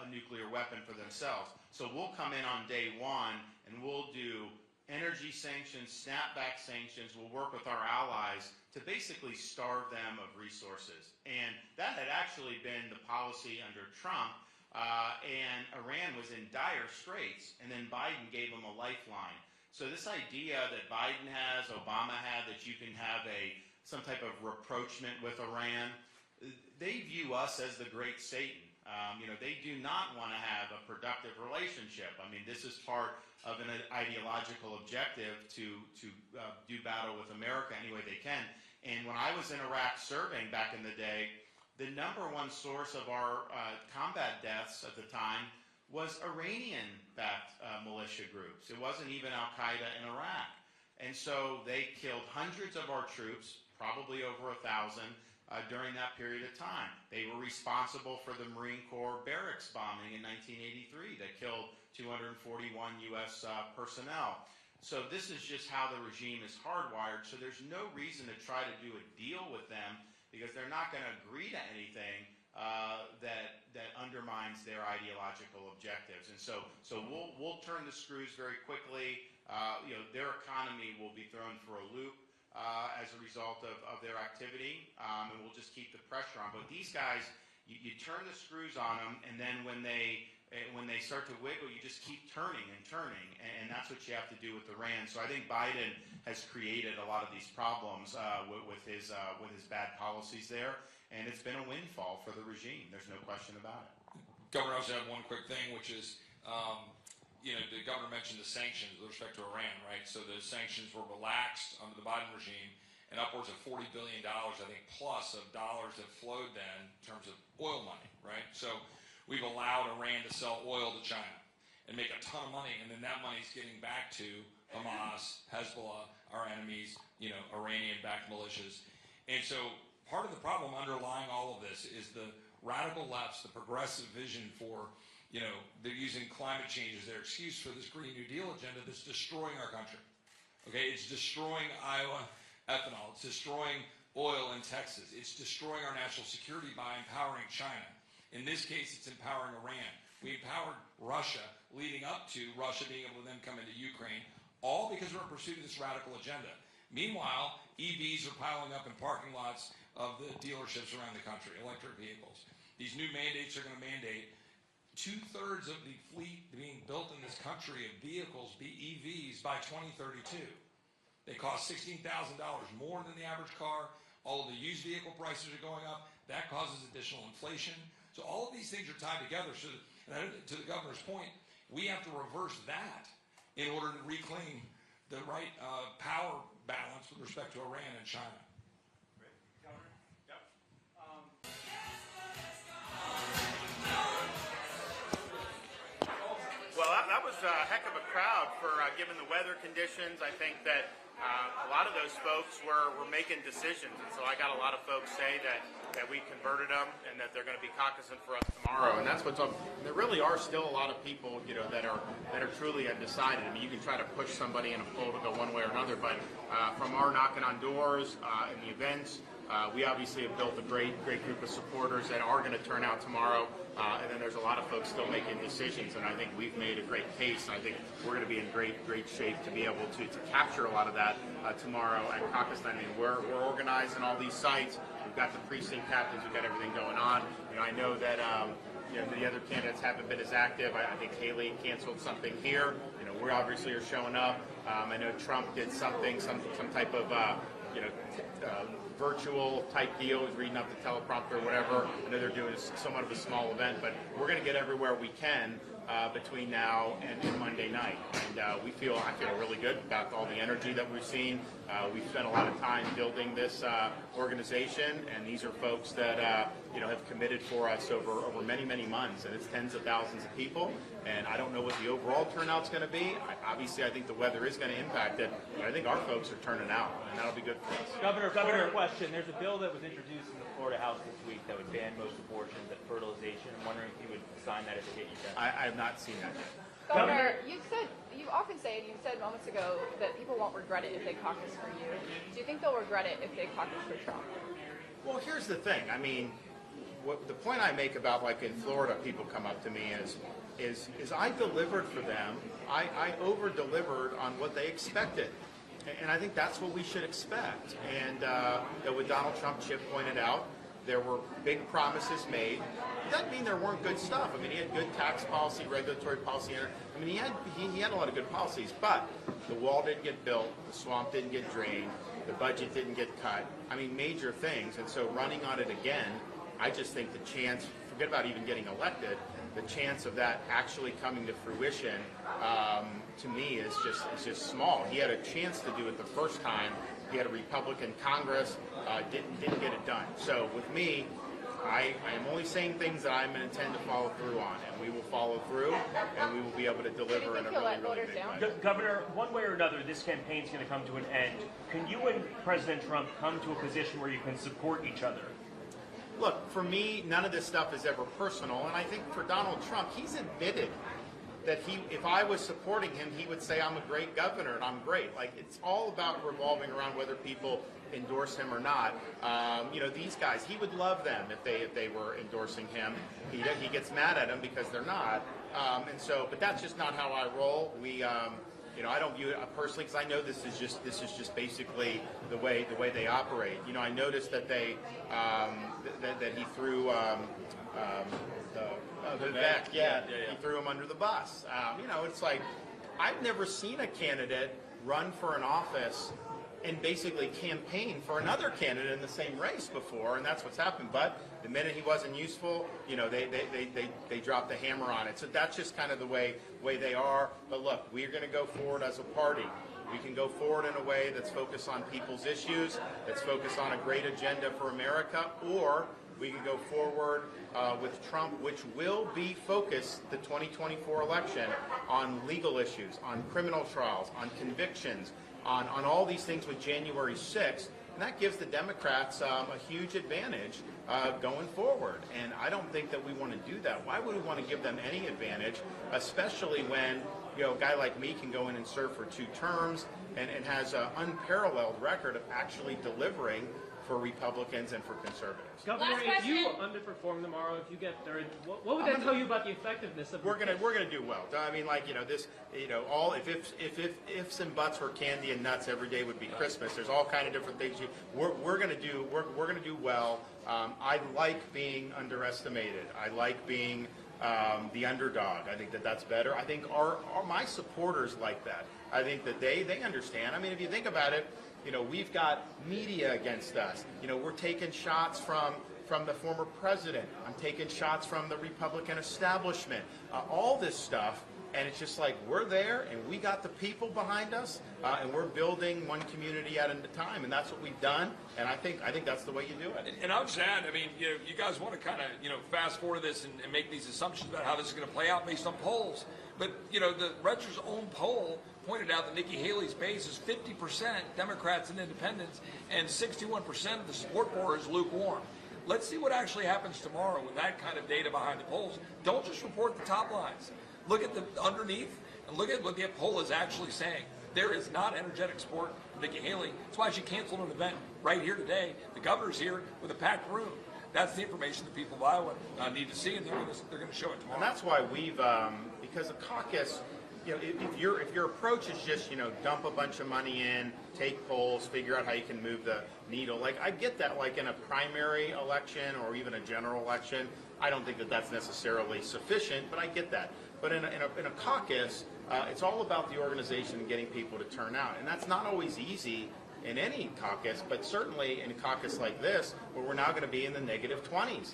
a nuclear weapon for themselves. So we'll come in on day one and we'll do energy sanctions, snapback sanctions. We'll work with our allies to basically starve them of resources. And that had actually been the policy under Trump, and Iran was in dire straits, and then Biden gave them a lifeline. So this idea that Biden has, Obama had, that you can have some type of rapprochement with Iran, they view us as the great Satan. They do not want to have a productive relationship. This is part of an ideological objective to do battle with America any way they can. And when I was in Iraq serving back in the day, the number one source of our combat deaths at the time was Iranian-backed militia groups. It wasn't even Al-Qaeda in Iraq. And so they killed hundreds of our troops, probably over 1,000, during that period of time. They were responsible for the Marine Corps barracks bombing in 1983 that killed 241 U.S. Personnel. So this is just how the regime is hardwired. So there's no reason to try to do a deal with them because they're not going to agree to anything that undermines their ideological objectives. And so we'll turn the screws very quickly. Their economy will be thrown for a loop as a result of their activity, and we'll just keep the pressure on. But these guys, you turn the screws on them, and then when they start to wiggle, you just keep turning and turning, and that's what you have to do with Iran. So I think Biden has created a lot of these problems with his bad policies there, and it's been a windfall for the regime. There's no question about it. Governor, I also have one quick thing, which is, the governor mentioned the sanctions with respect to Iran, right? So the sanctions were relaxed under the Biden regime, and upwards of $40 billion, I think, plus of dollars that flowed then in terms of oil money, right? So we've allowed Iran to sell oil to China and make a ton of money, and then that money's getting back to Hamas, Hezbollah, our enemies, Iranian-backed militias. And so part of the problem underlying all of this is the radical left's, the progressive vision for, they're using climate change as their excuse for this Green New Deal agenda that's destroying our country. Okay, it's destroying Iowa ethanol. It's destroying oil in Texas. It's destroying our national security by empowering China. In this case, it's empowering Iran. We empowered Russia leading up to Russia being able to then come into Ukraine, all because we're pursuing this radical agenda. Meanwhile, EVs are piling up in parking lots of the dealerships around the country, electric vehicles. These new mandates are going to mandate 2/3 of the fleet being built in this country of vehicles be EVs by 2032. They cost $16,000 more than the average car. All of the used vehicle prices are going up. That causes additional inflation. So all of these things are tied together. So to the governor's point, we have to reverse that in order to reclaim the right power balance with respect to Iran and China. Well, that was a heck of a crowd for given the weather conditions. I think that a lot of those folks were making decisions, and so I got a lot of folks say that we converted them and that they're going to be caucusing for us tomorrow. And that's what's up. There really are still a lot of people, that are truly undecided. I mean, you can try to push somebody in a poll to go one way or another, but from our knocking on doors and the events, we obviously have built a great group of supporters that are going to turn out tomorrow. And then there's a lot of folks still making decisions, and I think we've made a great case. I think we're going to be in great shape to be able to capture a lot of that tomorrow at Caucus. I mean, we're organized in all these sites. We've got the precinct captains. We've got everything going on. I know that the other candidates haven't been as active. I think Haley canceled something here. We obviously are showing up. I know Trump did something, some type of virtual type deal. He's reading up the teleprompter or whatever. I know they're doing somewhat of a small event, but we're going to get everywhere we can between now and Monday night. And I feel really good about all the energy that we've seen. We've spent a lot of time building this organization, and these are folks that have committed for us over many months, and it's tens of thousands of people. And I don't know what the overall turnout's going to be. Obviously, I think the weather is going to impact it, but I think our folks are turning out, and that'll be good for us. Governor, question. There's a bill that was introduced in the Florida House this week that would ban most abortions at fertilization. I'm wondering if you would sign that if it hit you down. I have not seen that yet. Governor, you often say, and you said moments ago, that people won't regret it if they caucus for you. Do you think they'll regret it if they caucus for Trump? Well, here's the thing. I mean, the point I make about, like, in Florida, people come up to me is I delivered for them. I over-delivered on what they expected. And I think that's what we should expect. And what Donald Trump, Chip, pointed out, there were big promises made. It doesn't mean there weren't good stuff. I mean, he had good tax policy, regulatory policy. I mean, he had a lot of good policies, but the wall didn't get built, the swamp didn't get drained, the budget didn't get cut. I mean, major things. And so running on it again, I just think the chance, forget about even getting elected, the chance of that actually coming to fruition, to me, is just small. He had a chance to do it the first time. He had a Republican Congress, didn't get it done. So with me, I am only saying things that I'm going to intend to follow through on, and we will follow through, and we will be able to deliver in a really, really big way. Governor, one way or another, this campaign's going to come to an end. Can you and President Trump come to a position where you can support each other? Look, for me, none of this stuff is ever personal, and I think for Donald Trump, he's admitted that if I was supporting him, he would say I'm a great governor and I'm great. Like, it's all about revolving around whether people endorse him or not. You know, these guys, he would love them if they were endorsing him. He gets mad at them because they're not. But that's just not how I roll. We, you know, I don't view it personally because I know this is just basically the way they operate. You know, I noticed that that he threw Vivek, he threw him under the bus. You know, it's like, I've never seen a candidate run for an office and basically campaign for another candidate in the same race before, and that's what's happened. But the minute he wasn't useful, you know, they dropped the hammer on it. So that's just kind of the way they are. But look, we're going to go forward as a party. We can go forward in a way that's focused on people's issues, that's focused on a great agenda for America, or we can go forward with Trump, which will be focused, the 2024 election, on legal issues, on criminal trials, on convictions, on all these things with January 6th. And that gives the Democrats a huge advantage going forward. And I don't think that we want to do that. Why would we want to give them any advantage, especially when, you know, a guy like me can go in and serve for 2 terms and has an unparalleled record of actually delivering for Republicans and for conservatives. Governor, if you underperform tomorrow, if you get third, what would that tell you about the effectiveness of? We're gonna do well. I mean, like, you know, this, you know, all if ifs and buts were candy and nuts, every day would be Christmas. There's all kind of different things. We're gonna do well. I like being underestimated. I like being the underdog. I think that's better. I think my supporters like that. I think that they understand. I mean, if you think about it, you know, we've got media against us. You know, we're taking shots from the former president. I'm taking shots from the Republican establishment. All this stuff, and it's just like, we're there, and we got the people behind us, and we're building one community at a time, and that's what we've done. And I think that's the way you do it. And I'll just add, I mean, you know, you guys want to kind of, you know, fast forward this and make these assumptions about how this is going to play out based on polls. But, you know, the Register's own poll pointed out that Nikki Haley's base is 50% Democrats and independents, and 61% of the support for her is lukewarm. Let's see what actually happens tomorrow with that kind of data behind the polls. Don't just report the top lines. Look at the underneath and look at what the poll is actually saying. There is not energetic support for Nikki Haley. That's why she canceled an event right here today. The governor's here with a packed room. That's the information the people of Iowa need to see, and they're going to show it tomorrow. And that's why we've, because the caucus, you know, if your approach is just, you know, dump a bunch of money in, take polls, figure out how you can move the needle. Like, I get that, like in a primary election or even a general election, I don't think that that's necessarily sufficient, but I get that. But in a caucus, it's all about the organization and getting people to turn out, and that's not always easy in any caucus, but certainly in a caucus like this, where we're now going to be in the negative 20s.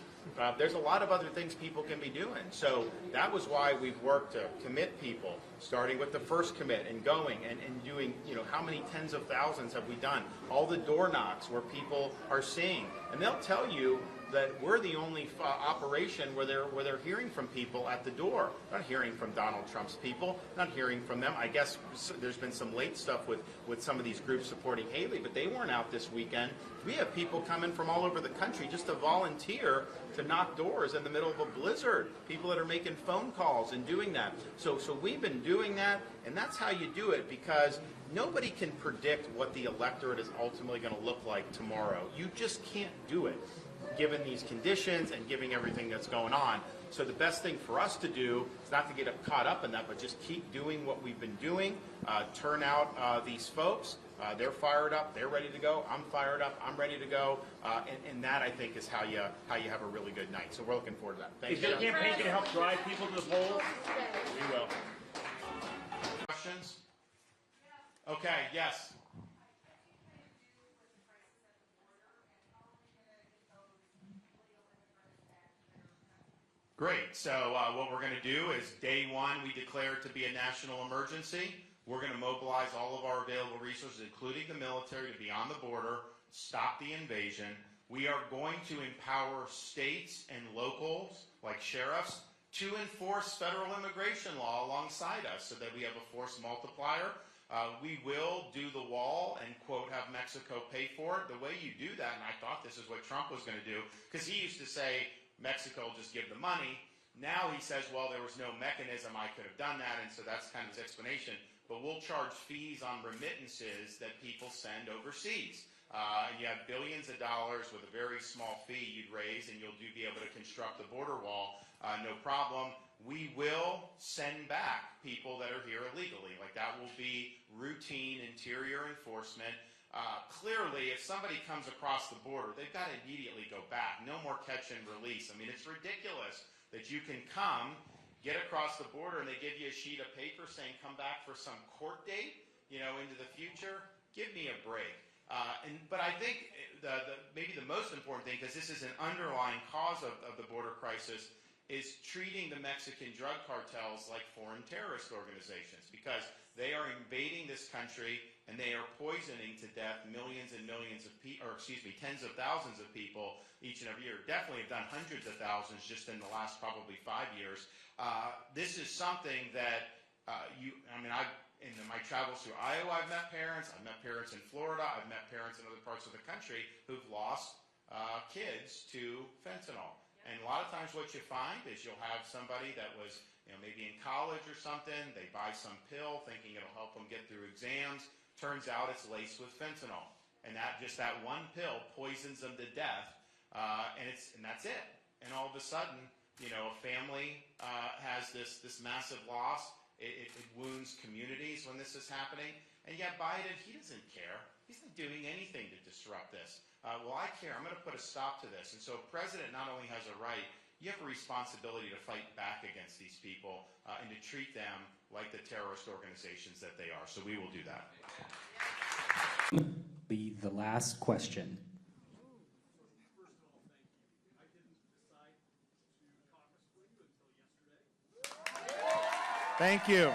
There's a lot of other things people can be doing. So that was why we've worked to commit people, starting with the first commit and going and doing, you know, how many tens of thousands have we done? All the door knocks where people are seeing. And they'll tell you that we're the only operation where they're hearing from people at the door. Not hearing from Donald Trump's people, not hearing from them. I guess there's been some late stuff with some of these groups supporting Haley, but they weren't out this weekend. We have people coming from all over the country just to volunteer to knock doors in the middle of a blizzard. People that are making phone calls and doing that. So we've been doing that, and that's how you do it, because nobody can predict what the electorate is ultimately going to look like tomorrow. You just can't do it, given these conditions and given everything that's going on. So the best thing for us to do is not to get caught up in that, but just keep doing what we've been doing, turn out these folks. They're fired up, they're ready to go, I'm fired up, I'm ready to go, and that, I think, is how you have a really good night. So we're looking forward to that. Thanks. Is your campaign going to help drive people to the polls? We will. Questions? Okay, yes. Great. So what we're going to do is day one, we declare it to be a national emergency. We're going to mobilize all of our available resources, including the military, to be on the border, stop the invasion. We are going to empower states and locals, like sheriffs, to enforce federal immigration law alongside us so that we have a force multiplier. We will do the wall and, quote, have Mexico pay for it. The way you do that, and I thought this is what Trump was going to do, because he used to say Mexico will just give the money. Now he says, well, there was no mechanism, I could have done that, and so that's kind of his explanation. But we'll charge fees on remittances that people send overseas. And you have billions of dollars with a very small fee you'd raise, and you'll be able to construct the border wall, no problem. We will send back people that are here illegally. Like, that will be routine interior enforcement. Clearly, if somebody comes across the border, they've got to immediately go back. No more catch and release. I mean, it's ridiculous that you can come, get across the border, and they give you a sheet of paper saying come back for some court date, into the future. Give me a break. But I think maybe the most important thing, because this is an underlying cause of the border crisis, is treating the Mexican drug cartels like foreign terrorist organizations, because they are invading this country and they are poisoning to death millions and millions of people, or excuse me, tens of thousands of people each and every year. Definitely have done hundreds of thousands just in the last probably 5 years. This is something that in my travels through Iowa, I've met parents in Florida, I've met parents in other parts of the country who've lost kids to fentanyl. And a lot of times what you find is you'll have somebody that was maybe in college or something, they buy some pill thinking it'll help them get through exams. Turns out it's laced with fentanyl. And that one pill poisons them to death, and that's it. And all of a sudden, a family has this massive loss. It wounds communities when this is happening. And yet Biden, he doesn't care. He's not doing anything to disrupt this. Well, I care. I'm going to put a stop to this. And so a president not only has a right, you have a responsibility to fight back against these people and to treat them like the terrorist organizations that they are. So we will do that. Be the last question. Thank you.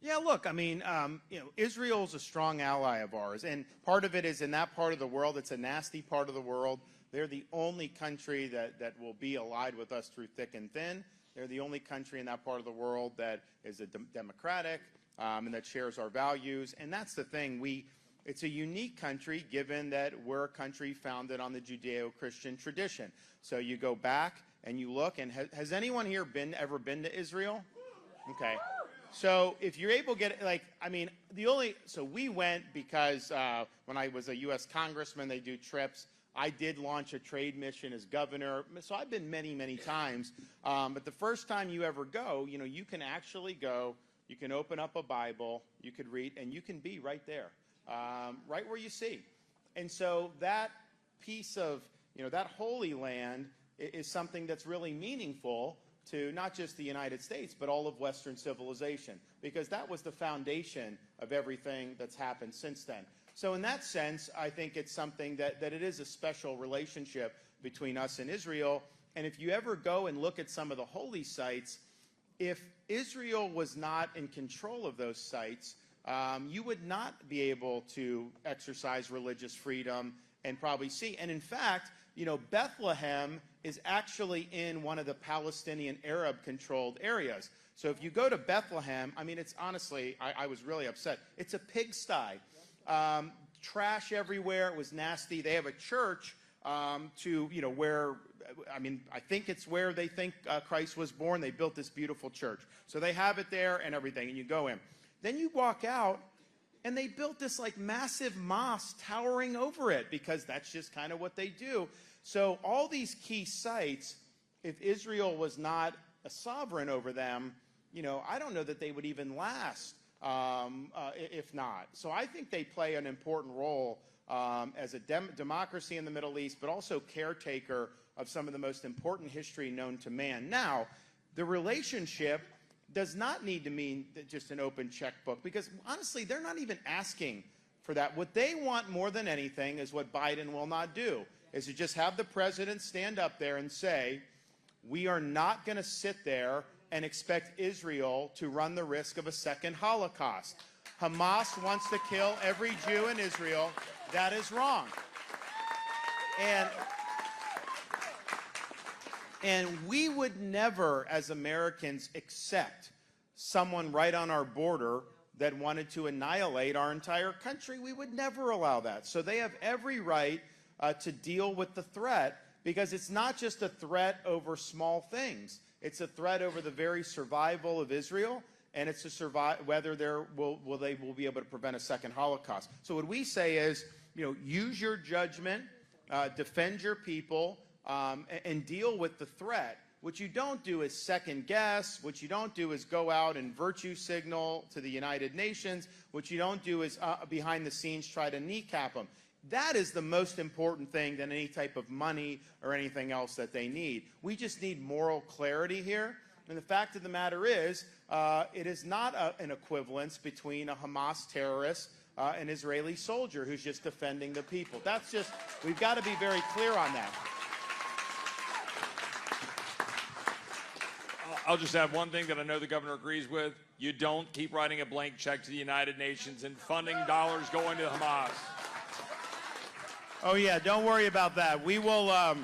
Yeah, look, Israel's a strong ally of ours, and part of it is in that part of the world. It's a nasty part of the world. They're the only country that will be allied with us through thick and thin. They're the only country in that part of the world that is democratic and that shares our values. And that's the thing. It's a unique country given that we're a country founded on the Judeo-Christian tradition. So you go back and you look, and has anyone here ever been to Israel? Okay. So if you're able to get, so we went because when I was a U.S. congressman, they do trips. I did launch a trade mission as governor. So I've been many, many times. But the first time you ever go, you can actually go, you can open up a Bible, you could read, and you can be right there, right where you see. And so that piece of, that Holy Land is something that's really meaningful to not just the United States, but all of Western civilization, because that was the foundation of everything that's happened since then. So in that sense, I think it's something that it is a special relationship between us and Israel. And if you ever go and look at some of the holy sites, if Israel was not in control of those sites, you would not be able to exercise religious freedom and probably see. And in fact, Bethlehem is actually in one of the Palestinian Arab-controlled areas. So if you go to Bethlehem, it's honestly, I was really upset. It's a pigsty. Trash everywhere. It was nasty. They have a church where, I think it's where they think Christ was born. They built this beautiful church. So they have it there and everything, and you go in. Then you walk out, and they built this massive mosque towering over it, because that's just kind of what they do. So all these key sites, if Israel was not a sovereign over them, I don't know that they would even last if not. So I think they play an important role as a democracy in the Middle East, but also caretaker of some of the most important history known to man. Now, the relationship does not need to mean just an open checkbook, because honestly, they're not even asking for that. What they want more than anything is what Biden will not do. is to just have the president stand up there and say, we are not going to sit there and expect Israel to run the risk of a second Holocaust. Hamas wants to kill every Jew in Israel. That is wrong. And we would never, as Americans, accept someone right on our border that wanted to annihilate our entire country. We would never allow that. So they have every right to deal with the threat, because it's not just a threat over small things. It's a threat over the very survival of Israel, and it's to whether they will be able to prevent a second Holocaust. So what we say is, use your judgment, defend your people, and deal with the threat. What you don't do is second guess. What you don't do is go out and virtue signal to the United Nations. What you don't do is behind the scenes try to kneecap them. That is the most important thing than any type of money or anything else that they need. We just need moral clarity here. And the fact of the matter is, it is not an equivalence between a Hamas terrorist and an Israeli soldier who's just defending the people. That's just, we've got to be very clear on that. I'll just add one thing that I know the governor agrees with. You don't keep writing a blank check to the United Nations and funding dollars going to Hamas. Oh yeah, don't worry about that. We will,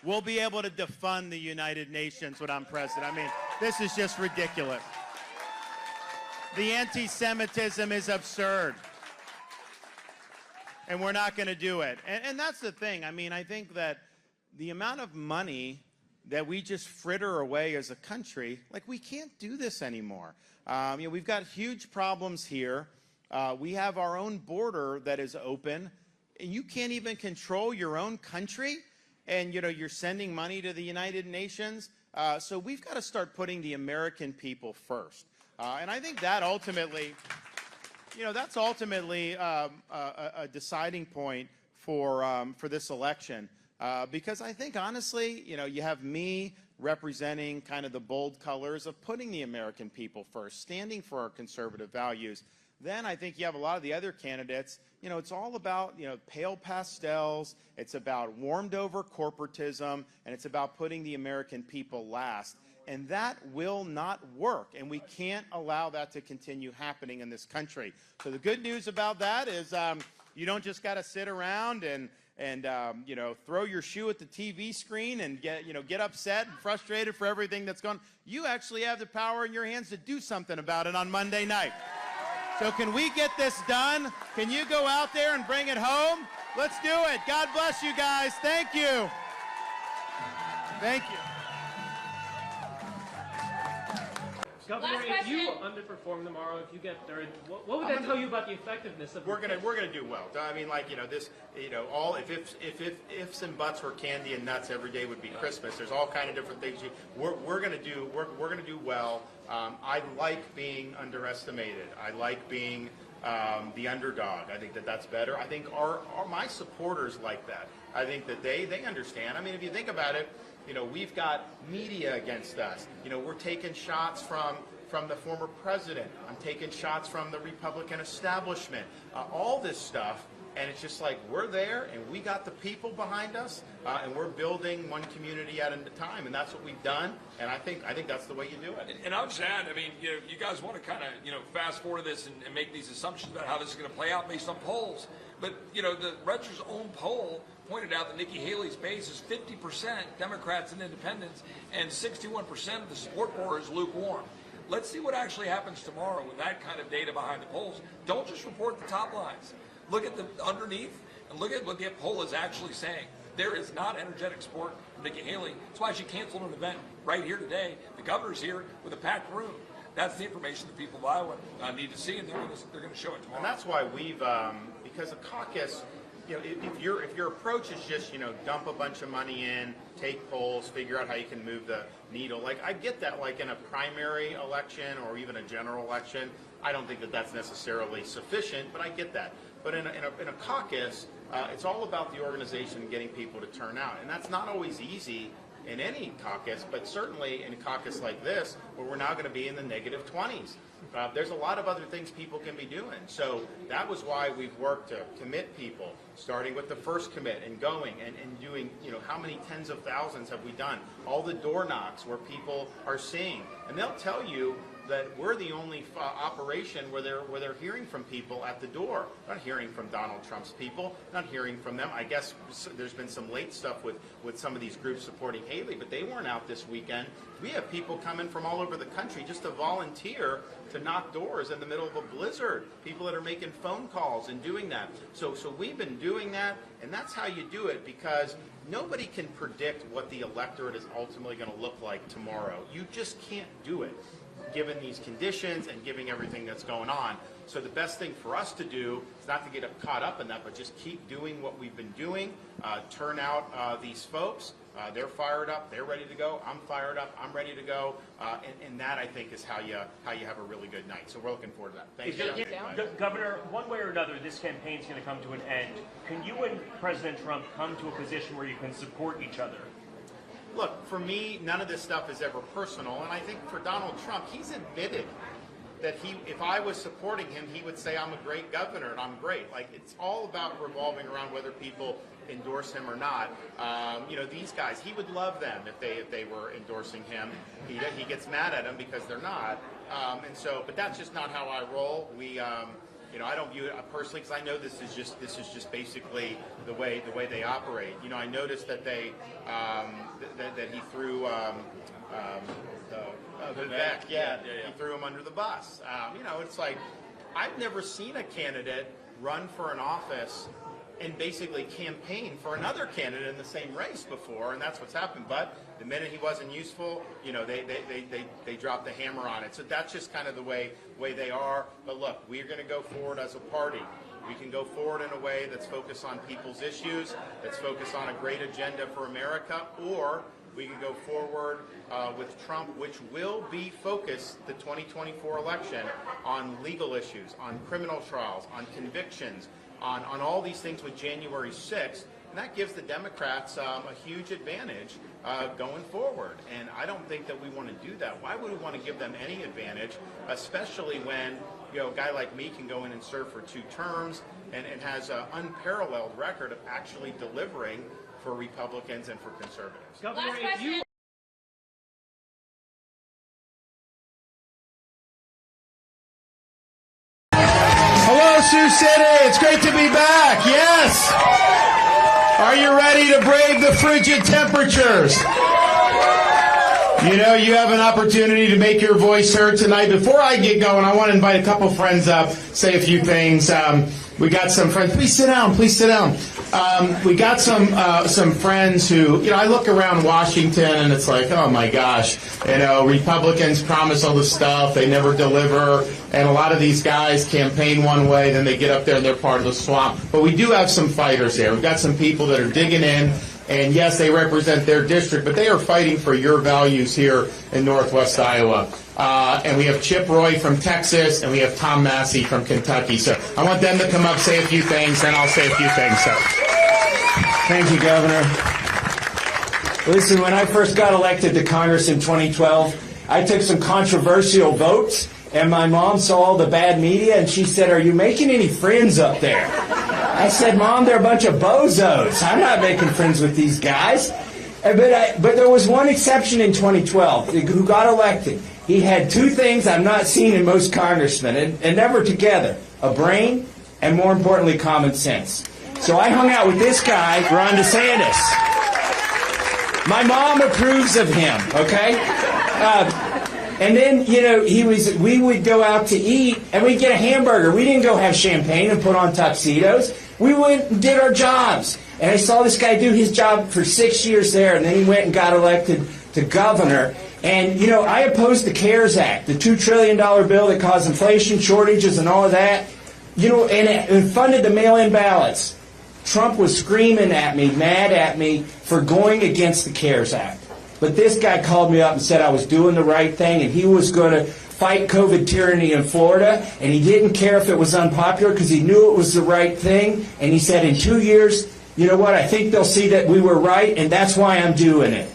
we'll be able to defund the United Nations when I'm president. I mean, this is just ridiculous. The anti-Semitism is absurd. And we're not going to do it. And that's the thing. I mean, I think that the amount of money that we just fritter away as a country, like, we can't do this anymore. We've got huge problems here. We have our own border that is open, and you can't even control your own country, and you're sending money to the United Nations. So we've got to start putting the American people first. And I think that ultimately, that's ultimately a deciding point for this election. Because I think, honestly, you have me representing kind of the bold colors of putting the American people first, standing for our conservative values. Then I think you have a lot of the other candidates, it's all about, pale pastels, it's about warmed over corporatism, and it's about putting the American people last. And that will not work, and we can't allow that to continue happening in this country. So the good news about that is you don't just got to sit around and throw your shoe at the TV screen and get upset and frustrated for everything that's going on. You actually have the power in your hands to do something about it on Monday night. So can we get this done? Can you go out there and bring it home? Let's do it. God bless you guys. Thank you. Thank you. Governor, if you underperform tomorrow, if you get third, what would that tell you about the effectiveness of? We're gonna do well. I mean, all ifs and buts were candy and nuts, every day would be Christmas. There's all kind of different things. We're gonna do well. I like being underestimated. I like being the underdog. I think that's better. I think my supporters like that. I think that they understand. I mean, if you think about it, we've got media against us. We're taking shots from the former president. I'm taking shots from the Republican establishment. All this stuff, and it's just like, we're there, and we got the people behind us, and we're building one community at a time, and that's what we've done. And I think that's the way you do it. And I'll just add, I mean, you guys want to kind of fast forward this and make these assumptions about how this is going to play out based on polls. But the Register's own poll pointed out that Nikki Haley's base is 50% Democrats and independents, and 61% of the support for her is lukewarm. Let's see what actually happens tomorrow with that kind of data behind the polls. Don't just report the top lines. Look at the underneath and look at what the poll is actually saying. There is not energetic support for Nikki Haley. That's why she canceled an event right here today. The governor's here with a packed room. That's the information that people of Iowa need to see, and they're going to show it tomorrow. And that's why we've, because the caucus, if your approach is just, dump a bunch of money in, take polls, figure out how you can move the needle. Like, I get that, like in a primary election or even a general election. I don't think that that's necessarily sufficient, but I get that. But in a caucus, it's all about the organization getting people to turn out. And that's not always easy in any caucus, but certainly in a caucus like this, where we're now going to be in the negative 20s. There's a lot of other things people can be doing. So that was why we've worked to commit people, starting with the first commit and going and doing, how many tens of thousands have we done? All the door knocks where people are seeing. And they'll tell you that we're the only operation where they're hearing from people at the door. Not hearing from Donald Trump's people, not hearing from them. I guess there's been some late stuff with some of these groups supporting Haley, but they weren't out this weekend. We have people coming from all over the country just to volunteer to knock doors in the middle of a blizzard. People that are making phone calls and doing that. So we've been doing that, and that's how you do it, because nobody can predict what the electorate is ultimately going to look like tomorrow. You just can't do it, given these conditions and given everything that's going on. So the best thing for us to do is not to get caught up in that, but just keep doing what we've been doing, turn out these folks. They're fired up, they're ready to go, I'm fired up, I'm ready to go, and that, I think, is how you have a really good night. So we're looking forward to that. Thanks, Governor, one way or another, this campaign's going to come to an end. Can you and President Trump come to a position where you can support each other? Look, for me, none of this stuff is ever personal, and I think for Donald Trump, he's admitted that if I was supporting him, he would say I'm a great governor and I'm great. Like, it's all about revolving around whether people endorse him or not. These guys, he would love them if they were endorsing him. He gets mad at them because they're not. But that's just not how I roll. I don't view it personally, because I know this is just basically the way they operate. I noticed that that he threw Vivek, he threw him under the bus. It's like, I've never seen a candidate run for an office and basically campaign for another candidate in the same race before, and that's what's happened. But the minute he wasn't useful, they dropped the hammer on it. So that's just kind of the way they are. But look, we're going to go forward as a party. We can go forward in a way that's focused on people's issues, that's focused on a great agenda for America, or we can go forward with Trump, which will be focused, the 2024 election, on legal issues, on criminal trials, on convictions, on all these things with January 6th, and that gives the Democrats a huge advantage going forward. And I don't think that we want to do that. Why would we want to give them any advantage, especially when a guy like me can go in and serve for 2 terms and has an unparalleled record of actually delivering for Republicans and for conservatives. Governor, if you Hello, Sioux City. It's great to be back. Yes. Are you ready to brave the frigid temperatures? You have an opportunity to make your voice heard tonight. Before I get going, I want to invite a couple friends up, say a few things. We got some friends. Please sit down. Please sit down. We got some friends who, I look around Washington and it's like, oh my gosh, Republicans promise all this stuff, they never deliver, and a lot of these guys campaign one way, then they get up there and they're part of the swamp. But we do have some fighters here. We've got some people that are digging in, and yes, they represent their district, but they are fighting for your values here in Northwest Iowa. And we have Chip Roy from Texas, and we have Tom Massey from Kentucky. So I want them to come up, say a few things, then I'll say a few things. So, thank you, Governor. Listen, when I first got elected to Congress in 2012, I took some controversial votes, and my mom saw all the bad media, and she said, "Are you making any friends up there?" I said, "Mom, they're a bunch of bozos. I'm not making friends with these guys." But there was one exception in 2012 who got elected. He had 2 things I've not seen in most congressmen, and never together: a brain and, more importantly, common sense. So I hung out with this guy, Ron DeSantis. My mom approves of him, okay? And then, we would go out to eat, and we'd get a hamburger. We didn't go have champagne and put on tuxedos. We went and did our jobs. And I saw this guy do his job for 6 years there, and then he went and got elected to governor. And, I opposed the CARES Act, the $2 trillion bill that caused inflation, shortages, and all of that, and it funded the mail-in ballots. Trump was screaming at me, mad at me, for going against the CARES Act. But this guy called me up and said I was doing the right thing, and he was going to fight COVID tyranny in Florida, and he didn't care if it was unpopular because he knew it was the right thing. And he said, in 2 years, you know what, I think they'll see that we were right, and that's why I'm doing it.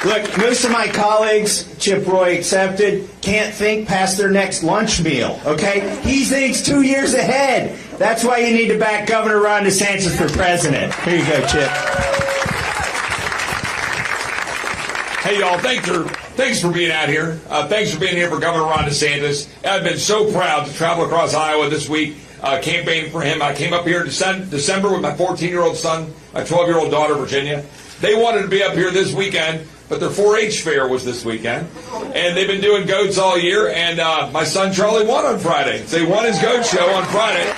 Look, most of my colleagues, Chip Roy accepted, can't think past their next lunch meal, okay? He thinks 2 years ahead. That's why you need to back Governor Ron DeSantis for president. Here you go, Chip. Hey, y'all, thanks for being out here. Thanks for being here for Governor Ron DeSantis. I've been so proud to travel across Iowa this week, campaigning for him. I came up here in December with my 14-year-old son, my 12-year-old daughter, Virginia. They wanted to be up here this weekend, but their 4-H fair was this weekend. And they've been doing goats all year, and my son Charlie won on Friday. So he won his goat show on Friday.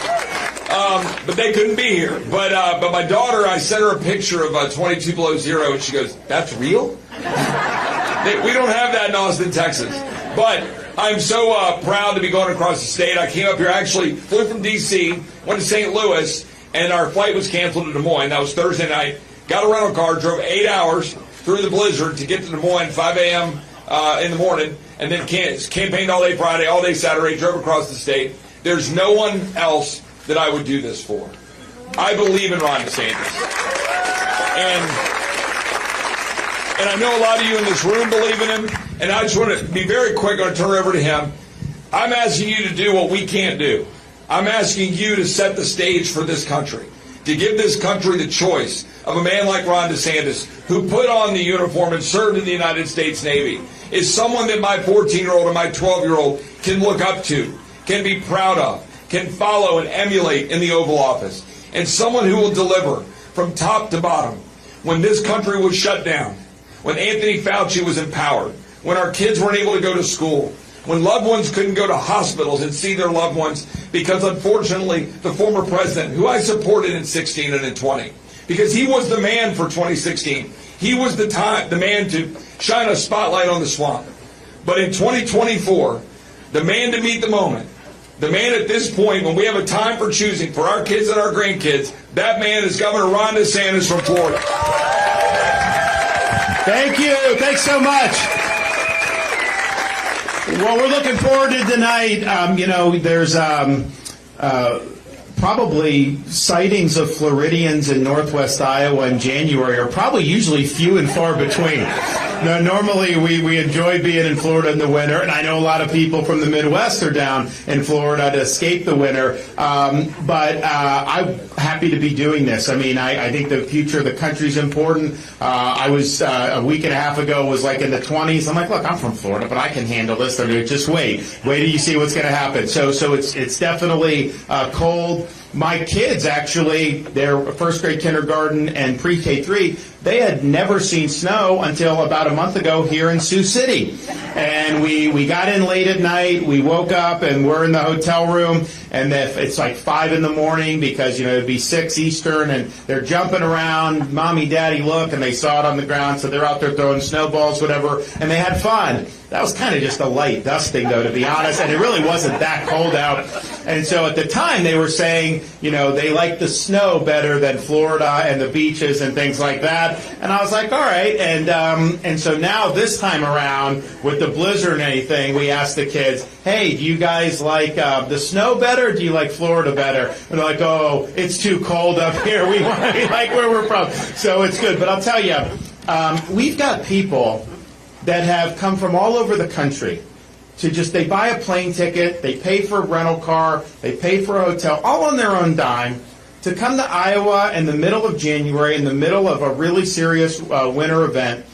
But they couldn't be here. But my daughter, I sent her a picture of 22 below zero, and she goes, "That's real?" We don't have that in Austin, Texas. But I'm so proud to be going across the state. I came up here, actually flew from D.C., went to St. Louis, and our flight was canceled to Des Moines. That was Thursday night. Got a rental car, drove 8 hours through the blizzard to get to Des Moines, 5 a.m. In the morning, and then campaigned all day Friday, all day Saturday, drove across the state. There's no one else that I would do this for. I believe in Ron DeSantis. And I know a lot of you in this room believe in him, and I just want to be very quick. I'm going to turn it over to him. I'm asking you to do what we can't do. I'm asking you to set the stage for this country, to give this country the choice of a man like Ron DeSantis, who put on the uniform and served in the United States Navy, is someone that my 14-year-old and my 12-year-old can look up to, can be proud of, can follow and emulate in the Oval Office, and someone who will deliver from top to bottom. When this country was shut down, when Anthony Fauci was empowered, when our kids weren't able to go to school, when loved ones couldn't go to hospitals and see their loved ones because, unfortunately, the former president, who I supported in 16 and in 20, because he was the man for 2016. He was the man to shine a spotlight on the swamp. But in 2024, the man to meet the moment, the man at this point when we have a time for choosing for our kids and our grandkids, that man is Governor Ron DeSantis from Florida. Thank you. Thanks so much. Well, we're looking forward to tonight. There's probably sightings of Floridians in northwest Iowa in January are probably usually few and far between. Now, normally we enjoy being in Florida in the winter, and I know a lot of people from the Midwest are down in Florida to escape the winter, but I'm happy to be doing this. I mean, I think the future of the country is important. I was, a week and a half ago, was like in the 20s. I'm like, look, I'm from Florida, but I can handle this. They're going to just wait till you see what's going to happen. So it's definitely cold. My kids, actually, they're first grade kindergarten and pre-K3, they had never seen snow until about a month ago here in Sioux City. And we got in late at night, we woke up and we're in the hotel room, and it's like 5 in the morning because, it'd be 6 Eastern, and they're jumping around, Mommy, Daddy, look, and they saw it on the ground, so they're out there throwing snowballs, whatever, and they had fun. That was kind of just a light dusting, though, to be honest, and it really wasn't that cold out. And so at the time, they were saying, they liked the snow better than Florida and the beaches and things like that. And I was like, all right. And so now this time around, with the blizzard and anything, we asked the kids, hey, do you guys like the snow better, or do you like Florida better? And they're like, oh, it's too cold up here. We want to be like where we're from. So it's good. But I'll tell you, we've got people that have come from all over the country to they buy a plane ticket, they pay for a rental car, they pay for a hotel, all on their own dime, to come to Iowa in the middle of January, in the middle of a really serious winter event,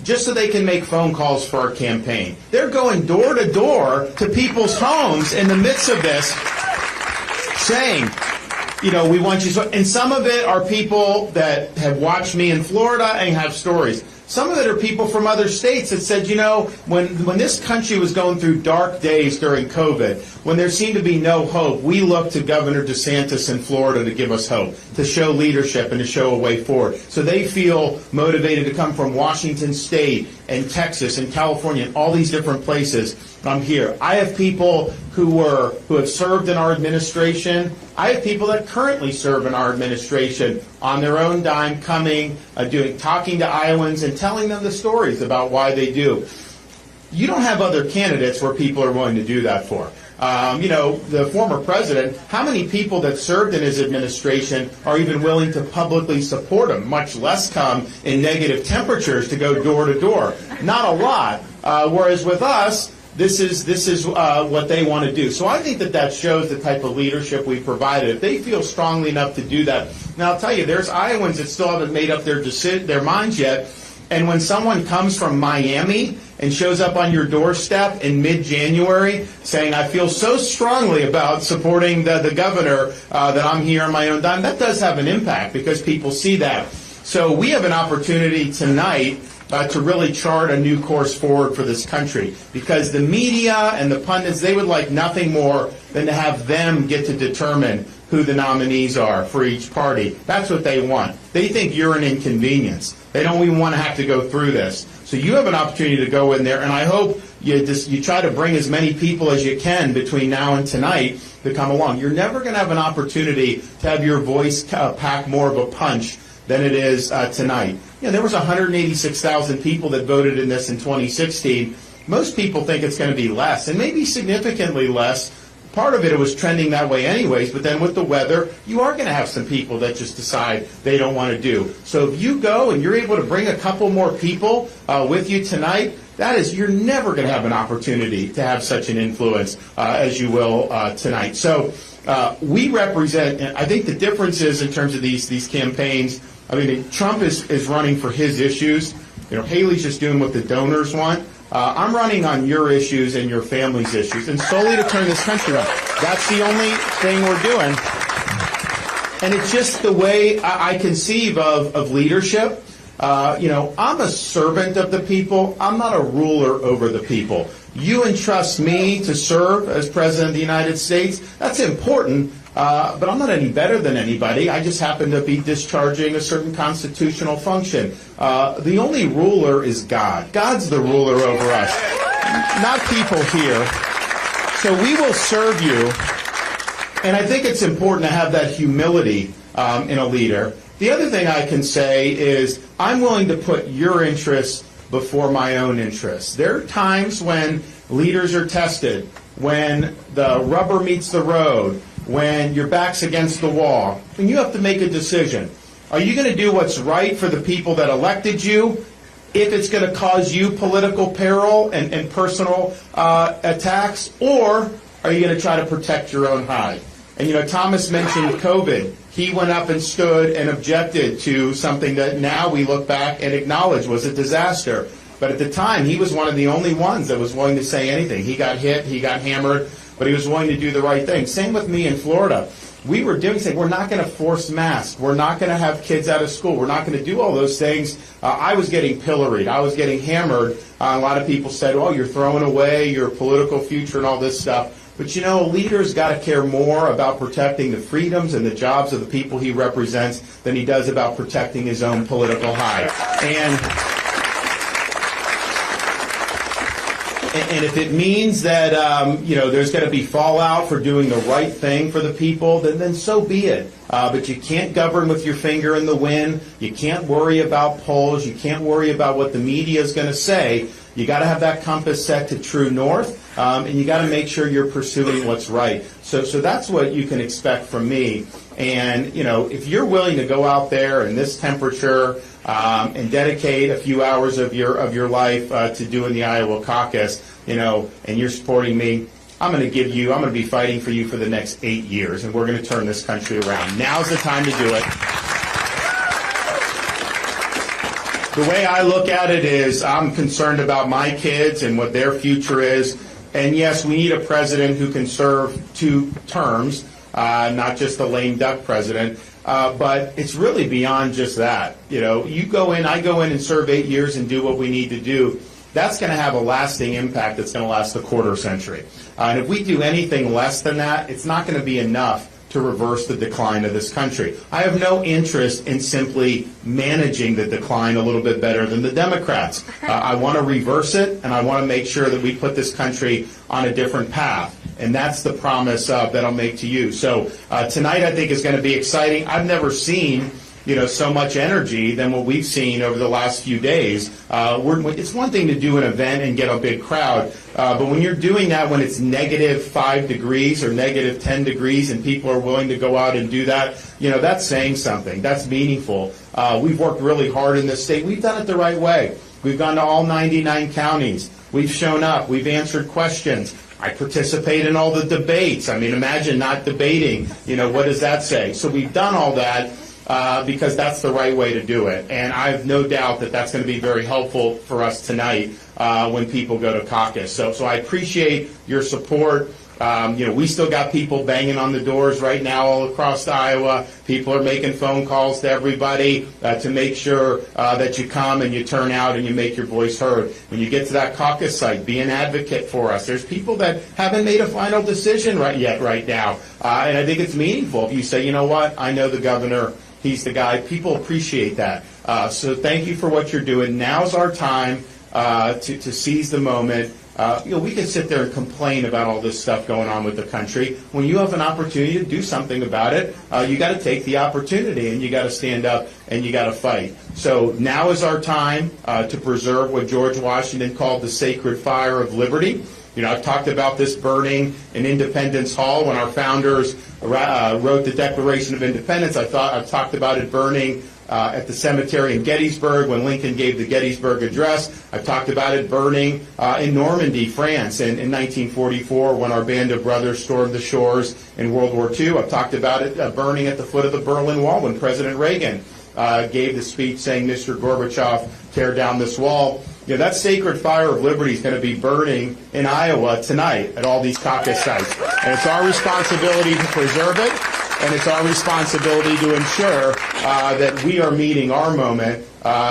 just so they can make phone calls for our campaign. They're going door to door to people's homes in the midst of this, saying, we want you. And some of it are people that have watched me in Florida and have stories. Some of it are people from other states that said, when this country was going through dark days during COVID, when there seemed to be no hope, we looked to Governor DeSantis in Florida to give us hope, to show leadership and to show a way forward. So they feel motivated to come from Washington State and Texas and California and all these different places. I'm here. I have people who have served in our administration. I have people that currently serve in our administration on their own dime, coming, talking to Iowans and telling them the stories about why they do. You don't have other candidates where people are willing to do that for. The former president, how many people that served in his administration are even willing to publicly support him, much less come in negative temperatures to go door to door? Not a lot. Whereas with us, this is what they want to do. So I think that shows the type of leadership we provided. If they feel strongly enough to do that. Now, I'll tell you, there's Iowans that still haven't made up their minds yet. And when someone comes from Miami and shows up on your doorstep in mid-January saying, I feel so strongly about supporting the governor that I'm here on my own dime, that does have an impact because people see that. So we have an opportunity tonight to really chart a new course forward for this country, because the media and the pundits, they would like nothing more than to have them get to determine who the nominees are for each party. That's what they want. They think you're an inconvenience. They don't even want to have to go through this. So you have an opportunity to go in there, and I hope you try to bring as many people as you can between now and tonight to come along. You're never going to have an opportunity to have your voice pack more of a punch than it is tonight. There was 186,000 people that voted in this in 2016. Most people think it's going to be less, and maybe significantly less. Part of it was trending that way anyways, but then with the weather, you are going to have some people that just decide they don't want to do. So if you go and you're able to bring a couple more people with you tonight, you're never going to have an opportunity to have such an influence as you will tonight. So we represent, I think the difference is in terms of these campaigns, Trump is running for his issues. Haley's just doing what the donors want. I'm running on your issues and your family's issues, and solely to turn this country around. That's the only thing we're doing. And it's just the way I conceive of leadership. I'm a servant of the people. I'm not a ruler over the people. You entrust me to serve as President of the United States. That's important, but I'm not any better than anybody. I just happen to be discharging a certain constitutional function. The only ruler is God. God's the ruler over us, not people here. So we will serve you, and I think it's important to have that humility in a leader. The other thing I can say is I'm willing to put your interests before my own interests. There are times when leaders are tested, when the rubber meets the road, when your back's against the wall, and you have to make a decision. Are you going to do what's right for the people that elected you, if it's going to cause you political peril and personal attacks, or are you going to try to protect your own hide? And, Thomas mentioned COVID. He went up and stood and objected to something that now we look back and acknowledge was a disaster. But at the time, he was one of the only ones that was willing to say anything. He got hit, he got hammered, but he was willing to do the right thing. Same with me in Florida. We were saying, we're not going to force masks. We're not going to have kids out of school. We're not going to do all those things. I was getting pilloried. I was getting hammered. A lot of people said, oh, you're throwing away your political future and all this stuff. But, a leader's got to care more about protecting the freedoms and the jobs of the people he represents than he does about protecting his own political hide. And if it means that, there's going to be fallout for doing the right thing for the people, then so be it. But you can't govern with your finger in the wind. You can't worry about polls. You can't worry about what the media is going to say. You got to have that compass set to true north, and you got to make sure you're pursuing what's right. So that's what you can expect from me. And, if you're willing to go out there in this temperature and dedicate a few hours of your life to doing the Iowa caucus, and you're supporting me, I'm going to be fighting for you for the next 8 years, and we're going to turn this country around. Now's the time to do it. The way I look at it is I'm concerned about my kids and what their future is. And yes, we need a president who can serve 2 terms, not just a lame duck president. But it's really beyond just that. You go in, I go in and serve 8 years and do what we need to do. That's going to have a lasting impact that's going to last a quarter century. And if we do anything less than that, it's not going to be enough to reverse the decline of this country. I have no interest in simply managing the decline a little bit better than the Democrats. I want to reverse it, and I want to make sure that we put this country on a different path. And that's the promise that I'll make to you. So tonight I think is going to be exciting. I've never seen so much energy than what we've seen over the last few days. It's one thing to do an event and get a big crowd, but when you're doing that when it's -5 degrees or -10 degrees and people are willing to go out and do that, that's saying something. That's meaningful. We've worked really hard in this state. We've done it the right way. We've gone to all 99 counties. We've shown up. We've answered questions. I participate in all the debates. I mean, imagine not debating. What does that say? So we've done all that because that's the right way to do it. And I have no doubt that that's going to be very helpful for us tonight when people go to caucus. So I appreciate your support. We still got people banging on the doors right now all across Iowa. People are making phone calls to everybody to make sure that you come and you turn out and you make your voice heard. When you get to that caucus site, be an advocate for us. There's people that haven't made a final decision right now. And I think it's meaningful if you say, you know what, I know the governor, he's the guy. People appreciate that. So thank you for what you're doing. Now's our time to seize the moment. We can sit there and complain about all this stuff going on with the country. When you have an opportunity to do something about it, you got to take the opportunity and you got to stand up and you got to fight. So now is our time to preserve what George Washington called the sacred fire of liberty. I've talked about this burning in Independence Hall when our founders wrote the Declaration of Independence. I've talked about it burning at the cemetery in Gettysburg when Lincoln gave the Gettysburg Address. I've talked about it burning in Normandy, France in 1944 when our band of brothers stormed the shores in World War II. I've talked about it burning at the foot of the Berlin Wall when President Reagan gave the speech saying, Mr. Gorbachev, tear down this wall. That sacred fire of liberty is going to be burning in Iowa tonight at all these caucus sites. And it's our responsibility to preserve it. And it's our responsibility to ensure that we are meeting our moment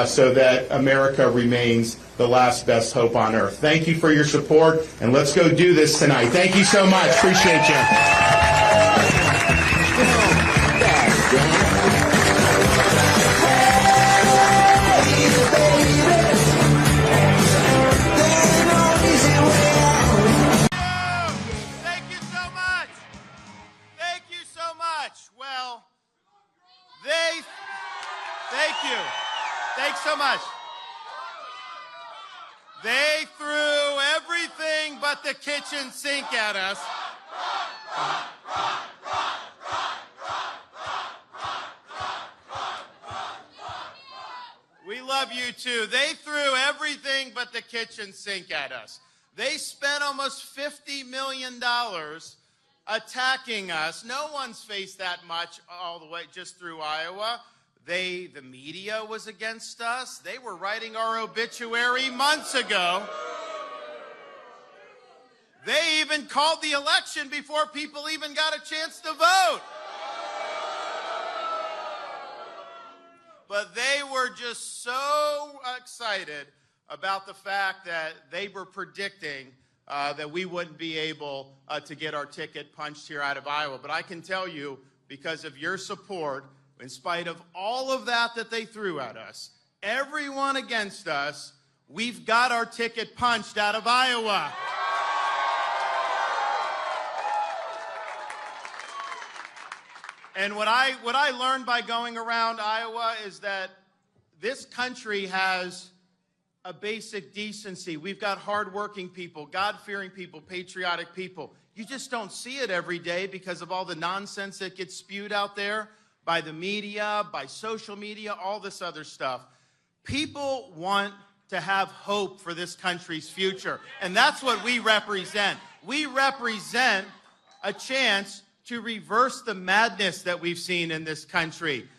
so that America remains the last best hope on earth. Thank you for your support, and let's go do this tonight. Thank you so much. Appreciate you. Thanks so much. They threw everything but the kitchen sink at us. We love you too. They threw everything but the kitchen sink at us. They spent almost $50 million attacking us. No one's faced that much all the way just through Iowa. The media was against us. They were writing our obituary months ago. They even called the election before people even got a chance to vote. But they were just so excited about the fact that they were predicting that we wouldn't be able to get our ticket punched here out of Iowa. But I can tell you, because of your support, in spite of all of that they threw at us, everyone against us, we've got our ticket punched out of Iowa. And what I learned by going around Iowa is that this country has a basic decency. We've got hardworking people, God-fearing people, patriotic people. You just don't see it every day because of all the nonsense that gets spewed out there by the media, by social media, all this other stuff. People want to have hope for this country's future, and that's what we represent. We represent a chance to reverse the madness that we've seen in this country,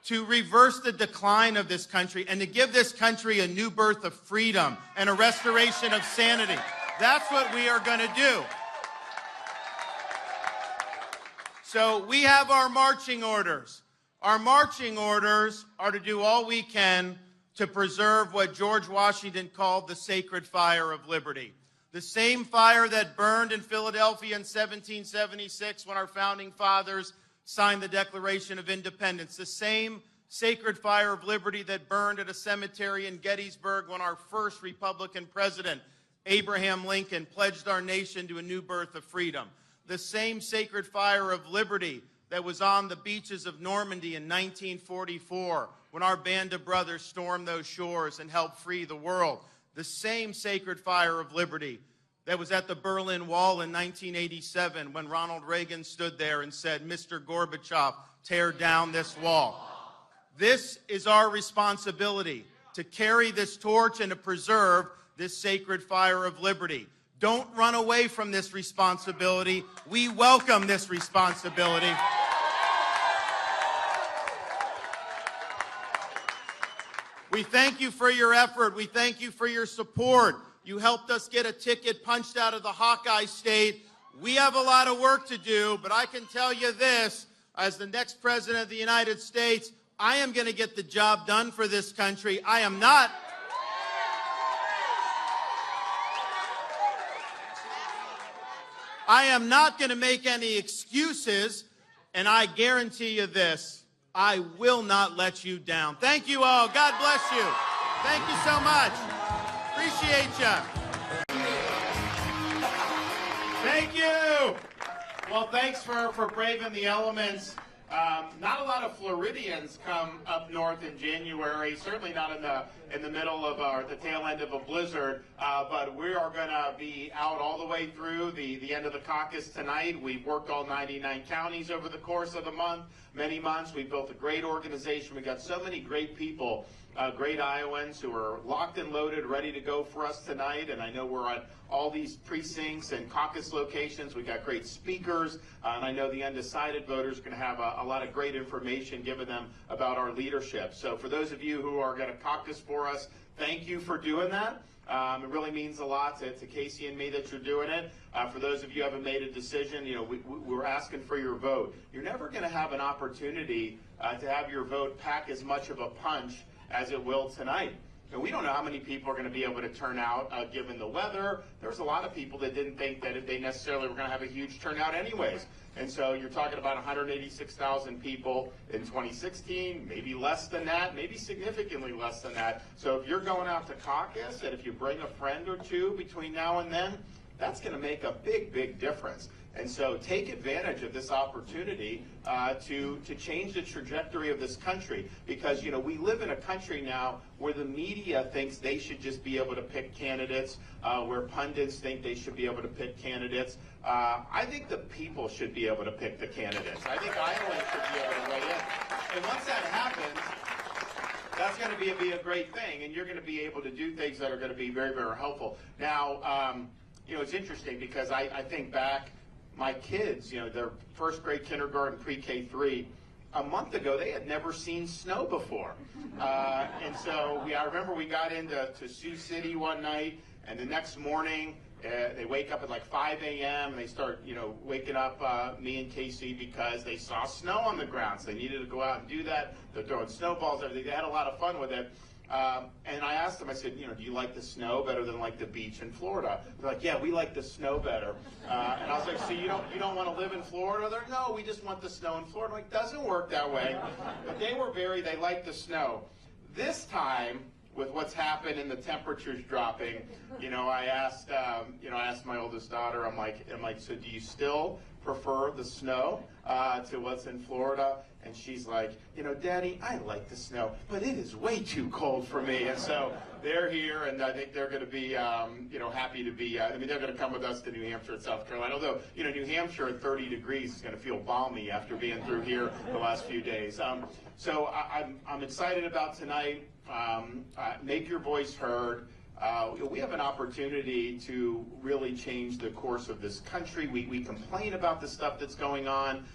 to reverse the decline of this country, and to give this country a new birth of freedom and a restoration of sanity. That's what we are going to do. So we have our marching orders. Our marching orders are to do all we can to preserve what George Washington called the sacred fire of liberty. The same fire that burned in Philadelphia in 1776 when our founding fathers signed the Declaration of Independence. The same sacred fire of liberty that burned at a cemetery in Gettysburg when our first Republican president, Abraham Lincoln, pledged our nation to a new birth of freedom. The same sacred fire of liberty that was on the beaches of Normandy in 1944 when our band of brothers stormed those shores and helped free the world. The same sacred fire of liberty that was at the Berlin Wall in 1987 when Ronald Reagan stood there and said, "Mr. Gorbachev, tear down this wall." This is our responsibility, to carry this torch and to preserve this sacred fire of liberty. Don't run away from this responsibility. We welcome this responsibility. We thank you for your effort. We thank you for your support. You helped us get a ticket punched out of the Hawkeye State. We have a lot of work to do, but I can tell you this, as the next president of the United States, I am going to get the job done for this country. I am not going to make any excuses, and I guarantee you this, I will not let you down. Thank you all. God bless you. Thank you so much. Appreciate you. Thank you. Well, thanks for braving the elements. Not a lot of Floridians come up north in January, certainly not in the middle of the tail end of a blizzard, but we are going to be out all the way through the end of the caucus tonight. We've worked all 99 counties over the course of the month, many months. We've built a great organization. We've got so many great people, great Iowans who are locked and loaded, ready to go for us tonight, and I know we're on all these precincts and caucus locations. We've got great speakers, and I know the undecided voters are going to have a lot of great information given them about our leadership. So for those of you who are going to caucus for us, thank you for doing that. It really means a lot to Casey and me that you're doing it. For those of you who haven't made a decision, we're asking for your vote. You're never going to have an opportunity to have your vote pack as much of a punch as it will tonight. And we don't know how many people are going to be able to turn out given the weather. There's a lot of people that didn't think that they necessarily were going to have a huge turnout anyways. And so you're talking about 186,000 people in 2016, maybe less than that, maybe significantly less than that. So if you're going out to caucus and if you bring a friend or two between now and then, that's going to make a big, big difference. And so take advantage of this opportunity to change the trajectory of this country, because we live in a country now where the media thinks they should just be able to pick candidates, where pundits think they should be able to pick candidates. I think the people should be able to pick the candidates. I think Iowans should be able to weigh in. And once that happens, that's going to be a great thing, and you're going to be able to do things that are going to be very, very helpful. Now, it's interesting because I think back, my kids, their first grade, kindergarten, pre-K3, a month ago, they had never seen snow before. And so I remember we got into Sioux City one night, and the next morning, they wake up at like 5 a.m. and they start, waking up me and Casey because they saw snow on the ground. So they needed to go out and do that. They're throwing snowballs, everything. They had a lot of fun with it. And I asked them, I said, do you like the snow better than like the beach in Florida? They're like, yeah, we like the snow better. And I was like, so you don't want to live in Florida? They're, no, we just want the snow in Florida. I'm like, doesn't work that way. But they liked the snow. This time, with what's happened and the temperatures dropping, I asked my oldest daughter, I'm like, so do you still prefer the snow to what's in Florida? And she's like, Daddy, I like the snow, but it is way too cold for me. And so they're here, and I think they're going to be, happy to be. They're going to come with us to New Hampshire and South Carolina. Although, New Hampshire at 30 degrees is going to feel balmy after being through here the last few days. So I'm excited about tonight. Make your voice heard. We have an opportunity to really change the course of this country. We complain about the stuff that's going on.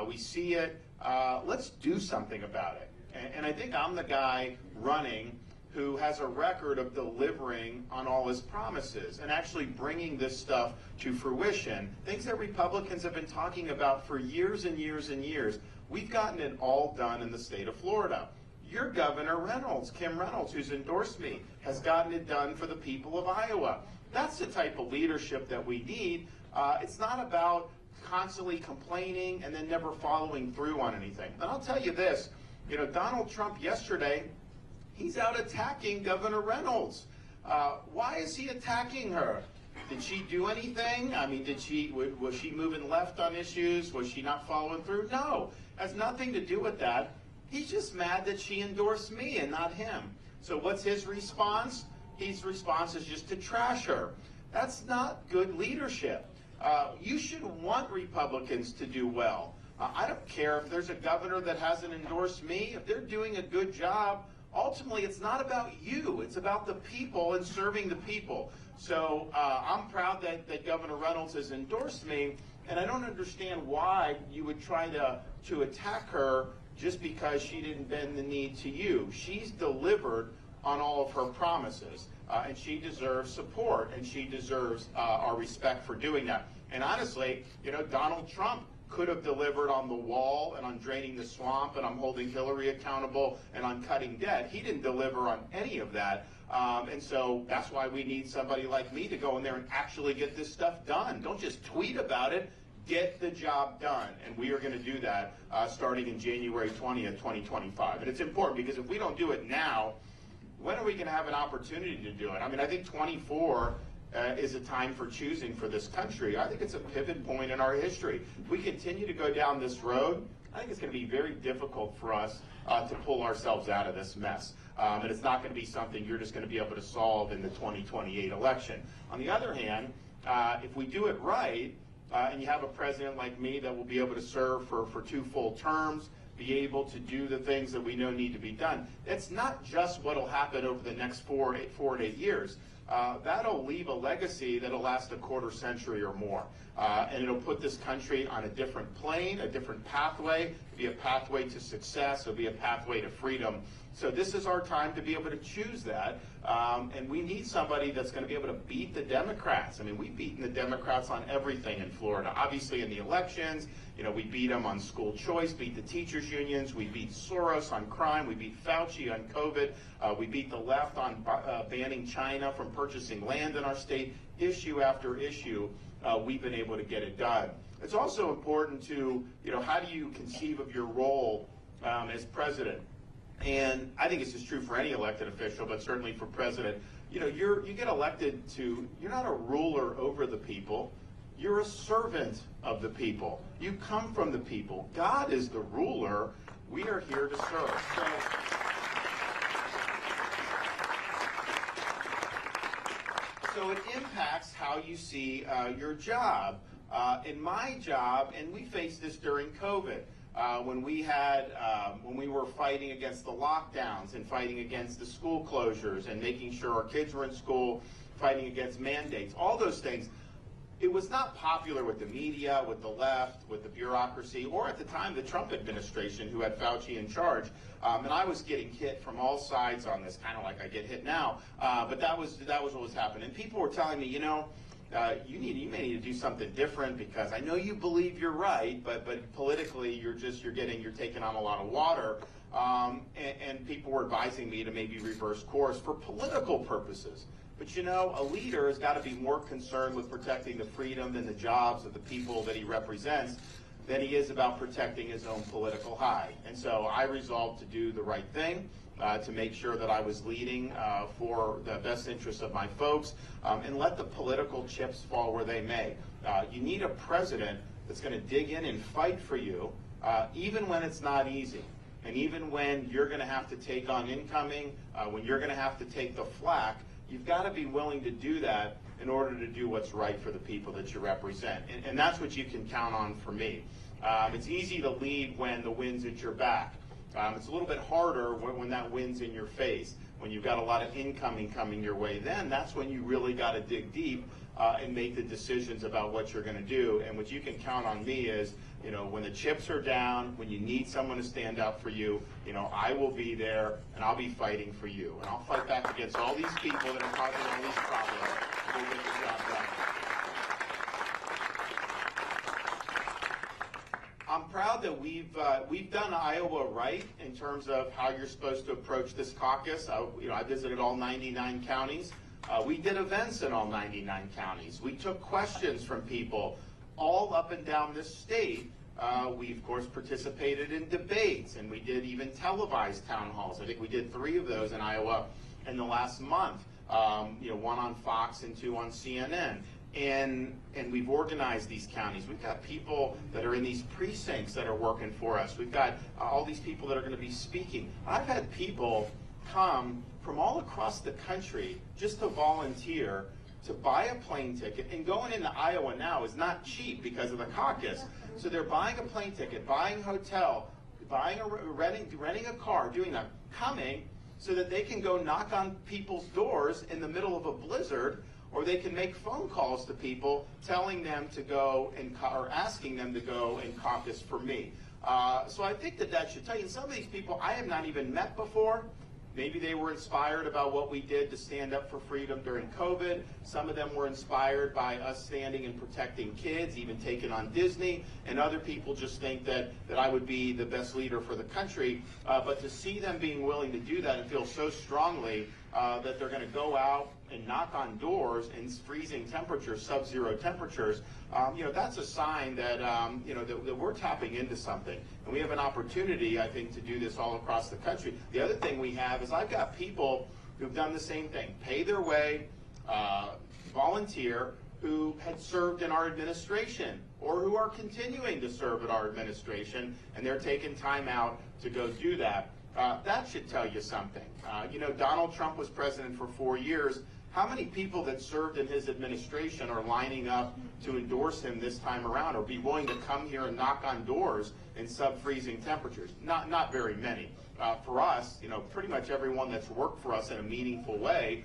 We see it. Let's do something about it. And I think I'm the guy running who has a record of delivering on all his promises and actually bringing this stuff to fruition. Things that Republicans have been talking about for years and years and years. We've gotten it all done in the state of Florida. Your Governor Reynolds, Kim Reynolds, who's endorsed me, has gotten it done for the people of Iowa. That's the type of leadership that we need. It's not about constantly complaining and then never following through on anything. And I'll tell you this, Donald Trump yesterday, he's out attacking Governor Reynolds. Why is he attacking her? Did she do anything? I mean, was she moving left on issues? Was she not following through? No, has nothing to do with that. He's just mad that she endorsed me and not him. So what's his response? His response is just to trash her. That's not good leadership. You should want Republicans to do well. I don't care if there's a governor that hasn't endorsed me. If they're doing a good job, ultimately it's not about you. It's about the people and serving the people. So I'm proud that Governor Reynolds has endorsed me, and I don't understand why you would try to attack her just because she didn't bend the knee to you. She's delivered on all of her promises, and she deserves support, and she deserves our respect for doing that. And honestly, Donald Trump could have delivered on the wall and on draining the swamp and on holding Hillary accountable and on cutting debt. He didn't deliver on any of that. And so that's why we need somebody like me to go in there and actually get this stuff done. Don't just tweet about it. Get the job done. And we are going to do that starting in January 20th, 2025. And it's important because if we don't do it now, when are we going to have an opportunity to do it? I mean, I think 24 is a time for choosing for this country. I think it's a pivot point in our history. If we continue to go down this road, I think it's going to be very difficult for us to pull ourselves out of this mess. And it's not going to be something you're just going to be able to solve in the 2028 election. On the other hand, if we do it right, and you have a president like me that will be able to serve for 2 full terms, be able to do the things that we know need to be done, it's not just what will happen over the next 4 to 8 years. That'll leave a legacy that'll last a quarter century or more. And it'll put this country on a different plane, a different pathway. It'll be a pathway to success. It'll be a pathway to freedom. So this is our time to be able to choose that. And we need somebody that's going to be able to beat the Democrats. I mean, we've beaten the Democrats on everything in Florida. Obviously in the elections, we beat them on school choice, beat the teachers unions, we beat Soros on crime, we beat Fauci on COVID, we beat the left on banning China from purchasing land in our state. Issue after issue, we've been able to get it done. It's also important to, how do you conceive of your role as president? And I think this is true for any elected official, but certainly for president. You get elected to, you're not a ruler over the people. You're a servant of the people. You come from the people. God is the ruler. We are here to serve. So it impacts how you see your job. In my job, and we faced this during COVID, when we were fighting against the lockdowns and fighting against the school closures and making sure our kids were in school, fighting against mandates, all those things. It was not popular with the media, with the left, with the bureaucracy, or at the time the Trump administration, who had Fauci in charge. And I was getting hit from all sides on this, kind of like I get hit now. But that was what was happening. And people were telling me, you may need to do something different because I know you believe you're right, but politically you're taking on a lot of water. And people were advising me to maybe reverse course for political purposes. But a leader has got to be more concerned with protecting the freedom and the jobs of the people that he represents than he is about protecting his own political high. And so I resolved to do the right thing, to make sure that I was leading for the best interests of my folks, and let the political chips fall where they may. You need a president that's going to dig in and fight for you, even when it's not easy. And even when you're going to have to take on incoming, when you're going to have to take the flack, you've got to be willing to do that in order to do what's right for the people that you represent. And that's what you can count on for me. It's easy to lead when the wind's at your back. It's a little bit harder when that wind's in your face. When you've got a lot of incoming coming your way, then that's when you really got to dig deep and make the decisions about what you're going to do. And what you can count on me is, when the chips are down, when you need someone to stand up for you, I will be there and I'll be fighting for you. And I'll fight back against all these people that are causing all these problems. We'll get the job done. I'm proud that we've done Iowa right in terms of how you're supposed to approach this caucus. I visited all 99 counties. We did events in all 99 counties. We took questions from people all up and down this state. We, of course, participated in debates, and we did even televised town halls. I think we did 3 of those in Iowa in the last month. one on Fox and 2 on CNN. And we've organized these counties. We've got people that are in these precincts that are working for us. We've got all these people that are going to be speaking. I've had people come from all across the country just to volunteer to buy a plane ticket. And going into Iowa now is not cheap because of the caucus. So they're buying a plane ticket, buying a hotel, renting a car, doing that, coming so that they can go knock on people's doors in the middle of a blizzard, or they can make phone calls to people telling them to go or asking them to go and caucus for me. So I think that should tell you. And some of these people I have not even met before. Maybe they were inspired about what we did to stand up for freedom during COVID. Some of them were inspired by us standing and protecting kids, even taking on Disney. And other people just think that I would be the best leader for the country. But to see them being willing to do that and feel so strongly that they're going to go out and knock on doors in freezing temperatures, sub-zero temperatures, that's a sign that, that we're tapping into something. And we have an opportunity, I think, to do this all across the country. The other thing we have is I've got people who've done the same thing, pay their way, volunteer, who had served in our administration or who are continuing to serve in our administration, and they're taking time out to go do that. That should tell you something. Donald Trump was president for 4 years. How many people that served in his administration are lining up to endorse him this time around or be willing to come here and knock on doors in sub-freezing temperatures? Not very many. For us, pretty much everyone that's worked for us in a meaningful way,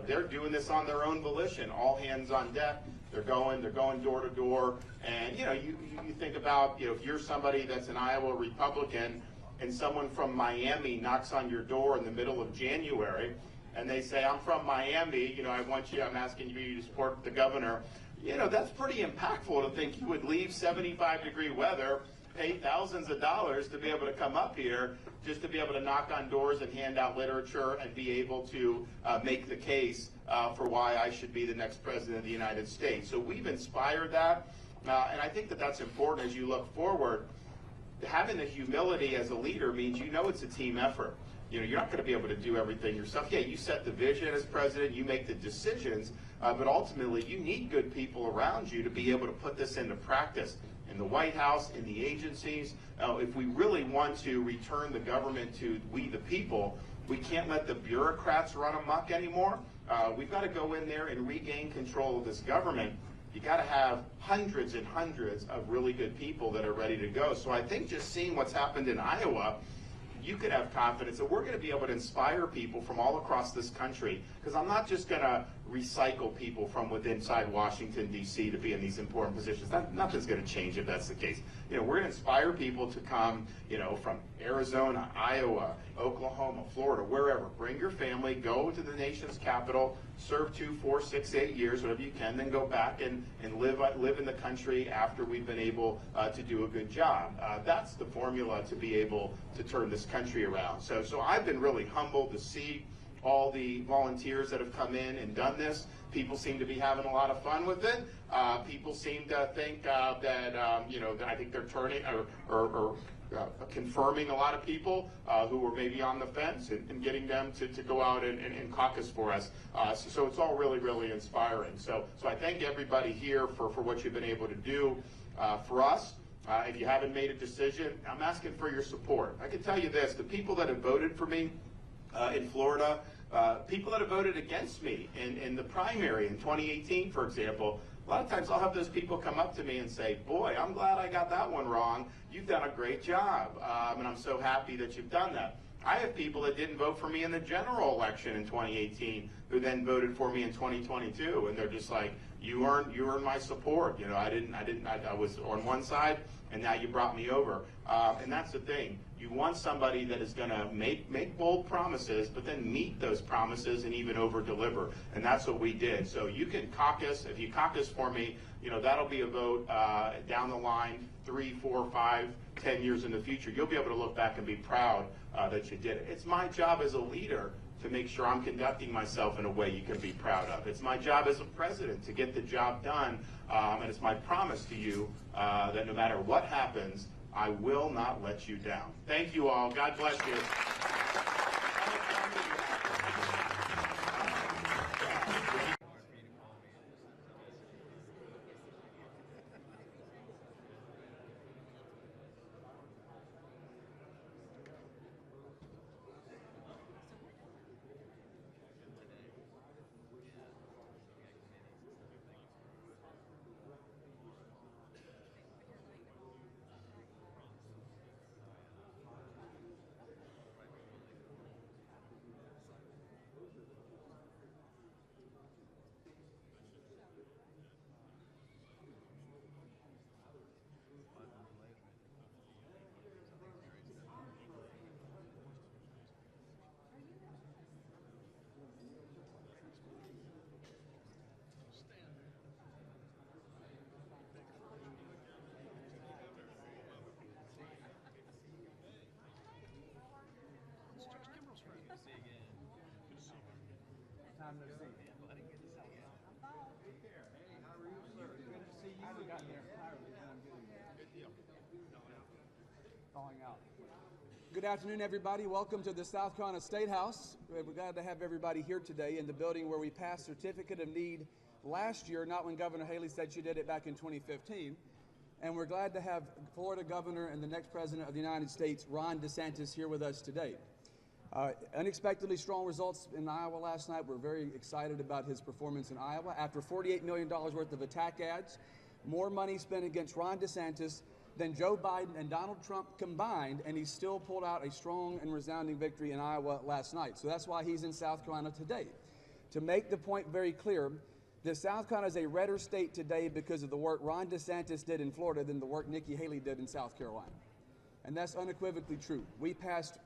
they're doing this on their own volition, all hands on deck. They're going door to door. And, you think about, if you're somebody that's an Iowa Republican and someone from Miami knocks on your door in the middle of January, and they say, I'm from Miami, I'm asking you to support the governor. That's pretty impactful to think you would leave 75-degree weather, pay thousands of dollars to be able to come up here just to be able to knock on doors and hand out literature and be able to make the case for why I should be the next president of the United States. So we've inspired that, and I think that that's important as you look forward. Having the humility as a leader means it's a team effort. You're not going to be able to do everything yourself. Yeah, you set the vision as president, you make the decisions, but ultimately you need good people around you to be able to put this into practice in the White House, in the agencies. If we really want to return the government to we the people, we can't let the bureaucrats run amok anymore. We've got to go in there and regain control of this government. You got to have hundreds and hundreds of really good people that are ready to go. So I think just seeing what's happened in Iowa, you could have confidence that we're going to be able to inspire people from all across this country, because I'm not just going to recycle people from inside Washington, D.C. to be in these important positions. Nothing's going to change if that's the case. We're going to inspire people to come, from Arizona, Iowa, Oklahoma, Florida, wherever. Bring your family, go to the nation's capital, serve 2, 4, 6, 8 years, whatever you can, then go back and live in the country after we've been able to do a good job. That's the formula to be able to turn this country around. So I've been really humbled to see all the volunteers that have come in and done this. People seem to be having a lot of fun with it. People seem to think that I think they're turning or confirming a lot of people who were maybe on the fence and getting them to go out and caucus for us. So it's all really, really inspiring. So I thank everybody here for what you've been able to do for us. If you haven't made a decision, I'm asking for your support. I can tell you this, the people that have voted for me in Florida, people that have voted against me in the primary in 2018, for example, a lot of times I'll have those people come up to me and say, boy, I'm glad I got that one wrong. You've done a great job, and I'm so happy that you've done that. I have people that didn't vote for me in the general election in 2018 who then voted for me in 2022, and they're just like, you earned my support. I was on one side, and now you brought me over. And that's the thing. You want somebody that is going to make bold promises, but then meet those promises and even over-deliver. And that's what we did. So you can caucus. If you caucus for me, that'll be a vote down the line, 3, 4, 5, 10 years in the future. You'll be able to look back and be proud that you did it. It's my job as a leader to make sure I'm conducting myself in a way you can be proud of. It's my job as a president to get the job done, and it's my promise to you that no matter what happens, I will not let you down. Thank you all. God bless you. time no see. Good to see you. We got there entirely when I'm getting there. Good deal. Thawing out. Good afternoon, everybody. Welcome to the South Carolina State House. We're glad to have everybody here today in the building where we passed Certificate of Need last year, not when Governor Haley said she did it back in 2015. And we're glad to have Florida Governor and the next President of the United States, Ron DeSantis, here with us today. Unexpectedly strong results in Iowa last night. We're very excited about his performance in Iowa. After $48 million worth of attack ads, more money spent against Ron DeSantis than Joe Biden and Donald Trump combined, and he still pulled out a strong and resounding victory in Iowa last night. So that's why he's in South Carolina today. To make the point very clear, that South Carolina is a redder state today because of the work Ron DeSantis did in Florida than the work Nikki Haley did in South Carolina. And that's unequivocally true. We passed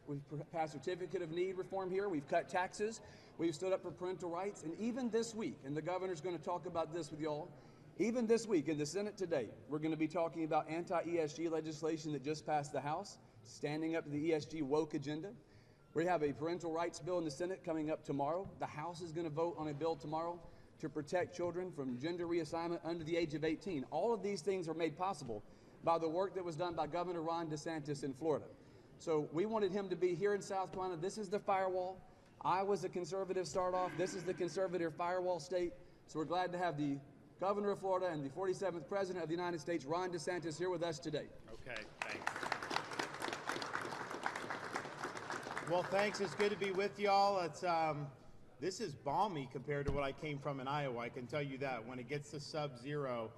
Certificate of Need reform here. We've cut taxes. We've stood up for parental rights. And even this week, and the governor's going to talk about this with y'all, even this week in the Senate today, we're going to be talking about anti-ESG legislation that just passed the House, standing up to the ESG woke agenda. We have a parental rights bill in the Senate coming up tomorrow. The House is going to vote on a bill tomorrow to protect children from gender reassignment under the age of 18. All of these things are made possible by the work that was done by Governor Ron DeSantis in Florida. So we wanted him to be here in South Carolina. This is the firewall. Iowa's a conservative start off. This is the conservative firewall state. So we're glad to have the Governor of Florida and the 47th President of the United States, Ron DeSantis, here with us today. Okay, thanks. Well, thanks. It's good to be with y'all. It's this is balmy compared to what I came from in Iowa. I can tell you that. When it gets to sub-zero,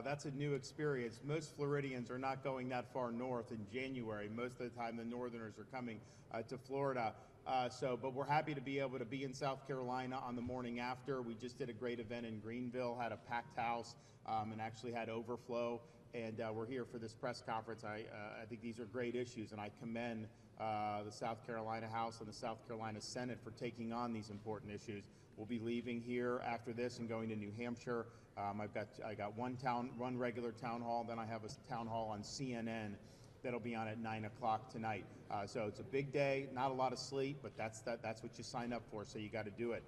that's a new experience. Most Floridians are not going that far north in January. Most of the time, the Northerners are coming to Florida. But we're happy to be able to be in South Carolina on the morning after. We just did a great event in Greenville, had a packed house, and actually had overflow. And we're here for this press conference. I think these are great issues, and I commend the South Carolina House and the South Carolina Senate for taking on these important issues. We'll be leaving here after this and going to New Hampshire. I got one regular town hall, then I have a town hall on CNN that'll be on at 9 o'clock tonight. So it's a big day, not a lot of sleep, but that's what you sign up for, so you got to do it.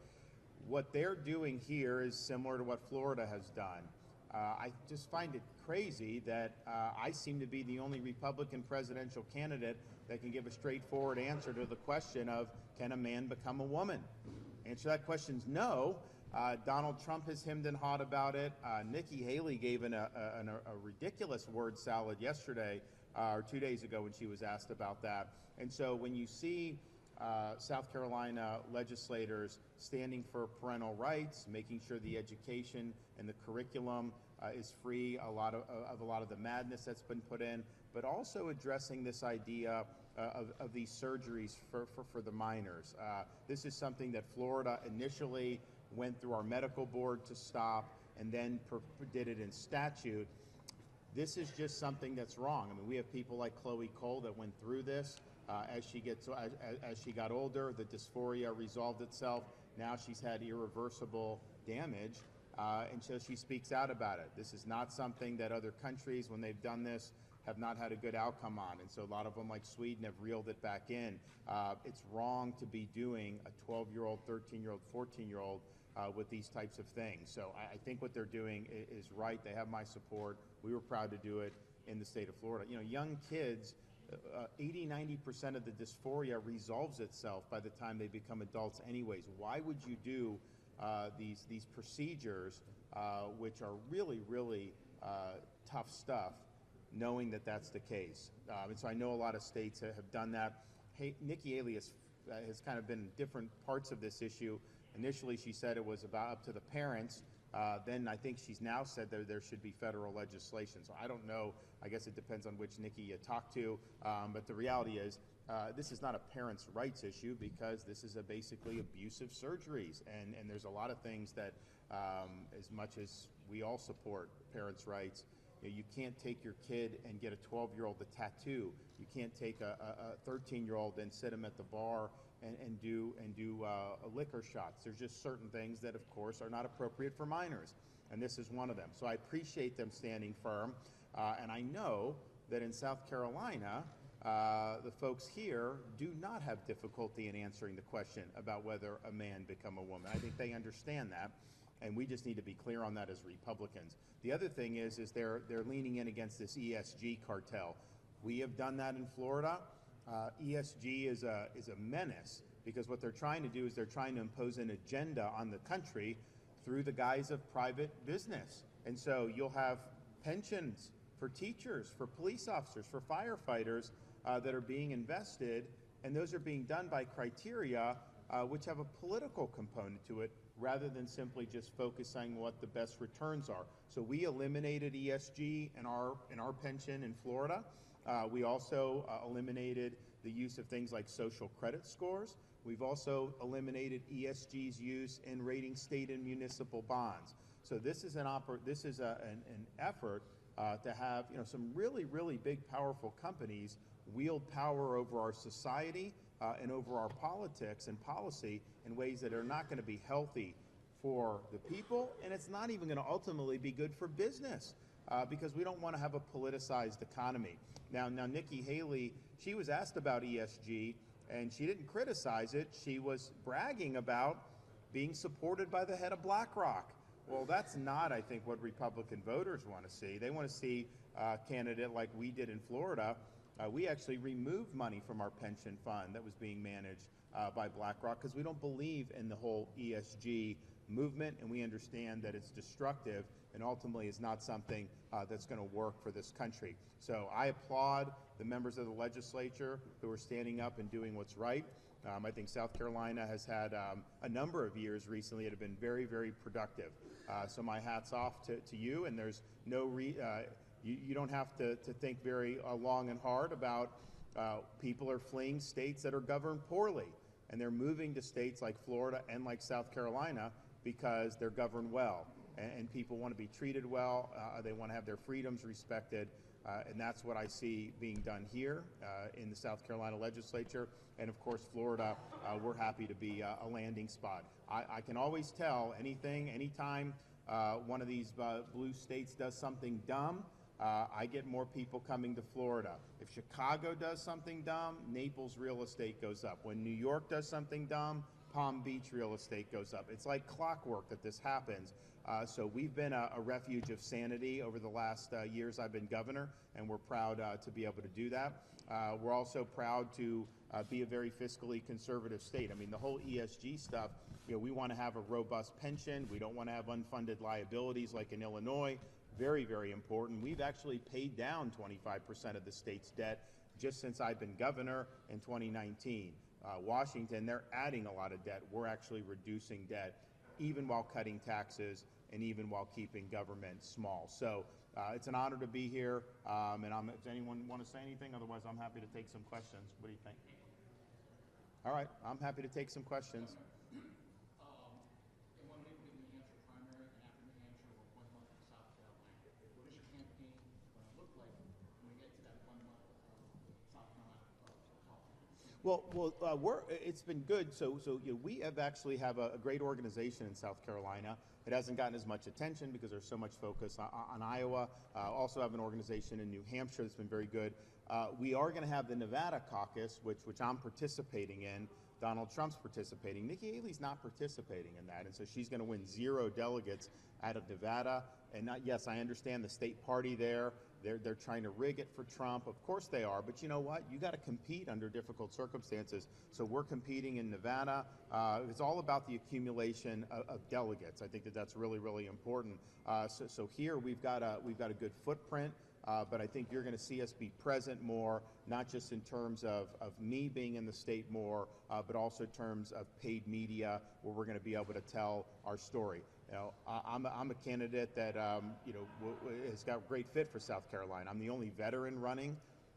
What they're doing here is similar to what Florida has done. I just find it crazy that I seem to be the only Republican presidential candidate that can give a straightforward answer to the question of, can a man become a woman? Answer to that question is no. Donald Trump has hemmed and hawed about it. Nikki Haley gave a ridiculous word salad yesterday, or 2 days ago when she was asked about that. And so when you see South Carolina legislators standing for parental rights, making sure the education and the curriculum is free, a lot of the madness that's been put in, but also addressing this idea of these surgeries for the minors. This is something that Florida initially went through our medical board to stop and then did it in statute. This is just something that's wrong. I mean, we have people like Chloe Cole that went through this. As she got older, the dysphoria resolved itself. Now she's had irreversible damage, and so she speaks out about it. This is not something that other countries, when they've done this, have not had a good outcome on. And so a lot of them, like Sweden, have reeled it back in. It's wrong to be doing a 12-year-old, 13-year-old, 14-year-old with these types of things. So I think what they're doing is right. They have my support. We were proud to do it in the state of Florida. You know, young kids, 80–90% of the dysphoria resolves itself by the time they become adults anyways. Why would you do these procedures, which are really, really tough stuff, knowing that that's the case? And so I know a lot of states have done that. Nikki Haley has kind of been in different parts of this issue. Initially, she said it was about up to the parents. Then I think she's now said that there should be federal legislation. So I don't know. I guess it depends on which Nikki you talk to. But the reality is this is not a parents' rights issue because this is basically abusive surgeries. And there's a lot of things that, as much as we all support parents' rights, you can't take your kid and get a 12-year-old a tattoo. You can't take a 13-year-old and sit him at the bar and do liquor shots. There's just certain things that, of course, are not appropriate for minors, and this is one of them. So I appreciate them standing firm, and I know that in South Carolina, the folks here do not have difficulty in answering the question about whether a man become a woman. I think they understand that, and we just need to be clear on that as Republicans. The other thing is they're leaning in against this ESG cartel. We have done that in Florida. ESG is a menace, because what they're trying to do is they're trying to impose an agenda on the country through the guise of private business. And so you'll have pensions for teachers, for police officers, for firefighters that are being invested, and those are being done by criteria which have a political component to it, rather than simply just focusing what the best returns are. So we eliminated ESG in our pension in Florida. We also eliminated the use of things like social credit scores. We've also eliminated ESG's use in rating state and municipal bonds. So this is an effort to have some really, really big, powerful companies wield power over our society and over our politics and policy in ways that are not going to be healthy for the people, and it's not even going to ultimately be good for business, because we don't want to have a politicized economy. Now Nikki Haley, she was asked about ESG, and she didn't criticize it. She was bragging about being supported by the head of BlackRock. Well, that's not, I think, what Republican voters want to see. They want to see a candidate like we did in Florida. We actually removed money from our pension fund that was being managed by BlackRock, because we don't believe in the whole ESG movement, and we understand that it's destructive and ultimately is not something that's going to work for this country. So I applaud the members of the legislature who are standing up and doing what's right. I think South Carolina has had a number of years recently that have been very, very productive. So my hat's off to you, and there's no you don't have to think very long and hard about people are fleeing states that are governed poorly, and they're moving to states like Florida and like South Carolina because they're governed well, and people want to be treated well. They want to have their freedoms respected, and that's what I see being done here in the South Carolina legislature. And of course, Florida, we're happy to be a landing spot. I can always tell anytime one of these blue states does something dumb, I get more people coming to Florida. If Chicago does something dumb, Naples real estate goes up. When New York does something dumb, Palm Beach real estate goes up. It's like clockwork that this happens. So we've been a refuge of sanity over the last years I've been governor, and we're proud to be able to do that. We're also proud to be a very fiscally conservative state. I mean, the whole ESG stuff, we want to have a robust pension. We don't want to have unfunded liabilities like in Illinois. Very, very important. We've actually paid down 25% of the state's debt just since I've been governor in 2019. Washington, they're adding a lot of debt. We're actually reducing debt, even while cutting taxes and even while keeping government small. So it's an honor to be here. And does anyone want to say anything? Otherwise, I'm happy to take some questions. What do you think? All right, I'm happy to take some questions. Well, it's been good. So we have actually have a great organization in South Carolina. It hasn't gotten as much attention because there's so much focus on Iowa. Also have an organization in New Hampshire that's been very good. We are going to have the Nevada caucus, which I'm participating in. Donald Trump's participating. Nikki Haley's not participating in that, and so she's going to win 0 delegates out of Nevada. And yes, I understand the state party there. They're trying to rig it for Trump. Of course they are, but you know what? You got to compete under difficult circumstances. So we're competing in Nevada. It's all about the accumulation of delegates. I think that's really, really important. So here we've got a good footprint. But I think you're going to see us be present more, not just in terms of me being in the state more, but also in terms of paid media, where we're going to be able to tell our story. I'm a candidate that has got great fit for South Carolina. I'm the only veteran running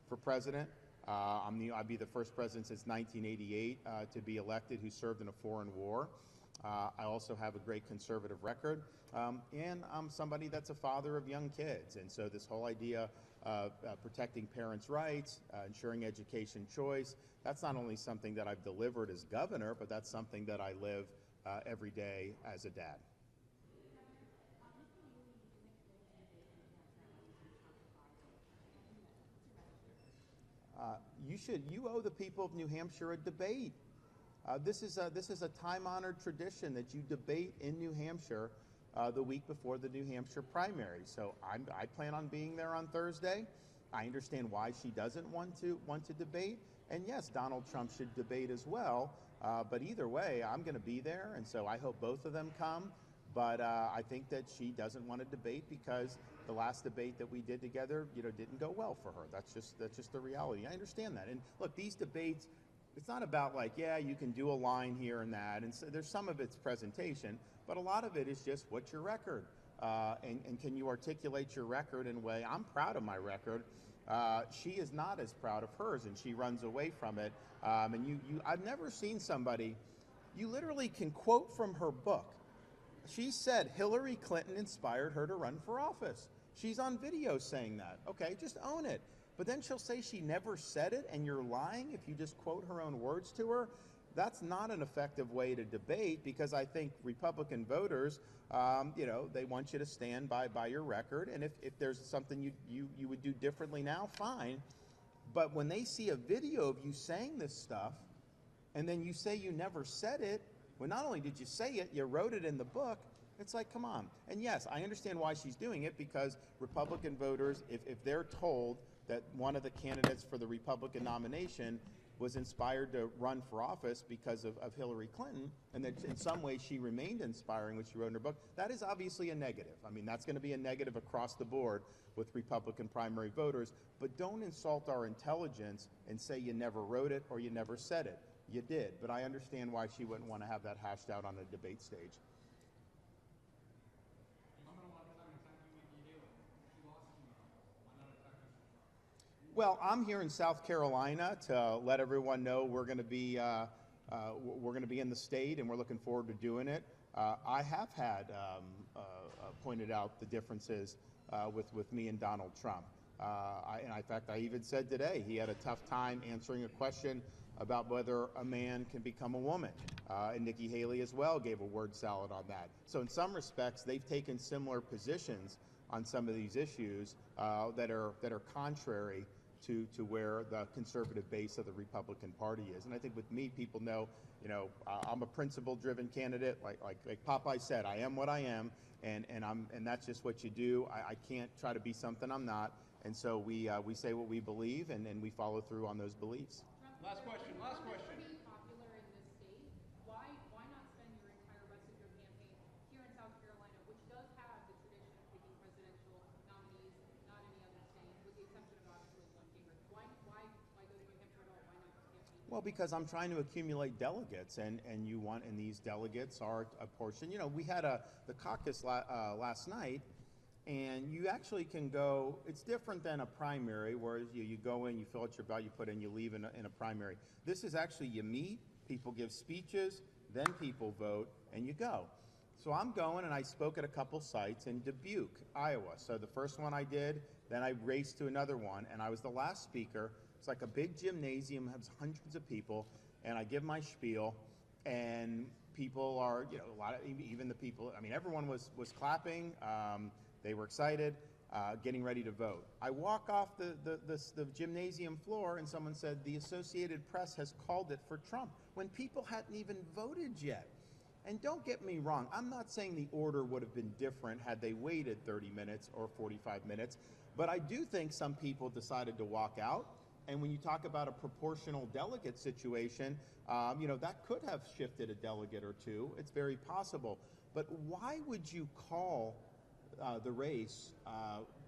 for president. I'll be the first president since 1988 to be elected who served in a foreign war. I also have a great conservative record, and I'm somebody that's a father of young kids. And so this whole idea of protecting parents' rights, ensuring education choice, that's not only something that I've delivered as governor, but that's something that I live every day as a dad. you owe the people of New Hampshire a debate. This is a time-honored tradition that you debate in New Hampshire the week before the New Hampshire primary. So I plan on being there on Thursday. I understand why she doesn't want to debate, and yes, Donald Trump should debate as well. But either way, I'm going to be there, and so I hope both of them come. But I think that she doesn't want to debate because the last debate that we did together, didn't go well for her. That's just the reality. I understand that. And look, these debates, it's not about like, yeah, you can do a line here and that. And so there's some of it's presentation, but a lot of it is just what's your record, and can you articulate your record in a way? I'm proud of my record. She is not as proud of hers, and she runs away from it. And I've never seen somebody. You literally can quote from her book. She said Hillary Clinton inspired her to run for office. She's on video saying that. Okay, just own it. But then she'll say she never said it, and you're lying if you just quote her own words to her. That's not an effective way to debate, because I think Republican voters, they want you to stand by your record. And if there's something you would do differently now, fine. But when they see a video of you saying this stuff, and then you say you never said it, well, not only did you say it, you wrote it in the book. It's like, come on. And yes, I understand why she's doing it, because Republican voters, if they're told that one of the candidates for the Republican nomination was inspired to run for office because of Hillary Clinton, and that in some way she remained inspiring, which she wrote in her book, that is obviously a negative. I mean, that's going to be a negative across the board with Republican primary voters. But don't insult our intelligence and say you never wrote it or you never said it. You did, but I understand why she wouldn't want to have that hashed out on a debate stage. Well, I'm here in South Carolina to let everyone know we're going to be in the state, and we're looking forward to doing it. I have had pointed out the differences with me and Donald Trump. In fact, I even said today he had a tough time answering a question about whether a man can become a woman. And Nikki Haley as well gave a word salad on that. So in some respects, they've taken similar positions on some of these issues that are contrary to where the conservative base of the Republican Party is. And I think with me, people know, I'm a principle-driven candidate. Like Popeye said, I am what I am, and that's just what you do. I can't try to be something I'm not. And so we say what we believe, and we follow through on those beliefs. Last question. Pretty popular in this state. Why not spend your entire rest of your campaign here in South Carolina, which does have the tradition of picking presidential nominees, not any other state, with the exception of obviously one Gingrich? Why go to New Hampshire at all? Why not just campaign? Well, because I'm trying to accumulate delegates, and these delegates are a portion. We had the caucus last night. And you actually can go, it's different than a primary, where you go in, you fill out your ballot, you put in, you leave in a primary. This is actually, you meet, people give speeches, then people vote, and you go. So I'm going, and I spoke at a couple sites in Dubuque, Iowa. So the first one I did, then I raced to another one, and I was the last speaker. It's like a big gymnasium, has hundreds of people, and I give my spiel, and people are, a lot of, even the people, everyone was clapping. They were excited, getting ready to vote. I walk off the gymnasium floor, and someone said, the Associated Press has called it for Trump, when people hadn't even voted yet. And don't get me wrong, I'm not saying the order would have been different had they waited 30 minutes or 45 minutes, but I do think some people decided to walk out. And when you talk about a proportional delegate situation, that could have shifted a delegate or two. It's very possible. But why would you call the race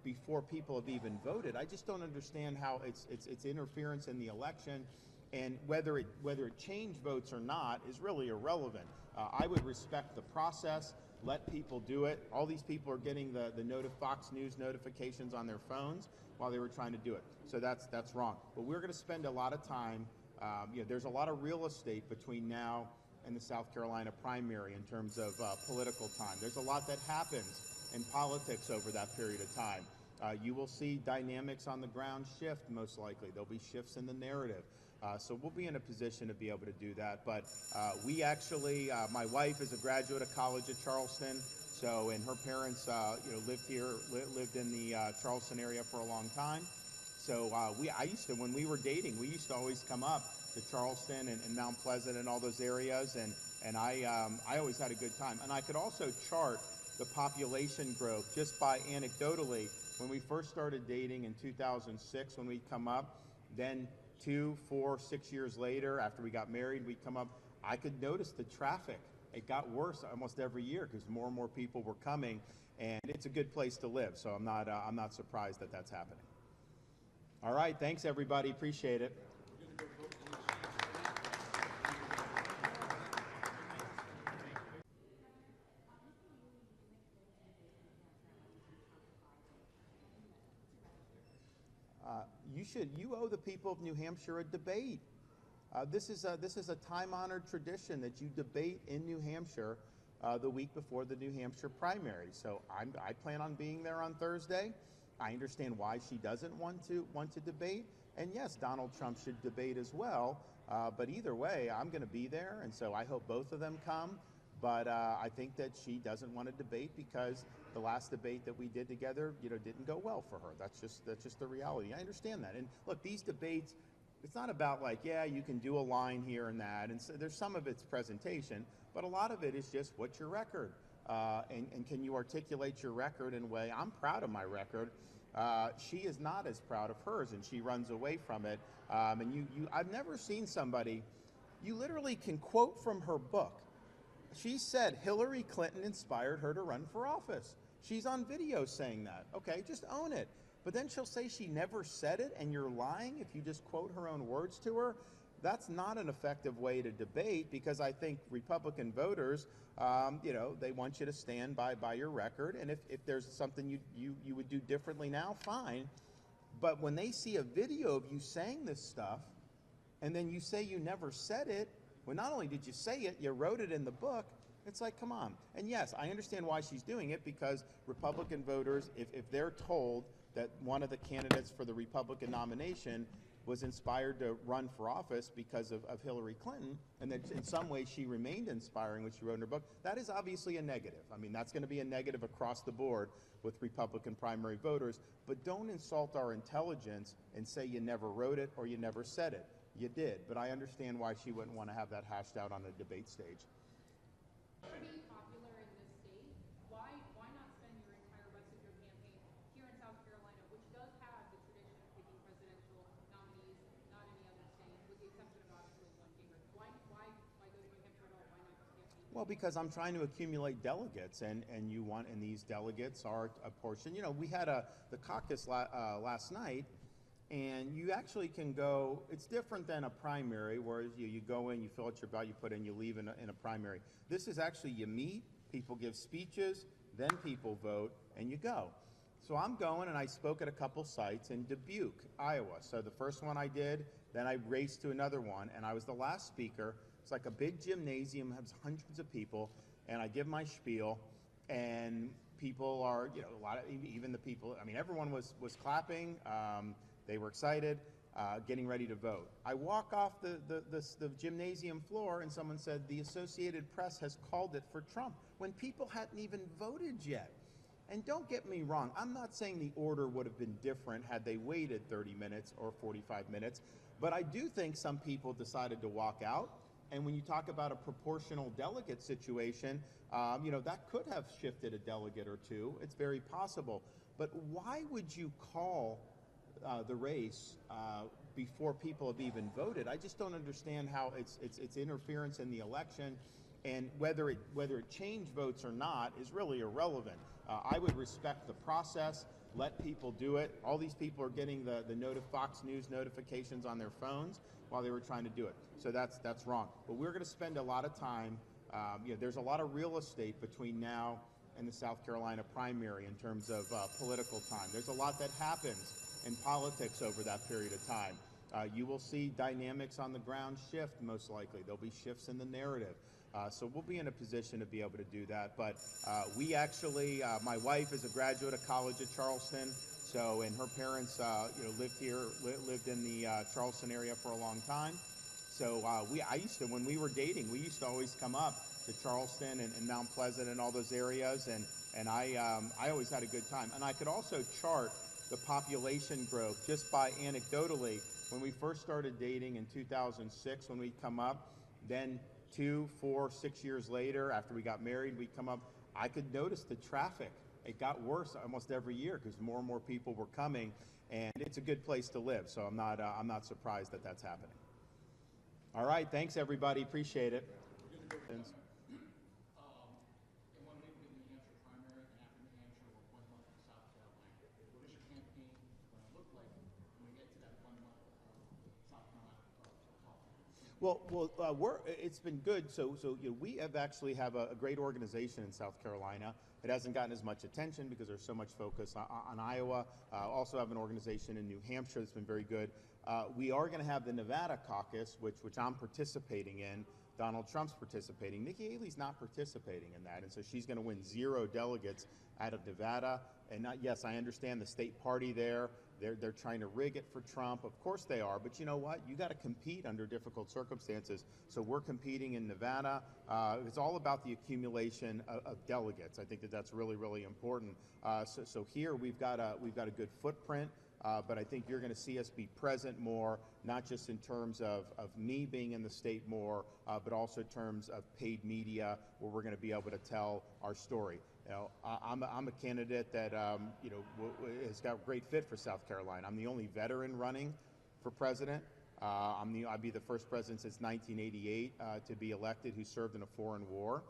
before people have even voted? I just don't understand how it's interference in the election, and whether it changed votes or not is really irrelevant. I would respect the process, let people do it. All these people are getting the Fox News notifications on their phones while they were trying to do it. So that's wrong. But we're going to spend a lot of time. There's a lot of real estate between now and the South Carolina primary in terms of political time. There's a lot that happens in politics over that period of time. You will see dynamics on the ground shift, most likely. There'll be shifts in the narrative. So we'll be in a position to be able to do that. But we actually, my wife is a graduate of college at Charleston, and her parents lived in the Charleston area for a long time. So I used to, when we were dating, we used to always come up to Charleston and Mount Pleasant and all those areas, and I always had a good time. And I could also chart the population growth just by anecdotally. When we first started dating in 2006, when we'd come up, then 2, 4, 6 years later, after we got married, we'd come up, I could notice the traffic. It got worse almost every year because more and more people were coming, and it's a good place to live. So I'm not surprised that that's happening. All right, thanks everybody, appreciate it. You owe the people of New Hampshire a debate. This is a time-honored tradition that you debate in New Hampshire the week before the New Hampshire primary. So I plan on being there on Thursday. I understand why she doesn't want to debate, and yes, Donald Trump should debate as well. But either way, I'm going to be there, and so I hope both of them come. But I think that she doesn't want to debate because the last debate that we did together, didn't go well for her. That's just the reality. I understand that. And look, these debates, it's not about like, yeah, you can do a line here and that. And so there's some of it's presentation, but a lot of it is just what's your record, and can you articulate your record in a way? I'm proud of my record. She is not as proud of hers, and she runs away from it. And I've never seen somebody. You literally can quote from her book. She said Hillary Clinton inspired her to run for office. She's on video saying that. Okay, just own it. But then she'll say she never said it, and you're lying if you just quote her own words to her. That's not an effective way to debate, because I think Republican voters, they want you to stand by your record. And if there's something you would do differently now, fine. But when they see a video of you saying this stuff, and then you say you never said it, well, not only did you say it, you wrote it in the book. It's like, come on. And yes, I understand why she's doing it, because Republican voters, if they're told that one of the candidates for the Republican nomination was inspired to run for office because of Hillary Clinton, and that in some way she remained inspiring, which she wrote in her book, that is obviously a negative. I mean, that's going to be a negative across the board with Republican primary voters. But don't insult our intelligence and say you never wrote it or you never said it. You did, but I understand why she wouldn't want to have that hashed out on a debate stage. Pretty popular in this state. Why not spend your entire rest of your campaign here in South Carolina, which does have the tradition of picking presidential nominees, not any other state, with the exception of obviously one favorite. Why go to New Hampshire at all? Why not just campaign? Well, because I'm trying to accumulate delegates, and these delegates are a portion. We had the caucus last night. And you actually can go, it's different than a primary, where you go in, you fill out your ballot, you put in, you leave in a primary. This is actually, you meet, people give speeches, then people vote, and you go. So I'm going, and I spoke at a couple sites in Dubuque, Iowa. So the first one I did, then I raced to another one, and I was the last speaker. It's like a big gymnasium, has hundreds of people, and I give my spiel, and people are, a lot of, even the people, I mean, everyone was clapping. They were excited, getting ready to vote. I walk off the gymnasium floor, and someone said, the Associated Press has called it for Trump, when people hadn't even voted yet. And don't get me wrong, I'm not saying the order would have been different had they waited 30 minutes or 45 minutes, but I do think some people decided to walk out. And when you talk about a proportional delegate situation, that could have shifted a delegate or two. It's very possible. But why would you call the race before people have even voted? I just don't understand how it's interference in the election, and whether it changed votes or not is really irrelevant. I would respect the process, let people do it. All these people are getting the Fox News notifications on their phones while they were trying to do it. So that's wrong. But we're going to spend a lot of time. There's a lot of real estate between now and the South Carolina primary in terms of political time. There's a lot that happens in politics over that period of time. You will see dynamics on the ground shift, most likely. There'll be shifts in the narrative. So we'll be in a position to be able to do that. But we actually, my wife is a graduate of college at Charleston, and her parents lived in the Charleston area for a long time. So I used to, when we were dating, we used to always come up to Charleston and Mount Pleasant and all those areas, and I always had a good time. And I could also chart the population growth just by anecdotally. When we first started dating in 2006, when we'd come up, then 2, 4, 6 years later, after we got married, we'd come up, I could notice the traffic. It got worse almost every year because more and more people were coming, and it's a good place to live. So I'm not surprised that that's happening. All right, thanks everybody, appreciate it. It's been good. So we have actually have a great organization in South Carolina. It hasn't gotten as much attention because there's so much focus on Iowa. Also have an organization in New Hampshire that's been very good. We are going to have the Nevada caucus, which I'm participating in. Donald Trump's participating. Nikki Haley's not participating in that, and so she's going to win 0 delegates out of Nevada. And yes, I understand the state party there. They're trying to rig it for Trump. Of course they are, but you know what? You got to compete under difficult circumstances. So we're competing in Nevada. It's all about the accumulation of delegates. I think that's really, really important. So here we've got a good footprint. But I think you're going to see us be present more, not just in terms of me being in the state more, but also in terms of paid media, where we're going to be able to tell our story. You know, I'm a candidate that has got a great fit for South Carolina. I'm the only veteran running for president. I'll be the first president since 1988 to be elected who served in a foreign war.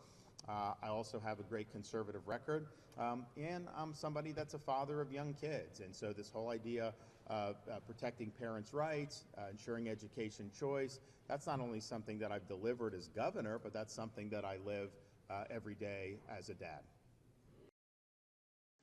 I also have a great conservative record, and I'm somebody that's a father of young kids. And so this whole idea of protecting parents' rights, ensuring education choice, that's not only something that I've delivered as governor, but that's something that I live every day as a dad.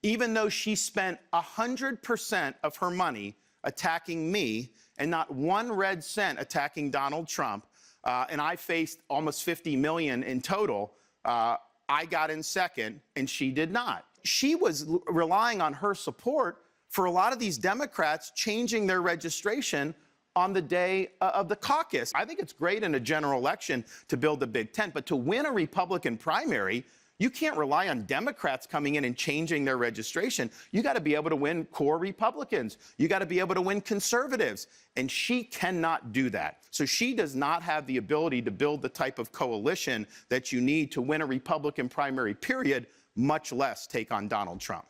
Even though she spent 100% of her money attacking me and not 1 red cent attacking Donald Trump, and I faced almost $50 million in total, I got in second and she did not. She was relying on her support for a lot of these Democrats changing their registration on the day of the caucus. I think it's great in a general election to build a big tent, but to win a Republican primary, you can't rely on Democrats coming in and changing their registration. You got to be able to win core Republicans. You got to be able to win conservatives. And she cannot do that. So she does not have the ability to build the type of coalition that you need to win a Republican primary, period, much less take on Donald Trump.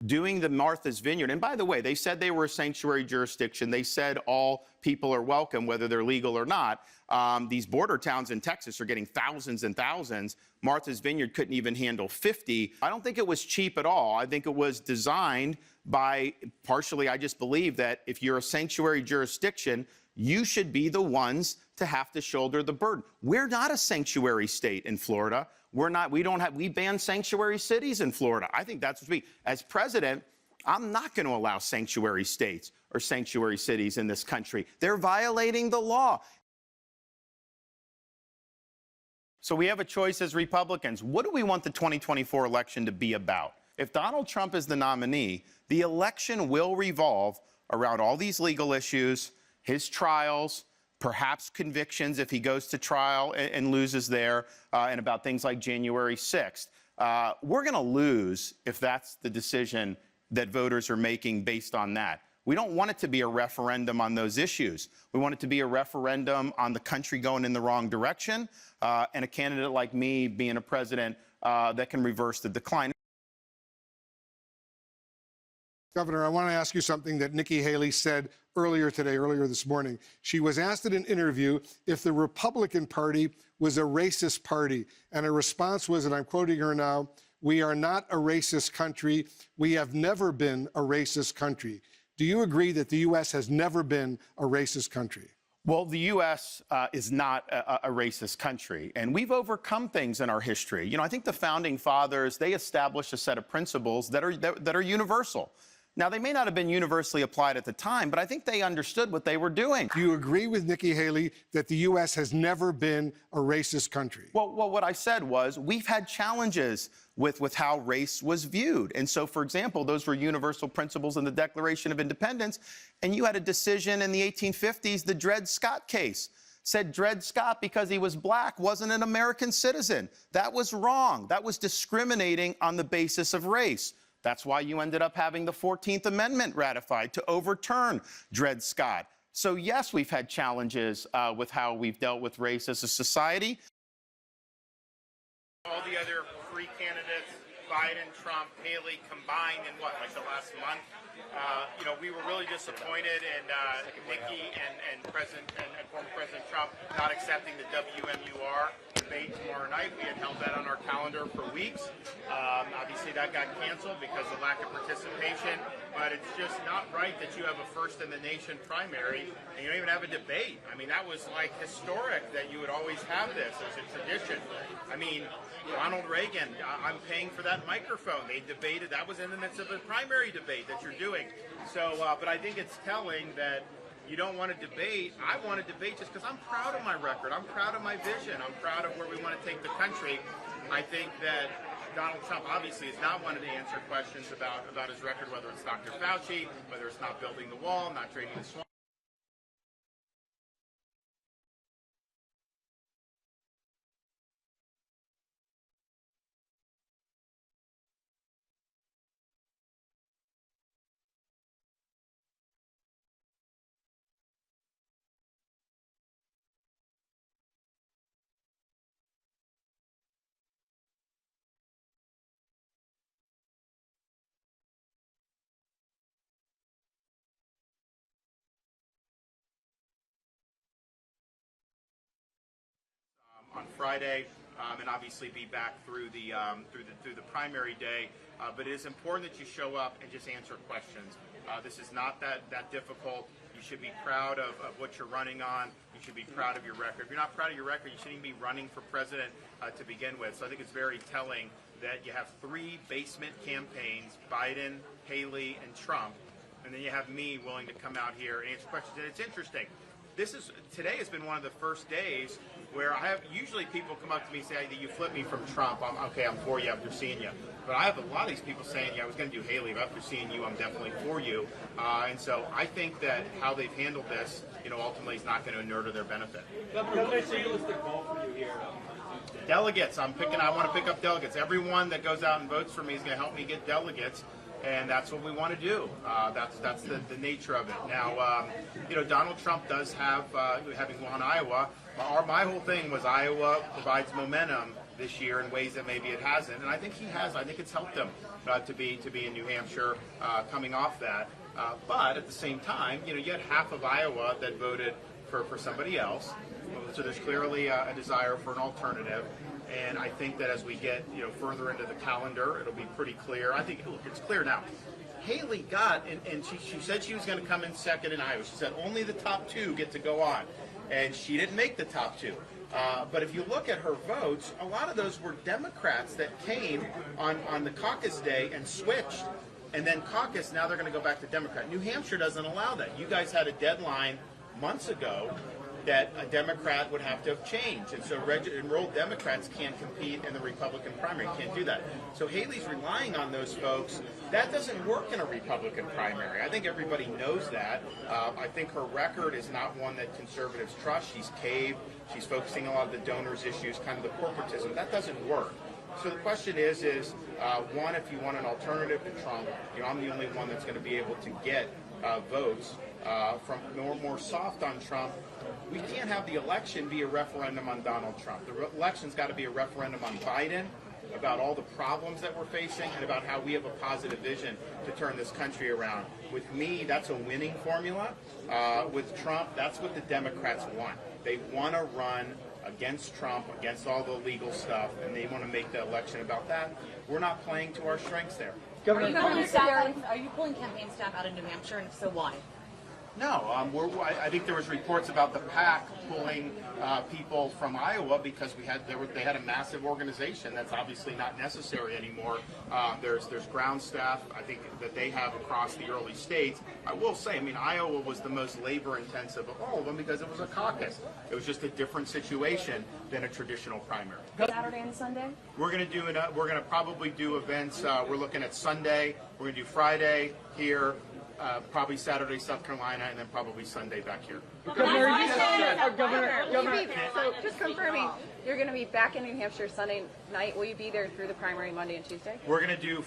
Doing the Martha's Vineyard, and by the way, they said they were a sanctuary jurisdiction. They said all people are welcome, whether they're legal or not. These border towns in Texas are getting thousands and thousands. Martha's Vineyard couldn't even handle 50. I don't think it was cheap at all. I think it was designed by, partially, I just believe that if you're a sanctuary jurisdiction, you should be the ones to have to shoulder the burden. We're not a sanctuary state in Florida. We ban sanctuary cities in Florida. I think that's what we, as president, I'm not going to allow sanctuary states or sanctuary cities in this country. They're violating the law. So we have a choice as Republicans. What do we want the 2024 election to be about? If Donald Trump is the nominee, the election will revolve around all these legal issues, his trials, perhaps convictions if he goes to trial and loses there, and about things like January 6th. We're going to lose if that's the decision that voters are making based on that. We don't want it to be a referendum on those issues. We want it to be a referendum on the country going in the wrong direction, and a candidate like me being a president that can reverse the decline. Governor, I want to ask you something that Nikki Haley said earlier this morning. She was asked in an interview if the Republican Party was a racist party. And her response was, and I'm quoting her now, "We are not a racist country. We have never been a racist country." Do you agree that the U.S. has never been a racist country? Well, the U.S. Is not a racist country, and we've overcome things in our history. You know, I think the Founding Fathers, they established a set of principles that are universal. Now, they may not have been universally applied at the time, but I think they understood what they were doing. Do you agree with Nikki Haley that the U.S. has never been a racist country? Well, what I said was we've had challenges with how race was viewed. And so, for example, those were universal principles in the Declaration of Independence. And you had a decision in the 1850s, the Dred Scott case, said Dred Scott, because he was black, wasn't an American citizen. That was wrong. That was discriminating on the basis of race. That's why you ended up having the 14th Amendment ratified to overturn Dred Scott. So yes, we've had challenges with how we've dealt with race as a society. All the other three candidates, Biden, Trump, Haley, combined in what, like the last month? You know, we were really disappointed in Nikki and former President Trump not accepting the WMUR debate tomorrow night. We had held that on our calendar for weeks. Obviously, that got canceled because of lack of participation. But it's just not right that you have a first-in-the-nation primary and you don't even have a debate. I mean, that was like historic that you would always have this as a tradition. I mean, Ronald Reagan, I'm paying for that microphone. They debated. That was in the midst of a primary debate that you're doing. So, but I think it's telling that you don't want to debate. I want to debate just because I'm proud of my record. I'm proud of my vision. I'm proud of where we want to take the country. I think that Donald Trump obviously is not wanted to answer questions about his record, whether it's Dr. Fauci, whether it's not building the wall, not trading the swamp. On Friday, and obviously be back through the primary day. But it is important that you show up and just answer questions. This is not that difficult. You should be proud of what you're running on. You should be proud of your record. If you're not proud of your record, you shouldn't even be running for president to begin with. So I think it's very telling that you have three basement campaigns: Biden, Haley, and Trump, and then you have me willing to come out here and answer questions. And it's interesting. Today has been one of the first days where usually people come up to me and say, hey, you flipped me from Trump. I'm for you after seeing you. But I have a lot of these people saying, yeah, I was going to do Haley, but after seeing you, I'm definitely for you. And so I think that how they've handled this, ultimately is not going to inure to their benefit. What's a realistic goal for you here? Delegates. I want to pick up delegates. Everyone that goes out and votes for me is going to help me get delegates. And that's what we want to do. That's the nature of it. Now, Donald Trump does have, having won Iowa, my whole thing was Iowa provides momentum this year in ways that maybe it hasn't. And I think he has. I think it's helped him to be in New Hampshire coming off that. But at the same time, you had half of Iowa that voted for somebody else. So there's clearly a desire for an alternative. And I think that as we get further into the calendar, it'll be pretty clear. I think it's clear now. Haley got, and she said she was going to come in second in Iowa. She said only the top two get to go on. And she didn't make the top two. But if you look at her votes, a lot of those were Democrats that came on the caucus day and switched. And then caucus, now they're going to go back to Democrat. New Hampshire doesn't allow that. You guys had a deadline months ago that a Democrat would have to have changed. And so enrolled Democrats can't compete in the Republican primary, can't do that. So Haley's relying on those folks. That doesn't work in a Republican primary. I think everybody knows that. I think her record is not one that conservatives trust. She's caved. She's focusing on a lot of the donors issues, kind of the corporatism. That doesn't work. So the question is one, if you want an alternative to Trump, I'm the only one that's going to be able to get votes from more soft on Trump. We can't have the election be a referendum on Donald Trump. The election's got to be a referendum on Biden, about all the problems that we're facing, and about how we have a positive vision to turn this country around. With me, that's a winning formula. With Trump, that's what the Democrats want. They want to run against Trump, against all the legal stuff, and they want to make the election about that. We're not playing to our strengths there. Governor, are you pulling campaign staff out of New Hampshire, and if so, why? No, I think there was reports about the PAC pulling people from Iowa because they had a massive organization that's obviously not necessary anymore. There's ground staff I think that they have across the early states. I will say, Iowa was the most labor intensive of all of them because it was a caucus. It was just a different situation than a traditional primary. Saturday and Sunday? We're going to probably do events. We're looking at Sunday. We're going to do Friday here. probably Saturday, South Carolina, and then probably Sunday back here. Governor, so just confirming, you're going to be back in New Hampshire Sunday night. Will you be there through the primary Monday and Tuesday? We're going to do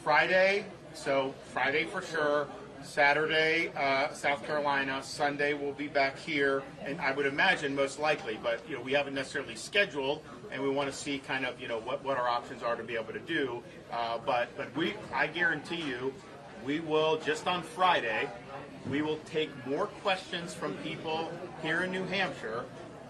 Friday, so Friday for sure. Saturday, South Carolina. Sunday, we'll be back here, and I would imagine most likely, but we haven't necessarily scheduled, and we want to see kind of what our options are to be able to do. But I guarantee you, we will just on Friday, we will take more questions from people here in New Hampshire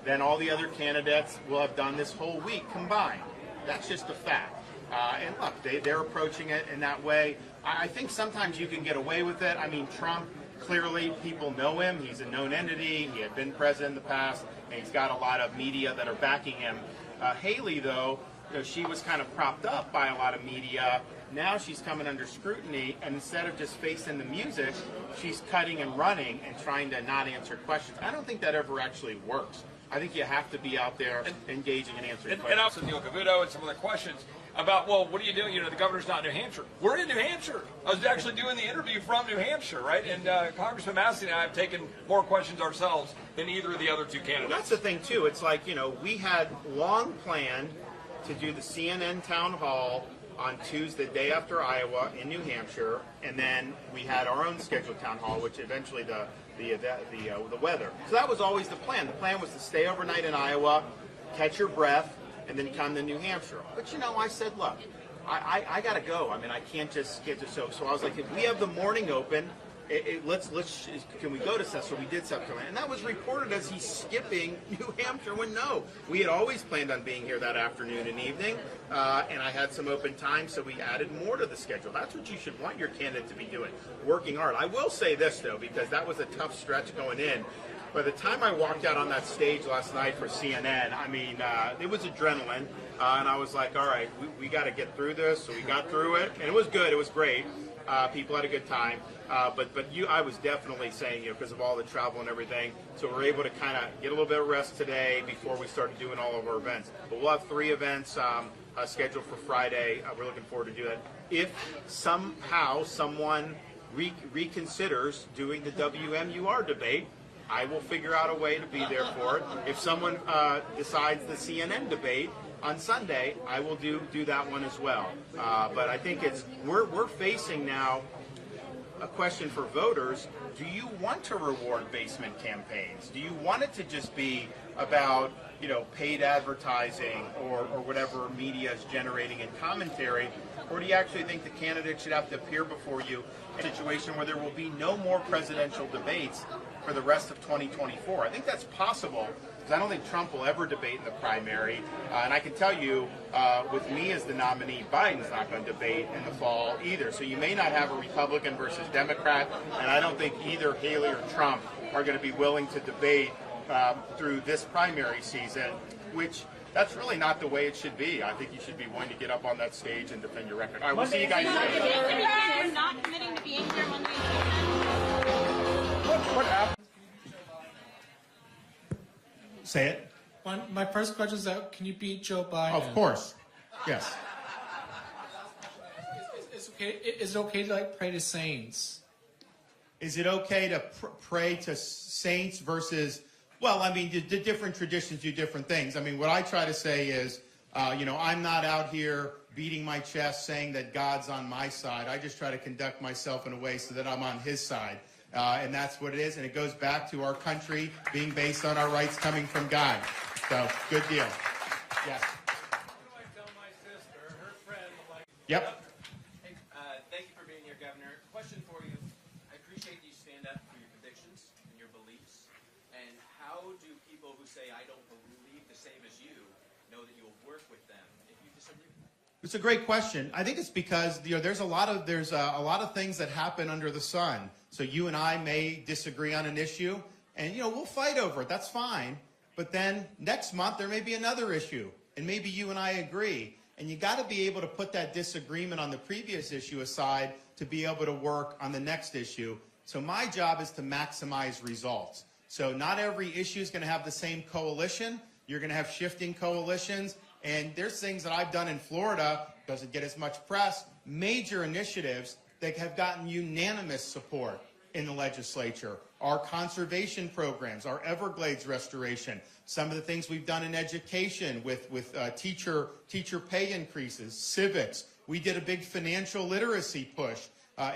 than all the other candidates will have done this whole week combined. That's just a fact. And look, they're approaching it in that way. I think sometimes you can get away with it. I mean, Trump, clearly people know him. He's a known entity. He had been president in the past, and he's got a lot of media that are backing him. Haley, though, she was kind of propped up by a lot of media. Now she's coming under scrutiny, and instead of just facing the music, she's cutting and running and trying to not answer questions. I don't think that ever actually works. I think you have to be out there engaging and answering questions. And also Neil Cavuto and some other questions about, well, what are you doing? The governor's not in New Hampshire. We're in New Hampshire. I was actually doing the interview from New Hampshire, right? And Congressman Massey and I have taken more questions ourselves than either of the other two candidates. Well, that's the thing, too. It's like, we had long planned to do the CNN town hall on Tuesday, the day after Iowa in New Hampshire, and then we had our own scheduled town hall, which eventually the weather. So that was always the plan. The plan was to stay overnight in Iowa, catch your breath, and then come to New Hampshire. But I said, look, I got to go. I mean, I can't just get to so I was like, if we have the morning open, can we go to South? So we did South Carolina, and that was reported as he's skipping New Hampshire. When no, we had always planned on being here that afternoon and evening, and I had some open time, so we added more to the schedule. That's what you should want your candidate to be doing, working hard. I will say this though, because that was a tough stretch going in. By the time I walked out on that stage last night for CNN, I mean, it was adrenaline, and I was like, all right, we got to get through this. So we got through it, and it was good. It was great. People had a good time. But I was definitely saying, because of all the travel and everything, so we're able to kind of get a little bit of rest today before we started doing all of our events. But we'll have 3 events scheduled for Friday. We're looking forward to do that. If somehow someone reconsiders doing the WMUR debate, I will figure out a way to be there for it. If someone decides the CNN debate on Sunday, I will do that one as well. But I think we're facing now a question for voters. Do you want to reward basement campaigns? Do you want it to just be about paid advertising or whatever media is generating in commentary? Or do you actually think the candidate should have to appear before you in a situation where there will be no more presidential debates for the rest of 2024? I think that's possible, because I don't think Trump will ever debate in the primary. And I can tell you, with me as the nominee, Biden's not going to debate in the fall either. So you may not have a Republican versus Democrat, and I don't think either Haley or Trump are going to be willing to debate through this primary season, which that's really not the way it should be. I think you should be willing to get up on that stage and defend your record. All right, we'll see you guys soon. You're not committing to being here Monday. What happened? Say it. My first question is can you beat Joe Biden? Of course. Yes. Is it okay to pray to saints? Is it okay to pray to saints versus? Well, I mean, the different traditions do different things. I mean, what I try to say is, I'm not out here beating my chest saying that God's on my side. I just try to conduct myself in a way so that I'm on his side. And that's what it is. And it goes back to our country being based on our rights coming from God. So, good deal. Yes. Yep. Hey, thank you for being here, Governor. Question for you. I appreciate that you stand up for your convictions and your beliefs. And how do people who say, I don't believe the same as you, know that you'll work with them if you disagree? It's a great question. I think it's because there's a lot of things that happen under the sun. So you and I may disagree on an issue, and we'll fight over it. That's fine. But then next month there may be another issue, and maybe you and I agree. And you got to be able to put that disagreement on the previous issue aside to be able to work on the next issue. So my job is to maximize results. So not every issue is going to have the same coalition. You're going to have shifting coalitions. And there's things that I've done in Florida, doesn't get as much press, major initiatives that have gotten unanimous support in the legislature. Our conservation programs, our Everglades restoration, some of the things we've done in education with teacher pay increases, civics. We did a big financial literacy push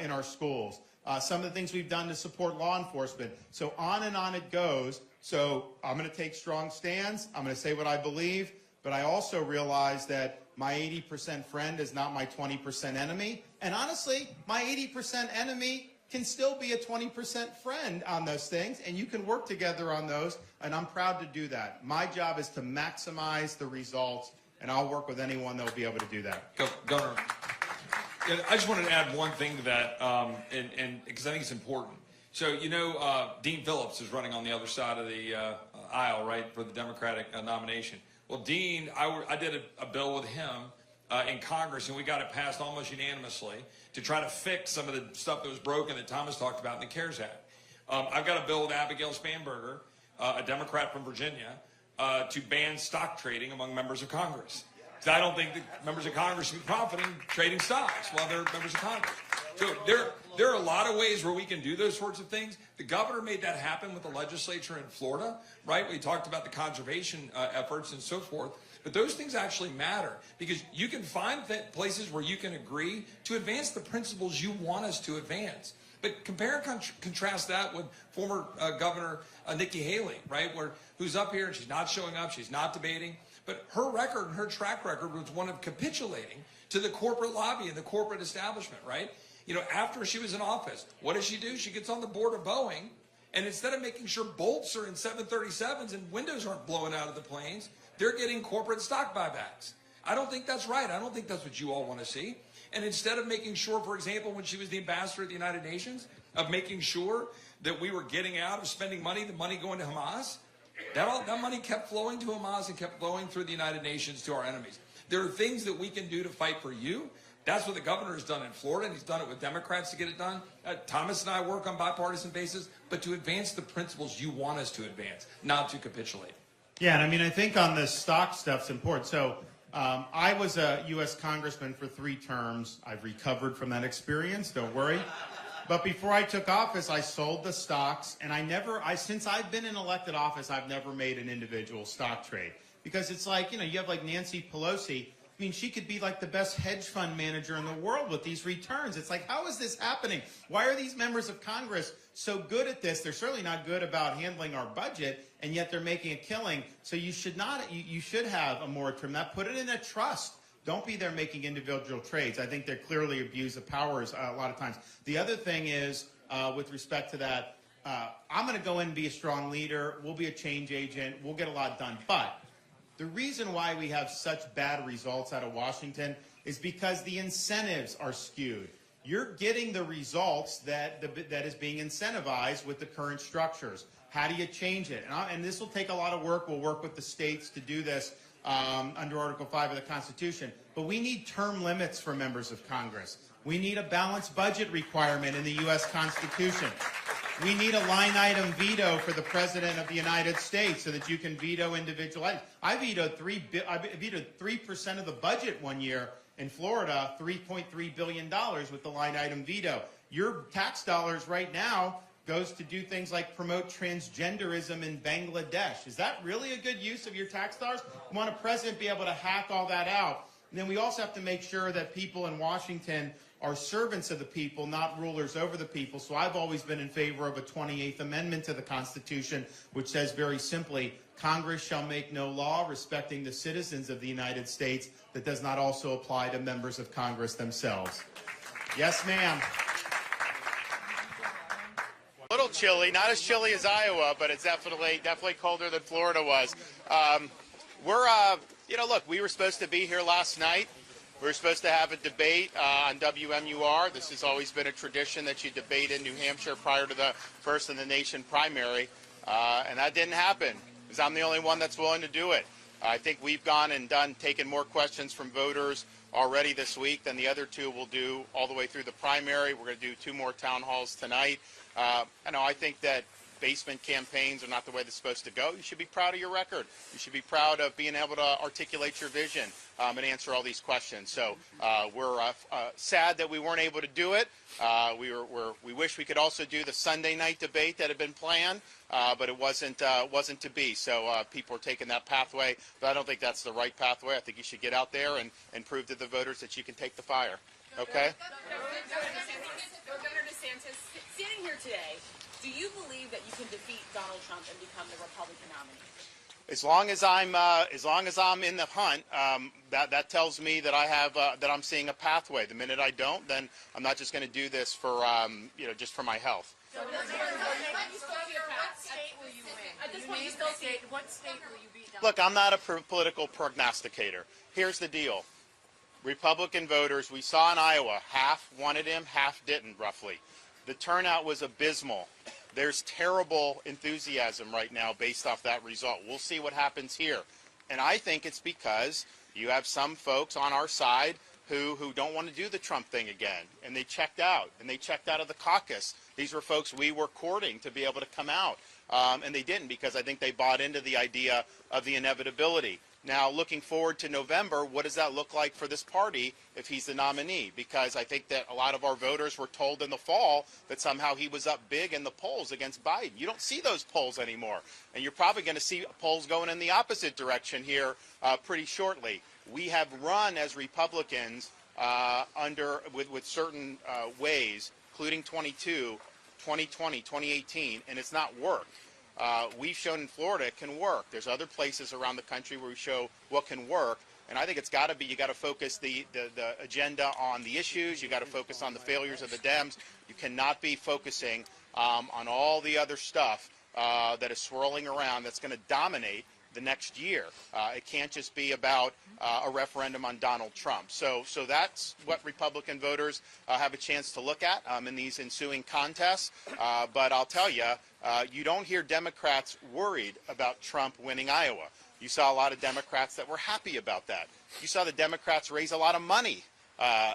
in our schools. Some of the things we've done to support law enforcement. So on and on it goes. So I'm going to take strong stands. I'm going to say what I believe. But I also realize that my 80% friend is not my 20% enemy. And honestly, my 80% enemy can still be a 20% friend on those things. And you can work together on those. And I'm proud to do that. My job is to maximize the results. And I'll work with anyone that will be able to do that. Governor, I just wanted to add one thing to that, and because I think it's important. So, Dean Phillips is running on the other side of the aisle, right, for the Democratic nomination. Well, Dean, I did a bill with him in Congress, and we got it passed almost unanimously to try to fix some of the stuff that was broken that Thomas talked about in the CARES Act. I've got a bill with Abigail Spanberger, a Democrat from Virginia, to ban stock trading among members of Congress. Because I don't think that members of Congress should be profiting trading stocks while they're members of Congress. So there are a lot of ways where we can do those sorts of things. The governor made that happen with the legislature in Florida, right? We talked about the conservation efforts and so forth. But those things actually matter because you can find places where you can agree to advance the principles you want us to advance. But compare and contrast that with former Governor Nikki Haley, right, who's up here and she's not showing up, she's not debating. But her record and her track record was one of capitulating to the corporate lobby and the corporate establishment, right? After she was in office, what does she do? She gets on the board of Boeing, and instead of making sure bolts are in 737s and windows aren't blowing out of the planes, they're getting corporate stock buybacks. I don't think that's right. I don't think that's what you all want to see. And instead of making sure, for example, when she was the ambassador at the United Nations, of making sure that we were getting out of spending money, the money going to Hamas, that money kept flowing to Hamas and kept flowing through the United Nations to our enemies. There are things that we can do to fight for you. That's what the governor has done in Florida, and he's done it with Democrats to get it done. Thomas and I work on bipartisan basis, but to advance the principles you want us to advance, not to capitulate. Yeah, and I think on the stock stuff's important. So I was a U.S. congressman for 3 terms. I've recovered from that experience, don't worry. But before I took office, I sold the stocks, and since I've been in elected office, I've never made an individual stock trade. Because it's like, you have like Nancy Pelosi. I mean, she could be like the best hedge fund manager in the world with these returns. It's like, how is this happening? Why are these members of Congress so good at this? They're certainly not good about handling our budget, and yet they're making a killing. So you should have a moratorium. Put it in a trust. Don't be there making individual trades. I think they clearly abuse the powers a lot of times. The other thing is, with respect to that, I'm going to go in and be a strong leader. We'll be a change agent. We'll get a lot done. But the reason why we have such bad results out of Washington is because the incentives are skewed. You're getting the results that is being incentivized with the current structures. How do you change it? And this will take a lot of work. We'll work with the states to do this under Article 5 of the Constitution. But we need term limits for members of Congress. We need a balanced budget requirement in the U.S. Constitution. We need a line item veto for the President of the United States so that you can veto individual items. I vetoed 3% of the budget one year in Florida, $3.3 billion with the line item veto. Your tax dollars right now goes to do things like promote transgenderism in Bangladesh. Is that really a good use of your tax dollars? We want a president to be able to hack all that out. And then we also have to make sure that people in Washington are servants of the people, not rulers over the people. So I've always been in favor of a 28th Amendment to the Constitution, which says very simply, Congress shall make no law respecting the citizens of the United States that does not also apply to members of Congress themselves. Yes, ma'am. A little chilly, not as chilly as Iowa, but it's definitely colder than Florida was. Look, we were supposed to be here last night. We were supposed to have a debate on WMUR. This has always been a tradition that you debate in New Hampshire prior to the first in the nation primary, and that didn't happen because I'm the only one that's willing to do it. I think we've gone and taken more questions from voters already this week than the other 2 will do all the way through the primary. We're going to do 2 more town halls tonight. I think that basement campaigns are not the way that's supposed to go. You should be proud of your record. You should be proud of being able to articulate your vision and answer all these questions. So we're sad that we weren't able to do it. We wish we could also do the Sunday night debate that had been planned, but it wasn't to be. So people are taking that pathway, but I don't think that's the right pathway. I think you should get out there and prove to the voters that you can take the fire. Okay? Governor DeSantis, standing here today, do you believe that you can defeat Donald Trump and become the Republican nominee? As long as I'm in the hunt, that tells me that I'm seeing a pathway. The minute I don't, then I'm not just going to do this for just for my health. So what state will you win? At this point, you still see. What state will you beat Donald? Look, I'm not a political prognosticator. Here's the deal. Republican voters, we saw in Iowa, half wanted him, half didn't, roughly. The turnout was abysmal. There's terrible enthusiasm right now based off that result. We'll see what happens here. And I think it's because you have some folks on our side who don't want to do the Trump thing again. And they checked out. And they checked out of the caucus. These were folks we were courting to be able to come out. And they didn't because I think they bought into the idea of the inevitability. Now, looking forward to November, what does that look like for this party if he's the nominee? Because I think that a lot of our voters were told in the fall that somehow he was up big in the polls against Biden. You don't see those polls anymore. And you're probably going to see polls going in the opposite direction here pretty shortly. We have run as Republicans with certain ways, including 2020, 2018, and it's not worked. We've shown in Florida it can work. There's other places around the country where we show what can work. And I think it's got to be, you got to focus the agenda on the issues. You got to focus on the failures of the Dems. You cannot be focusing on all the other stuff that is swirling around that's going to dominate the next year. It can't just be about a referendum on Donald Trump. So that's what Republican voters have a chance to look at in these ensuing contests. But I'll tell you, you don't hear Democrats worried about Trump winning Iowa. You saw a lot of Democrats that were happy about that. You saw the Democrats raise a lot of money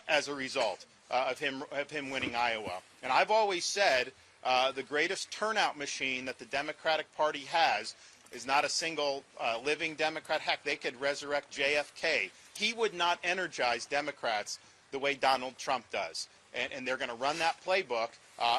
as a result of him winning Iowa. And I've always said the greatest turnout machine that the Democratic Party has is not a single living Democrat. Heck, they could resurrect JFK. He would not energize Democrats the way Donald Trump does. And they're going to run that playbook,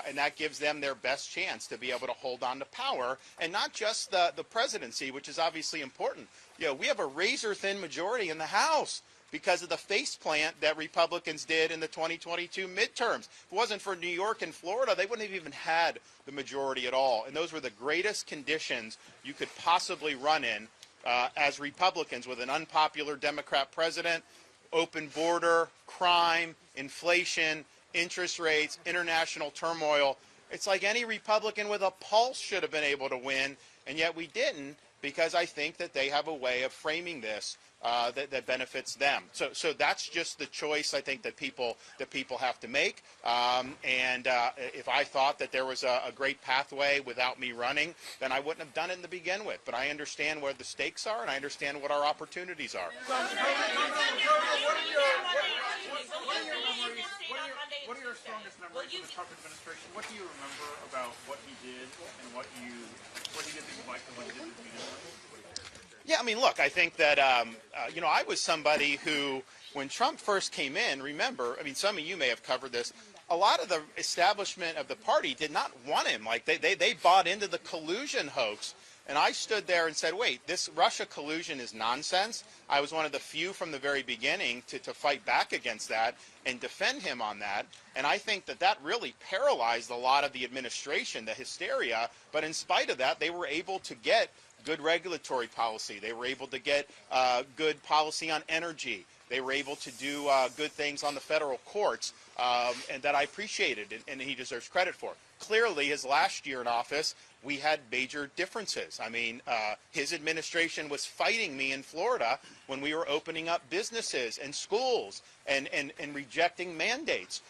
and that gives them their best chance to be able to hold on to power, and not just the presidency, which is obviously important. You know, we have a razor-thin majority in the House because of the faceplant that Republicans did in the 2022 midterms. If it wasn't for New York and Florida, they wouldn't have even had the majority at all. And those were the greatest conditions you could possibly run in as Republicans with an unpopular Democrat president, open border, crime, inflation, interest rates, international turmoil. It's like any Republican with a pulse should have been able to win, and yet we didn't, because I think that they have a way of framing this that benefits them. So that's just the choice I think that people have to make. And if I thought that there was a great pathway without me running, then I wouldn't have done it to begin with. But I understand where the stakes are, and I understand what our opportunities are. What are your strongest memories of the Trump administration? What do you remember about what he did and what he did that you liked and what he did that you didn't like? Yeah, I mean, look, I think that, I was somebody who, when Trump first came in, remember, I mean, some of you may have covered this, a lot of the establishment of the party did not want him. Like, they bought into the collusion hoax. And I stood there and said, wait, this Russia collusion is nonsense. I was one of the few from the very beginning to fight back against that and defend him on that. And I think that really paralyzed a lot of the administration, the hysteria. But in spite of that, they were able to get good regulatory policy. They were able to get good policy on energy. They were able to do good things on the federal courts, and that I appreciated, and he deserves credit for. Clearly, his last year in office, we had major differences. I mean, his administration was fighting me in Florida when we were opening up businesses and schools and rejecting mandates.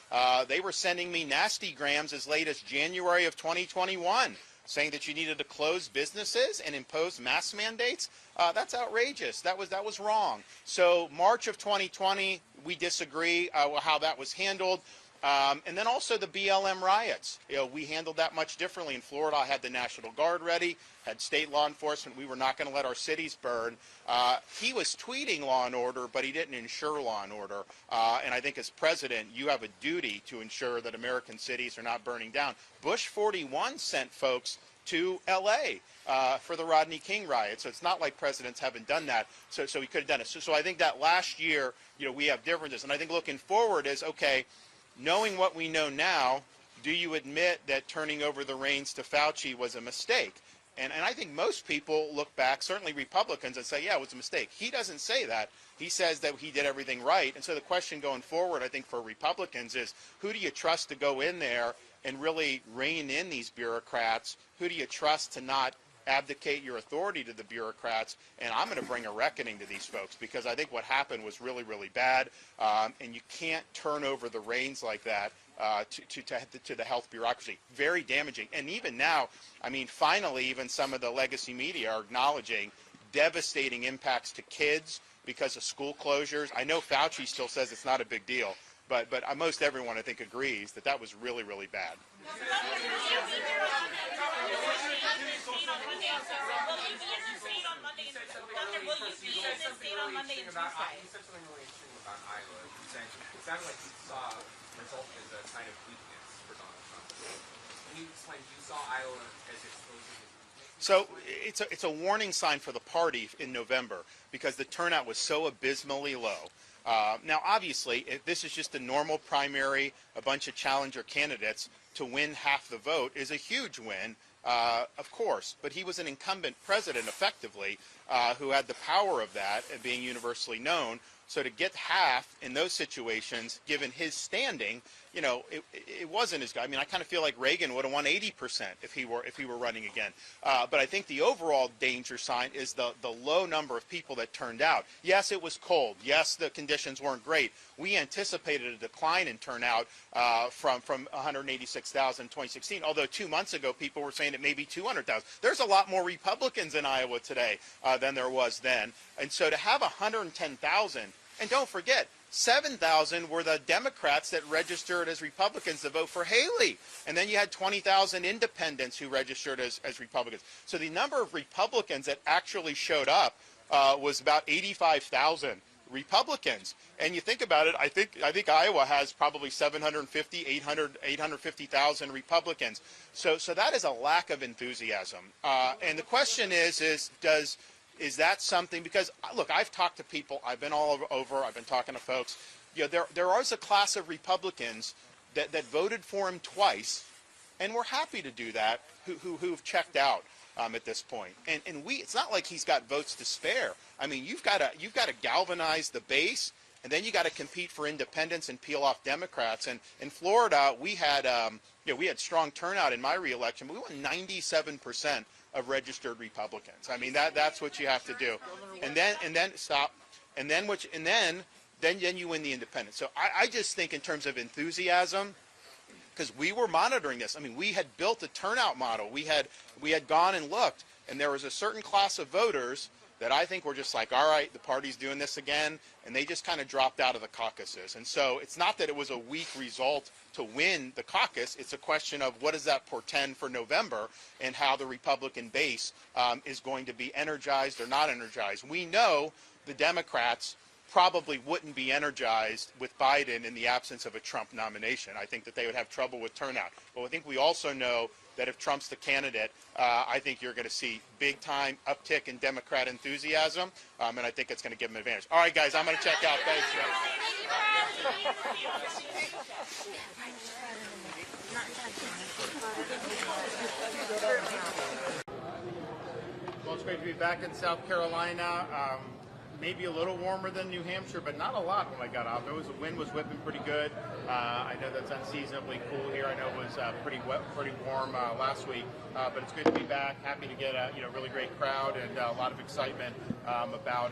They were sending me nasty grams as late as January of 2021, saying that you needed to close businesses and impose mask mandates. That's outrageous. That was wrong. So March of 2020, we disagree how that was handled. And then also the BLM riots. We handled that much differently. In Florida, I had the National Guard ready, had state law enforcement. We were not going to let our cities burn. He was tweeting law and order, but he didn't ensure law and order. And I think as president, you have a duty to ensure that American cities are not burning down. Bush 41 sent folks to L.A. For the Rodney King riot. So it's not like presidents haven't done that. So he could have done it. So I think that last year, we have differences. And I think looking forward is, okay, knowing what we know now, do you admit that turning over the reins to Fauci was a mistake? And I think most people look back, certainly Republicans, and say, yeah, it was a mistake. He doesn't say that. He says that he did everything right. And so the question going forward, I think, for Republicans is, who do you trust to go in there and really rein in these bureaucrats? Who do you trust to not abdicate your authority to the bureaucrats? And I'm going to bring a reckoning to these folks, because I think what happened was really, really bad. And you can't turn over the reins like that to the health bureaucracy. Very damaging. And even now, I mean, finally, even some of the legacy media are acknowledging devastating impacts to kids because of school closures. I know Fauci still says it's not a big deal, but most everyone, I think, agrees that that was really, really bad. It sounded like you saw results as a sign of weakness for Donald Trump. Can you explain, you saw Iowa as exposing his weakness? So it's a warning sign for the party in November, because the turnout was so abysmally low. Now, obviously, if this is just a normal primary, a bunch of challenger candidates, to win half the vote is a huge win, of course. But he was an incumbent president, effectively, who had the power of that and being universally known. So to get half in those situations, given his standing, it wasn't as good. I mean, I kind of feel like Reagan would have won 80% if he were running again. But I think the overall danger sign is the low number of people that turned out. Yes, it was cold. Yes, the conditions weren't great. We anticipated a decline in turnout from 186,000 in 2016, although 2 months ago people were saying it may be 200,000. There's a lot more Republicans in Iowa today than there was then. And so to have 110,000, and don't forget, 7,000 were the Democrats that registered as Republicans to vote for Haley. And then you had 20,000 independents who registered as Republicans. So the number of Republicans that actually showed up was about 85,000 Republicans. And you think about it, I think Iowa has probably 850,000 Republicans. So that is a lack of enthusiasm. And the question is that something, because look, I've talked to people, I've been all over, I've been talking to folks, there is a class of Republicans that voted for him twice, and we're happy to do that, who've checked out at this point. And it's not like he's got votes to spare. I mean, you've got to galvanize the base, and then you got to compete for independents and peel off Democrats. And in Florida, we had strong turnout in my reelection. We won 97% of registered Republicans. I mean, that's what you have to do. And then you win the independents. So I just think in terms of enthusiasm, because we were monitoring this. I mean, we had built a turnout model. We had gone and looked, and there was a certain class of voters that I think were just like, all right, the party's doing this again, and they just kind of dropped out of the caucuses. And so it's not that it was a weak result to win the caucus. It's a question of what does that portend for November and how the Republican base is going to be energized or not energized. We know the Democrats probably wouldn't be energized with Biden in the absence of a Trump nomination. I think that they would have trouble with turnout. But I think we also know that if Trump's the candidate, I think you're going to see big-time uptick in Democrat enthusiasm, and I think it's going to give them an advantage. All right, guys, I'm going to check out. Thanks. Well, it's great to be back in South Carolina. Maybe a little warmer than New Hampshire, but not a lot when I got off. The wind was whipping pretty good. I know that's unseasonably cool here. I know it was pretty warm last week, but it's good to be back. Happy to get a really great crowd and a lot of excitement about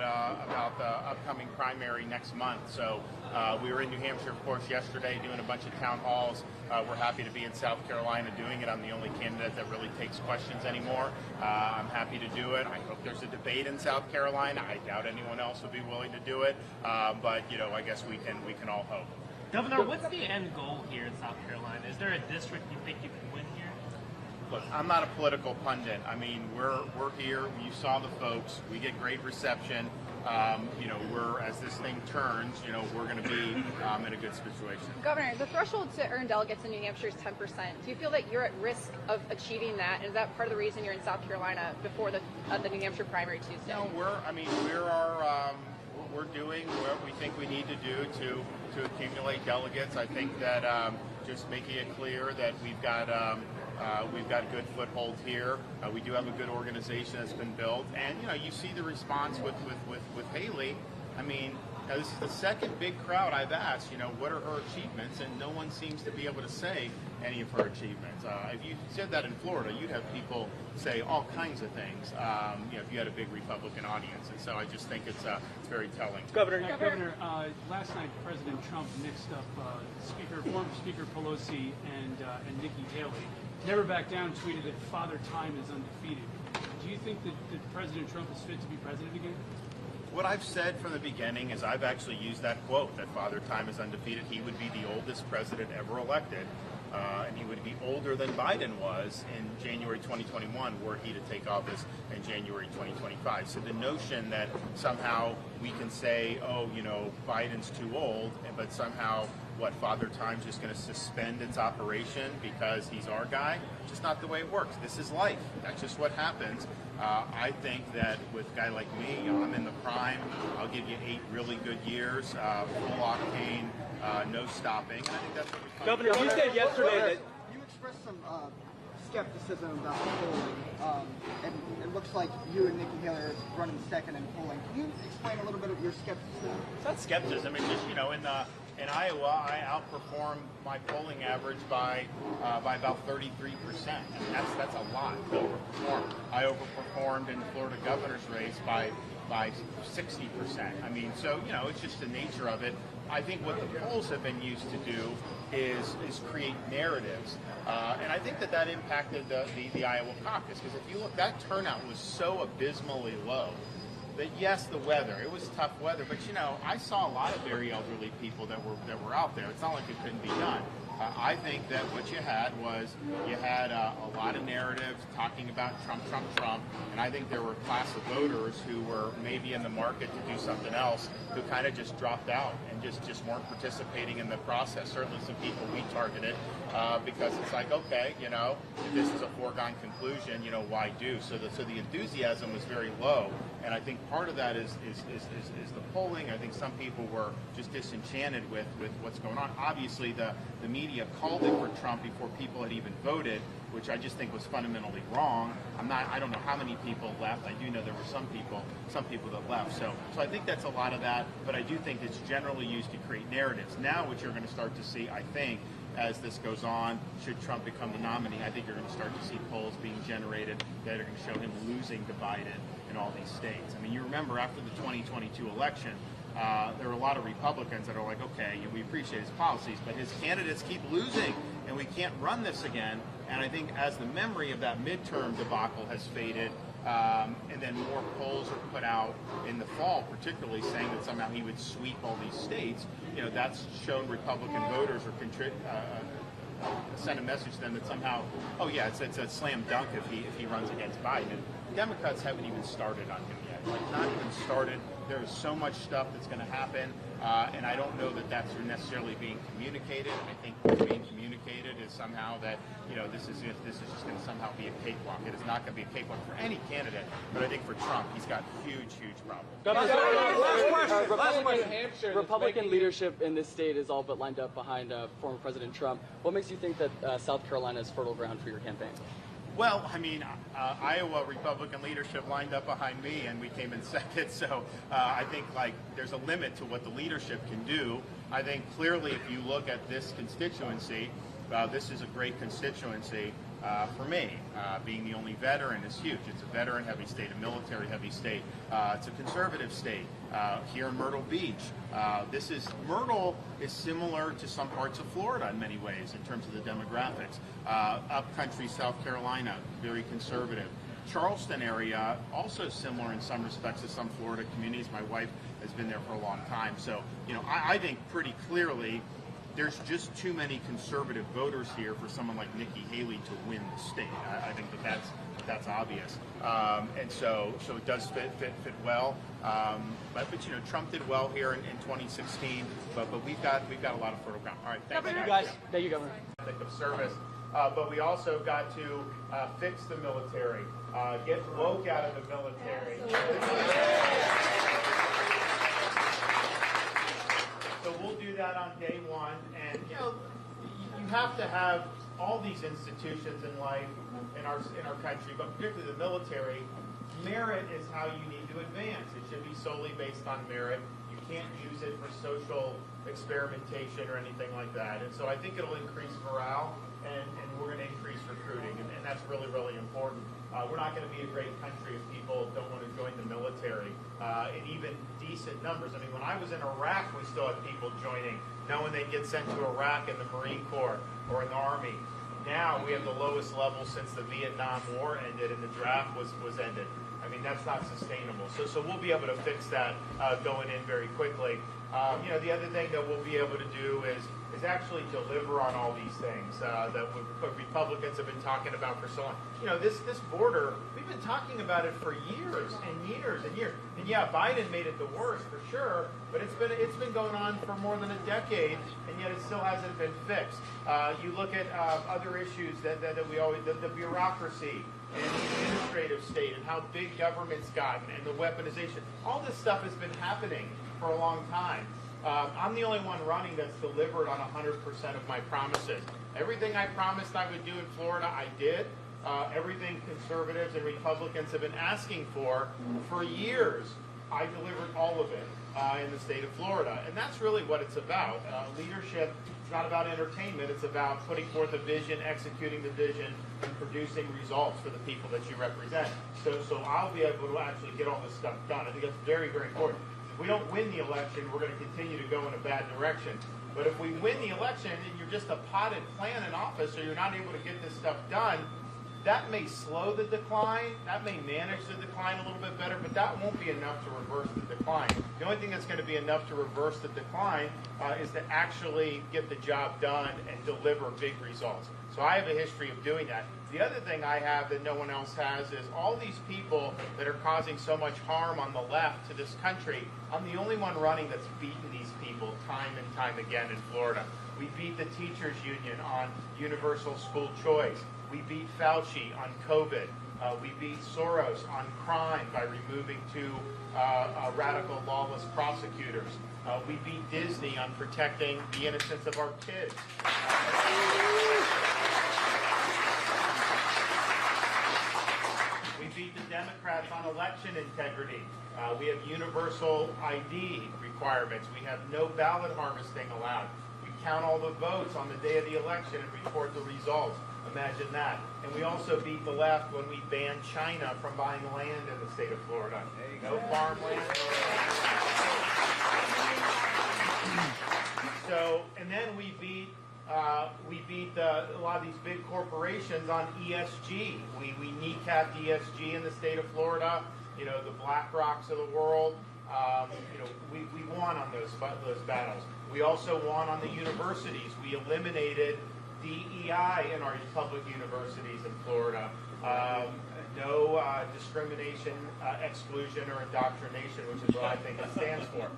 the upcoming primary next month. So we were in New Hampshire, of course, yesterday doing a bunch of town halls. We're happy to be in South Carolina doing it. I'm the only candidate that really takes questions anymore. I'm happy to do it. I hope there's a debate in South Carolina. I doubt anyone else would be willing to do it, but I guess we can all hope. Governor, what's the end goal here in South Carolina? Is there a district you think you can win here? Look, I'm not a political pundit. I mean, we're here. You saw the folks. We get great reception. As this thing turns, we're going to be in a good situation. Governor, the threshold to earn delegates in New Hampshire is 10%. Do you feel that you're at risk of achieving that? Is that part of the reason you're in South Carolina before the New Hampshire primary Tuesday? No, we're doing what we think we need to do to accumulate delegates. I think that just making it clear that we've got a good foothold here. We do have a good organization that's been built, and you see the response with Haley. I mean, this is the second big crowd I've asked. What are her achievements, and no one seems to be able to say any of her achievements. If you said that in Florida, you'd have people say all kinds of things. If you had a big Republican audience, and so I just think it's very telling. Governor, last night President Trump mixed up former Speaker Pelosi and Nikki Haley. Never Back Down tweeted that Father Time is undefeated. Do you think that President Trump is fit to be president again? What I've said from the beginning is I've actually used that quote, that Father Time is undefeated. He would be the oldest president ever elected, and he would be older than Biden was in January 2021 were he to take office in January 2025. So the notion that somehow we can say, Biden's too old, but somehow Father Time's just going to suspend its operation because he's our guy, just not the way it works. This is life. That's just what happens. I think that with a guy like me, I'm in the prime. I'll give you 8 really good years, full octane, no stopping. And I think that's what we Governor, you said yesterday that you expressed some skepticism about polling, and it looks like you and Nikki Haley are running second in polling. Can you explain a little bit of your skepticism? It's not skepticism. I mean, just in Iowa, I outperformed my polling average by about 33%. And that's a lot to overperform. I overperformed in the Florida governor's race by 60%. I mean, so it's just the nature of it. I think what the polls have been used to do is create narratives, and I think that impacted the Iowa caucus, because if you look, that turnout was so abysmally low. That yes, the weather, it was tough weather, but I saw a lot of very elderly people that were out there. It's not like it couldn't be done. I think that what you had a lot of narratives talking about Trump, and I think there were a class of voters who were maybe in the market to do something else who kind of just dropped out and just weren't participating in the process. Certainly some people we targeted because it's like, okay, if this is a foregone conclusion, why do? So the enthusiasm was very low, and I think part of that is the polling. I think some people were just disenchanted with what's going on. Obviously, the media called it for Trump before people had even voted, which I just think was fundamentally wrong. I don't know how many people left. I do know there were some people that left. So I think that's a lot of that, but I do think it's generally used to create narratives. Now what you're going to start to see, I think, as this goes on, should Trump become the nominee, I think you're going to start to see polls being generated that are going to show him losing to Biden in all these states. I mean, you remember after the 2022 election, there were a lot of Republicans that are like, okay, we appreciate his policies, but his candidates keep losing, and we can't run this again. And I think as the memory of that midterm debacle has faded, and then more polls are put out in the fall, particularly saying that somehow he would sweep all these states, that's shown Republican voters or send a message to them that somehow, oh yeah, it's a slam dunk if he runs against Biden. And Democrats haven't even started on him yet. Like, not even started. There is so much stuff that's going to happen, and I don't know that that's necessarily being communicated. I think what's being communicated is somehow that this is just going to somehow be a cakewalk. It is not going to be a cakewalk for any candidate, but I think for Trump, he's got huge problems. Last question. Republican leadership in this state is all but lined up behind former President Trump. What makes you think that South Carolina is fertile ground for your campaign? Well, I mean, Iowa Republican leadership lined up behind me, and we came in second. So I think there's a limit to what the leadership can do. I think clearly, if you look at this constituency, this is a great constituency for me. Being the only veteran is huge. It's a veteran-heavy state, a military-heavy state. It's a conservative state. Here in Myrtle Beach, Myrtle is similar to some parts of Florida in many ways in terms of the demographics. Upcountry South Carolina, very conservative. Charleston area, also similar in some respects to some Florida communities. My wife has been there for a long time. So, I think pretty clearly there's just too many conservative voters here for someone like Nikki Haley to win the state. I think that's obvious, and so it does fit well. But you know, Trump did well here in 2016, but we've got a lot of fertile ground. All right, thank you guys. Thank you, Governor. Of service, but we also got to fix the military, get woke out of the military. So we'll do that on day one, and you know, you have to have all these institutions in life in our country, but particularly the military. Merit is how you need to advance. It should be solely based on merit. You can't use it for social experimentation or anything like that. And so I think it'll increase morale, and we're going to increase recruiting, and that's really, really important. We're not going to be a great country if people don't want to join the military in even decent numbers. I mean, when I was in Iraq, we still had people joining, knowing they'd get sent to Iraq in the Marine Corps or in the Army. Now we have the lowest level since the Vietnam War ended and the draft was ended. I mean, that's not sustainable. So we'll be able to fix that going in very quickly. You know, the other thing that we'll be able to do is actually deliver on all these things that Republicans have been talking about for so long. You know, this border, we've been talking about it for years and years and years. And yeah, Biden made it the worst for sure, but it's been going on for more than a decade, and yet it still hasn't been fixed. You look at other issues that we always, the bureaucracy and the administrative state and how big government's gotten and the weaponization. All this stuff has been happening for a long time. I'm the only one running that's delivered on 100% of my promises. Everything I promised I would do in Florida, I did. Everything conservatives and Republicans have been asking for years, I delivered all of it in the state of Florida. And that's really what it's about. Leadership is not about entertainment. It's about putting forth a vision, executing the vision, and producing results for the people that you represent. So I'll be able to actually get all this stuff done. I think that's very, very important. If we don't win the election, we're going to continue to go in a bad direction. But if we win the election and you're just a potted plant in office or you're not able to get this stuff done, that may slow the decline, that may manage the decline a little bit better, but that won't be enough to reverse the decline. The only thing that's going to be enough to reverse the decline is to actually get the job done and deliver big results. So I have a history of doing that. The other thing I have that no one else has is all these people that are causing so much harm on the left to this country. I'm the only one running that's beaten these people time and time again in Florida. We beat the teachers union on universal school choice. We beat Fauci on COVID. We beat Soros on crime by removing two radical lawless prosecutors. We beat Disney on protecting the innocence of our kids. We beat the Democrats on election integrity. We have universal ID requirements. We have no ballot harvesting allowed. We count all the votes on the day of the election and report the results. Imagine that. And we also beat the left when we banned China from buying land in the state of Florida. No farmland. So, and then we beat a lot of these big corporations on ESG. We kneecapped ESG in the state of Florida. You know, the BlackRocks of the world. You know, we won on those battles. We also won on the universities. We eliminated DEI in our public universities in Florida. No discrimination, exclusion, or indoctrination, which is what I think it stands for.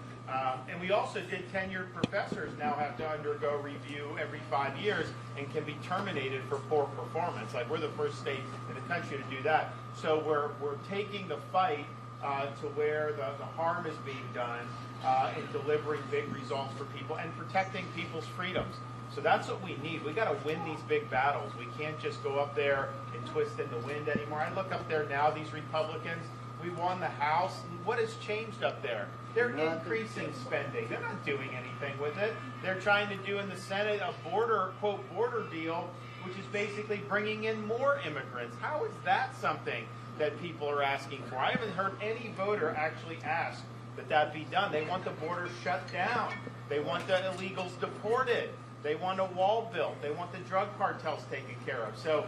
And we also did tenured professors now have to undergo review every 5 years and can be terminated for poor performance. Like, we're the first state in the country to do that. So we're taking the fight to where the harm is being done and delivering big results for people and protecting people's freedoms. So that's what we need. We got to win these big battles. We can't just go up there and twist in the wind anymore. I look up there now, these Republicans, we won the House. What has changed up there? They're increasing spending. They're not doing anything with it. They're trying to do in the Senate a border, quote, border deal, which is basically bringing in more immigrants. How is that something that people are asking for? I haven't heard any voter actually ask that be done. They want the border shut down. They want the illegals deported. They want a wall built. They want the drug cartels taken care of. So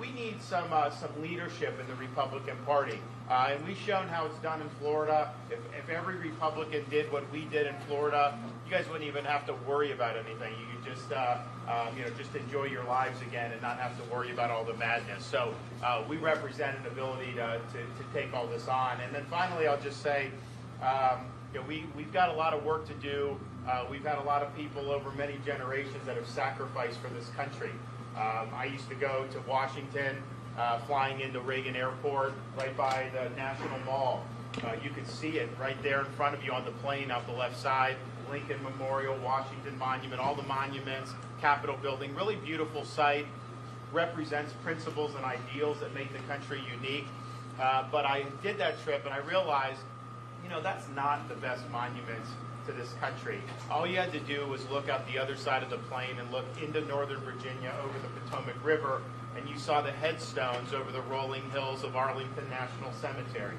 we need some leadership in the Republican Party. And we've shown how it's done in Florida. If every Republican did what we did in Florida, you guys wouldn't even have to worry about anything. You could just enjoy your lives again and not have to worry about all the madness. So we represent an ability to take all this on. And then finally, I'll just say, we've got a lot of work to do. We've had a lot of people over many generations that have sacrificed for this country. I used to go to Washington, flying into Reagan Airport, right by the National Mall. You could see it right there in front of you on the plane out the left side. Lincoln Memorial, Washington Monument, all the monuments, Capitol Building, really beautiful site, represents principles and ideals that make the country unique. But I did that trip and I realized, that's not the best monuments to this country. All you had to do was look out the other side of the plane and look into Northern Virginia over the Potomac River, and you saw the headstones over the rolling hills of Arlington National Cemetery.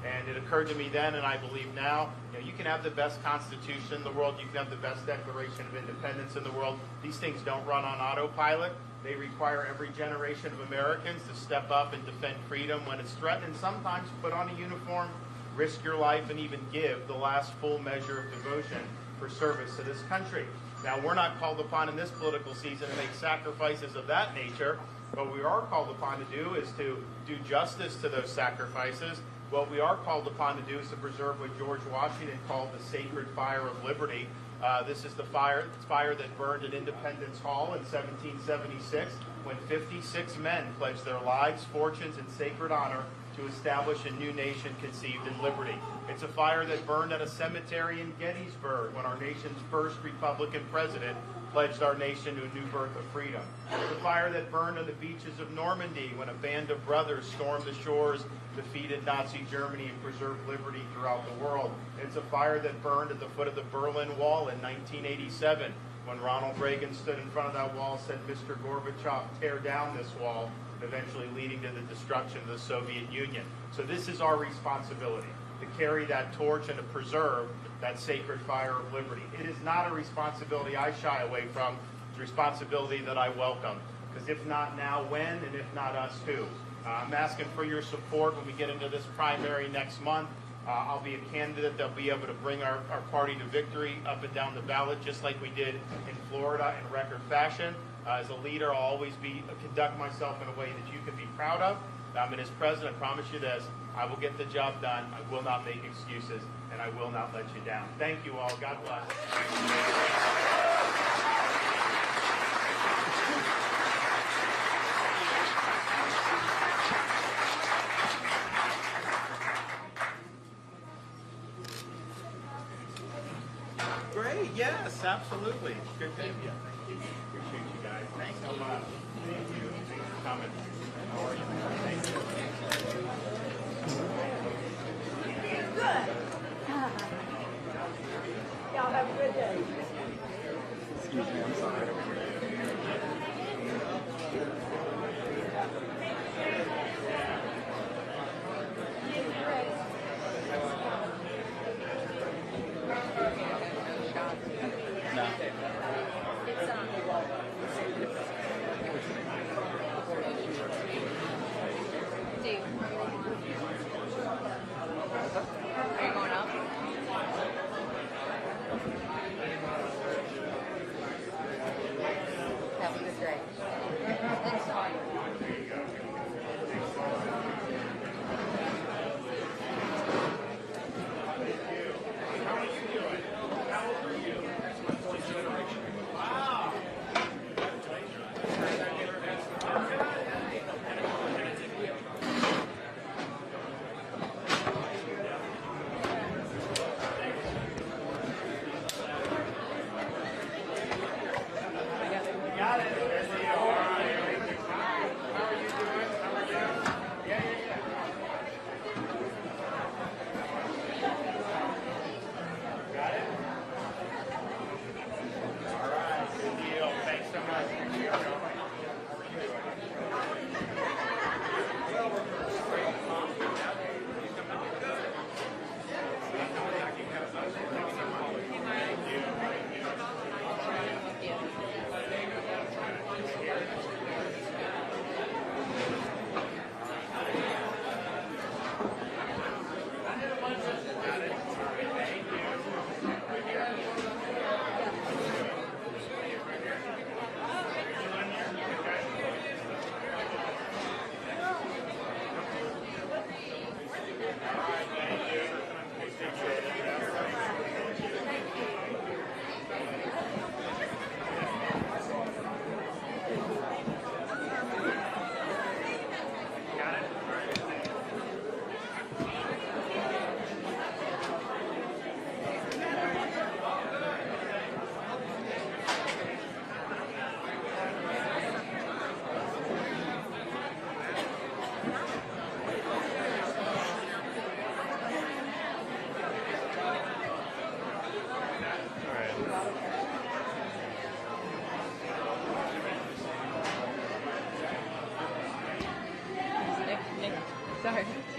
And it occurred to me then, and I believe now, you can have the best Constitution in the world, you can have the best Declaration of Independence in the world. These things don't run on autopilot. They require every generation of Americans to step up and defend freedom when it's threatened, and sometimes put on a uniform, risk your life, and even give the last full measure of devotion for service to this country. Now, we're not called upon in this political season to make sacrifices of that nature. What we are called upon to do is to do justice to those sacrifices. What we are called upon to do is to preserve what George Washington called the sacred fire of liberty. This is the fire that burned at Independence Hall in 1776 when 56 men pledged their lives, fortunes, and sacred honor to establish a new nation conceived in liberty. It's a fire that burned at a cemetery in Gettysburg when our nation's first Republican president pledged our nation to a new birth of freedom. It's a fire that burned on the beaches of Normandy when a band of brothers stormed the shores, defeated Nazi Germany, and preserved liberty throughout the world. It's a fire that burned at the foot of the Berlin Wall in 1987 when Ronald Reagan stood in front of that wall and said, "Mr. Gorbachev, tear down this wall," eventually leading to the destruction of the Soviet Union. So this is our responsibility, to carry that torch and to preserve that sacred fire of liberty. It is not a responsibility I shy away from. It's a responsibility that I welcome. Because if not now, when? And if not us, who? I'm asking for your support when we get into this primary next month. I'll be a candidate that'll be able to bring our party to victory up and down the ballot, just like we did in Florida in record fashion. As a leader, I'll always conduct myself in a way that you can be proud of. And as president, I promise you this, I will get the job done. I will not make excuses, and I will not let you down. Thank you all. God bless. Great. Yes, absolutely. Good to have you. Appreciate you guys. Thanks so much. Thank you. Thanks for coming. How are you? Thank you. Good. Y'all have a good day. Excuse me, I'm sorry. That was great.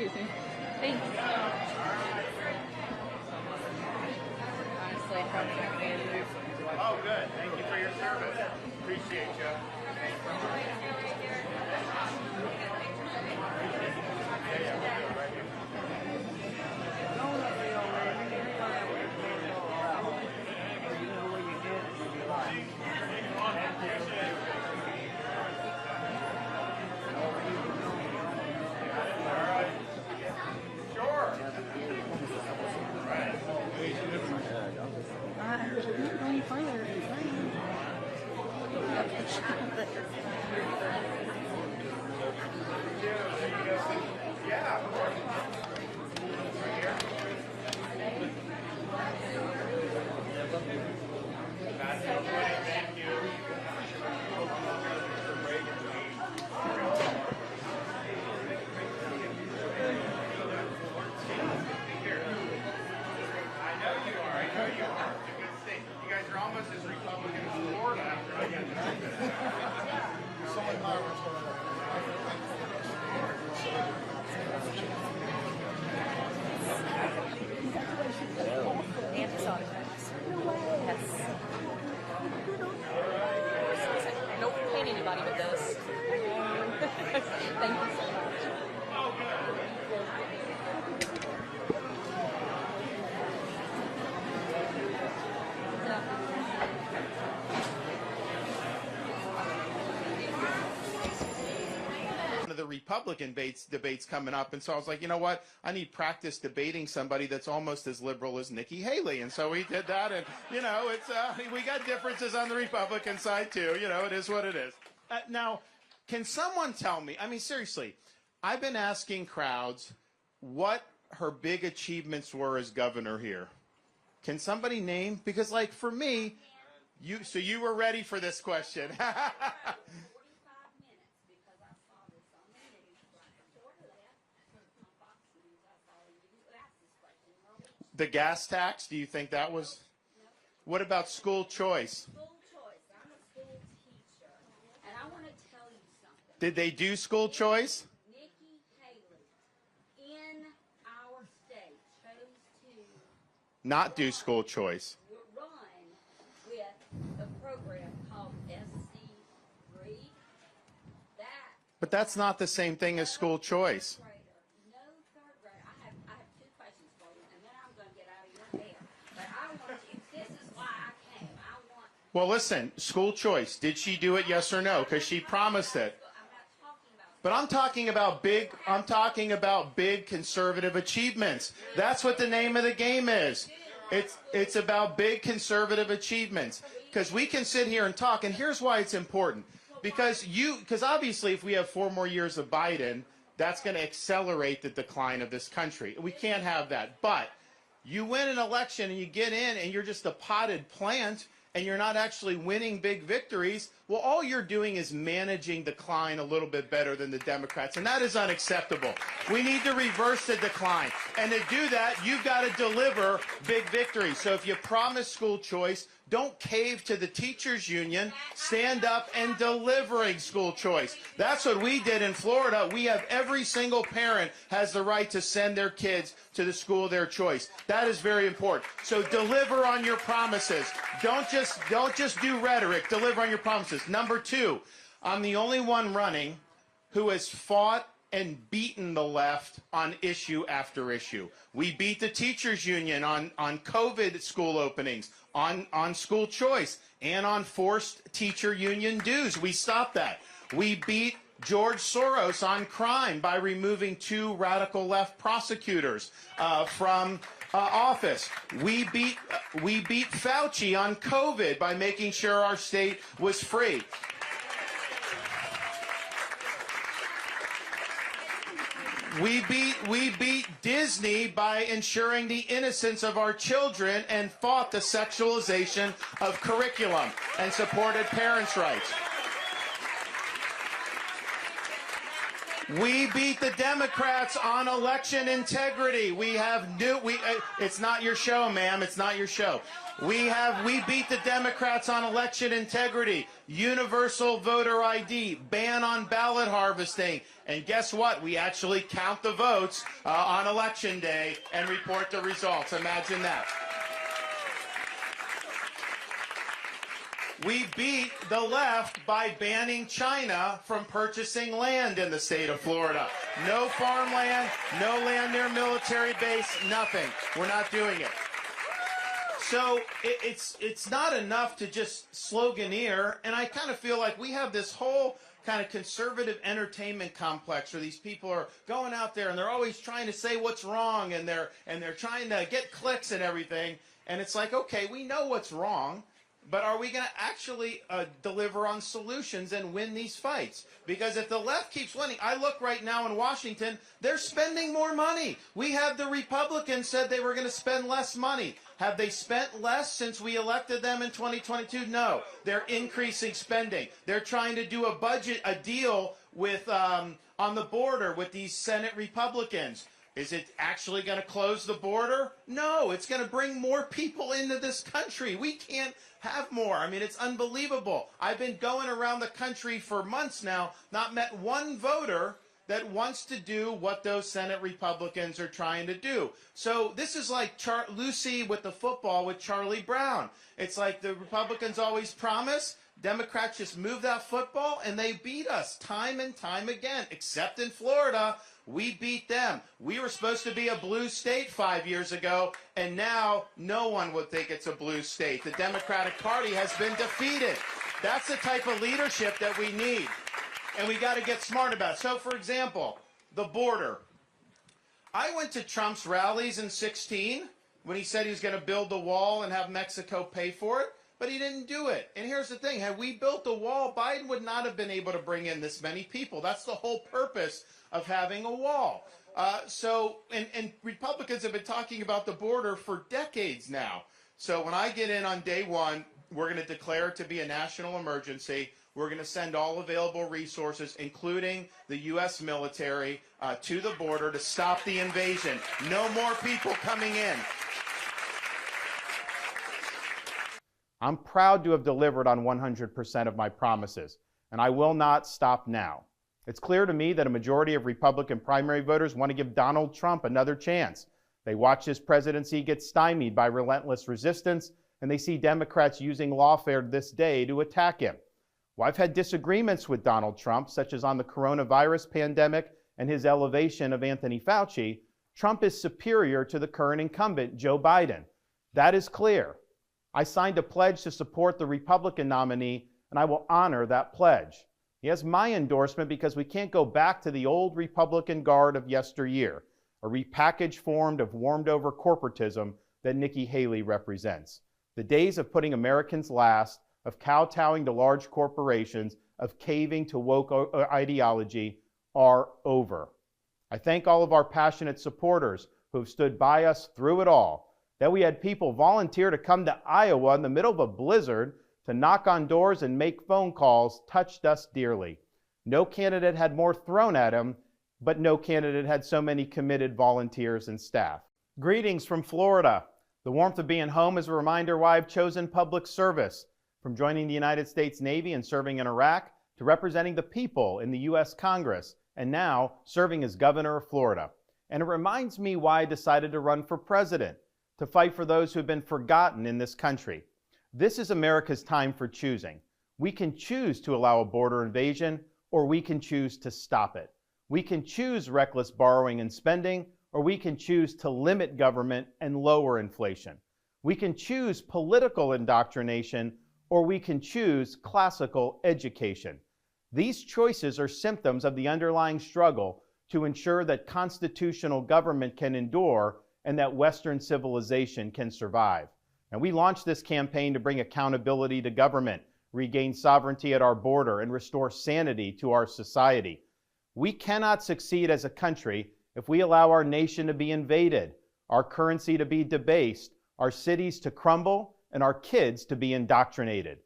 Excuse me. Thanks. Honestly, Trump's going to be in there. Oh, good. Thank you for your service. Appreciate you. Going further. Nope, ain't anybody but this. Thank you so much. One of the Republican debates coming up, and so I was like, you know what? I need practice debating somebody that's almost as liberal as Nikki Haley, and so we did that, and you know, it's we got differences on the Republican side too. You know, it is what it is. Now, can someone tell me? I mean, seriously, I've been asking crowds what her big achievements were as governor here. Can somebody name? Because, like, for me, you were ready for this question. The gas tax, do you think that was? What about school choice? School choice. I'm a school teacher, and I want to tell you something. Did they do school choice? Nikki Haley in our state chose to Not do school choice. run with a program called SC3. But that's not the same thing as school choice. No third grader. I have two questions for you, and then I'm going to get out of your hair. But I want you. This is why I came. I want. Well, listen, school choice. Did she do it? Yes or no? Because she promised it. But I'm talking about big conservative achievements. That's what the name of the game is. It's about big conservative achievements. Because we can sit here and talk, and here's why it's important. Because obviously if we have 4 more years of Biden, that's going to accelerate the decline of this country. We can't have that. But you win an election and you get in and you're just a potted plant and you're not actually winning big victories, well, all you're doing is managing decline a little bit better than the Democrats, and that is unacceptable. We need to reverse the decline, and to do that, you've got to deliver big victories. So if you promise school choice, don't cave to the teachers union. Stand up and delivering school choice. That's what we did in Florida. We have every single parent has the right to send their kids to the school of their choice. That is very important. So deliver on your promises. Don't just do rhetoric. Deliver on your promises. Number 2, I'm the only one running who has fought and beaten the left on issue after issue. We beat the teachers union on COVID school openings, on school choice, and on forced teacher union dues. We stopped that. We beat George Soros on crime by removing 2 radical left prosecutors from office. We beat Fauci on COVID by making sure our state was free. We beat Disney by ensuring the innocence of our children and fought the sexualization of curriculum and supported parents' rights. We beat the Democrats on election integrity. It's not your show, ma'am. It's not your show. We beat the Democrats on election integrity, universal voter ID, ban on ballot harvesting, and guess what? We actually count the votes on election day and report the results. Imagine that. We beat the left by banning China from purchasing land in the state of Florida. No farmland, no land near military base, nothing. We're not doing it. So it's not enough to just sloganeer, and I kind of feel like we have this whole kind of conservative entertainment complex where these people are going out there and they're always trying to say what's wrong, and they're trying to get clicks and everything. And it's like, okay, we know what's wrong, but are we going to actually deliver on solutions and win these fights? Because if the left keeps winning, I look right now in Washington, they're spending more money. We have the Republicans said they were going to spend less money. Have they spent less since we elected them in 2022? No. They're increasing spending. They're trying to do a deal with on the border with these Senate Republicans. Is it actually going to close the border? No, it's going to bring more people into this country. We can't have more. I mean, it's unbelievable. I've been going around the country for months now, not met one voter that wants to do what those Senate Republicans are trying to do. So this is like Lucy with the football with Charlie Brown. It's like the Republicans always promise, Democrats just move that football, and they beat us time and time again, except in Florida. We beat them. We were supposed to be a blue state 5 years ago, and now no one would think it's a blue state. The Democratic Party has been defeated. That's the type of leadership that we need, and we got to get smart about it. So, for example, the border. I went to Trump's rallies in 2016 when he said he was going to build the wall and have Mexico pay for it, but he didn't do it. And here's the thing. Had we built the wall, Biden would not have been able to bring in this many people. That's the whole purpose of having a wall. And Republicans have been talking about the border for decades now. So when I get in on day one, we're going to declare it to be a national emergency. We're going to send all available resources, including the U.S. military, to the border to stop the invasion. No more people coming in. I'm proud to have delivered on 100% of my promises, and I will not stop now. It's clear to me that a majority of Republican primary voters want to give Donald Trump another chance. They watch his presidency get stymied by relentless resistance, and they see Democrats using lawfare this day to attack him. Well, I've had disagreements with Donald Trump, such as on the coronavirus pandemic and his elevation of Anthony Fauci. Trump is superior to the current incumbent, Joe Biden. That is clear. I signed a pledge to support the Republican nominee, and I will honor that pledge. He has my endorsement because we can't go back to the old Republican guard of yesteryear, a repackaged form of warmed-over corporatism that Nikki Haley represents. The days of putting Americans last, of kowtowing to large corporations, of caving to woke ideology are over. I thank all of our passionate supporters who have stood by us through it all. That we had people volunteer to come to Iowa in the middle of a blizzard to knock on doors and make phone calls touched us dearly. No candidate had more thrown at him, but no candidate had so many committed volunteers and staff. Greetings from Florida. The warmth of being home is a reminder why I've chosen public service. From joining the United States Navy and serving in Iraq, to representing the people in the U.S. Congress, and now serving as governor of Florida. And it reminds me why I decided to run for president, to fight for those who have been forgotten in this country. This is America's time for choosing. We can choose to allow a border invasion, or we can choose to stop it. We can choose reckless borrowing and spending, or we can choose to limit government and lower inflation. We can choose political indoctrination, or we can choose classical education. These choices are symptoms of the underlying struggle to ensure that constitutional government can endure and that Western civilization can survive. And we launched this campaign to bring accountability to government, regain sovereignty at our border, and restore sanity to our society. We cannot succeed as a country if we allow our nation to be invaded, our currency to be debased, our cities to crumble, and our kids to be indoctrinated.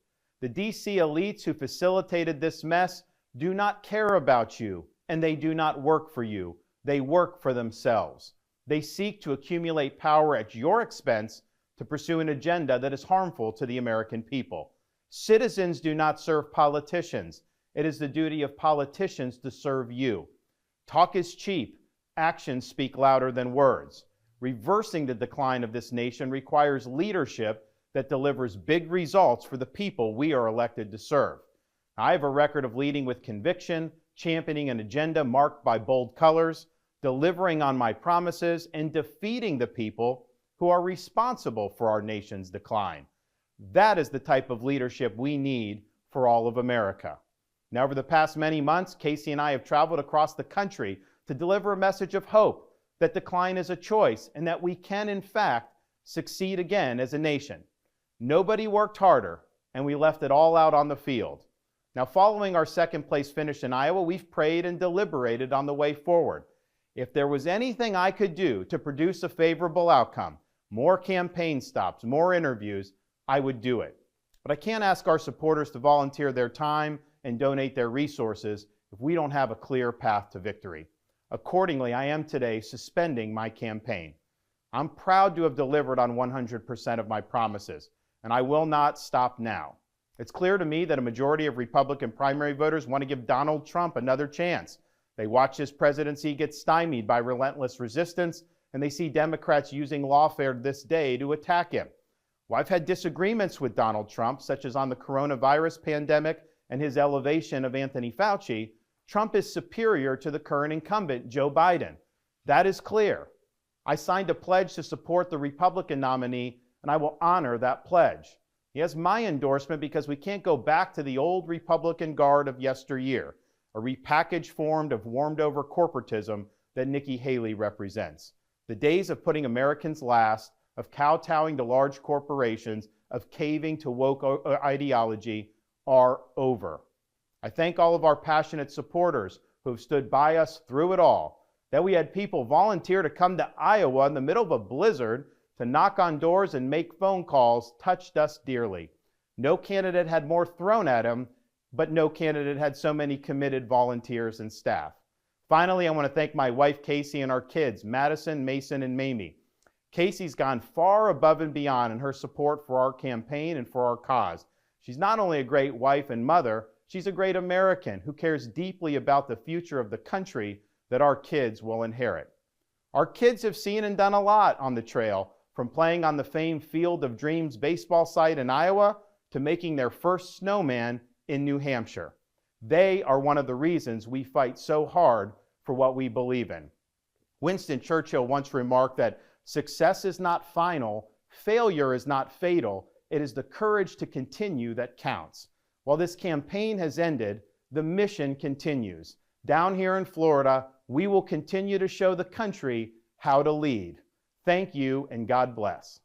The DC elites who facilitated this mess do not care about you, and they do not work for you. They work for themselves. They seek to accumulate power at your expense to pursue an agenda that is harmful to the American people. Citizens do not serve politicians. It is the duty of politicians to serve you. Talk is cheap. Actions speak louder than words. Reversing the decline of this nation requires leadership that delivers big results for the people we are elected to serve. I have a record of leading with conviction, championing an agenda marked by bold colors, delivering on my promises, and defeating the people who are responsible for our nation's decline. That is the type of leadership we need for all of America. Now, over the past many months, Casey and I have traveled across the country to deliver a message of hope that decline is a choice and that we can, in fact, succeed again as a nation. Nobody worked harder, and we left it all out on the field. Now, following our second place finish in Iowa, we've prayed and deliberated on the way forward. If there was anything I could do to produce a favorable outcome, more campaign stops, more interviews, I would do it. But I can't ask our supporters to volunteer their time and donate their resources if we don't have a clear path to victory. Accordingly, I am today suspending my campaign. I'm proud to have delivered on 100% of my promises, and I will not stop now. It's clear to me that a majority of Republican primary voters want to give Donald Trump another chance. They watch his presidency get stymied by relentless resistance, and they see Democrats using lawfare this day to attack him. Well, I've had disagreements with Donald Trump, such as on the coronavirus pandemic and his elevation of Anthony Fauci. Trump is superior to the current incumbent, Joe Biden. That is clear. I signed a pledge to support the Republican nominee, and I will honor that pledge. He has my endorsement because we can't go back to the old Republican guard of yesteryear, a repackaged form of warmed-over corporatism that Nikki Haley represents. The days of putting Americans last, of kowtowing to large corporations, of caving to woke ideology are over. I thank all of our passionate supporters who have stood by us through it all. That we had people volunteer to come to Iowa in the middle of a blizzard to knock on doors and make phone calls touched us dearly. No candidate had more thrown at him, but no candidate had so many committed volunteers and staff. Finally, I want to thank my wife, Casey, and our kids, Madison, Mason, and Mamie. Casey's gone far above and beyond in her support for our campaign and for our cause. She's not only a great wife and mother, she's a great American who cares deeply about the future of the country that our kids will inherit. Our kids have seen and done a lot on the trail, from playing on the famed Field of Dreams baseball site in Iowa to making their first snowman in New Hampshire. They are one of the reasons we fight so hard for what we believe in. Winston Churchill once remarked that success is not final, failure is not fatal, it is the courage to continue that counts. While this campaign has ended, the mission continues. Down here in Florida, we will continue to show the country how to lead. Thank you, and God bless.